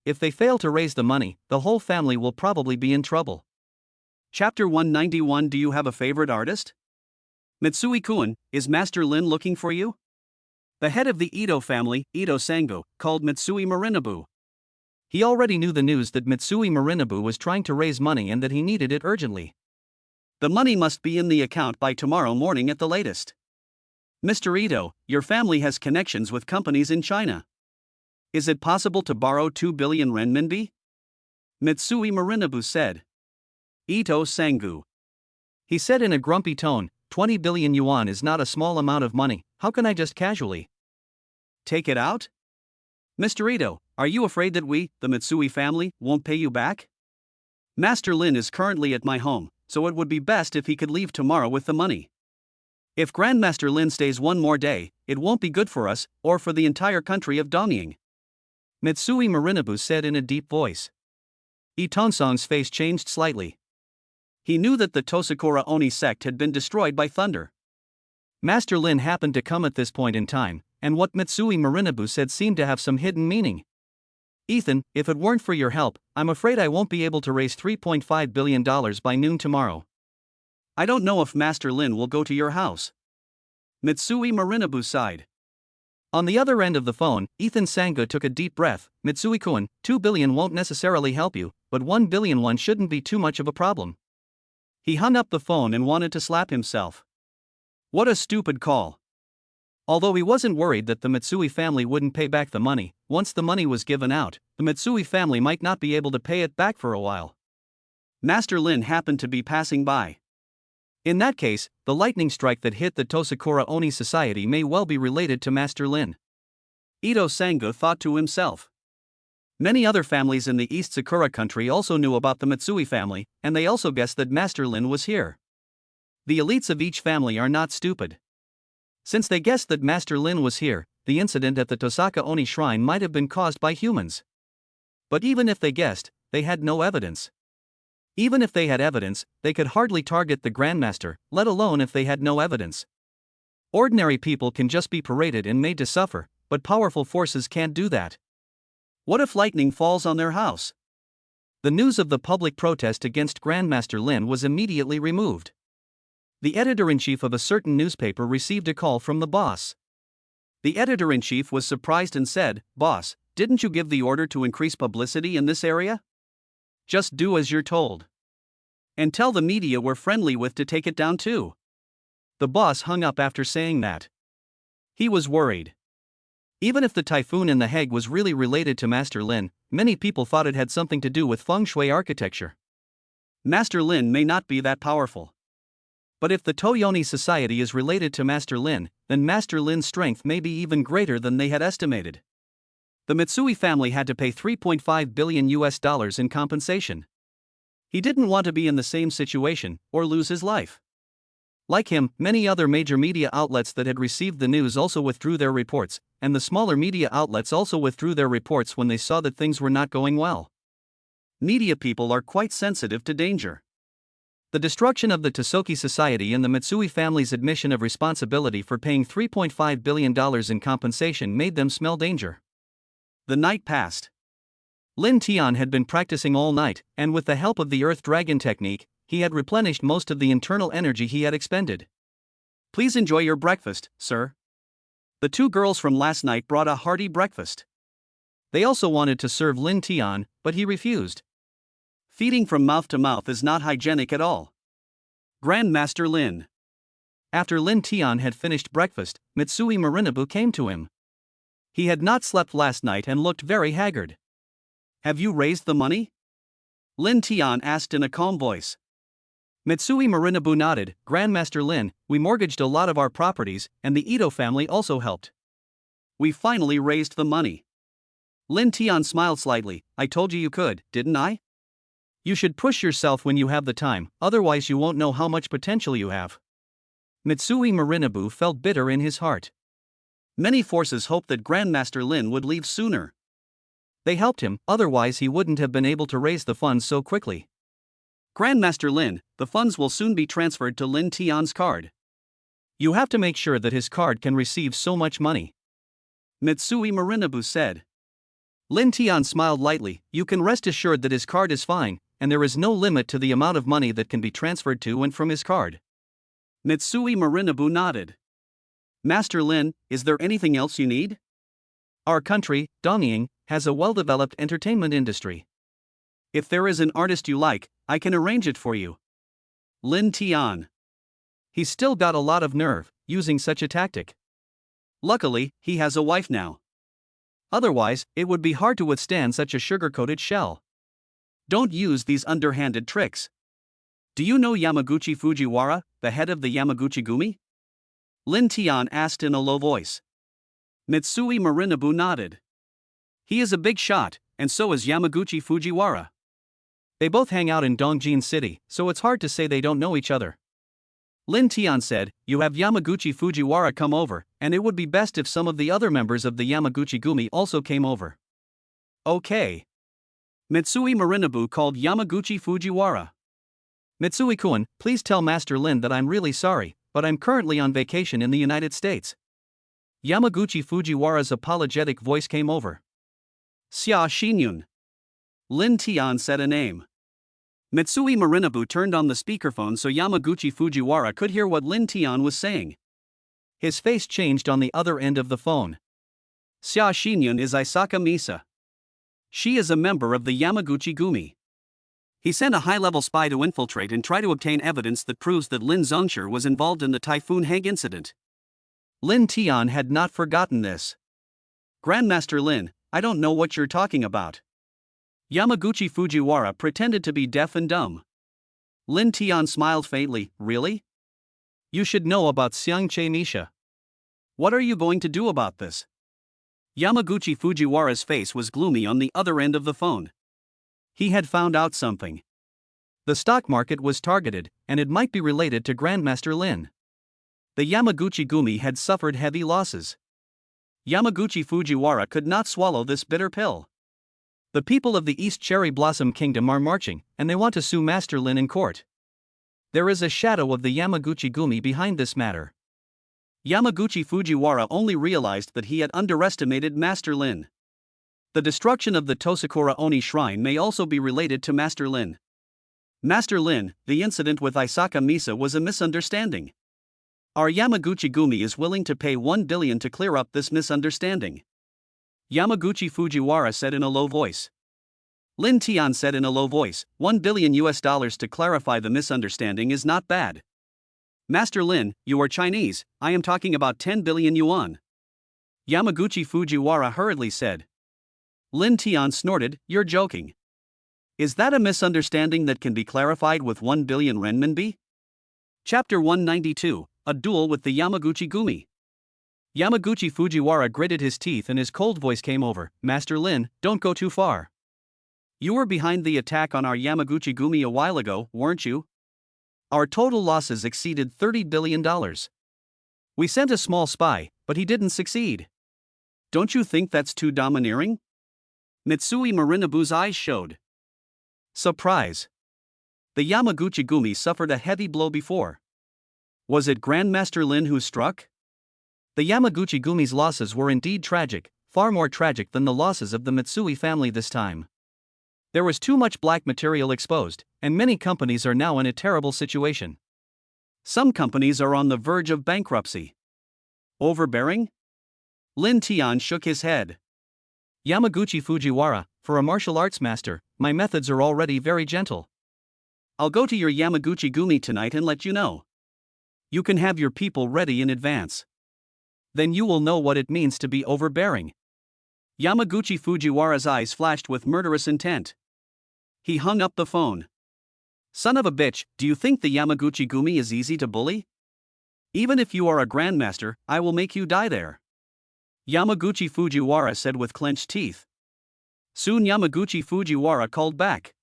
If they fail to raise the money, the whole family will probably be in trouble. Chapter 191. Do you have a favorite artist? Mitsui-kun, is Master Lin looking for you? The head of the Ito family, Ito Sango, called Mitsui Marinabu. He already knew the news that Mitsui Marinabu was trying to raise money and that he needed it urgently. The money must be in the account by tomorrow morning at the latest. Mr. Ito, your family has connections with companies in China. Is it possible to borrow 2 billion renminbi? Mitsui Marinabu said. Ito Sangu. He said in a grumpy tone, 20 billion yuan is not a small amount of money, how can I just casually take it out? Mr. Ito, are you afraid that we, the Mitsui family, won't pay you back? Master Lin is currently at my home, so it would be best if he could leave tomorrow with the money. If Grandmaster Lin stays one more day, it won't be good for us, or for the entire country of Dongying. Mitsui Marinabu said in a deep voice. Itonsong's face changed slightly. He knew that the Tosakura Oni sect had been destroyed by thunder. Master Lin happened to come at this point in time, and what Mitsui Marinabu said seemed to have some hidden meaning. Ethan, if it weren't for your help, I'm afraid I won't be able to raise $3.5 billion by noon tomorrow. I don't know if Master Lin will go to your house. Mitsui Marinabu sighed. On the other end of the phone, Ethan Sanga took a deep breath. Mitsui-kun, 2 billion won't necessarily help you, but 1 billion won shouldn't be too much of a problem. He hung up the phone and wanted to slap himself. What a stupid call. Although he wasn't worried that the Mitsui family wouldn't pay back the money, once the money was given out, the Mitsui family might not be able to pay it back for a while. Master Lin happened to be passing by. In that case, the lightning strike that hit the Tosakura Oni society may well be related to Master Lin. Ito Sanga thought to himself. Many other families in the East Sakura country also knew about the Mitsui family, and they also guessed that Master Lin was here. The elites of each family are not stupid. Since they guessed that Master Lin was here, the incident at the Tosaka Oni shrine might have been caused by humans. But even if they guessed, they had no evidence. Even if they had evidence, they could hardly target the Grandmaster, let alone if they had no evidence. Ordinary people can just be paraded and made to suffer, but powerful forces can't do that. What if lightning falls on their house? The news of the public protest against Grandmaster Lin was immediately removed. The editor-in-chief of a certain newspaper received a call from the boss. The editor-in-chief was surprised and said, "Boss, didn't you give the order to increase publicity in this area? Just do as you're told. And tell the media we're friendly with to take it down too." The boss hung up after saying that. He was worried. Even if the typhoon in The Hague was really related to Master Lin, many people thought it had something to do with feng shui architecture. Master Lin may not be that powerful. But if the Toyoni society is related to Master Lin, then Master Lin's strength may be even greater than they had estimated. The Mitsui family had to pay $3.5 billion in compensation. He didn't want to be in the same situation, or lose his life. Like him, many other major media outlets that had received the news also withdrew their reports, and the smaller media outlets also withdrew their reports when they saw that things were not going well. Media people are quite sensitive to danger. The destruction of the Tosoki society and the Mitsui family's admission of responsibility for paying $3.5 billion in compensation made them smell danger. The night passed. Lin Tian had been practicing all night, and with the help of the Earth Dragon technique, he had replenished most of the internal energy he had expended. "Please enjoy your breakfast, sir." The two girls from last night brought a hearty breakfast. They also wanted to serve Lin Tian, but he refused. Feeding from mouth to mouth is not hygienic at all. Grandmaster Lin. After Lin Tian had finished breakfast, Mitsui Marinabu came to him. He had not slept last night and looked very haggard. "Have you raised the money?" Lin Tian asked in a calm voice. Mitsui Marinabu nodded. "Grandmaster Lin, we mortgaged a lot of our properties, and the Ito family also helped. We finally raised the money." Lin Tian smiled slightly. "I told you could, didn't I? You should push yourself when you have the time, otherwise you won't know how much potential you have." Mitsui Marinabu felt bitter in his heart. Many forces hoped that Grandmaster Lin would leave sooner. They helped him, otherwise he wouldn't have been able to raise the funds so quickly. "Grandmaster Lin, the funds will soon be transferred to Lin Tian's card. You have to make sure that his card can receive so much money," Mitsui Marinabu said. Lin Tian smiled lightly. "You can rest assured that his card is fine, and there is no limit to the amount of money that can be transferred to and from his card." Mitsui Marinabu nodded. "Master Lin, is there anything else you need? Our country, Dongying, has a well-developed entertainment industry. If there is an artist you like, I can arrange it for you." Lin Tian. He's still got a lot of nerve, using such a tactic. Luckily, he has a wife now. Otherwise, it would be hard to withstand such a sugar-coated shell. Don't use these underhanded tricks. Do you know Yamaguchi Fujiwara, the head of the Yamaguchi Gumi? Lin Tian asked in a low voice. Mitsui Marinabu nodded. He is a big shot, and so is Yamaguchi Fujiwara. They both hang out in Dongjin City, so it's hard to say they don't know each other. Lin Tian said, "You have Yamaguchi Fujiwara come over, and it would be best if some of the other members of the Yamaguchi Gumi also came over." "Okay." Mitsui Marinabu called Yamaguchi Fujiwara. "Mitsui-kun, please tell Master Lin that I'm really sorry, but I'm currently on vacation in the United States." Yamaguchi Fujiwara's apologetic voice came over. Xia Xinyun. Lin Tian said a name. Mitsui Marinabu turned on the speakerphone so Yamaguchi Fujiwara could hear what Lin Tian was saying. His face changed on the other end of the phone. Xia Xinyun is Isaka Misa. She is a member of the Yamaguchi Gumi. He sent a high-level spy to infiltrate and try to obtain evidence that proves that Lin Zongshi was involved in the Typhoon Hague incident. Lin Tian had not forgotten this. Grandmaster Lin, I don't know what you're talking about. Yamaguchi Fujiwara pretended to be deaf and dumb. Lin Tian smiled faintly. Really? You should know about Xiangche Misha. What are you going to do about this? Yamaguchi Fujiwara's face was gloomy on the other end of the phone. He had found out something. The stock market was targeted, and it might be related to Grandmaster Lin. The Yamaguchi Gumi had suffered heavy losses. Yamaguchi Fujiwara could not swallow this bitter pill. The people of the East Cherry Blossom Kingdom are marching, and they want to sue Master Lin in court. There is a shadow of the Yamaguchi Gumi behind this matter. Yamaguchi Fujiwara only realized that he had underestimated Master Lin. The destruction of the Tosakura Oni shrine may also be related to Master Lin. Master Lin, the incident with Isaka Misa was a misunderstanding. Our Yamaguchi Gumi is willing to pay 1 billion to clear up this misunderstanding. Yamaguchi Fujiwara said in a low voice. Lin Tian said in a low voice, $1 billion to clarify the misunderstanding is not bad. Master Lin, you are Chinese, I am talking about 10 billion yuan. Yamaguchi Fujiwara hurriedly said. Lin Tian snorted, you're joking. Is that a misunderstanding that can be clarified with 1 billion renminbi? Chapter 192, A Duel with the Yamaguchi Gumi. Yamaguchi Fujiwara gritted his teeth and his cold voice came over. Master Lin, don't go too far. You were behind the attack on our Yamaguchi Gumi a while ago, weren't you? Our total losses exceeded $30 billion. We sent a small spy, but he didn't succeed. Don't you think that's too domineering? Mitsui Marinabu's eyes showed surprise. The Yamaguchi Gumi suffered a heavy blow before. Was it Grandmaster Lin who struck? The Yamaguchi Gumi's losses were indeed tragic, far more tragic than the losses of the Mitsui family this time. There was too much black material exposed, and many companies are now in a terrible situation. Some companies are on the verge of bankruptcy. Overbearing? Lin Tian shook his head. Yamaguchi Fujiwara, for a martial arts master, my methods are already very gentle. I'll go to your Yamaguchi Gumi tonight and let you know. You can have your people ready in advance. Then you will know what it means to be overbearing. Yamaguchi Fujiwara's eyes flashed with murderous intent. He hung up the phone. Son of a bitch, do you think the Yamaguchi Gumi is easy to bully? Even if you are a grandmaster, I will make you die there. Yamaguchi Fujiwara said with clenched teeth. Soon Yamaguchi Fujiwara called back.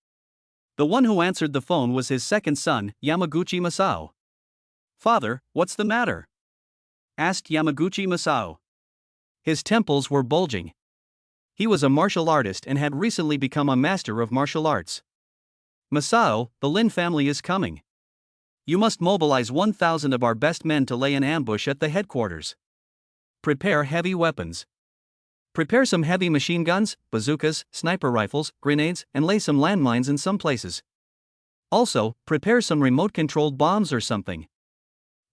The one who answered the phone was his second son, Yamaguchi Masao. Father, what's the matter? Asked Yamaguchi Masao. His temples were bulging. He was a martial artist and had recently become a master of martial arts. Masao, the Lin family is coming. You must mobilize 1,000 of our best men to lay an ambush at the headquarters. Prepare heavy weapons. Prepare some heavy machine guns, bazookas, sniper rifles, grenades, and lay some landmines in some places. Also, prepare some remote-controlled bombs or something.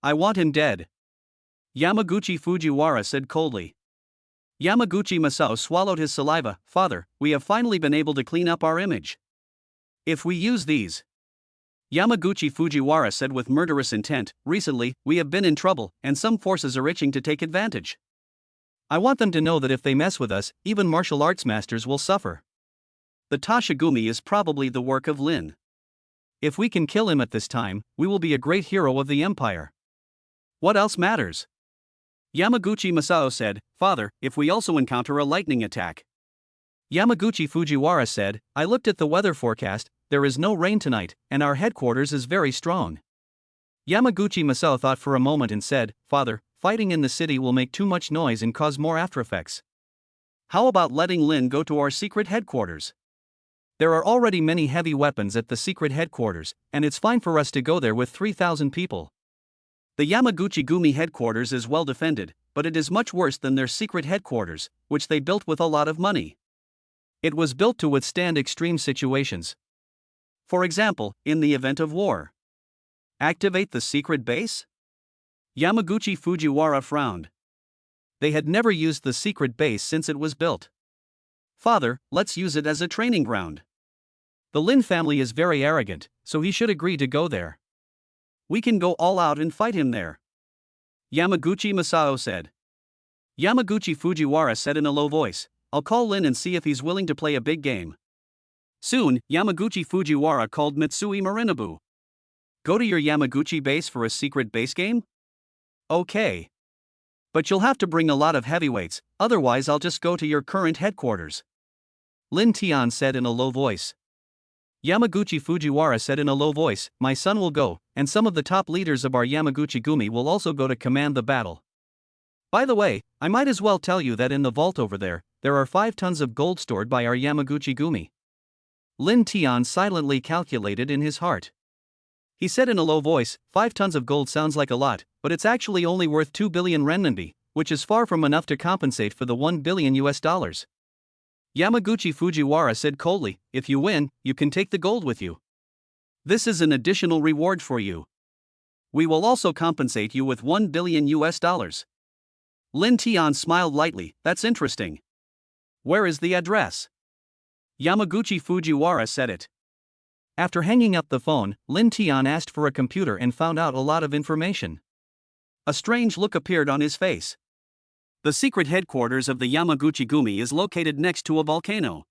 I want him dead. Yamaguchi Fujiwara said coldly. Yamaguchi Masao swallowed his saliva. Father, we have finally been able to clean up our image. If we use these. Yamaguchi Fujiwara said with murderous intent, recently, we have been in trouble, and some forces are itching to take advantage. I want them to know that if they mess with us, even martial arts masters will suffer. The Toshigumi is probably the work of Lin. If we can kill him at this time, we will be a great hero of the empire. What else matters? Yamaguchi Masao said, Father, if we also encounter a lightning attack. Yamaguchi Fujiwara said, I looked at the weather forecast, there is no rain tonight, and our headquarters is very strong. Yamaguchi Masao thought for a moment and said, Father, fighting in the city will make too much noise and cause more aftereffects. How about letting Lin go to our secret headquarters? There are already many heavy weapons at the secret headquarters, and it's fine for us to go there with 3,000 people. The Yamaguchi Gumi headquarters is well defended, but it is much worse than their secret headquarters, which they built with a lot of money. It was built to withstand extreme situations. For example, in the event of war. Activate the secret base? Yamaguchi Fujiwara frowned. They had never used the secret base since it was built. Father, let's use it as a training ground. The Lin family is very arrogant, so he should agree to go there. We can go all out and fight him there. Yamaguchi Masao said. Yamaguchi Fujiwara said in a low voice, I'll call Lin and see if he's willing to play a big game. Soon, Yamaguchi Fujiwara called Mitsui Marinabu. Go to your Yamaguchi base for a secret base game? Okay. But you'll have to bring a lot of heavyweights, otherwise I'll just go to your current headquarters. Lin Tian said in a low voice. Yamaguchi Fujiwara said in a low voice, my son will go, and some of the top leaders of our Yamaguchi Gumi will also go to command the battle. By the way, I might as well tell you that in the vault over there are 5 tons of gold stored by our Yamaguchi Gumi. Lin Tian silently calculated in his heart. He said in a low voice, 5 tons of gold sounds like a lot, but it's actually only worth 2 billion renminbi, which is far from enough to compensate for the $1 billion. Yamaguchi Fujiwara said coldly, if you win, you can take the gold with you. This is an additional reward for you. We will also compensate you with $1 billion. Lin Tian smiled lightly, that's interesting. Where is the address? Yamaguchi Fujiwara said it. After hanging up the phone, Lin Tian asked for a computer and found out a lot of information. A strange look appeared on his face. The secret headquarters of the Yamaguchi Gumi is located next to a volcano.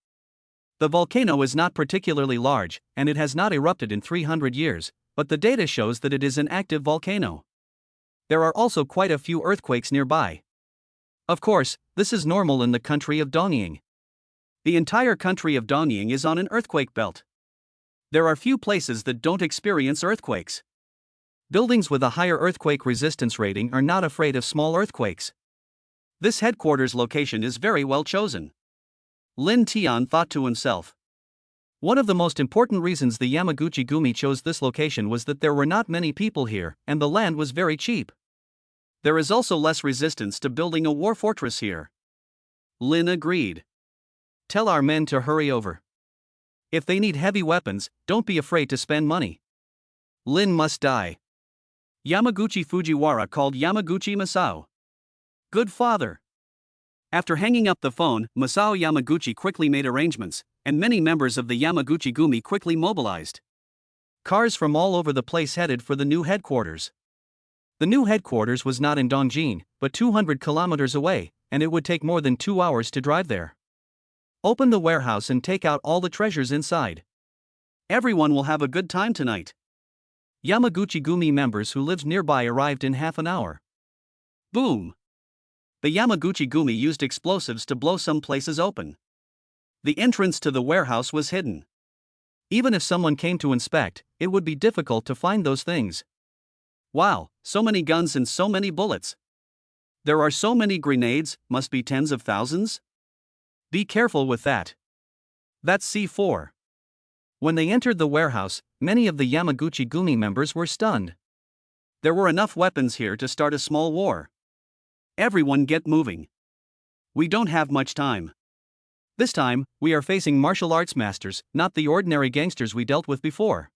The volcano is not particularly large, and it has not erupted in 300 years, but the data shows that it is an active volcano. There are also quite a few earthquakes nearby. Of course, this is normal in the country of Dongying. The entire country of Dongying is on an earthquake belt. There are few places that don't experience earthquakes. Buildings with a higher earthquake resistance rating are not afraid of small earthquakes. This headquarters location is very well chosen. Lin Tian thought to himself. One of the most important reasons the Yamaguchi Gumi chose this location was that there were not many people here, and the land was very cheap. There is also less resistance to building a war fortress here. Lin agreed. Tell our men to hurry over. If they need heavy weapons, don't be afraid to spend money. Lin must die. Yamaguchi Fujiwara called Yamaguchi Masao. Good father. After hanging up the phone, Masao Yamaguchi quickly made arrangements, and many members of the Yamaguchi Gumi quickly mobilized. Cars from all over the place headed for the new headquarters. The new headquarters was not in Dongjin, but 200 kilometers away, and it would take more than 2 hours to drive there. Open the warehouse and take out all the treasures inside. Everyone will have a good time tonight. Yamaguchi Gumi members who lived nearby arrived in half an hour. Boom! The Yamaguchi Gumi used explosives to blow some places open. The entrance to the warehouse was hidden. Even if someone came to inspect, it would be difficult to find those things. Wow, so many guns and so many bullets. There are so many grenades, must be tens of thousands? Be careful with that. That's C4. When they entered the warehouse, many of the Yamaguchi Gumi members were stunned. There were enough weapons here to start a small war. Everyone get moving. We don't have much time. This time, we are facing martial arts masters, not the ordinary gangsters we dealt with before.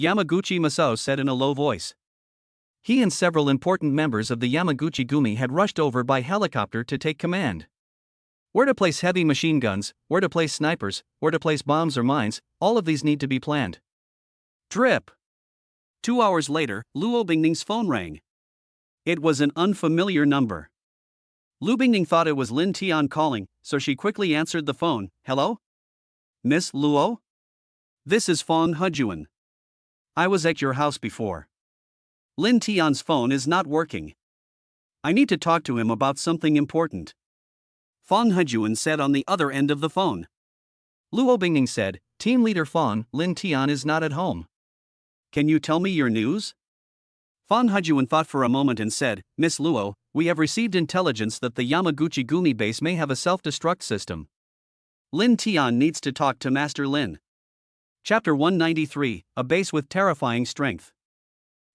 Yamaguchi Masao said in a low voice. He and several important members of the Yamaguchi Gumi had rushed over by helicopter to take command. Where to place heavy machine guns, where to place snipers, where to place bombs or mines, all of these need to be planned. Drip. 2 hours later, Luo Bingning's phone rang. It was an unfamiliar number. Lu Bingning thought it was Lin Tian calling, so she quickly answered the phone. Hello? Miss Luo? This is Fong Hejuan. I was at your house before. Lin Tian's phone is not working. I need to talk to him about something important. Fong Hejuan said on the other end of the phone. Luo Bingning said, Team Leader Fong, Lin Tian is not at home. Can you tell me your news? Fong Hejuan thought for a moment and said, Miss Luo, we have received intelligence that the Yamaguchi Gumi base may have a self-destruct system. Lin Tian needs to talk to Master Lin. Chapter 193, A Base with Terrifying Strength.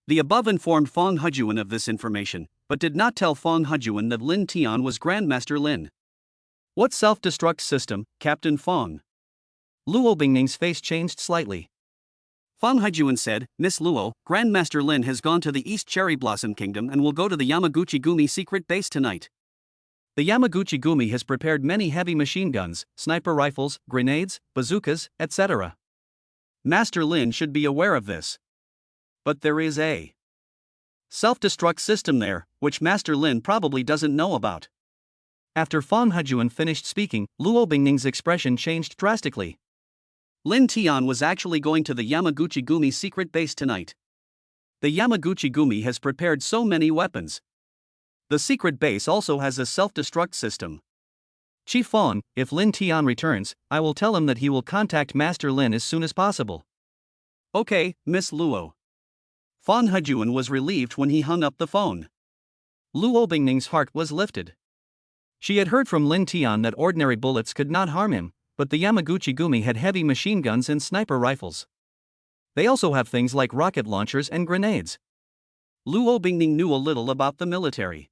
The above informed Fong Hejuan of this information, but did not tell Fong Hejuan that Lin Tian was Grandmaster Lin. What self-destruct system, Captain Fong? Luo Bingning's face changed slightly. Fang Haijuan said, Miss Luo, Grandmaster Lin has gone to the East Cherry Blossom Kingdom and will go to the Yamaguchi Gumi secret base tonight. The Yamaguchi Gumi has prepared many heavy machine guns, sniper rifles, grenades, bazookas, etc. Master Lin should be aware of this. But there is a self-destruct system there, which Master Lin probably doesn't know about. After Fang Haijuan finished speaking, Luo Bingning's expression changed drastically. Lin Tian was actually going to the Yamaguchi Gumi secret base tonight. The Yamaguchi Gumi has prepared so many weapons. The secret base also has a self-destruct system. Chief Fong, if Lin Tian returns, I will tell him that he will contact Master Lin as soon as possible. Okay, Miss Luo. Fang Haijuan was relieved when he hung up the phone. Luo Bingning's heart was lifted. She had heard from Lin Tian that ordinary bullets could not harm him, but the Yamaguchi Gumi had heavy machine guns and sniper rifles. They also have things like rocket launchers and grenades. Luo Bingning knew a little about the military.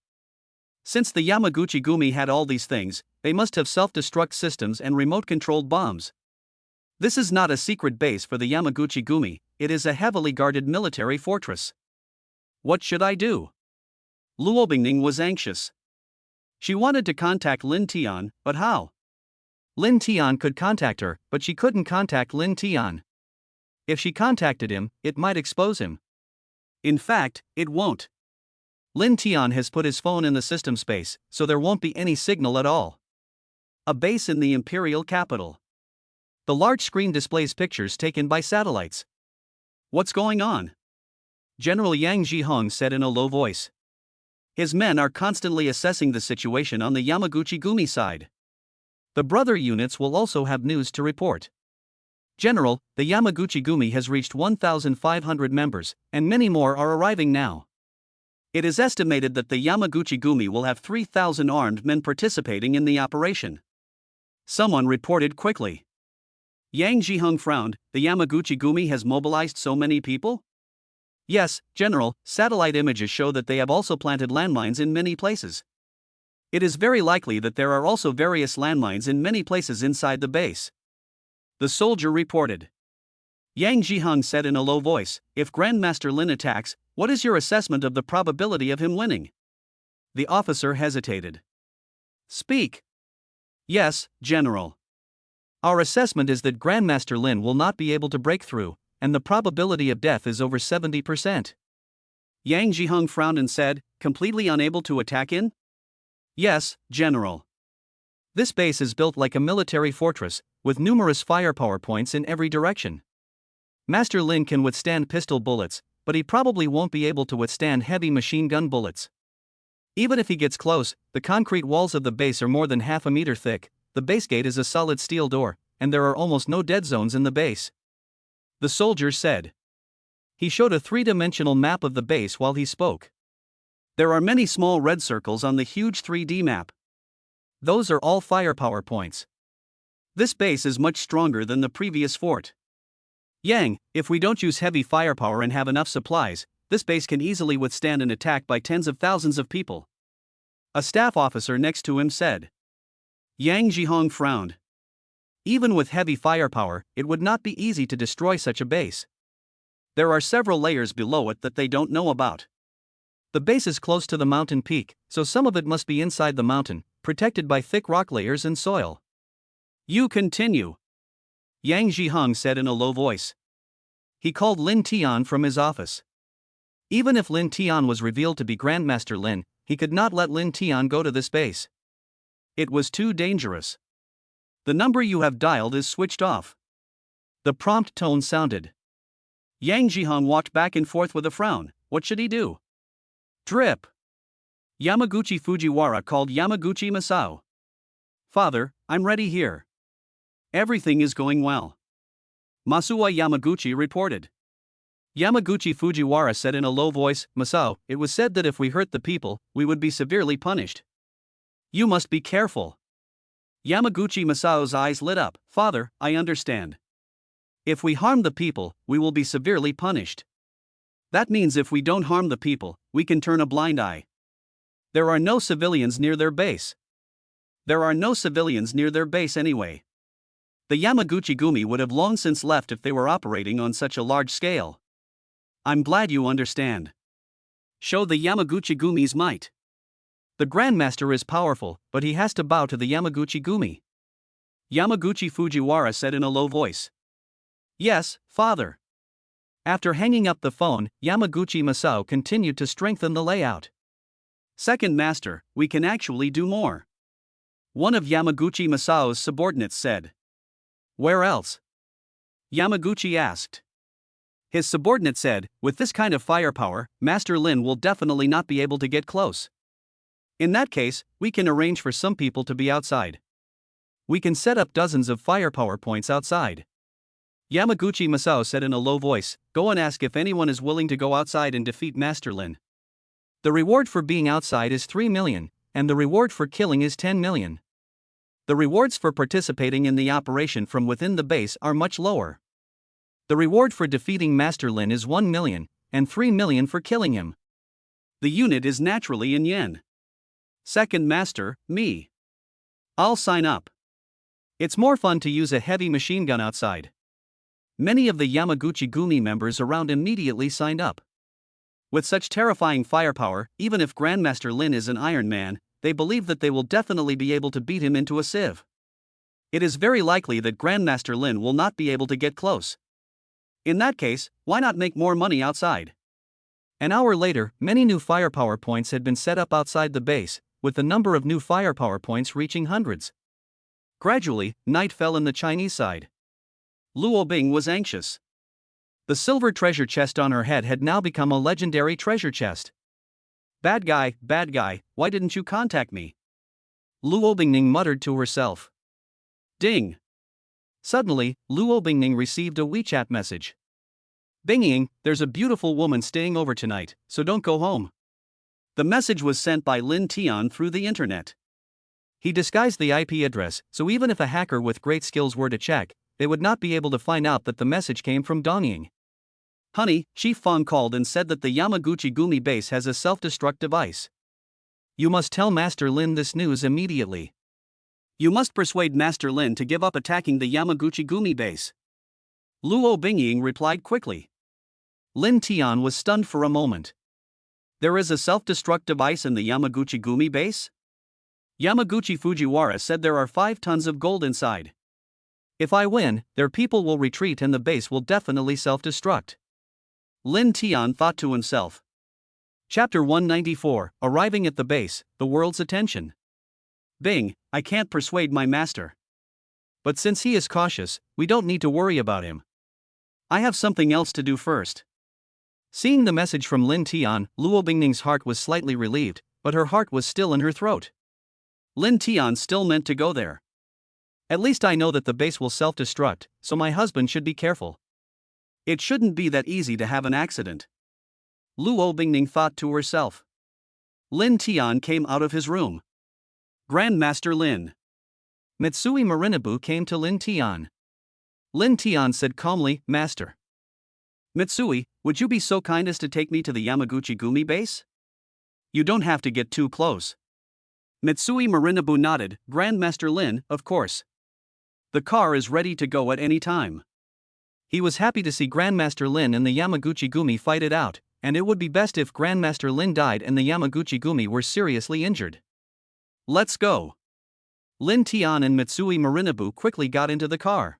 Since the Yamaguchi Gumi had all these things, they must have self-destruct systems and remote-controlled bombs. This is not a secret base for the Yamaguchi Gumi, it is a heavily guarded military fortress. What should I do? Luo Bingning was anxious. She wanted to contact Lin Tian, but how? Lin Tian could contact her, but she couldn't contact Lin Tian. If she contacted him, it might expose him. In fact, it won't. Lin Tian has put his phone in the system space, so there won't be any signal at all. A base in the imperial capital. The large screen displays pictures taken by satellites. What's going on? General Yang Jihong said in a low voice. His men are constantly assessing the situation on the Yamaguchi Gumi side. The brother units will also have news to report. General, the Yamaguchi Gumi has reached 1,500 members, and many more are arriving now. It is estimated that the Yamaguchi Gumi will have 3,000 armed men participating in the operation. Someone reported quickly. Yang Jihong frowned. The Yamaguchi Gumi has mobilized so many people? Yes, General, satellite images show that they have also planted landmines in many places. It is very likely that there are also various landmines in many places inside the base. The soldier reported. Yang Jihong said in a low voice, if Grandmaster Lin attacks, what is your assessment of the probability of him winning? The officer hesitated. Speak. Yes, General. Our assessment is that Grandmaster Lin will not be able to break through, and the probability of death is over 70%. Yang Jihong frowned and said, completely unable to attack in? Yes, General. This base is built like a military fortress, with numerous firepower points in every direction. Master Lin can withstand pistol bullets, but he probably won't be able to withstand heavy machine gun bullets. Even if he gets close, the concrete walls of the base are more than half a meter thick, the base gate is a solid steel door, and there are almost no dead zones in the base. The soldier said. He showed a three-dimensional map of the base while he spoke. There are many small red circles on the huge 3D map. Those are all firepower points. This base is much stronger than the previous fort. Yang, if we don't use heavy firepower and have enough supplies, this base can easily withstand an attack by tens of thousands of people. A staff officer next to him said. Yang Jihong frowned. Even with heavy firepower, it would not be easy to destroy such a base. There are several layers below it that they don't know about. The base is close to the mountain peak, so some of it must be inside the mountain, protected by thick rock layers and soil. You continue. Yang Jihong said in a low voice. He called Lin Tian from his office. Even if Lin Tian was revealed to be Grandmaster Lin, he could not let Lin Tian go to this base. It was too dangerous. The number you have dialed is switched off. The prompt tone sounded. Yang Jihong walked back and forth with a frown. What should he do? Drip. Yamaguchi Fujiwara called Yamaguchi Masao. Father, I'm ready here. Everything is going well. Masuwa Yamaguchi reported. Yamaguchi Fujiwara said in a low voice, Masao, it was said that if we hurt the people, we would be severely punished. You must be careful. Yamaguchi Masao's eyes lit up. Father, I understand. If we harm the people, we will be severely punished. That means if we don't harm the people, we can turn a blind eye. There are no civilians near their base. There are no civilians near their base anyway. The Yamaguchi-gumi would have long since left if they were operating on such a large scale. I'm glad you understand. Show the Yamaguchi-gumi's might. The Grandmaster is powerful, but he has to bow to the Yamaguchi-gumi. Yamaguchi Fujiwara said in a low voice. Yes, father. After hanging up the phone, Yamaguchi Masao continued to strengthen the layout. Second master, we can actually do more. One of Yamaguchi Masao's subordinates said. Where else? Yamaguchi asked. His subordinate said, with this kind of firepower, Master Lin will definitely not be able to get close. In that case, we can arrange for some people to be outside. We can set up dozens of firepower points outside. Yamaguchi Masao said in a low voice, go and ask if anyone is willing to go outside and defeat Master Lin. The reward for being outside is 3 million, and the reward for killing is 10 million. The rewards for participating in the operation from within the base are much lower. The reward for defeating Master Lin is 1 million, and 3 million for killing him. The unit is naturally in yen. Second master, me. I'll sign up. It's more fun to use a heavy machine gun outside. Many of the Yamaguchi-gumi members around immediately signed up. With such terrifying firepower, even if Grandmaster Lin is an Iron Man, they believe that they will definitely be able to beat him into a sieve. It is very likely that Grandmaster Lin will not be able to get close. In that case, why not make more money outside? An hour later, many new firepower points had been set up outside the base, with the number of new firepower points reaching hundreds. Gradually, night fell in the Chinese side. Luo Bing was anxious. The silver treasure chest on her head had now become a legendary treasure chest. Bad guy, why didn't you contact me? Luo Bingning muttered to herself. Ding! Suddenly, Luo Bingning received a WeChat message. Bingying, there's a beautiful woman staying over tonight, so don't go home. The message was sent by Lin Tian through the internet. He disguised the IP address, so even if a hacker with great skills were to check, they would not be able to find out that the message came from Dongying. Honey, Chief Fong called and said that the Yamaguchi-gumi base has a self-destruct device. You must tell Master Lin this news immediately. You must persuade Master Lin to give up attacking the Yamaguchi-gumi base. Luo Bingying replied quickly. Lin Tian was stunned for a moment. There is a self-destruct device in the Yamaguchi-gumi base? Yamaguchi Fujiwara said there are 5 tons of gold inside. If I win, their people will retreat and the base will definitely self-destruct. Lin Tian thought to himself. Chapter 194, Arriving at the base, the world's attention. Bing, I can't persuade my master. But since he is cautious, we don't need to worry about him. I have something else to do first. Seeing the message from Lin Tian, Luo Bingning's heart was slightly relieved, but her heart was still in her throat. Lin Tian still meant to go there. At least I know that the base will self-destruct, so my husband should be careful. It shouldn't be that easy to have an accident. Luo Bingning thought to herself. Lin Tian came out of his room. Grandmaster Lin. Mitsui Marinabu came to Lin Tian. Lin Tian said calmly, Master. Mitsui, would you be so kind as to take me to the Yamaguchi-gumi base? You don't have to get too close. Mitsui Marinabu nodded, Grandmaster Lin, of course. The car is ready to go at any time. He was happy to see Grandmaster Lin and the Yamaguchi-gumi fight it out, and it would be best if Grandmaster Lin died and the Yamaguchi-gumi were seriously injured. Let's go. Lin Tian and Mitsui Marinabu quickly got into the car.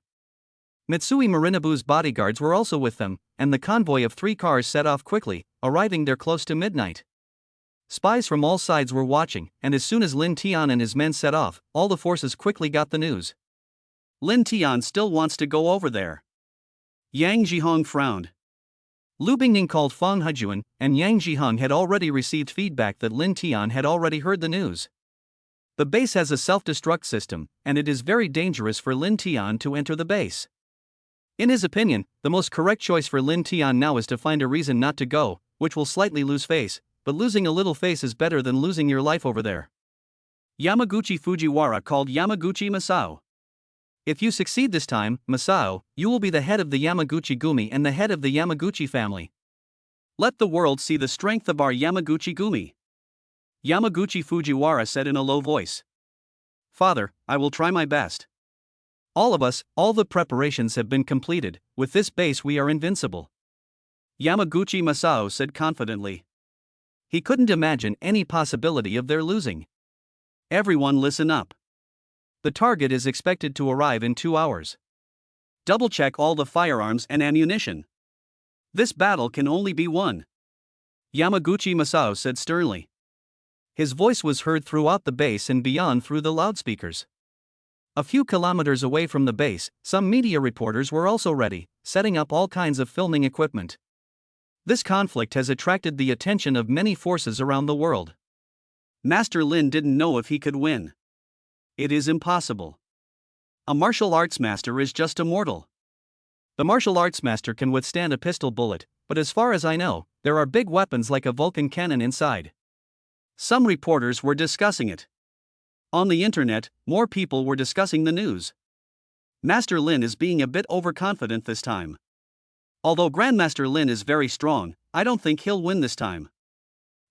Mitsui Marinabu's bodyguards were also with them, and the convoy of 3 cars set off quickly, arriving there close to midnight. Spies from all sides were watching, and as soon as Lin Tian and his men set off, all the forces quickly got the news. Lin Tian still wants to go over there. Yang Jihong frowned. Lu Bingning called Fang Hejuan, and Yang Jihong had already received feedback that Lin Tian had already heard the news. The base has a self-destruct system, and it is very dangerous for Lin Tian to enter the base. In his opinion, the most correct choice for Lin Tian now is to find a reason not to go, which will slightly lose face, but losing a little face is better than losing your life over there. Yamaguchi Fujiwara called Yamaguchi Masao. If you succeed this time, Masao, you will be the head of the Yamaguchi-gumi and the head of the Yamaguchi family. Let the world see the strength of our Yamaguchi-gumi. Yamaguchi Fujiwara said in a low voice. Father, I will try my best. All of us, all the preparations have been completed, with this base we are invincible. Yamaguchi Masao said confidently. He couldn't imagine any possibility of their losing. Everyone listen up. The target is expected to arrive in 2 hours. Double-check all the firearms and ammunition. This battle can only be won. Yamaguchi Masao said sternly. His voice was heard throughout the base and beyond through the loudspeakers. A few kilometers away from the base, some media reporters were also ready, setting up all kinds of filming equipment. This conflict has attracted the attention of many forces around the world. Master Lin didn't know if he could win. It is impossible. A martial arts master is just a mortal. The martial arts master can withstand a pistol bullet, but as far as I know, there are big weapons like a Vulcan cannon inside. Some reporters were discussing it. On the internet, more people were discussing the news. Master Lin is being a bit overconfident this time. Although Grandmaster Lin is very strong, I don't think he'll win this time.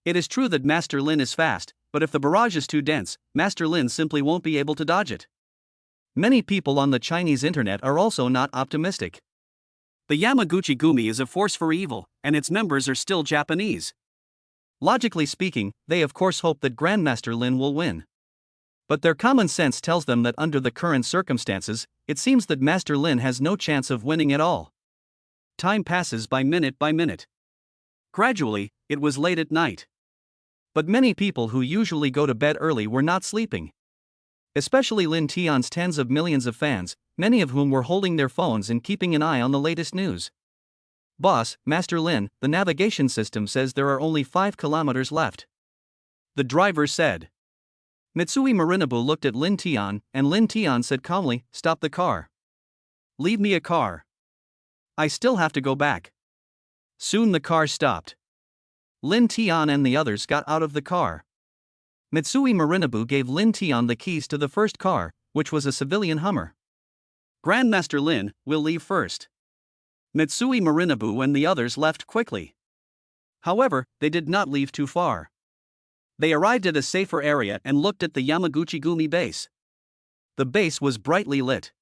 It is true that Master Lin is fast, but if the barrage is too dense, Master Lin simply won't be able to dodge it. Many people on the Chinese internet are also not optimistic. The Yamaguchi Gumi is a force for evil, and its members are still Japanese. Logically speaking, they of course hope that Grandmaster Lin will win. But their common sense tells them that under the current circumstances, it seems that Master Lin has no chance of winning at all. Time passes by minute by minute. Gradually, it was late at night. But many people who usually go to bed early were not sleeping. Especially Lin Tian's tens of millions of fans, many of whom were holding their phones and keeping an eye on the latest news. Boss, Master Lin, the navigation system says there are only 5 kilometers left. The driver said. Mitsui Marinabu looked at Lin Tian, and Lin Tian said calmly, "Stop the car. Leave me a car. I still have to go back." Soon the car stopped. Lin Tian and the others got out of the car. Mitsui Marinabu gave Lin Tian the keys to the first car, which was a civilian Hummer. Grandmaster Lin will leave first. Mitsui Marinabu and the others left quickly. However, they did not leave too far. They arrived at a safer area and looked at the Yamaguchi Gumi base. The base was brightly lit.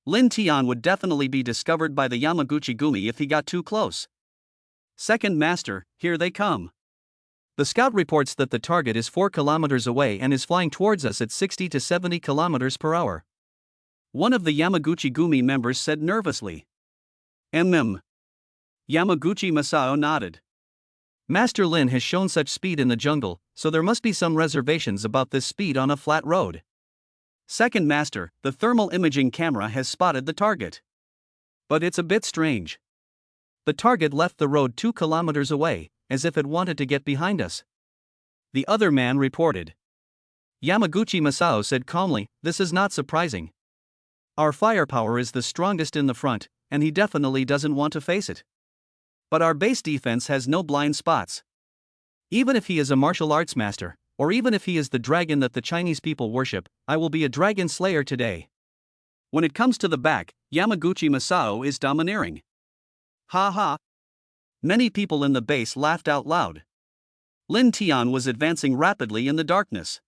Lin Tian would definitely be discovered by the Yamaguchi Gumi if he got too close. Second Master, here they come. The scout reports that the target is 4 kilometers away and is flying towards us at 60 to 70 kilometers per hour. One of the Yamaguchi Gumi members said nervously. Yamaguchi Masao nodded. Master Lin has shown such speed in the jungle, so there must be some reservations about this speed on a flat road. Second Master, the thermal imaging camera has spotted the target. But it's a bit strange. The target left the road 2 kilometers away, as if it wanted to get behind us. The other man reported. Yamaguchi Masao said calmly, "This is not surprising. Our firepower is the strongest in the front, and he definitely doesn't want to face it. But our base defense has no blind spots. Even if he is a martial arts master, or even if he is the dragon that the Chinese people worship, I will be a dragon slayer today." When it comes to the back, Yamaguchi Masao is domineering. Ha ha. Many people in the base laughed out loud. Lin Tian was advancing rapidly in the darkness.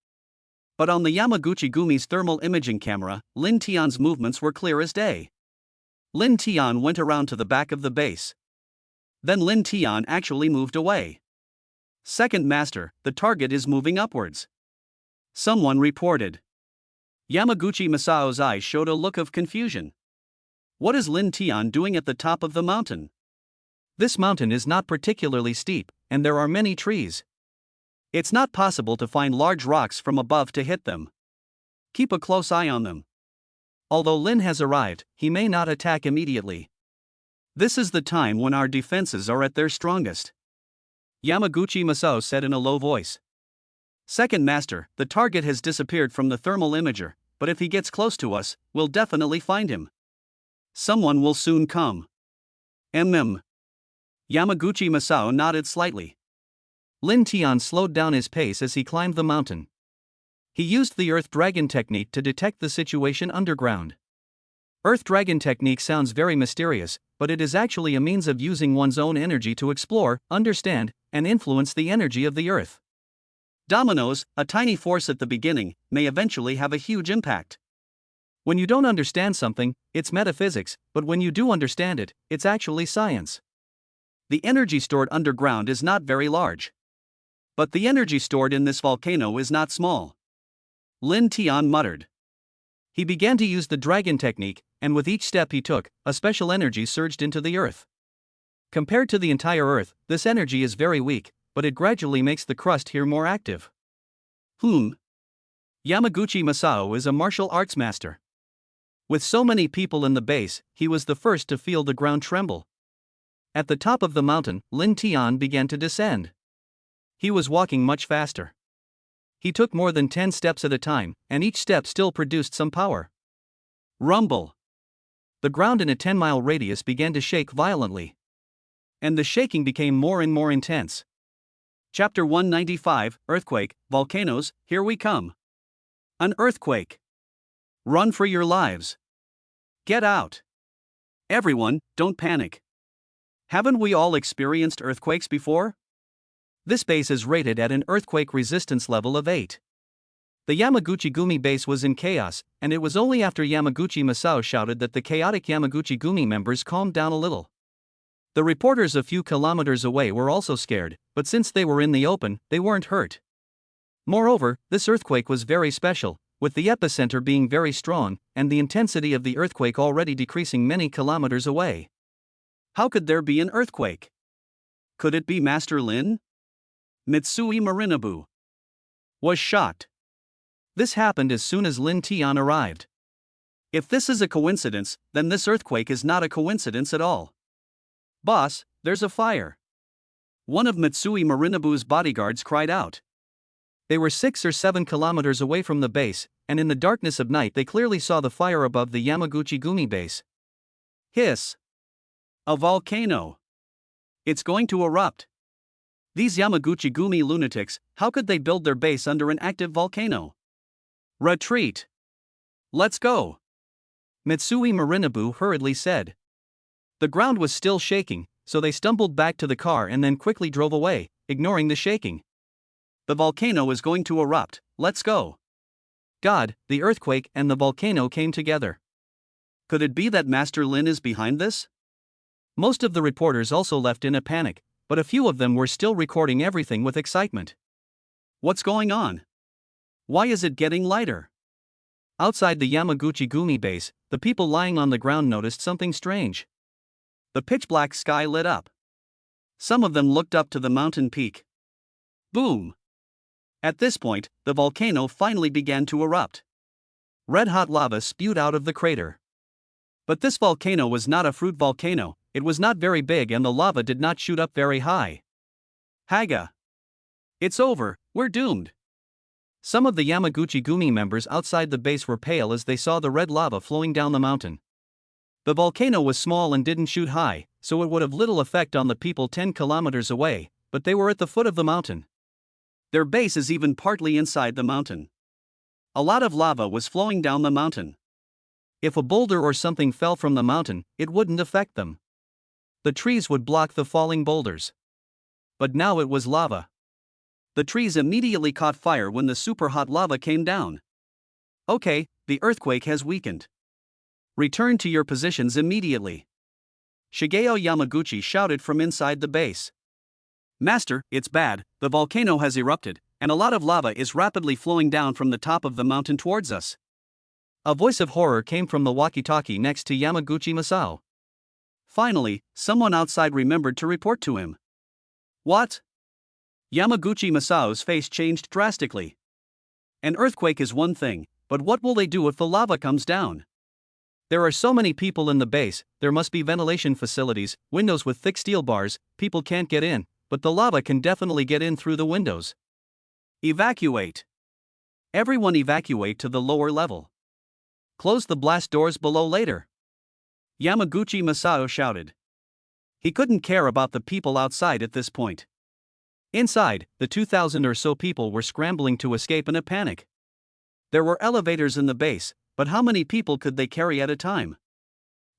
But on the Yamaguchi Gumi's thermal imaging camera, Lin Tian's movements were clear as day. Lin Tian went around to the back of the base. Then Lin Tian actually moved away. Second Master, the target is moving upwards. Someone reported. Yamaguchi Masao's eyes showed a look of confusion. What is Lin Tian doing at the top of the mountain? This mountain is not particularly steep, and there are many trees. It's not possible to find large rocks from above to hit them. Keep a close eye on them. Although Lin has arrived, he may not attack immediately. This is the time when our defenses are at their strongest. Yamaguchi Masao said in a low voice. Second Master, the target has disappeared from the thermal imager, but if he gets close to us, we'll definitely find him. Someone will soon come. Yamaguchi Masao nodded slightly. Lin Tian slowed down his pace as he climbed the mountain. He used the Earth Dragon technique to detect the situation underground. Earth Dragon technique sounds very mysterious, but it is actually a means of using one's own energy to explore, understand, and influence the energy of the Earth. Dominoes, a tiny force at the beginning, may eventually have a huge impact. When you don't understand something, it's metaphysics, but when you do understand it, it's actually science. The energy stored underground is not very large. But the energy stored in this volcano is not small. Lin Tian muttered. He began to use the dragon technique, and with each step he took, a special energy surged into the earth. Compared to the entire earth, this energy is very weak, but it gradually makes the crust here more active. Yamaguchi Masao is a martial arts master. With so many people in the base, he was the first to feel the ground tremble. At the top of the mountain, Lin Tian began to descend. He was walking much faster. He took more than 10 steps at a time, and each step still produced some power. Rumble. The ground in a 10-mile radius began to shake violently. And the shaking became more and more intense. Chapter 195, Earthquake, Volcanoes, Here We Come. An earthquake. Run for your lives. Get out. Everyone, don't panic. Haven't we all experienced earthquakes before? This base is rated at an earthquake resistance level of 8. The Yamaguchi-gumi base was in chaos, and it was only after Yamaguchi Masao shouted that the chaotic Yamaguchi-gumi members calmed down a little. The reporters a few kilometers away were also scared, but since they were in the open, they weren't hurt. Moreover, this earthquake was very special, with the epicenter being very strong, and the intensity of the earthquake already decreasing many kilometers away. How could there be an earthquake? Could it be Master Lin? Mitsui Marinabu was shocked. This happened as soon as Lin Tian arrived. If this is a coincidence, then this earthquake is not a coincidence at all. Boss, there's a fire. One of Mitsui Marinabu's bodyguards cried out. They were 6 or 7 kilometers away from the base, and in the darkness of night they clearly saw the fire above the Yamaguchi-gumi base. Hiss! A volcano! It's going to erupt! These Yamaguchi-gumi lunatics, how could they build their base under an active volcano? Retreat! Let's go! Mitsui Marinabu hurriedly said. The ground was still shaking, so they stumbled back to the car and then quickly drove away, ignoring the shaking. The volcano is going to erupt, let's go. God, the earthquake and the volcano came together. Could it be that Master Lin is behind this? Most of the reporters also left in a panic, but a few of them were still recording everything with excitement. What's going on? Why is it getting lighter? Outside the Yamaguchi-gumi base, the people lying on the ground noticed something strange. The pitch-black sky lit up. Some of them looked up to the mountain peak. Boom! At this point, the volcano finally began to erupt. Red-hot lava spewed out of the crater. But this volcano was not a fruit volcano, it was not very big and the lava did not shoot up very high. Haga! It's over, we're doomed. Some of the Yamaguchi-gumi members outside the base were pale as they saw the red lava flowing down the mountain. The volcano was small and didn't shoot high, so it would have little effect on the people 10 kilometers away, but they were at the foot of the mountain. Their base is even partly inside the mountain. A lot of lava was flowing down the mountain. If a boulder or something fell from the mountain, it wouldn't affect them. The trees would block the falling boulders. But now it was lava. The trees immediately caught fire when the super hot lava came down. Okay, the earthquake has weakened. Return to your positions immediately. Shigeo Yamaguchi shouted from inside the base. Master, it's bad, the volcano has erupted, and a lot of lava is rapidly flowing down from the top of the mountain towards us. A voice of horror came from the walkie-talkie next to Yamaguchi Masao. Finally, someone outside remembered to report to him. What? Yamaguchi Masao's face changed drastically. An earthquake is one thing, but what will they do if the lava comes down? There are so many people in the base, there must be ventilation facilities, windows with thick steel bars, people can't get in, but the lava can definitely get in through the windows. Evacuate. Everyone evacuate to the lower level. Close the blast doors below later. Yamaguchi Masao shouted. He couldn't care about the people outside at this point. Inside, the 2,000 or so people were scrambling to escape in a panic. There were elevators in the base, but how many people could they carry at a time?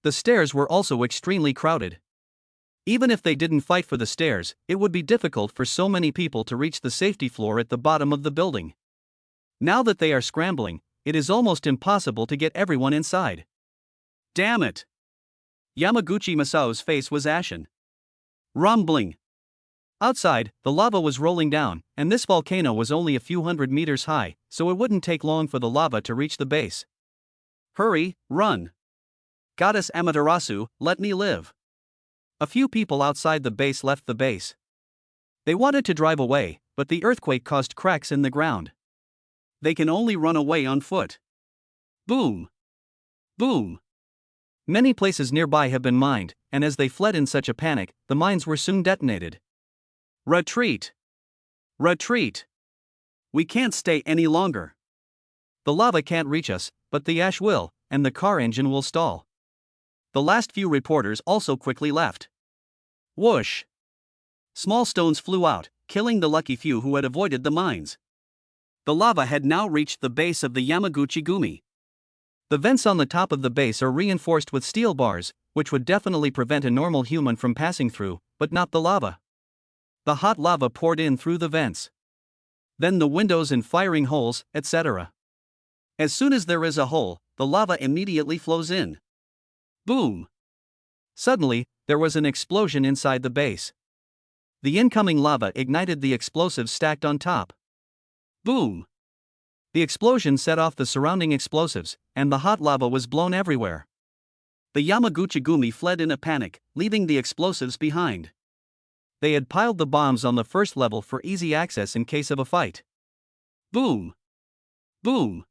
The stairs were also extremely crowded. Even if they didn't fight for the stairs, it would be difficult for so many people to reach the safety floor at the bottom of the building. Now that they are scrambling, it is almost impossible to get everyone inside. Damn it! Yamaguchi Masao's face was ashen. Rumbling. Outside, the lava was rolling down, and this volcano was only a few hundred meters high, so it wouldn't take long for the lava to reach the base. Hurry, run! Goddess Amaterasu, let me live! A few people outside the base left the base. They wanted to drive away, but the earthquake caused cracks in the ground. They can only run away on foot. Boom! Boom! Many places nearby have been mined, and as they fled in such a panic, the mines were soon detonated. Retreat! Retreat! We can't stay any longer. The lava can't reach us, but the ash will, and the car engine will stall. The last few reporters also quickly left. Whoosh! Small stones flew out, killing the lucky few who had avoided the mines. The lava had now reached the base of the Yamaguchi-gumi. The vents on the top of the base are reinforced with steel bars, which would definitely prevent a normal human from passing through, but not the lava. The hot lava poured in through the vents. Then the windows and firing holes, etc. As soon as there is a hole, the lava immediately flows in. Boom! Suddenly, there was an explosion inside the base. The incoming lava ignited the explosives stacked on top. Boom! The explosion set off the surrounding explosives, and the hot lava was blown everywhere. The Yamaguchi-gumi fled in a panic, leaving the explosives behind. They had piled the bombs on the first level for easy access in case of a fight. Boom! Boom!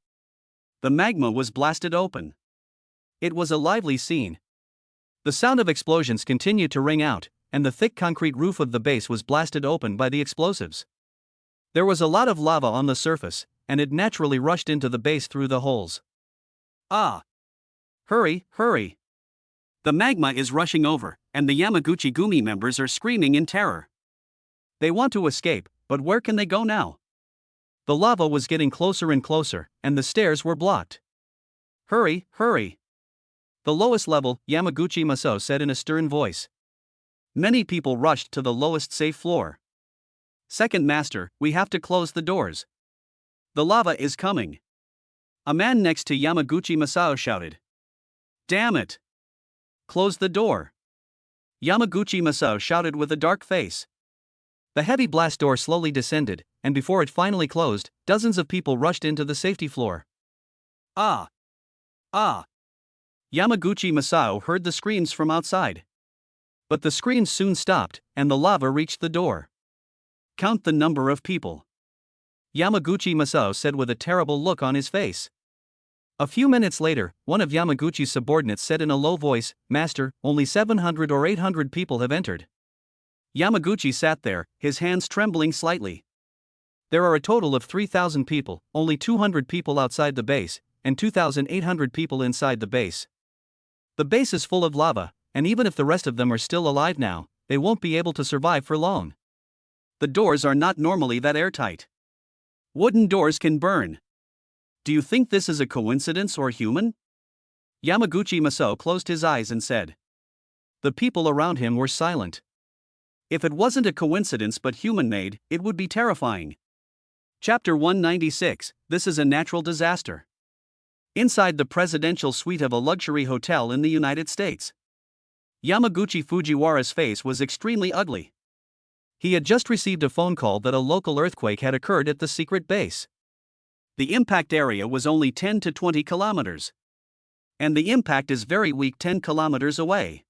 The magma was blasted open. It was a lively scene. The sound of explosions continued to ring out, and the thick concrete roof of the base was blasted open by the explosives. There was a lot of lava on the surface, and it naturally rushed into the base through the holes. Ah! Hurry, hurry! The magma is rushing over, and the Yamaguchi-gumi members are screaming in terror. They want to escape, but where can they go now? The lava was getting closer and closer, and the stairs were blocked. Hurry, hurry! The lowest level, Yamaguchi Masao said in a stern voice. Many people rushed to the lowest safe floor. Second master, we have to close the doors. The lava is coming. A man next to Yamaguchi Masao shouted. Damn it! Close the door. Yamaguchi Masao shouted with a dark face. The heavy blast door slowly descended, and before it finally closed, dozens of people rushed into the safety floor. Ah! Ah! Yamaguchi Masao heard the screams from outside. But the screams soon stopped, and the lava reached the door. Count the number of people. Yamaguchi Masao said with a terrible look on his face. A few minutes later, one of Yamaguchi's subordinates said in a low voice, Master, only 700 or 800 people have entered. Yamaguchi sat there, his hands trembling slightly. There are a total of 3,000 people, only 200 people outside the base, and 2,800 people inside the base. The base is full of lava, and even if the rest of them are still alive now, they won't be able to survive for long. The doors are not normally that airtight. Wooden doors can burn. Do you think this is a coincidence or human? Yamaguchi Masao closed his eyes and said. The people around him were silent. If it wasn't a coincidence but human-made, it would be terrifying. Chapter 196, This is a natural disaster. Inside the presidential suite of a luxury hotel in the United States. Yamaguchi Fujiwara's face was extremely ugly. He had just received a phone call that a local earthquake had occurred at the secret base. The impact area was only 10 to 20 kilometers. And the impact is very weak 10 kilometers away.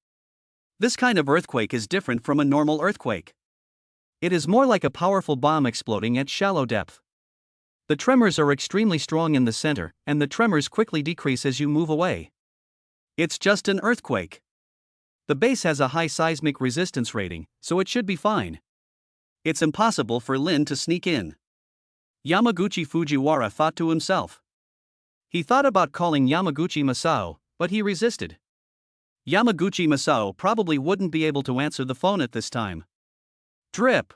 This kind of earthquake is different from a normal earthquake. It is more like a powerful bomb exploding at shallow depth. The tremors are extremely strong in the center, and the tremors quickly decrease as you move away. It's just an earthquake. The base has a high seismic resistance rating, so it should be fine. It's impossible for Lin to sneak in. Yamaguchi Fujiwara thought to himself. He thought about calling Yamaguchi Masao, but he resisted. Yamaguchi Masao probably wouldn't be able to answer the phone at this time. Drip!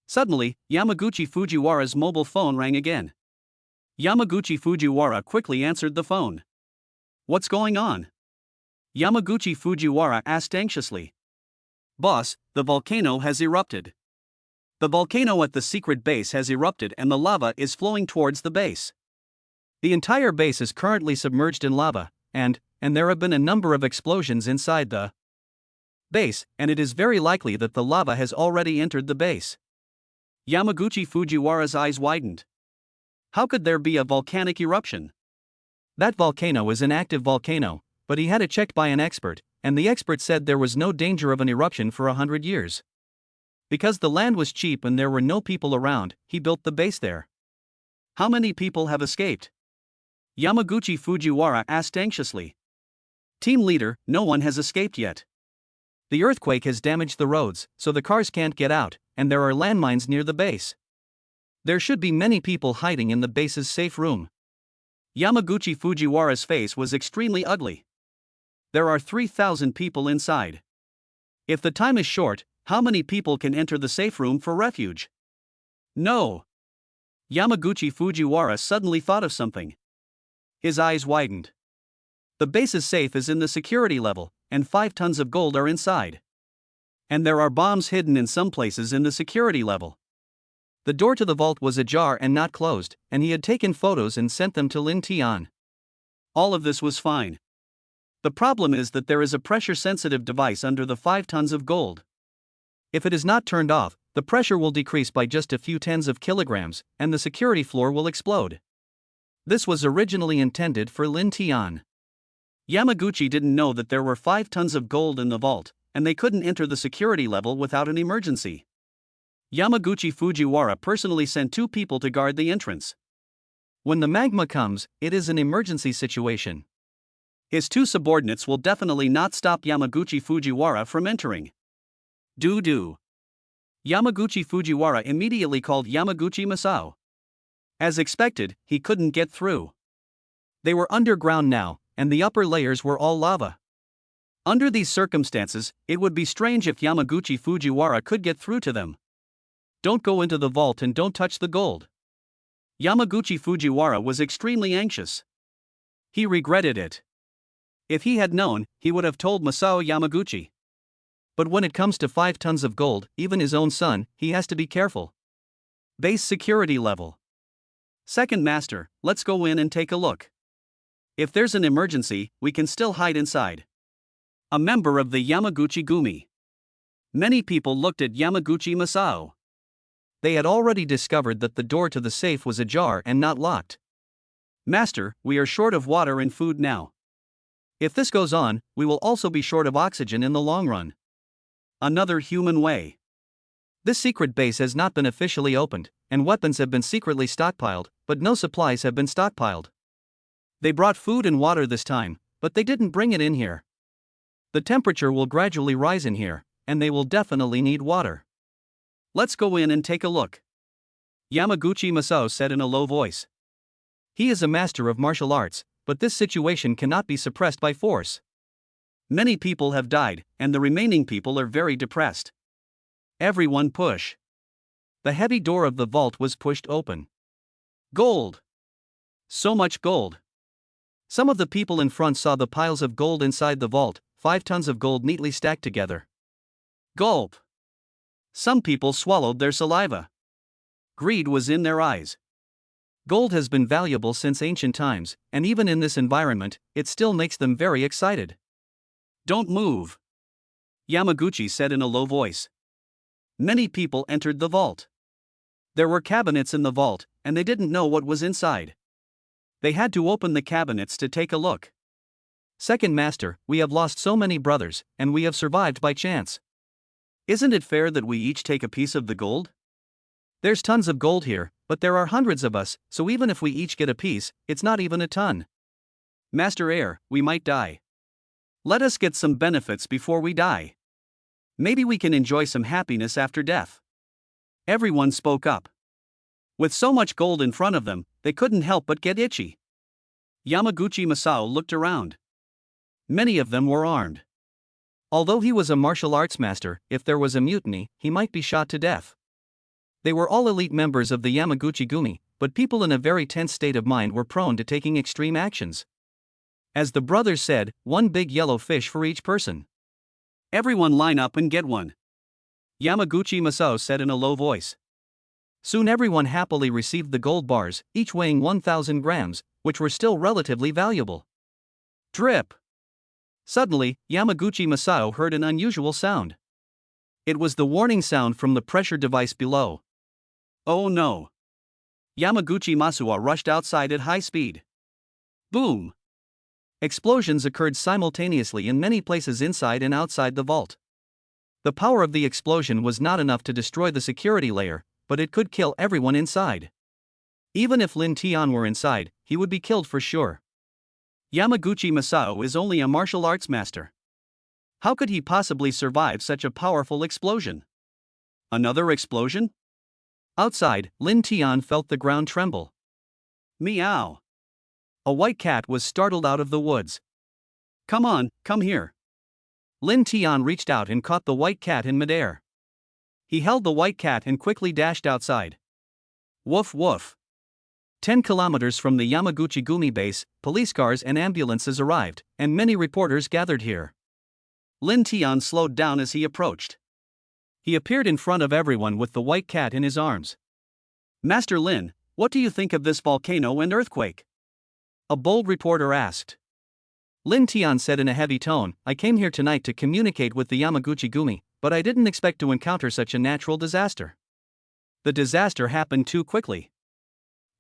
Suddenly, Yamaguchi Fujiwara's mobile phone rang again. Yamaguchi Fujiwara quickly answered the phone. What's going on? Yamaguchi Fujiwara asked anxiously. Boss, the volcano has erupted. The volcano at the secret base has erupted and the lava is flowing towards the base. The entire base is currently submerged in lava, and there have been a number of explosions inside the base, and it is very likely that the lava has already entered the base. Yamaguchi Fujiwara's eyes widened. How could there be a volcanic eruption? That volcano is an active volcano, but he had it checked by an expert, and the expert said there was no danger of an eruption for 100 years. Because the land was cheap and there were no people around, he built the base there. How many people have escaped? Yamaguchi Fujiwara asked anxiously. Team leader, no one has escaped yet. The earthquake has damaged the roads, so the cars can't get out, and there are landmines near the base. There should be many people hiding in the base's safe room. Yamaguchi Fujiwara's face was extremely ugly. There are 3,000 people inside. If the time is short, how many people can enter the safe room for refuge? No. Yamaguchi Fujiwara suddenly thought of something. His eyes widened. The base's safe is in the security level, and 5 tons of gold are inside. And there are bombs hidden in some places in the security level. The door to the vault was ajar and not closed, and he had taken photos and sent them to Lin Tian. All of this was fine. The problem is that there is a pressure-sensitive device under the 5 tons of gold. If it is not turned off, the pressure will decrease by just a few tens of kilograms, and the security floor will explode. This was originally intended for Lin Tian. Yamaguchi didn't know that there were 5 tons of gold in the vault, and they couldn't enter the security level without an emergency. Yamaguchi Fujiwara personally sent 2 people to guard the entrance. When the magma comes, it is an emergency situation. His 2 subordinates will definitely not stop Yamaguchi Fujiwara from entering. Do. Yamaguchi Fujiwara immediately called Yamaguchi Masao. As expected, he couldn't get through. They were underground now, and the upper layers were all lava. Under these circumstances, it would be strange if Yamaguchi Fujiwara could get through to them. Don't go into the vault and don't touch the gold. Yamaguchi Fujiwara was extremely anxious. He regretted it. If he had known, he would have told Masao Yamaguchi. But when it comes to 5 tons of gold, even his own son, he has to be careful. Base security level. Second master, let's go in and take a look. If there's an emergency, we can still hide inside. A member of the Yamaguchi Gumi. Many people looked at Yamaguchi Masao. They had already discovered that the door to the safe was ajar and not locked. Master, we are short of water and food now. If this goes on, we will also be short of oxygen in the long run. Another human way. This secret base has not been officially opened, and weapons have been secretly stockpiled, but no supplies have been stockpiled. They brought food and water this time, but they didn't bring it in here. The temperature will gradually rise in here, and they will definitely need water. Let's go in and take a look. Yamaguchi Masao said in a low voice. He is a master of martial arts, but this situation cannot be suppressed by force. Many people have died, and the remaining people are very depressed. Everyone push. The heavy door of the vault was pushed open. Gold! So much gold! Some of the people in front saw the piles of gold inside the vault, 5 tons of gold neatly stacked together. Gulp! Some people swallowed their saliva. Greed was in their eyes. Gold has been valuable since ancient times, and even in this environment, it still makes them very excited. Don't move, Yamaguchi said in a low voice. Many people entered the vault. There were cabinets in the vault, and they didn't know what was inside. They had to open the cabinets to take a look. Second master, we have lost so many brothers, and we have survived by chance. Isn't it fair that we each take a piece of the gold? There's tons of gold here, but there are hundreds of us, so even if we each get a piece, it's not even a ton. Master Heir, we might die. Let us get some benefits before we die. Maybe we can enjoy some happiness after death. Everyone spoke up. With so much gold in front of them, they couldn't help but get itchy. Yamaguchi Masao looked around. Many of them were armed. Although he was a martial arts master, if there was a mutiny, he might be shot to death. They were all elite members of the Yamaguchi Gumi, but people in a very tense state of mind were prone to taking extreme actions. As the brothers said, 1 big yellow fish for each person. Everyone line up and get one, Yamaguchi Masao said in a low voice. Soon everyone happily received the gold bars, each weighing 1,000 grams, which were still relatively valuable. Drip! Suddenly, Yamaguchi Masao heard an unusual sound. It was the warning sound from the pressure device below. Oh no! Yamaguchi Masao rushed outside at high speed. Boom! Explosions occurred simultaneously in many places inside and outside the vault. The power of the explosion was not enough to destroy the security layer, but it could kill everyone inside. Even if Lin Tian were inside, he would be killed for sure. Yamaguchi Masao is only a martial arts master. How could he possibly survive such a powerful explosion? Another explosion? Outside, Lin Tian felt the ground tremble. Meow! A white cat was startled out of the woods. Come on, come here. Lin Tian reached out and caught the white cat in midair. He held the white cat and quickly dashed outside. Woof woof. 10 kilometers from the Yamaguchi-gumi base, police cars and ambulances arrived, and many reporters gathered here. Lin Tian slowed down as he approached. He appeared in front of everyone with the white cat in his arms. Master Lin, what do you think of this volcano and earthquake? A bold reporter asked. Lin Tian said in a heavy tone, I came here tonight to communicate with the Yamaguchi-gumi, but I didn't expect to encounter such a natural disaster. The disaster happened too quickly.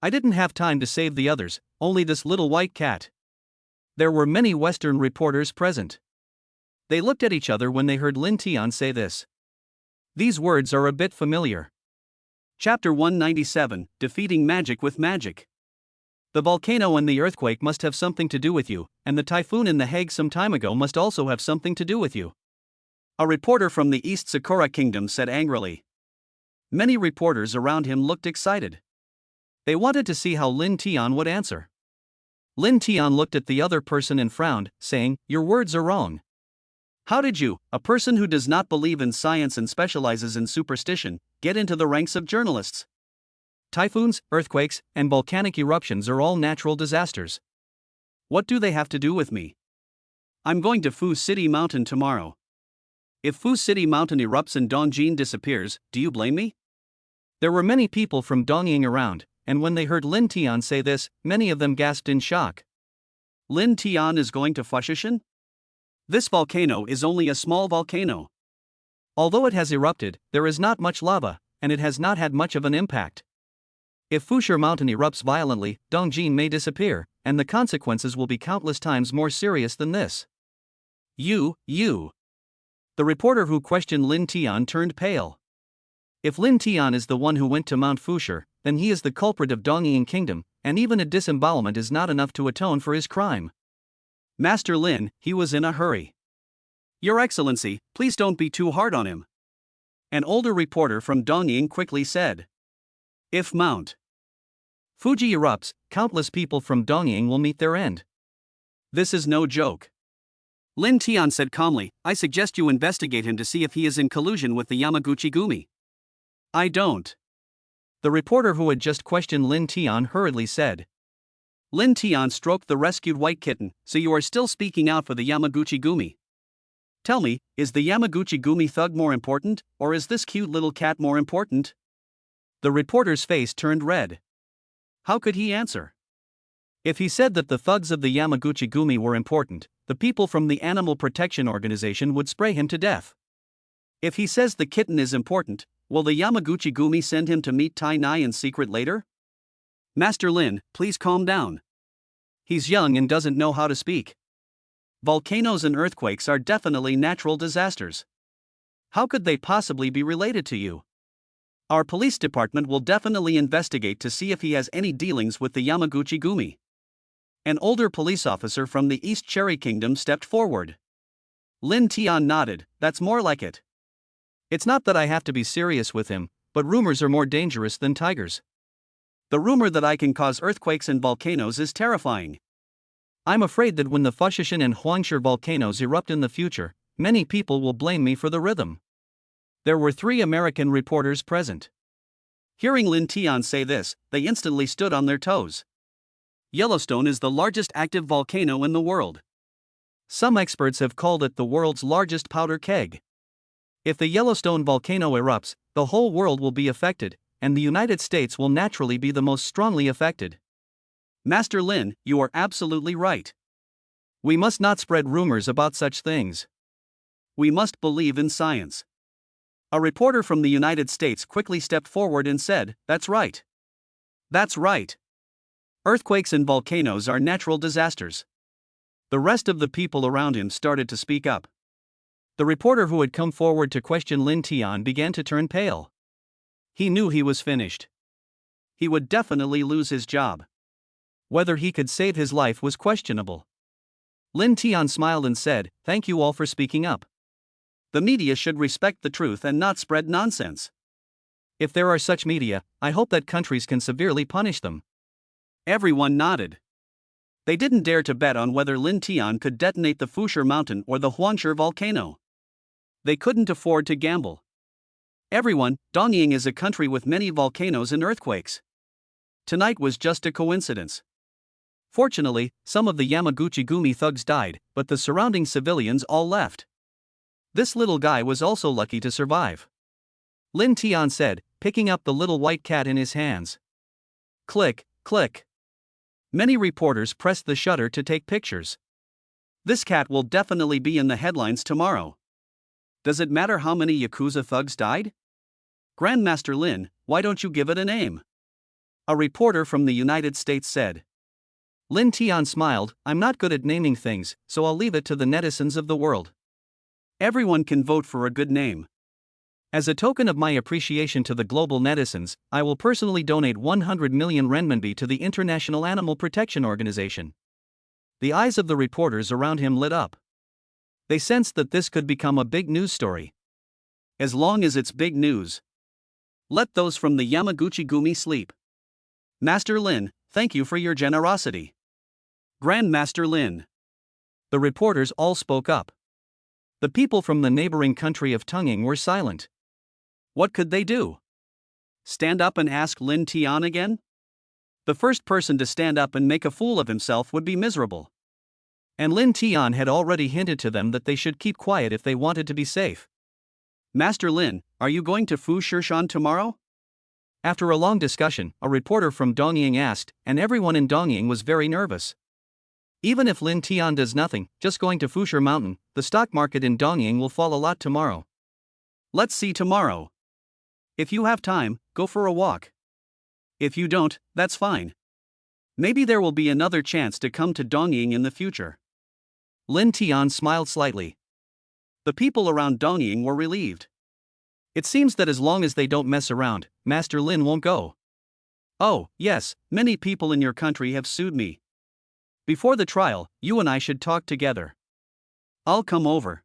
I didn't have time to save the others, only this little white cat. There were many Western reporters present. They looked at each other when they heard Lin Tian say this. These words are a bit familiar. Chapter 197, Defeating Magic with Magic. The volcano and the earthquake must have something to do with you, and the typhoon in The Hague some time ago must also have something to do with you. A reporter from the East Sakura Kingdom said angrily. Many reporters around him looked excited. They wanted to see how Lin Tian would answer. Lin Tian looked at the other person and frowned, saying, Your words are wrong. How did you, a person who does not believe in science and specializes in superstition, get into the ranks of journalists? Typhoons, earthquakes, and volcanic eruptions are all natural disasters. What do they have to do with me? I'm going to Fu City Mountain tomorrow. If Fu City Mountain erupts and Dongjin disappears, do you blame me? There were many people from Dongying around, and when they heard Lin Tian say this, many of them gasped in shock. Lin Tian is going to Fushushan? This volcano is only a small volcano. Although it has erupted, there is not much lava, and it has not had much of an impact. If Fushur Mountain erupts violently, Dongjin may disappear, and the consequences will be countless times more serious than this. You. The reporter who questioned Lin Tian turned pale. If Lin Tian is the one who went to Mount Fushur, then he is the culprit of Dongying Kingdom, and even a disembowelment is not enough to atone for his crime. Master Lin, he was in a hurry. Your Excellency, please don't be too hard on him. An older reporter from Dongying quickly said. If Mount Fuji erupts, countless people from Dongying will meet their end. This is no joke. Lin Tian said calmly, I suggest you investigate him to see if he is in collusion with the Yamaguchi-gumi. I don't. The reporter who had just questioned Lin Tian hurriedly said. Lin Tian stroked the rescued white kitten, so you are still speaking out for the Yamaguchi-gumi. Tell me, is the Yamaguchi-gumi thug more important, or is this cute little cat more important? The reporter's face turned red. How could he answer? If he said that the thugs of the Yamaguchi-gumi were important, the people from the Animal Protection Organization would spray him to death. If he says the kitten is important, will the Yamaguchi-gumi send him to meet Tai Nai in secret later? Master Lin, please calm down. He's young and doesn't know how to speak. Volcanoes and earthquakes are definitely natural disasters. How could they possibly be related to you? Our police department will definitely investigate to see if he has any dealings with the Yamaguchi-gumi. An older police officer from the East Cherry Kingdom stepped forward. Lin Tian nodded, that's more like it. It's not that I have to be serious with him, but rumors are more dangerous than tigers. The rumor that I can cause earthquakes and volcanoes is terrifying. I'm afraid that when the Fushushan and Huangshi volcanoes erupt in the future, many people will blame me for the rhythm. There were 3 American reporters present. Hearing Lin Tian say this, they instantly stood on their toes. Yellowstone is the largest active volcano in the world. Some experts have called it the world's largest powder keg. If the Yellowstone volcano erupts, the whole world will be affected, and the United States will naturally be the most strongly affected. Master Lin, you are absolutely right. We must not spread rumors about such things. We must believe in science. A reporter from the United States quickly stepped forward and said, "That's right. That's right. Earthquakes and volcanoes are natural disasters." The rest of the people around him started to speak up. The reporter who had come forward to question Lin Tian began to turn pale. He knew he was finished. He would definitely lose his job. Whether he could save his life was questionable. Lin Tian smiled and said, "Thank you all for speaking up. The media should respect the truth and not spread nonsense. If there are such media, I hope that countries can severely punish them." Everyone nodded. They didn't dare to bet on whether Lin Tian could detonate the Fusher Mountain or the Huangshe volcano. They couldn't afford to gamble. Everyone, Dongying is a country with many volcanoes and earthquakes. Tonight was just a coincidence. Fortunately, some of the Yamaguchi-gumi thugs died, but the surrounding civilians all left. This little guy was also lucky to survive. Lin Tian said, picking up the little white cat in his hands. Click, click. Many reporters pressed the shutter to take pictures. This cat will definitely be in the headlines tomorrow. Does it matter how many Yakuza thugs died? Grandmaster Lin, why don't you give it a name? A reporter from the United States said. Lin Tian smiled, "I'm not good at naming things, so I'll leave it to the netizens of the world. Everyone can vote for a good name. As a token of my appreciation to the global netizens, I will personally donate 100 million renminbi to the International Animal Protection Organization." The eyes of the reporters around him lit up. They sensed that this could become a big news story. As long as it's big news. Let those from the Yamaguchi-gumi sleep. Master Lin, thank you for your generosity. Grandmaster Lin. The reporters all spoke up. The people from the neighboring country of Dongying were silent. What could they do? Stand up and ask Lin Tian again? The first person to stand up and make a fool of himself would be miserable. And Lin Tian had already hinted to them that they should keep quiet if they wanted to be safe. Master Lin, are you going to Fushershan tomorrow? After a long discussion, a reporter from Dongying asked, and everyone in Dongying was very nervous. Even if Lin Tian does nothing, just going to Fusher Mountain, the stock market in Dongying will fall a lot tomorrow. Let's see tomorrow. If you have time, go for a walk. If you don't, that's fine. Maybe there will be another chance to come to Dongying in the future. Lin Tian smiled slightly. The people around Dongying were relieved. It seems that as long as they don't mess around, Master Lin won't go. Oh, yes, many people in your country have sued me. Before the trial, you and I should talk together. I'll come over.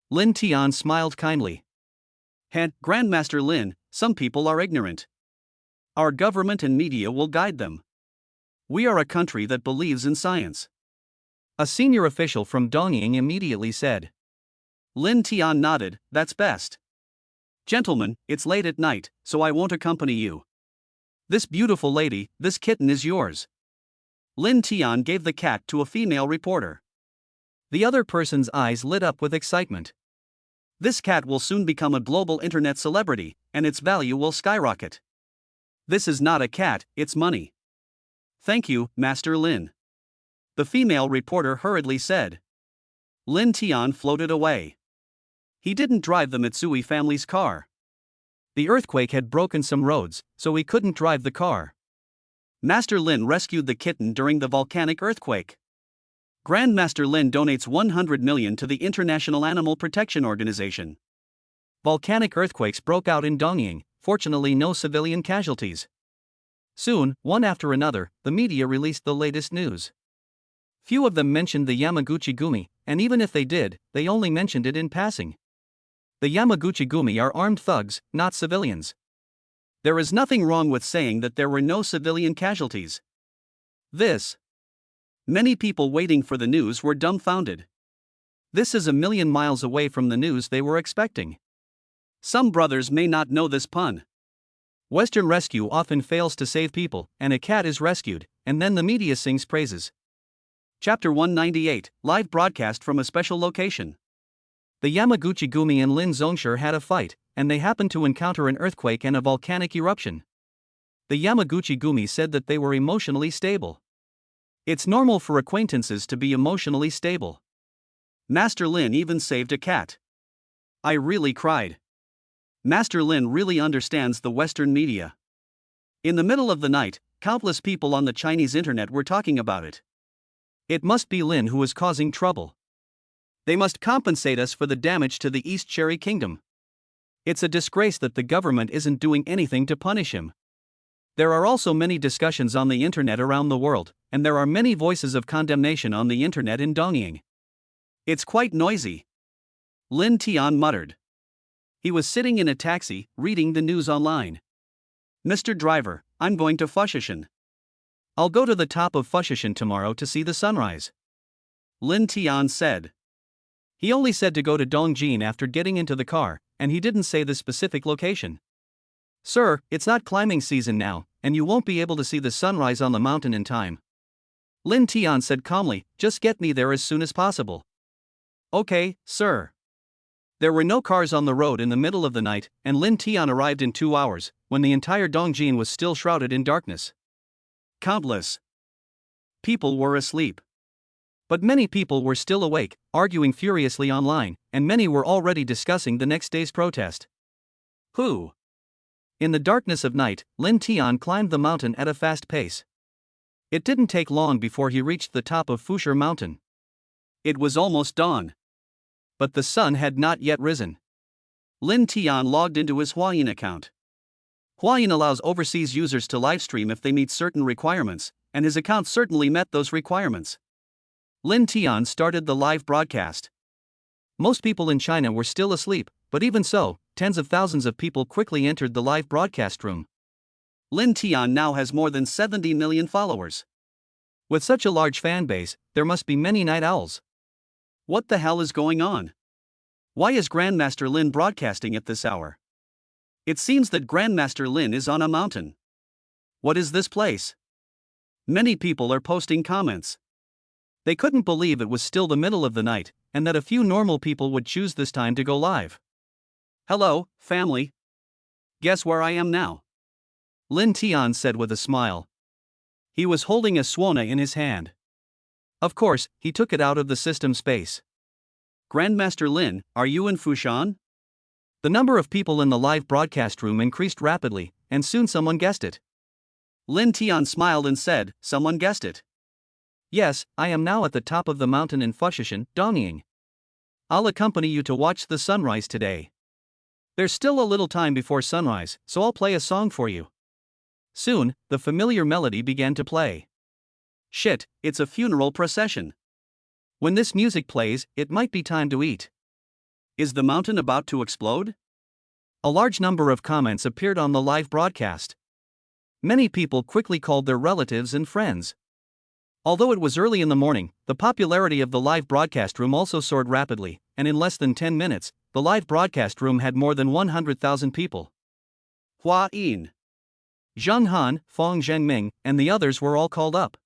Lin Tian smiled kindly. Grandmaster Lin, some people are ignorant. Our government and media will guide them. We are a country that believes in science. A senior official from Dongying immediately said. Lin Tian nodded, "That's best. Gentlemen, it's late at night, so I won't accompany you. This beautiful lady, this kitten is yours." Lin Tian gave the cat to a female reporter. The other person's eyes lit up with excitement. This cat will soon become a global internet celebrity, and its value will skyrocket. This is not a cat, it's money. Thank you, Master Lin. The female reporter hurriedly said. Lin Tian floated away. He didn't drive the Mitsui family's car. The earthquake had broken some roads, so he couldn't drive the car. Master Lin rescued the kitten during the volcanic earthquake. Grandmaster Lin donates 100 million to the International Animal Protection Organization. Volcanic earthquakes broke out in Dongying, fortunately no civilian casualties. Soon, one after another, the media released the latest news. Few of them mentioned the Yamaguchi-gumi, and even if they did, they only mentioned it in passing. The Yamaguchi-gumi are armed thugs, not civilians. There is nothing wrong with saying that there were no civilian casualties. Many people waiting for the news were dumbfounded. This is a million miles away from the news they were expecting. Some brothers may not know this pun. Western rescue often fails to save people, and a cat is rescued, and then the media sings praises. Chapter 198, Live Broadcast from a Special Location. The Yamaguchi-gumi and Lin Zongshire had a fight, and they happened to encounter an earthquake and a volcanic eruption. The Yamaguchi-gumi said that they were emotionally stable. It's normal for acquaintances to be emotionally stable. Master Lin even saved a cat. I really cried. Master Lin really understands the Western media. In the middle of the night, countless people on the Chinese internet were talking about it. It must be Lin who is causing trouble. They must compensate us for the damage to the East Cherry Kingdom. It's a disgrace that the government isn't doing anything to punish him. There are also many discussions on the internet around the world, and there are many voices of condemnation on the internet in Dongying. It's quite noisy. Lin Tian muttered. He was sitting in a taxi, reading the news online. Mr. Driver, I'm going to Fushushan. I'll go to the top of Fushushan tomorrow to see the sunrise. Lin Tian said. He only said to go to Dongjin after getting into the car, and he didn't say the specific location. Sir, it's not climbing season now, and you won't be able to see the sunrise on the mountain in time. Lin Tian said calmly, just get me there as soon as possible. Okay, sir. There were no cars on the road in the middle of the night, and Lin Tian arrived in 2 hours, when the entire Dongjin was still shrouded in darkness. Countless people were asleep. But many people were still awake, arguing furiously online, and many were already discussing the next day's protest. Who? In the darkness of night, Lin Tian climbed the mountain at a fast pace. It didn't take long before he reached the top of Fushur Mountain. It was almost dawn. But the sun had not yet risen. Lin Tian logged into his Huayin account. Huayin allows overseas users to livestream if they meet certain requirements, and his account certainly met those requirements. Lin Tian started the live broadcast. Most people in China were still asleep, but even so, tens of thousands of people quickly entered the live broadcast room. Lin Tian now has more than 70 million followers. With such a large fan base, there must be many night owls. What the hell is going on? Why is Grandmaster Lin broadcasting at this hour? It seems that Grandmaster Lin is on a mountain. What is this place? Many people are posting comments. They couldn't believe it was still the middle of the night, and that a few normal people would choose this time to go live. Hello, family. Guess where I am now? Lin Tian said with a smile. He was holding a suona in his hand. Of course, he took it out of the system space. Grandmaster Lin, are you in Fushan? The number of people in the live broadcast room increased rapidly, and soon someone guessed it. Lin Tian smiled and said, someone guessed it. Yes, I am now at the top of the mountain in Fushushan, Dongying. I'll accompany you to watch the sunrise today. There's still a little time before sunrise, so I'll play a song for you. Soon, the familiar melody began to play. Shit, it's a funeral procession. When this music plays, it might be time to eat. Is the mountain about to explode? A large number of comments appeared on the live broadcast. Many people quickly called their relatives and friends. Although it was early in the morning, the popularity of the live broadcast room also soared rapidly, and in less than 10 minutes, the live broadcast room had more than 100,000 people. Hua Yin, Zhang Han, Fong Zhengming, and the others were all called up.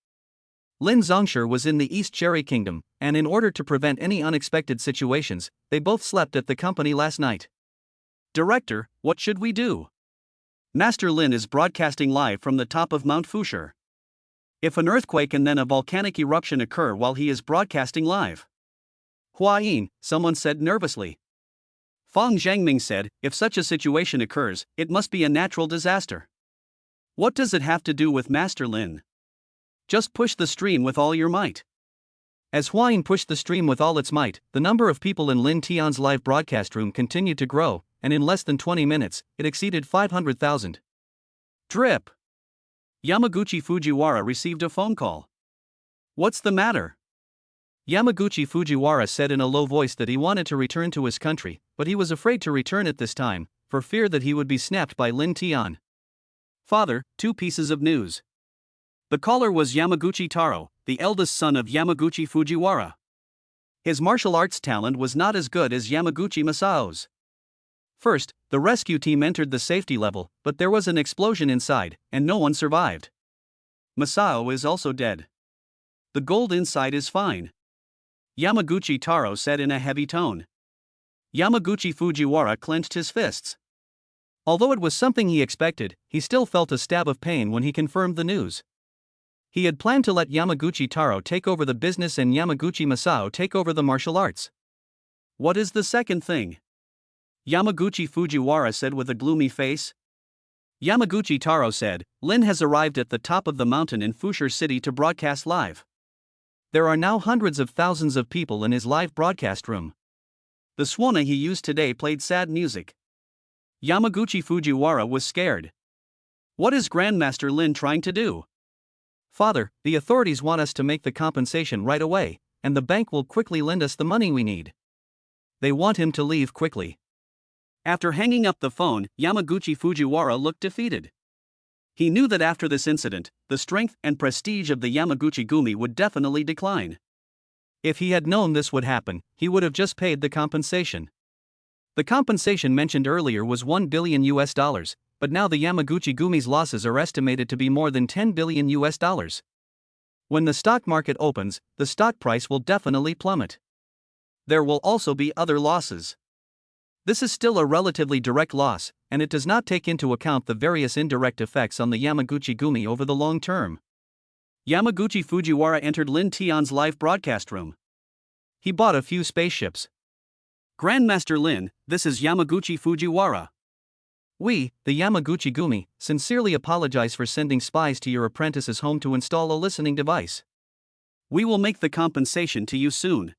Lin Zongshire was in the East Cherry Kingdom, and in order to prevent any unexpected situations, they both slept at the company last night. Director, what should we do? Master Lin is broadcasting live from the top of Mount Fushur. If an earthquake and then a volcanic eruption occur while he is broadcasting live? Hua Yin, someone said nervously. Fong Zhengming said, if such a situation occurs, it must be a natural disaster. What does it have to do with Master Lin? Just push the stream with all your might. As Huayin pushed the stream with all its might, the number of people in Lin Tian's live broadcast room continued to grow, and in less than 20 minutes, it exceeded 500,000. Drip! Yamaguchi Fujiwara received a phone call. What's the matter? Yamaguchi Fujiwara said in a low voice that he wanted to return to his country, but he was afraid to return at this time, for fear that he would be snapped by Lin Tian. Father, 2 pieces of news. The caller was Yamaguchi Taro, the eldest son of Yamaguchi Fujiwara. His martial arts talent was not as good as Yamaguchi Masao's. First, the rescue team entered the safety level, but there was an explosion inside, and no one survived. Masao is also dead. The gold inside is fine, Yamaguchi Taro said in a heavy tone. Yamaguchi Fujiwara clenched his fists. Although it was something he expected, he still felt a stab of pain when he confirmed the news. He had planned to let Yamaguchi Taro take over the business and Yamaguchi Masao take over the martial arts. What is the second thing? Yamaguchi Fujiwara said with a gloomy face. Yamaguchi Taro said, Lin has arrived at the top of the mountain in Fushur City to broadcast live. There are now hundreds of thousands of people in his live broadcast room. The Swana he used today played sad music. Yamaguchi Fujiwara was scared. What is Grandmaster Lin trying to do? Father, the authorities want us to make the compensation right away, and the bank will quickly lend us the money we need. They want him to leave quickly. After hanging up the phone, Yamaguchi Fujiwara looked defeated. He knew that after this incident, the strength and prestige of the Yamaguchi Gumi would definitely decline. If he had known this would happen, he would have just paid the compensation. The compensation mentioned earlier was $1 billion, but now the Yamaguchi Gumi's losses are estimated to be more than $10 billion. When the stock market opens, the stock price will definitely plummet. There will also be other losses. This is still a relatively direct loss, and it does not take into account the various indirect effects on the Yamaguchi Gumi over the long term. Yamaguchi Fujiwara entered Lin Tian's live broadcast room. He bought a few spaceships. Grandmaster Lin, this is Yamaguchi Fujiwara. We, the Yamaguchi Gumi, sincerely apologize for sending spies to your apprentice's home to install a listening device. We will make the compensation to you soon.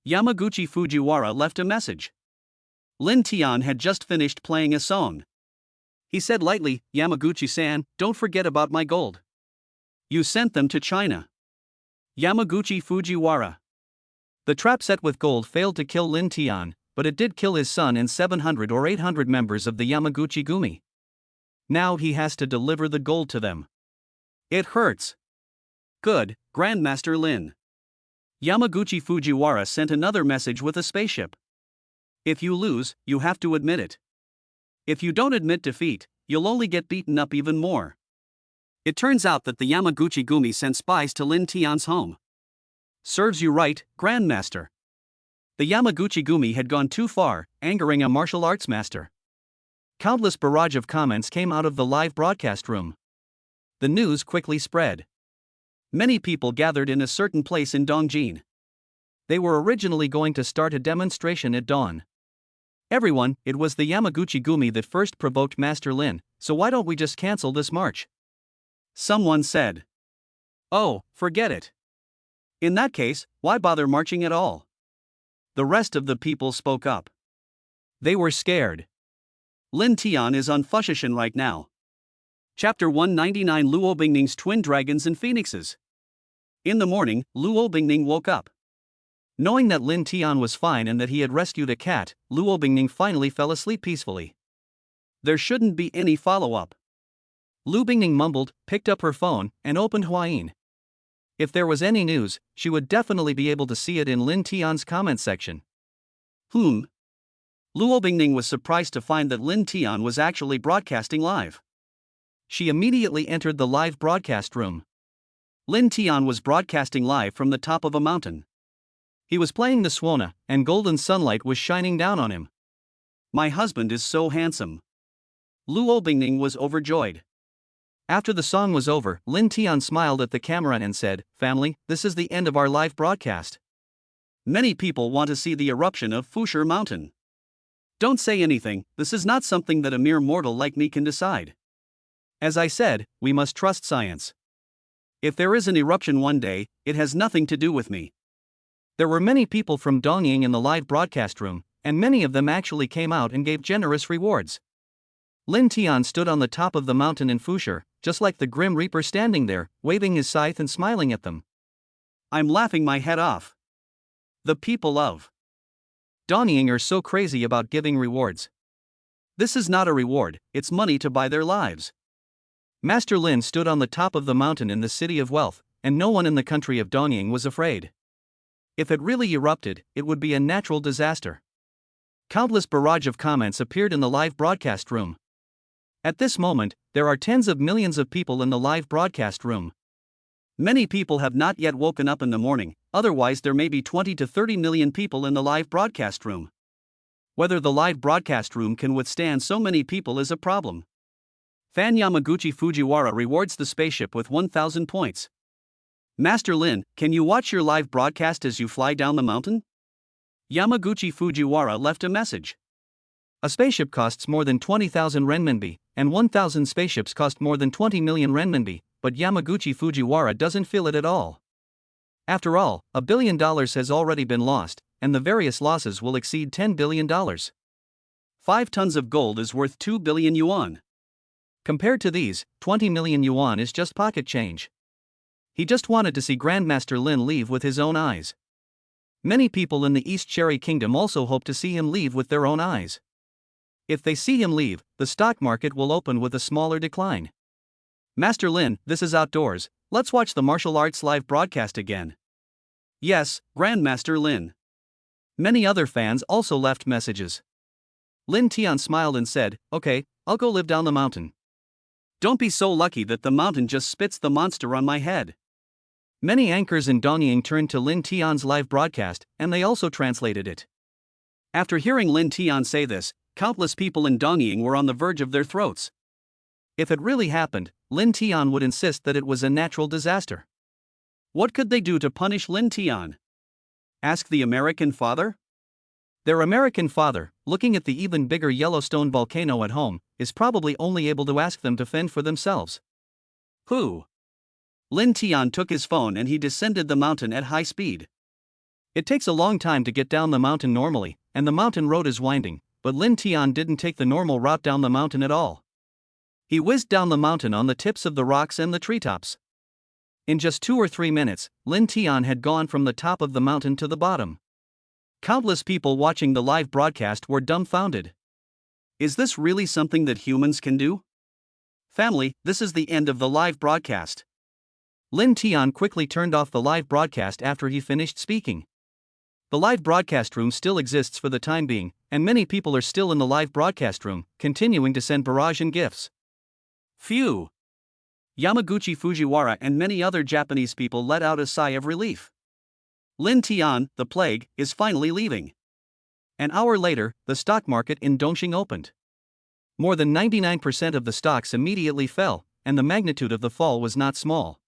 Yamaguchi Fujiwara left a message. Lin Tian had just finished playing a song. He said lightly, Yamaguchi-san, don't forget about my gold. You sent them to China. Yamaguchi Fujiwara. The trap set with gold failed to kill Lin Tian, but it did kill his son and 700 or 800 members of the Yamaguchi Gumi. Now he has to deliver the gold to them. It hurts. Good, Grandmaster Lin. Yamaguchi Fujiwara sent another message with a spaceship. If you lose, you have to admit it. If you don't admit defeat, you'll only get beaten up even more. It turns out that the Yamaguchi Gumi sent spies to Lin Tian's home. Serves you right, Grandmaster. The Yamaguchi Gumi had gone too far, angering a martial arts master. Countless barrage of comments came out of the live broadcast room. The news quickly spread. Many people gathered in a certain place in Dongjin. They were originally going to start a demonstration at dawn. Everyone, it was the Yamaguchi Gumi that first provoked Master Lin, so why don't we just cancel this march? Someone said. Oh, forget it. In that case, why bother marching at all? The rest of the people spoke up. They were scared. Lin Tian is on Fushushan right now. Chapter 199 Luo Bingning's Twin Dragons and Phoenixes. In the morning, Luo Bingning woke up. Knowing that Lin Tian was fine and that he had rescued a cat, Luo Bingning finally fell asleep peacefully. There shouldn't be any follow-up. Lu Bingning mumbled, picked up her phone, and opened Huayin. If there was any news, she would definitely be able to see it in Lin Tian's comment section. Luo Bingning was surprised to find that Lin Tian was actually broadcasting live. She immediately entered the live broadcast room. Lin Tian was broadcasting live from the top of a mountain. He was playing the Swana, and golden sunlight was shining down on him. My husband is so handsome. Luo Bingning was overjoyed. After the song was over, Lin Tian smiled at the camera and said, Family, this is the end of our live broadcast. Many people want to see the eruption of Fushur Mountain. Don't say anything, this is not something that a mere mortal like me can decide. As I said, we must trust science. If there is an eruption one day, it has nothing to do with me. There were many people from Dongying in the live broadcast room, and many of them actually came out and gave generous rewards. Lin Tian stood on the top of the mountain in Fushur, just like the Grim Reaper standing there, waving his scythe and smiling at them. I'm laughing my head off. The people of Dongying are so crazy about giving rewards. This is not a reward, it's money to buy their lives. Master Lin stood on the top of the mountain in the city of wealth, and no one in the country of Dongying was afraid. If it really erupted, it would be a natural disaster. Countless barrage of comments appeared in the live broadcast room. At this moment, there are tens of millions of people in the live broadcast room. Many people have not yet woken up in the morning, otherwise there may be 20 to 30 million people in the live broadcast room. Whether the live broadcast room can withstand so many people is a problem. Fan Yamaguchi Fujiwara rewards the spaceship with 1,000 points. Master Lin, can you watch your live broadcast as you fly down the mountain? Yamaguchi Fujiwara left a message. A spaceship costs more than 20,000 renminbi, and 1,000 spaceships cost more than 20 million renminbi, but Yamaguchi Fujiwara doesn't feel it at all. After all, $1 billion has already been lost, and the various losses will exceed $10 billion. 5 tons of gold is worth 2 billion yuan. Compared to these, 20 million yuan is just pocket change. He just wanted to see Grandmaster Lin leave with his own eyes. Many people in the East Cherry Kingdom also hope to see him leave with their own eyes. If they see him leave, the stock market will open with a smaller decline. Master Lin, this is outdoors, let's watch the martial arts live broadcast again. Yes, Grandmaster Lin. Many other fans also left messages. Lin Tian smiled and said, okay, I'll go live down the mountain. Don't be so lucky that the mountain just spits the monster on my head. Many anchors in Dongying turned to Lin Tian's live broadcast, and they also translated it. After hearing Lin Tian say this, countless people in Dongying were on the verge of their throats. If it really happened, Lin Tian would insist that it was a natural disaster. What could they do to punish Lin Tian? Ask the American father? Their American father, looking at the even bigger Yellowstone volcano at home, is probably only able to ask them to fend for themselves. Who? Lin Tian took his phone and he descended the mountain at high speed. It takes a long time to get down the mountain normally, and the mountain road is winding, but Lin Tian didn't take the normal route down the mountain at all. He whizzed down the mountain on the tips of the rocks and the treetops. In just 2 or 3 minutes, Lin Tian had gone from the top of the mountain to the bottom. Countless people watching the live broadcast were dumbfounded. Is this really something that humans can do? Family, this is the end of the live broadcast. Lin Tian quickly turned off the live broadcast after he finished speaking. The live broadcast room still exists for the time being, and many people are still in the live broadcast room, continuing to send barrage and gifts. Phew! Yamaguchi Fujiwara and many other Japanese people let out a sigh of relief. Lin Tian, the plague, is finally leaving. An hour later, the stock market in Dongxing opened. More than 99% of the stocks immediately fell, and the magnitude of the fall was not small.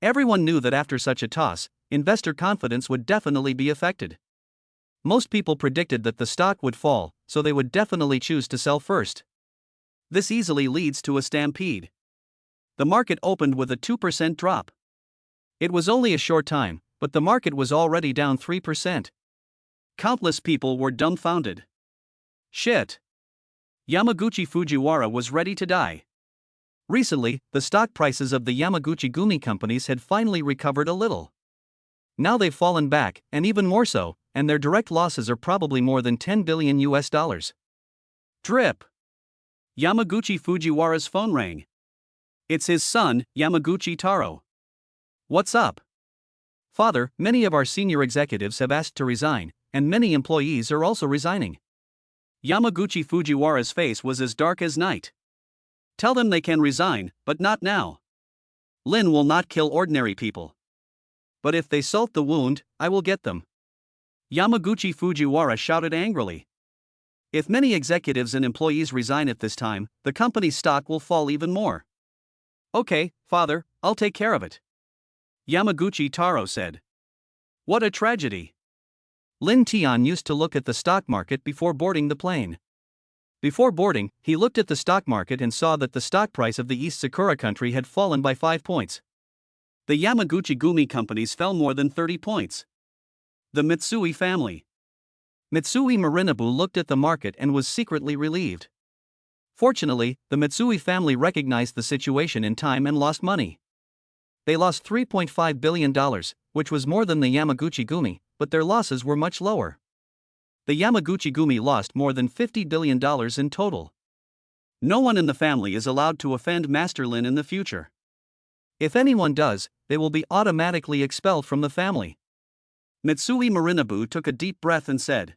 Everyone knew that after such a toss, investor confidence would definitely be affected. Most people predicted that the stock would fall, so they would definitely choose to sell first. This easily leads to a stampede. The market opened with a 2% drop. It was only a short time, but the market was already down 3%. Countless people were dumbfounded. Shit! Yamaguchi Fujiwara was ready to die. Recently, the stock prices of the Yamaguchi Gumi companies had finally recovered a little. Now they've fallen back, and even more so, and their direct losses are probably more than $10 billion. Drip! Yamaguchi Fujiwara's phone rang. It's his son, Yamaguchi Taro. What's up? Father, many of our senior executives have asked to resign, and many employees are also resigning. Yamaguchi Fujiwara's face was as dark as night. Tell them they can resign, but not now. Lin will not kill ordinary people. But if they salt the wound, I will get them. Yamaguchi Fujiwara shouted angrily. If many executives and employees resign at this time, the company's stock will fall even more. Okay, father, I'll take care of it. Yamaguchi Taro said. What a tragedy. Lin Tian used to look at the stock market before boarding the plane. Before boarding, he looked at the stock market and saw that the stock price of the East Sakura country had fallen by 5 points. The Yamaguchi Gumi companies fell more than 30 points. The Mitsui family. Mitsui Marinabu looked at the market and was secretly relieved. Fortunately, the Mitsui family recognized the situation in time and lost money. They lost $3.5 billion, which was more than the Yamaguchi Gumi, but their losses were much lower. The Yamaguchi Gumi lost more than $50 billion in total. No one in the family is allowed to offend Master Lin in the future. If anyone does, they will be automatically expelled from the family. Mitsui Marinabu took a deep breath and said,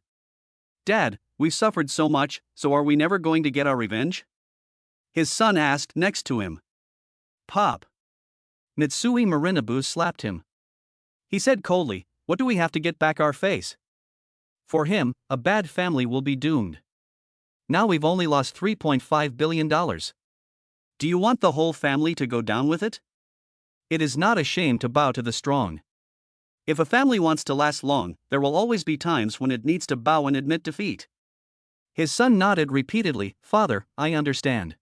Dad, we've suffered so much, so are we never going to get our revenge? His son asked next to him. Pop. Mitsui Marinabu slapped him. He said coldly, "What do we have to get back our face?" For him, a bad family will be doomed. Now we've only lost $3.5 billion. Do you want the whole family to go down with it? It is not a shame to bow to the strong. If a family wants to last long, there will always be times when it needs to bow and admit defeat. His son nodded repeatedly. "Father, I understand."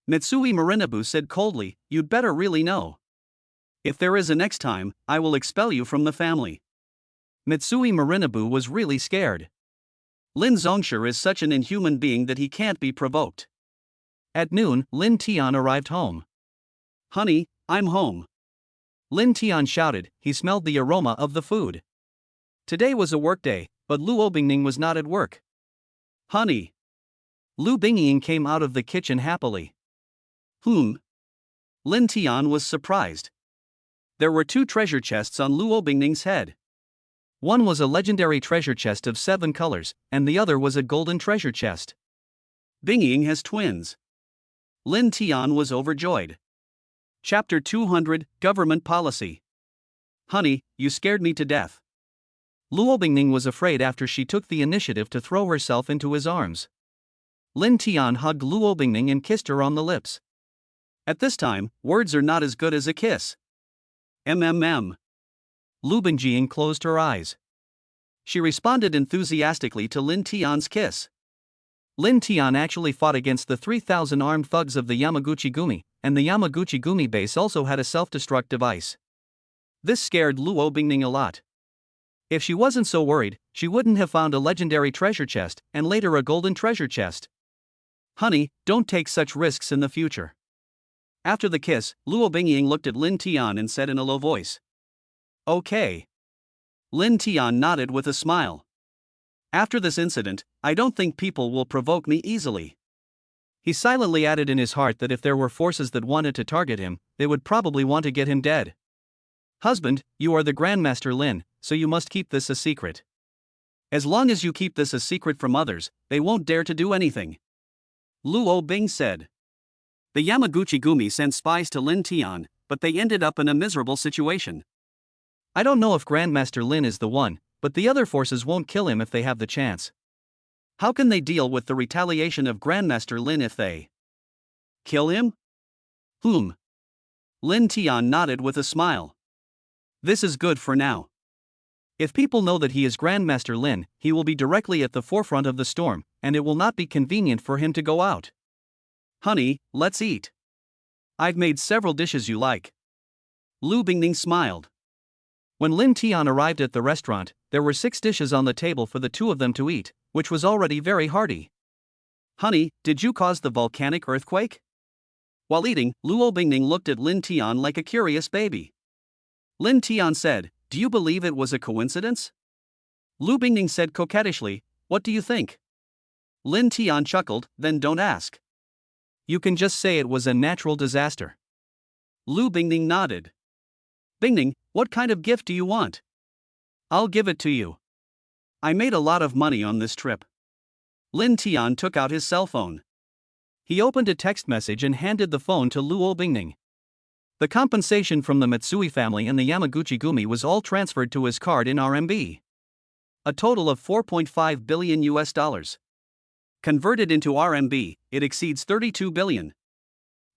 Mitsui Marinabu said coldly, "You'd better really know. If there is a next time, I will expel you from the family." Mitsui Marinabu was really scared. Lin Zongshire is such an inhuman being that he can't be provoked. At noon, Lin Tian arrived home. "Honey, I'm home." Lin Tian shouted. He smelled the aroma of the food. Today was a work day, but Luo Bingning was not at work. "Honey." Lu Bingying came out of the kitchen happily. Lin Tian was surprised. There were 2 treasure chests on Luo Bingning's head. One was a legendary treasure chest of 7 colors, and the other was a golden treasure chest. Bingying has twins. Lin Tian was overjoyed. Chapter 200, Government Policy. "Honey, you scared me to death." Luo Bingning was afraid after she took the initiative to throw herself into his arms. Lin Tian hugged Luo Bingning and kissed her on the lips. At this time, words are not as good as a kiss. Lu Bingjing closed her eyes. She responded enthusiastically to Lin Tian's kiss. Lin Tian actually fought against the 3,000 armed thugs of the Yamaguchi Gumi, and the Yamaguchi Gumi base also had a self-destruct device. This scared Luo Bingning a lot. If she wasn't so worried, she wouldn't have found a legendary treasure chest, and later a golden treasure chest. "Honey, don't take such risks in the future." After the kiss, Luo Bingying looked at Lin Tian and said in a low voice, "Okay." Lin Tian nodded with a smile. After this incident, I don't think people will provoke me easily. He silently added in his heart that if there were forces that wanted to target him, they would probably want to get him dead. "Husband, you are the Grandmaster Lin, so you must keep this a secret. As long as you keep this a secret from others, they won't dare to do anything," Luo Bing said. The Yamaguchi Gumi sent spies to Lin Tian, but they ended up in a miserable situation. "I don't know if Grandmaster Lin is the one, but the other forces won't kill him if they have the chance. How can they deal with the retaliation of Grandmaster Lin if they kill him?" Lin Tian nodded with a smile. "This is good for now. If people know that he is Grandmaster Lin, he will be directly at the forefront of the storm, and it will not be convenient for him to go out. Honey, let's eat. I've made several dishes you like." Lu Bingning smiled. When Lin Tian arrived at the restaurant, there were 6 dishes on the table for the 2 of them to eat, which was already very hearty. "Honey, did you cause the volcanic earthquake?" While eating, Luo Bingning looked at Lin Tian like a curious baby. Lin Tian said, "Do you believe it was a coincidence?" Lu Bingning said coquettishly, "What do you think?" Lin Tian chuckled, "Then don't ask. You can just say it was a natural disaster." Lu Bingning nodded. "Bingning, what kind of gift do you want?" "I'll give it to you. I made a lot of money on this trip." Lin Tian took out his cell phone. He opened a text message and handed the phone to Luo Bingning. The compensation from the Mitsui family and the Yamaguchi Gumi was all transferred to his card in RMB. A total of $4.5 billion US. Converted into RMB, it exceeds 32 billion.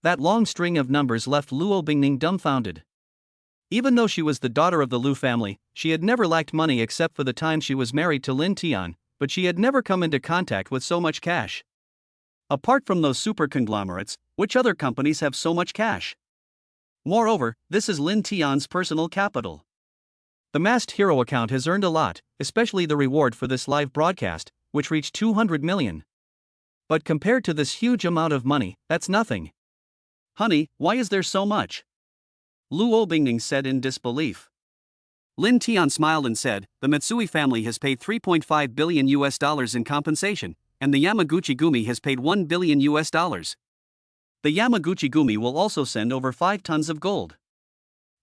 That long string of numbers left Luo Bingning dumbfounded. Even though she was the daughter of the Lu family, she had never lacked money except for the time she was married to Lin Tian, but she had never come into contact with so much cash. Apart from those super conglomerates, which other companies have so much cash? Moreover, this is Lin Tian's personal capital. The Masked Hero account has earned a lot, especially the reward for this live broadcast, which reached 200 million. But compared to this huge amount of money, that's nothing. Honey, why is there so much? Luo Bingning said in disbelief. Lin Tian smiled and said, the Mitsui family has paid $3.5 billion in compensation, and the Yamaguchi Gumi has paid $1 billion. The Yamaguchi Gumi will also send over 5 tons of gold.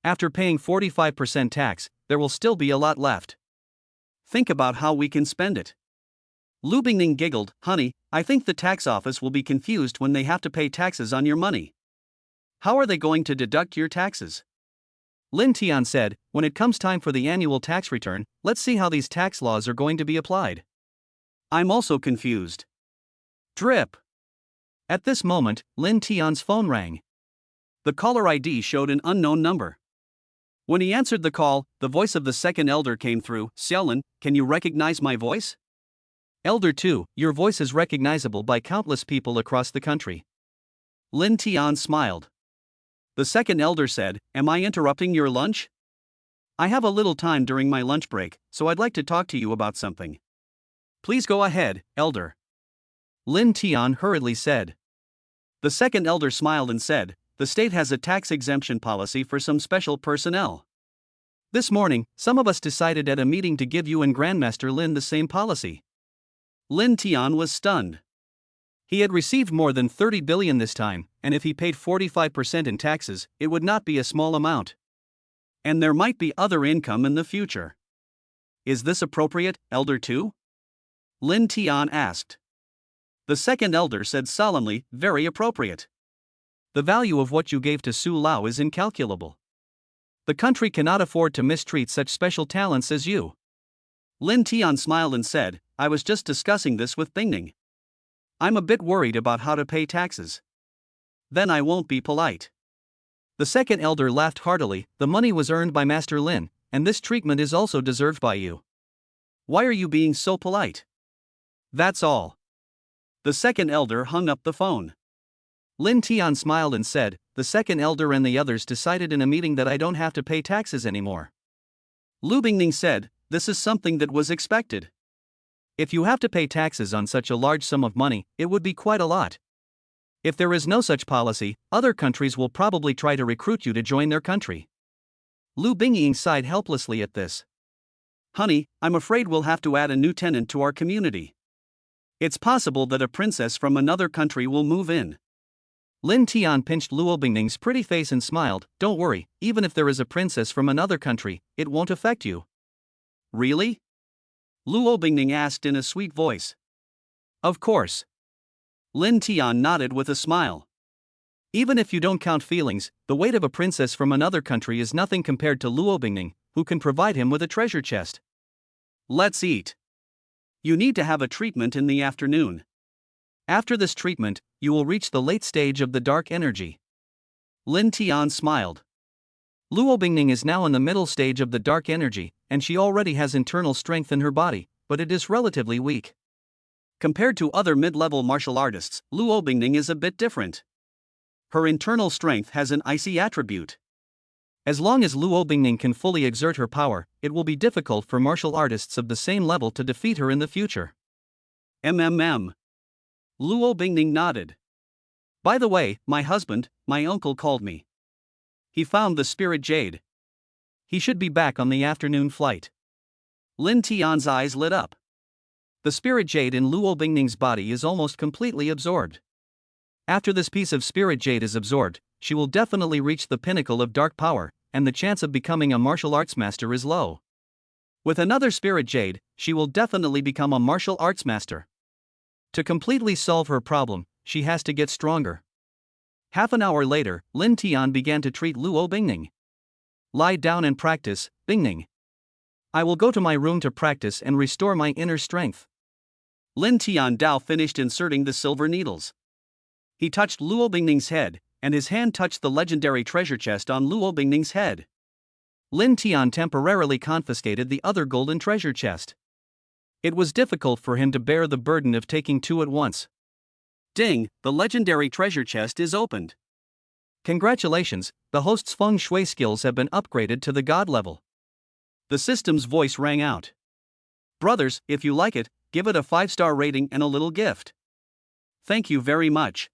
After paying 45% tax, there will still be a lot left. Think about how we can spend it. Lu Bingning giggled, honey, I think the tax office will be confused when they have to pay taxes on your money. How are they going to deduct your taxes? Lin Tian said, when it comes time for the annual tax return, let's see how these tax laws are going to be applied. I'm also confused. Drip. At this moment, Lin Tian's phone rang. The caller ID showed an unknown number. When he answered the call, the voice of the second elder came through. Xiaolin, can you recognize my voice? Elder 2, your voice is recognizable by countless people across the country. Lin Tian smiled. The second elder said, am I interrupting your lunch? I have a little time during my lunch break, so I'd like to talk to you about something. Please go ahead, elder. Lin Tian hurriedly said. The second elder smiled and said, the state has a tax exemption policy for some special personnel. This morning, some of us decided at a meeting to give you and Grandmaster Lin the same policy. Lin Tian was stunned. He had received more than 30 billion this time, and if he paid 45% in taxes, it would not be a small amount. And there might be other income in the future. Is this appropriate, Elder 2? Lin Tian asked. The second elder said solemnly, very appropriate. The value of what you gave to Su Lao is incalculable. The country cannot afford to mistreat such special talents as you. Lin Tian smiled and said, I was just discussing this with Bingning. I'm a bit worried about how to pay taxes. Then I won't be polite. The second elder laughed heartily. The money was earned by Master Lin, and this treatment is also deserved by you. Why are you being so polite? That's all. The second elder hung up the phone. Lin Tian smiled and said, the second elder and the others decided in a meeting that I don't have to pay taxes anymore. Lu Bingning said, this is something that was expected. If you have to pay taxes on such a large sum of money, it would be quite a lot. If there is no such policy, other countries will probably try to recruit you to join their country. Lu Bingying sighed helplessly at this. Honey, I'm afraid we'll have to add a new tenant to our community. It's possible that a princess from another country will move in. Lin Tian pinched Luo Bingning's pretty face and smiled. Don't worry, even if there is a princess from another country, it won't affect you. Really? Luo Bingning asked in a sweet voice. Of course. Lin Tian nodded with a smile. Even if you don't count feelings, the weight of a princess from another country is nothing compared to Luo Bingning, who can provide him with a treasure chest. Let's eat. You need to have a treatment in the afternoon. After this treatment, you will reach the late stage of the dark energy. Lin Tian smiled. Luo Bingning is now in the middle stage of the dark energy, and she already has internal strength in her body, but it is relatively weak. Compared to other mid-level martial artists, Luo Bingning is a bit different. Her internal strength has an icy attribute. As long as Luo Bingning can fully exert her power, it will be difficult for martial artists of the same level to defeat her in the future. Luo Bingning nodded. By the way, my uncle called me. He found the spirit jade. He should be back on the afternoon flight. Lin Tian's eyes lit up. The spirit jade in Luo Bingning's body is almost completely absorbed. After this piece of spirit jade is absorbed, she will definitely reach the pinnacle of dark power, and the chance of becoming a martial arts master is low. With another spirit jade, she will definitely become a martial arts master. To completely solve her problem, she has to get stronger. Half an hour later, Lin Tian began to treat Luo Bingning. Lie down and practice, Bingning. I will go to my room to practice and restore my inner strength. Lin Tian Dao finished inserting the silver needles. He touched Luo Bingning's head, and his hand touched the legendary treasure chest on Luo Bingning's head. Lin Tian temporarily confiscated the other golden treasure chest. It was difficult for him to bear the burden of taking two at once. Ding, the legendary treasure chest is opened. Congratulations, the host's feng shui skills have been upgraded to the god level. The system's voice rang out. Brothers, if you like it, give it a 5-star rating and a little gift. Thank you very much.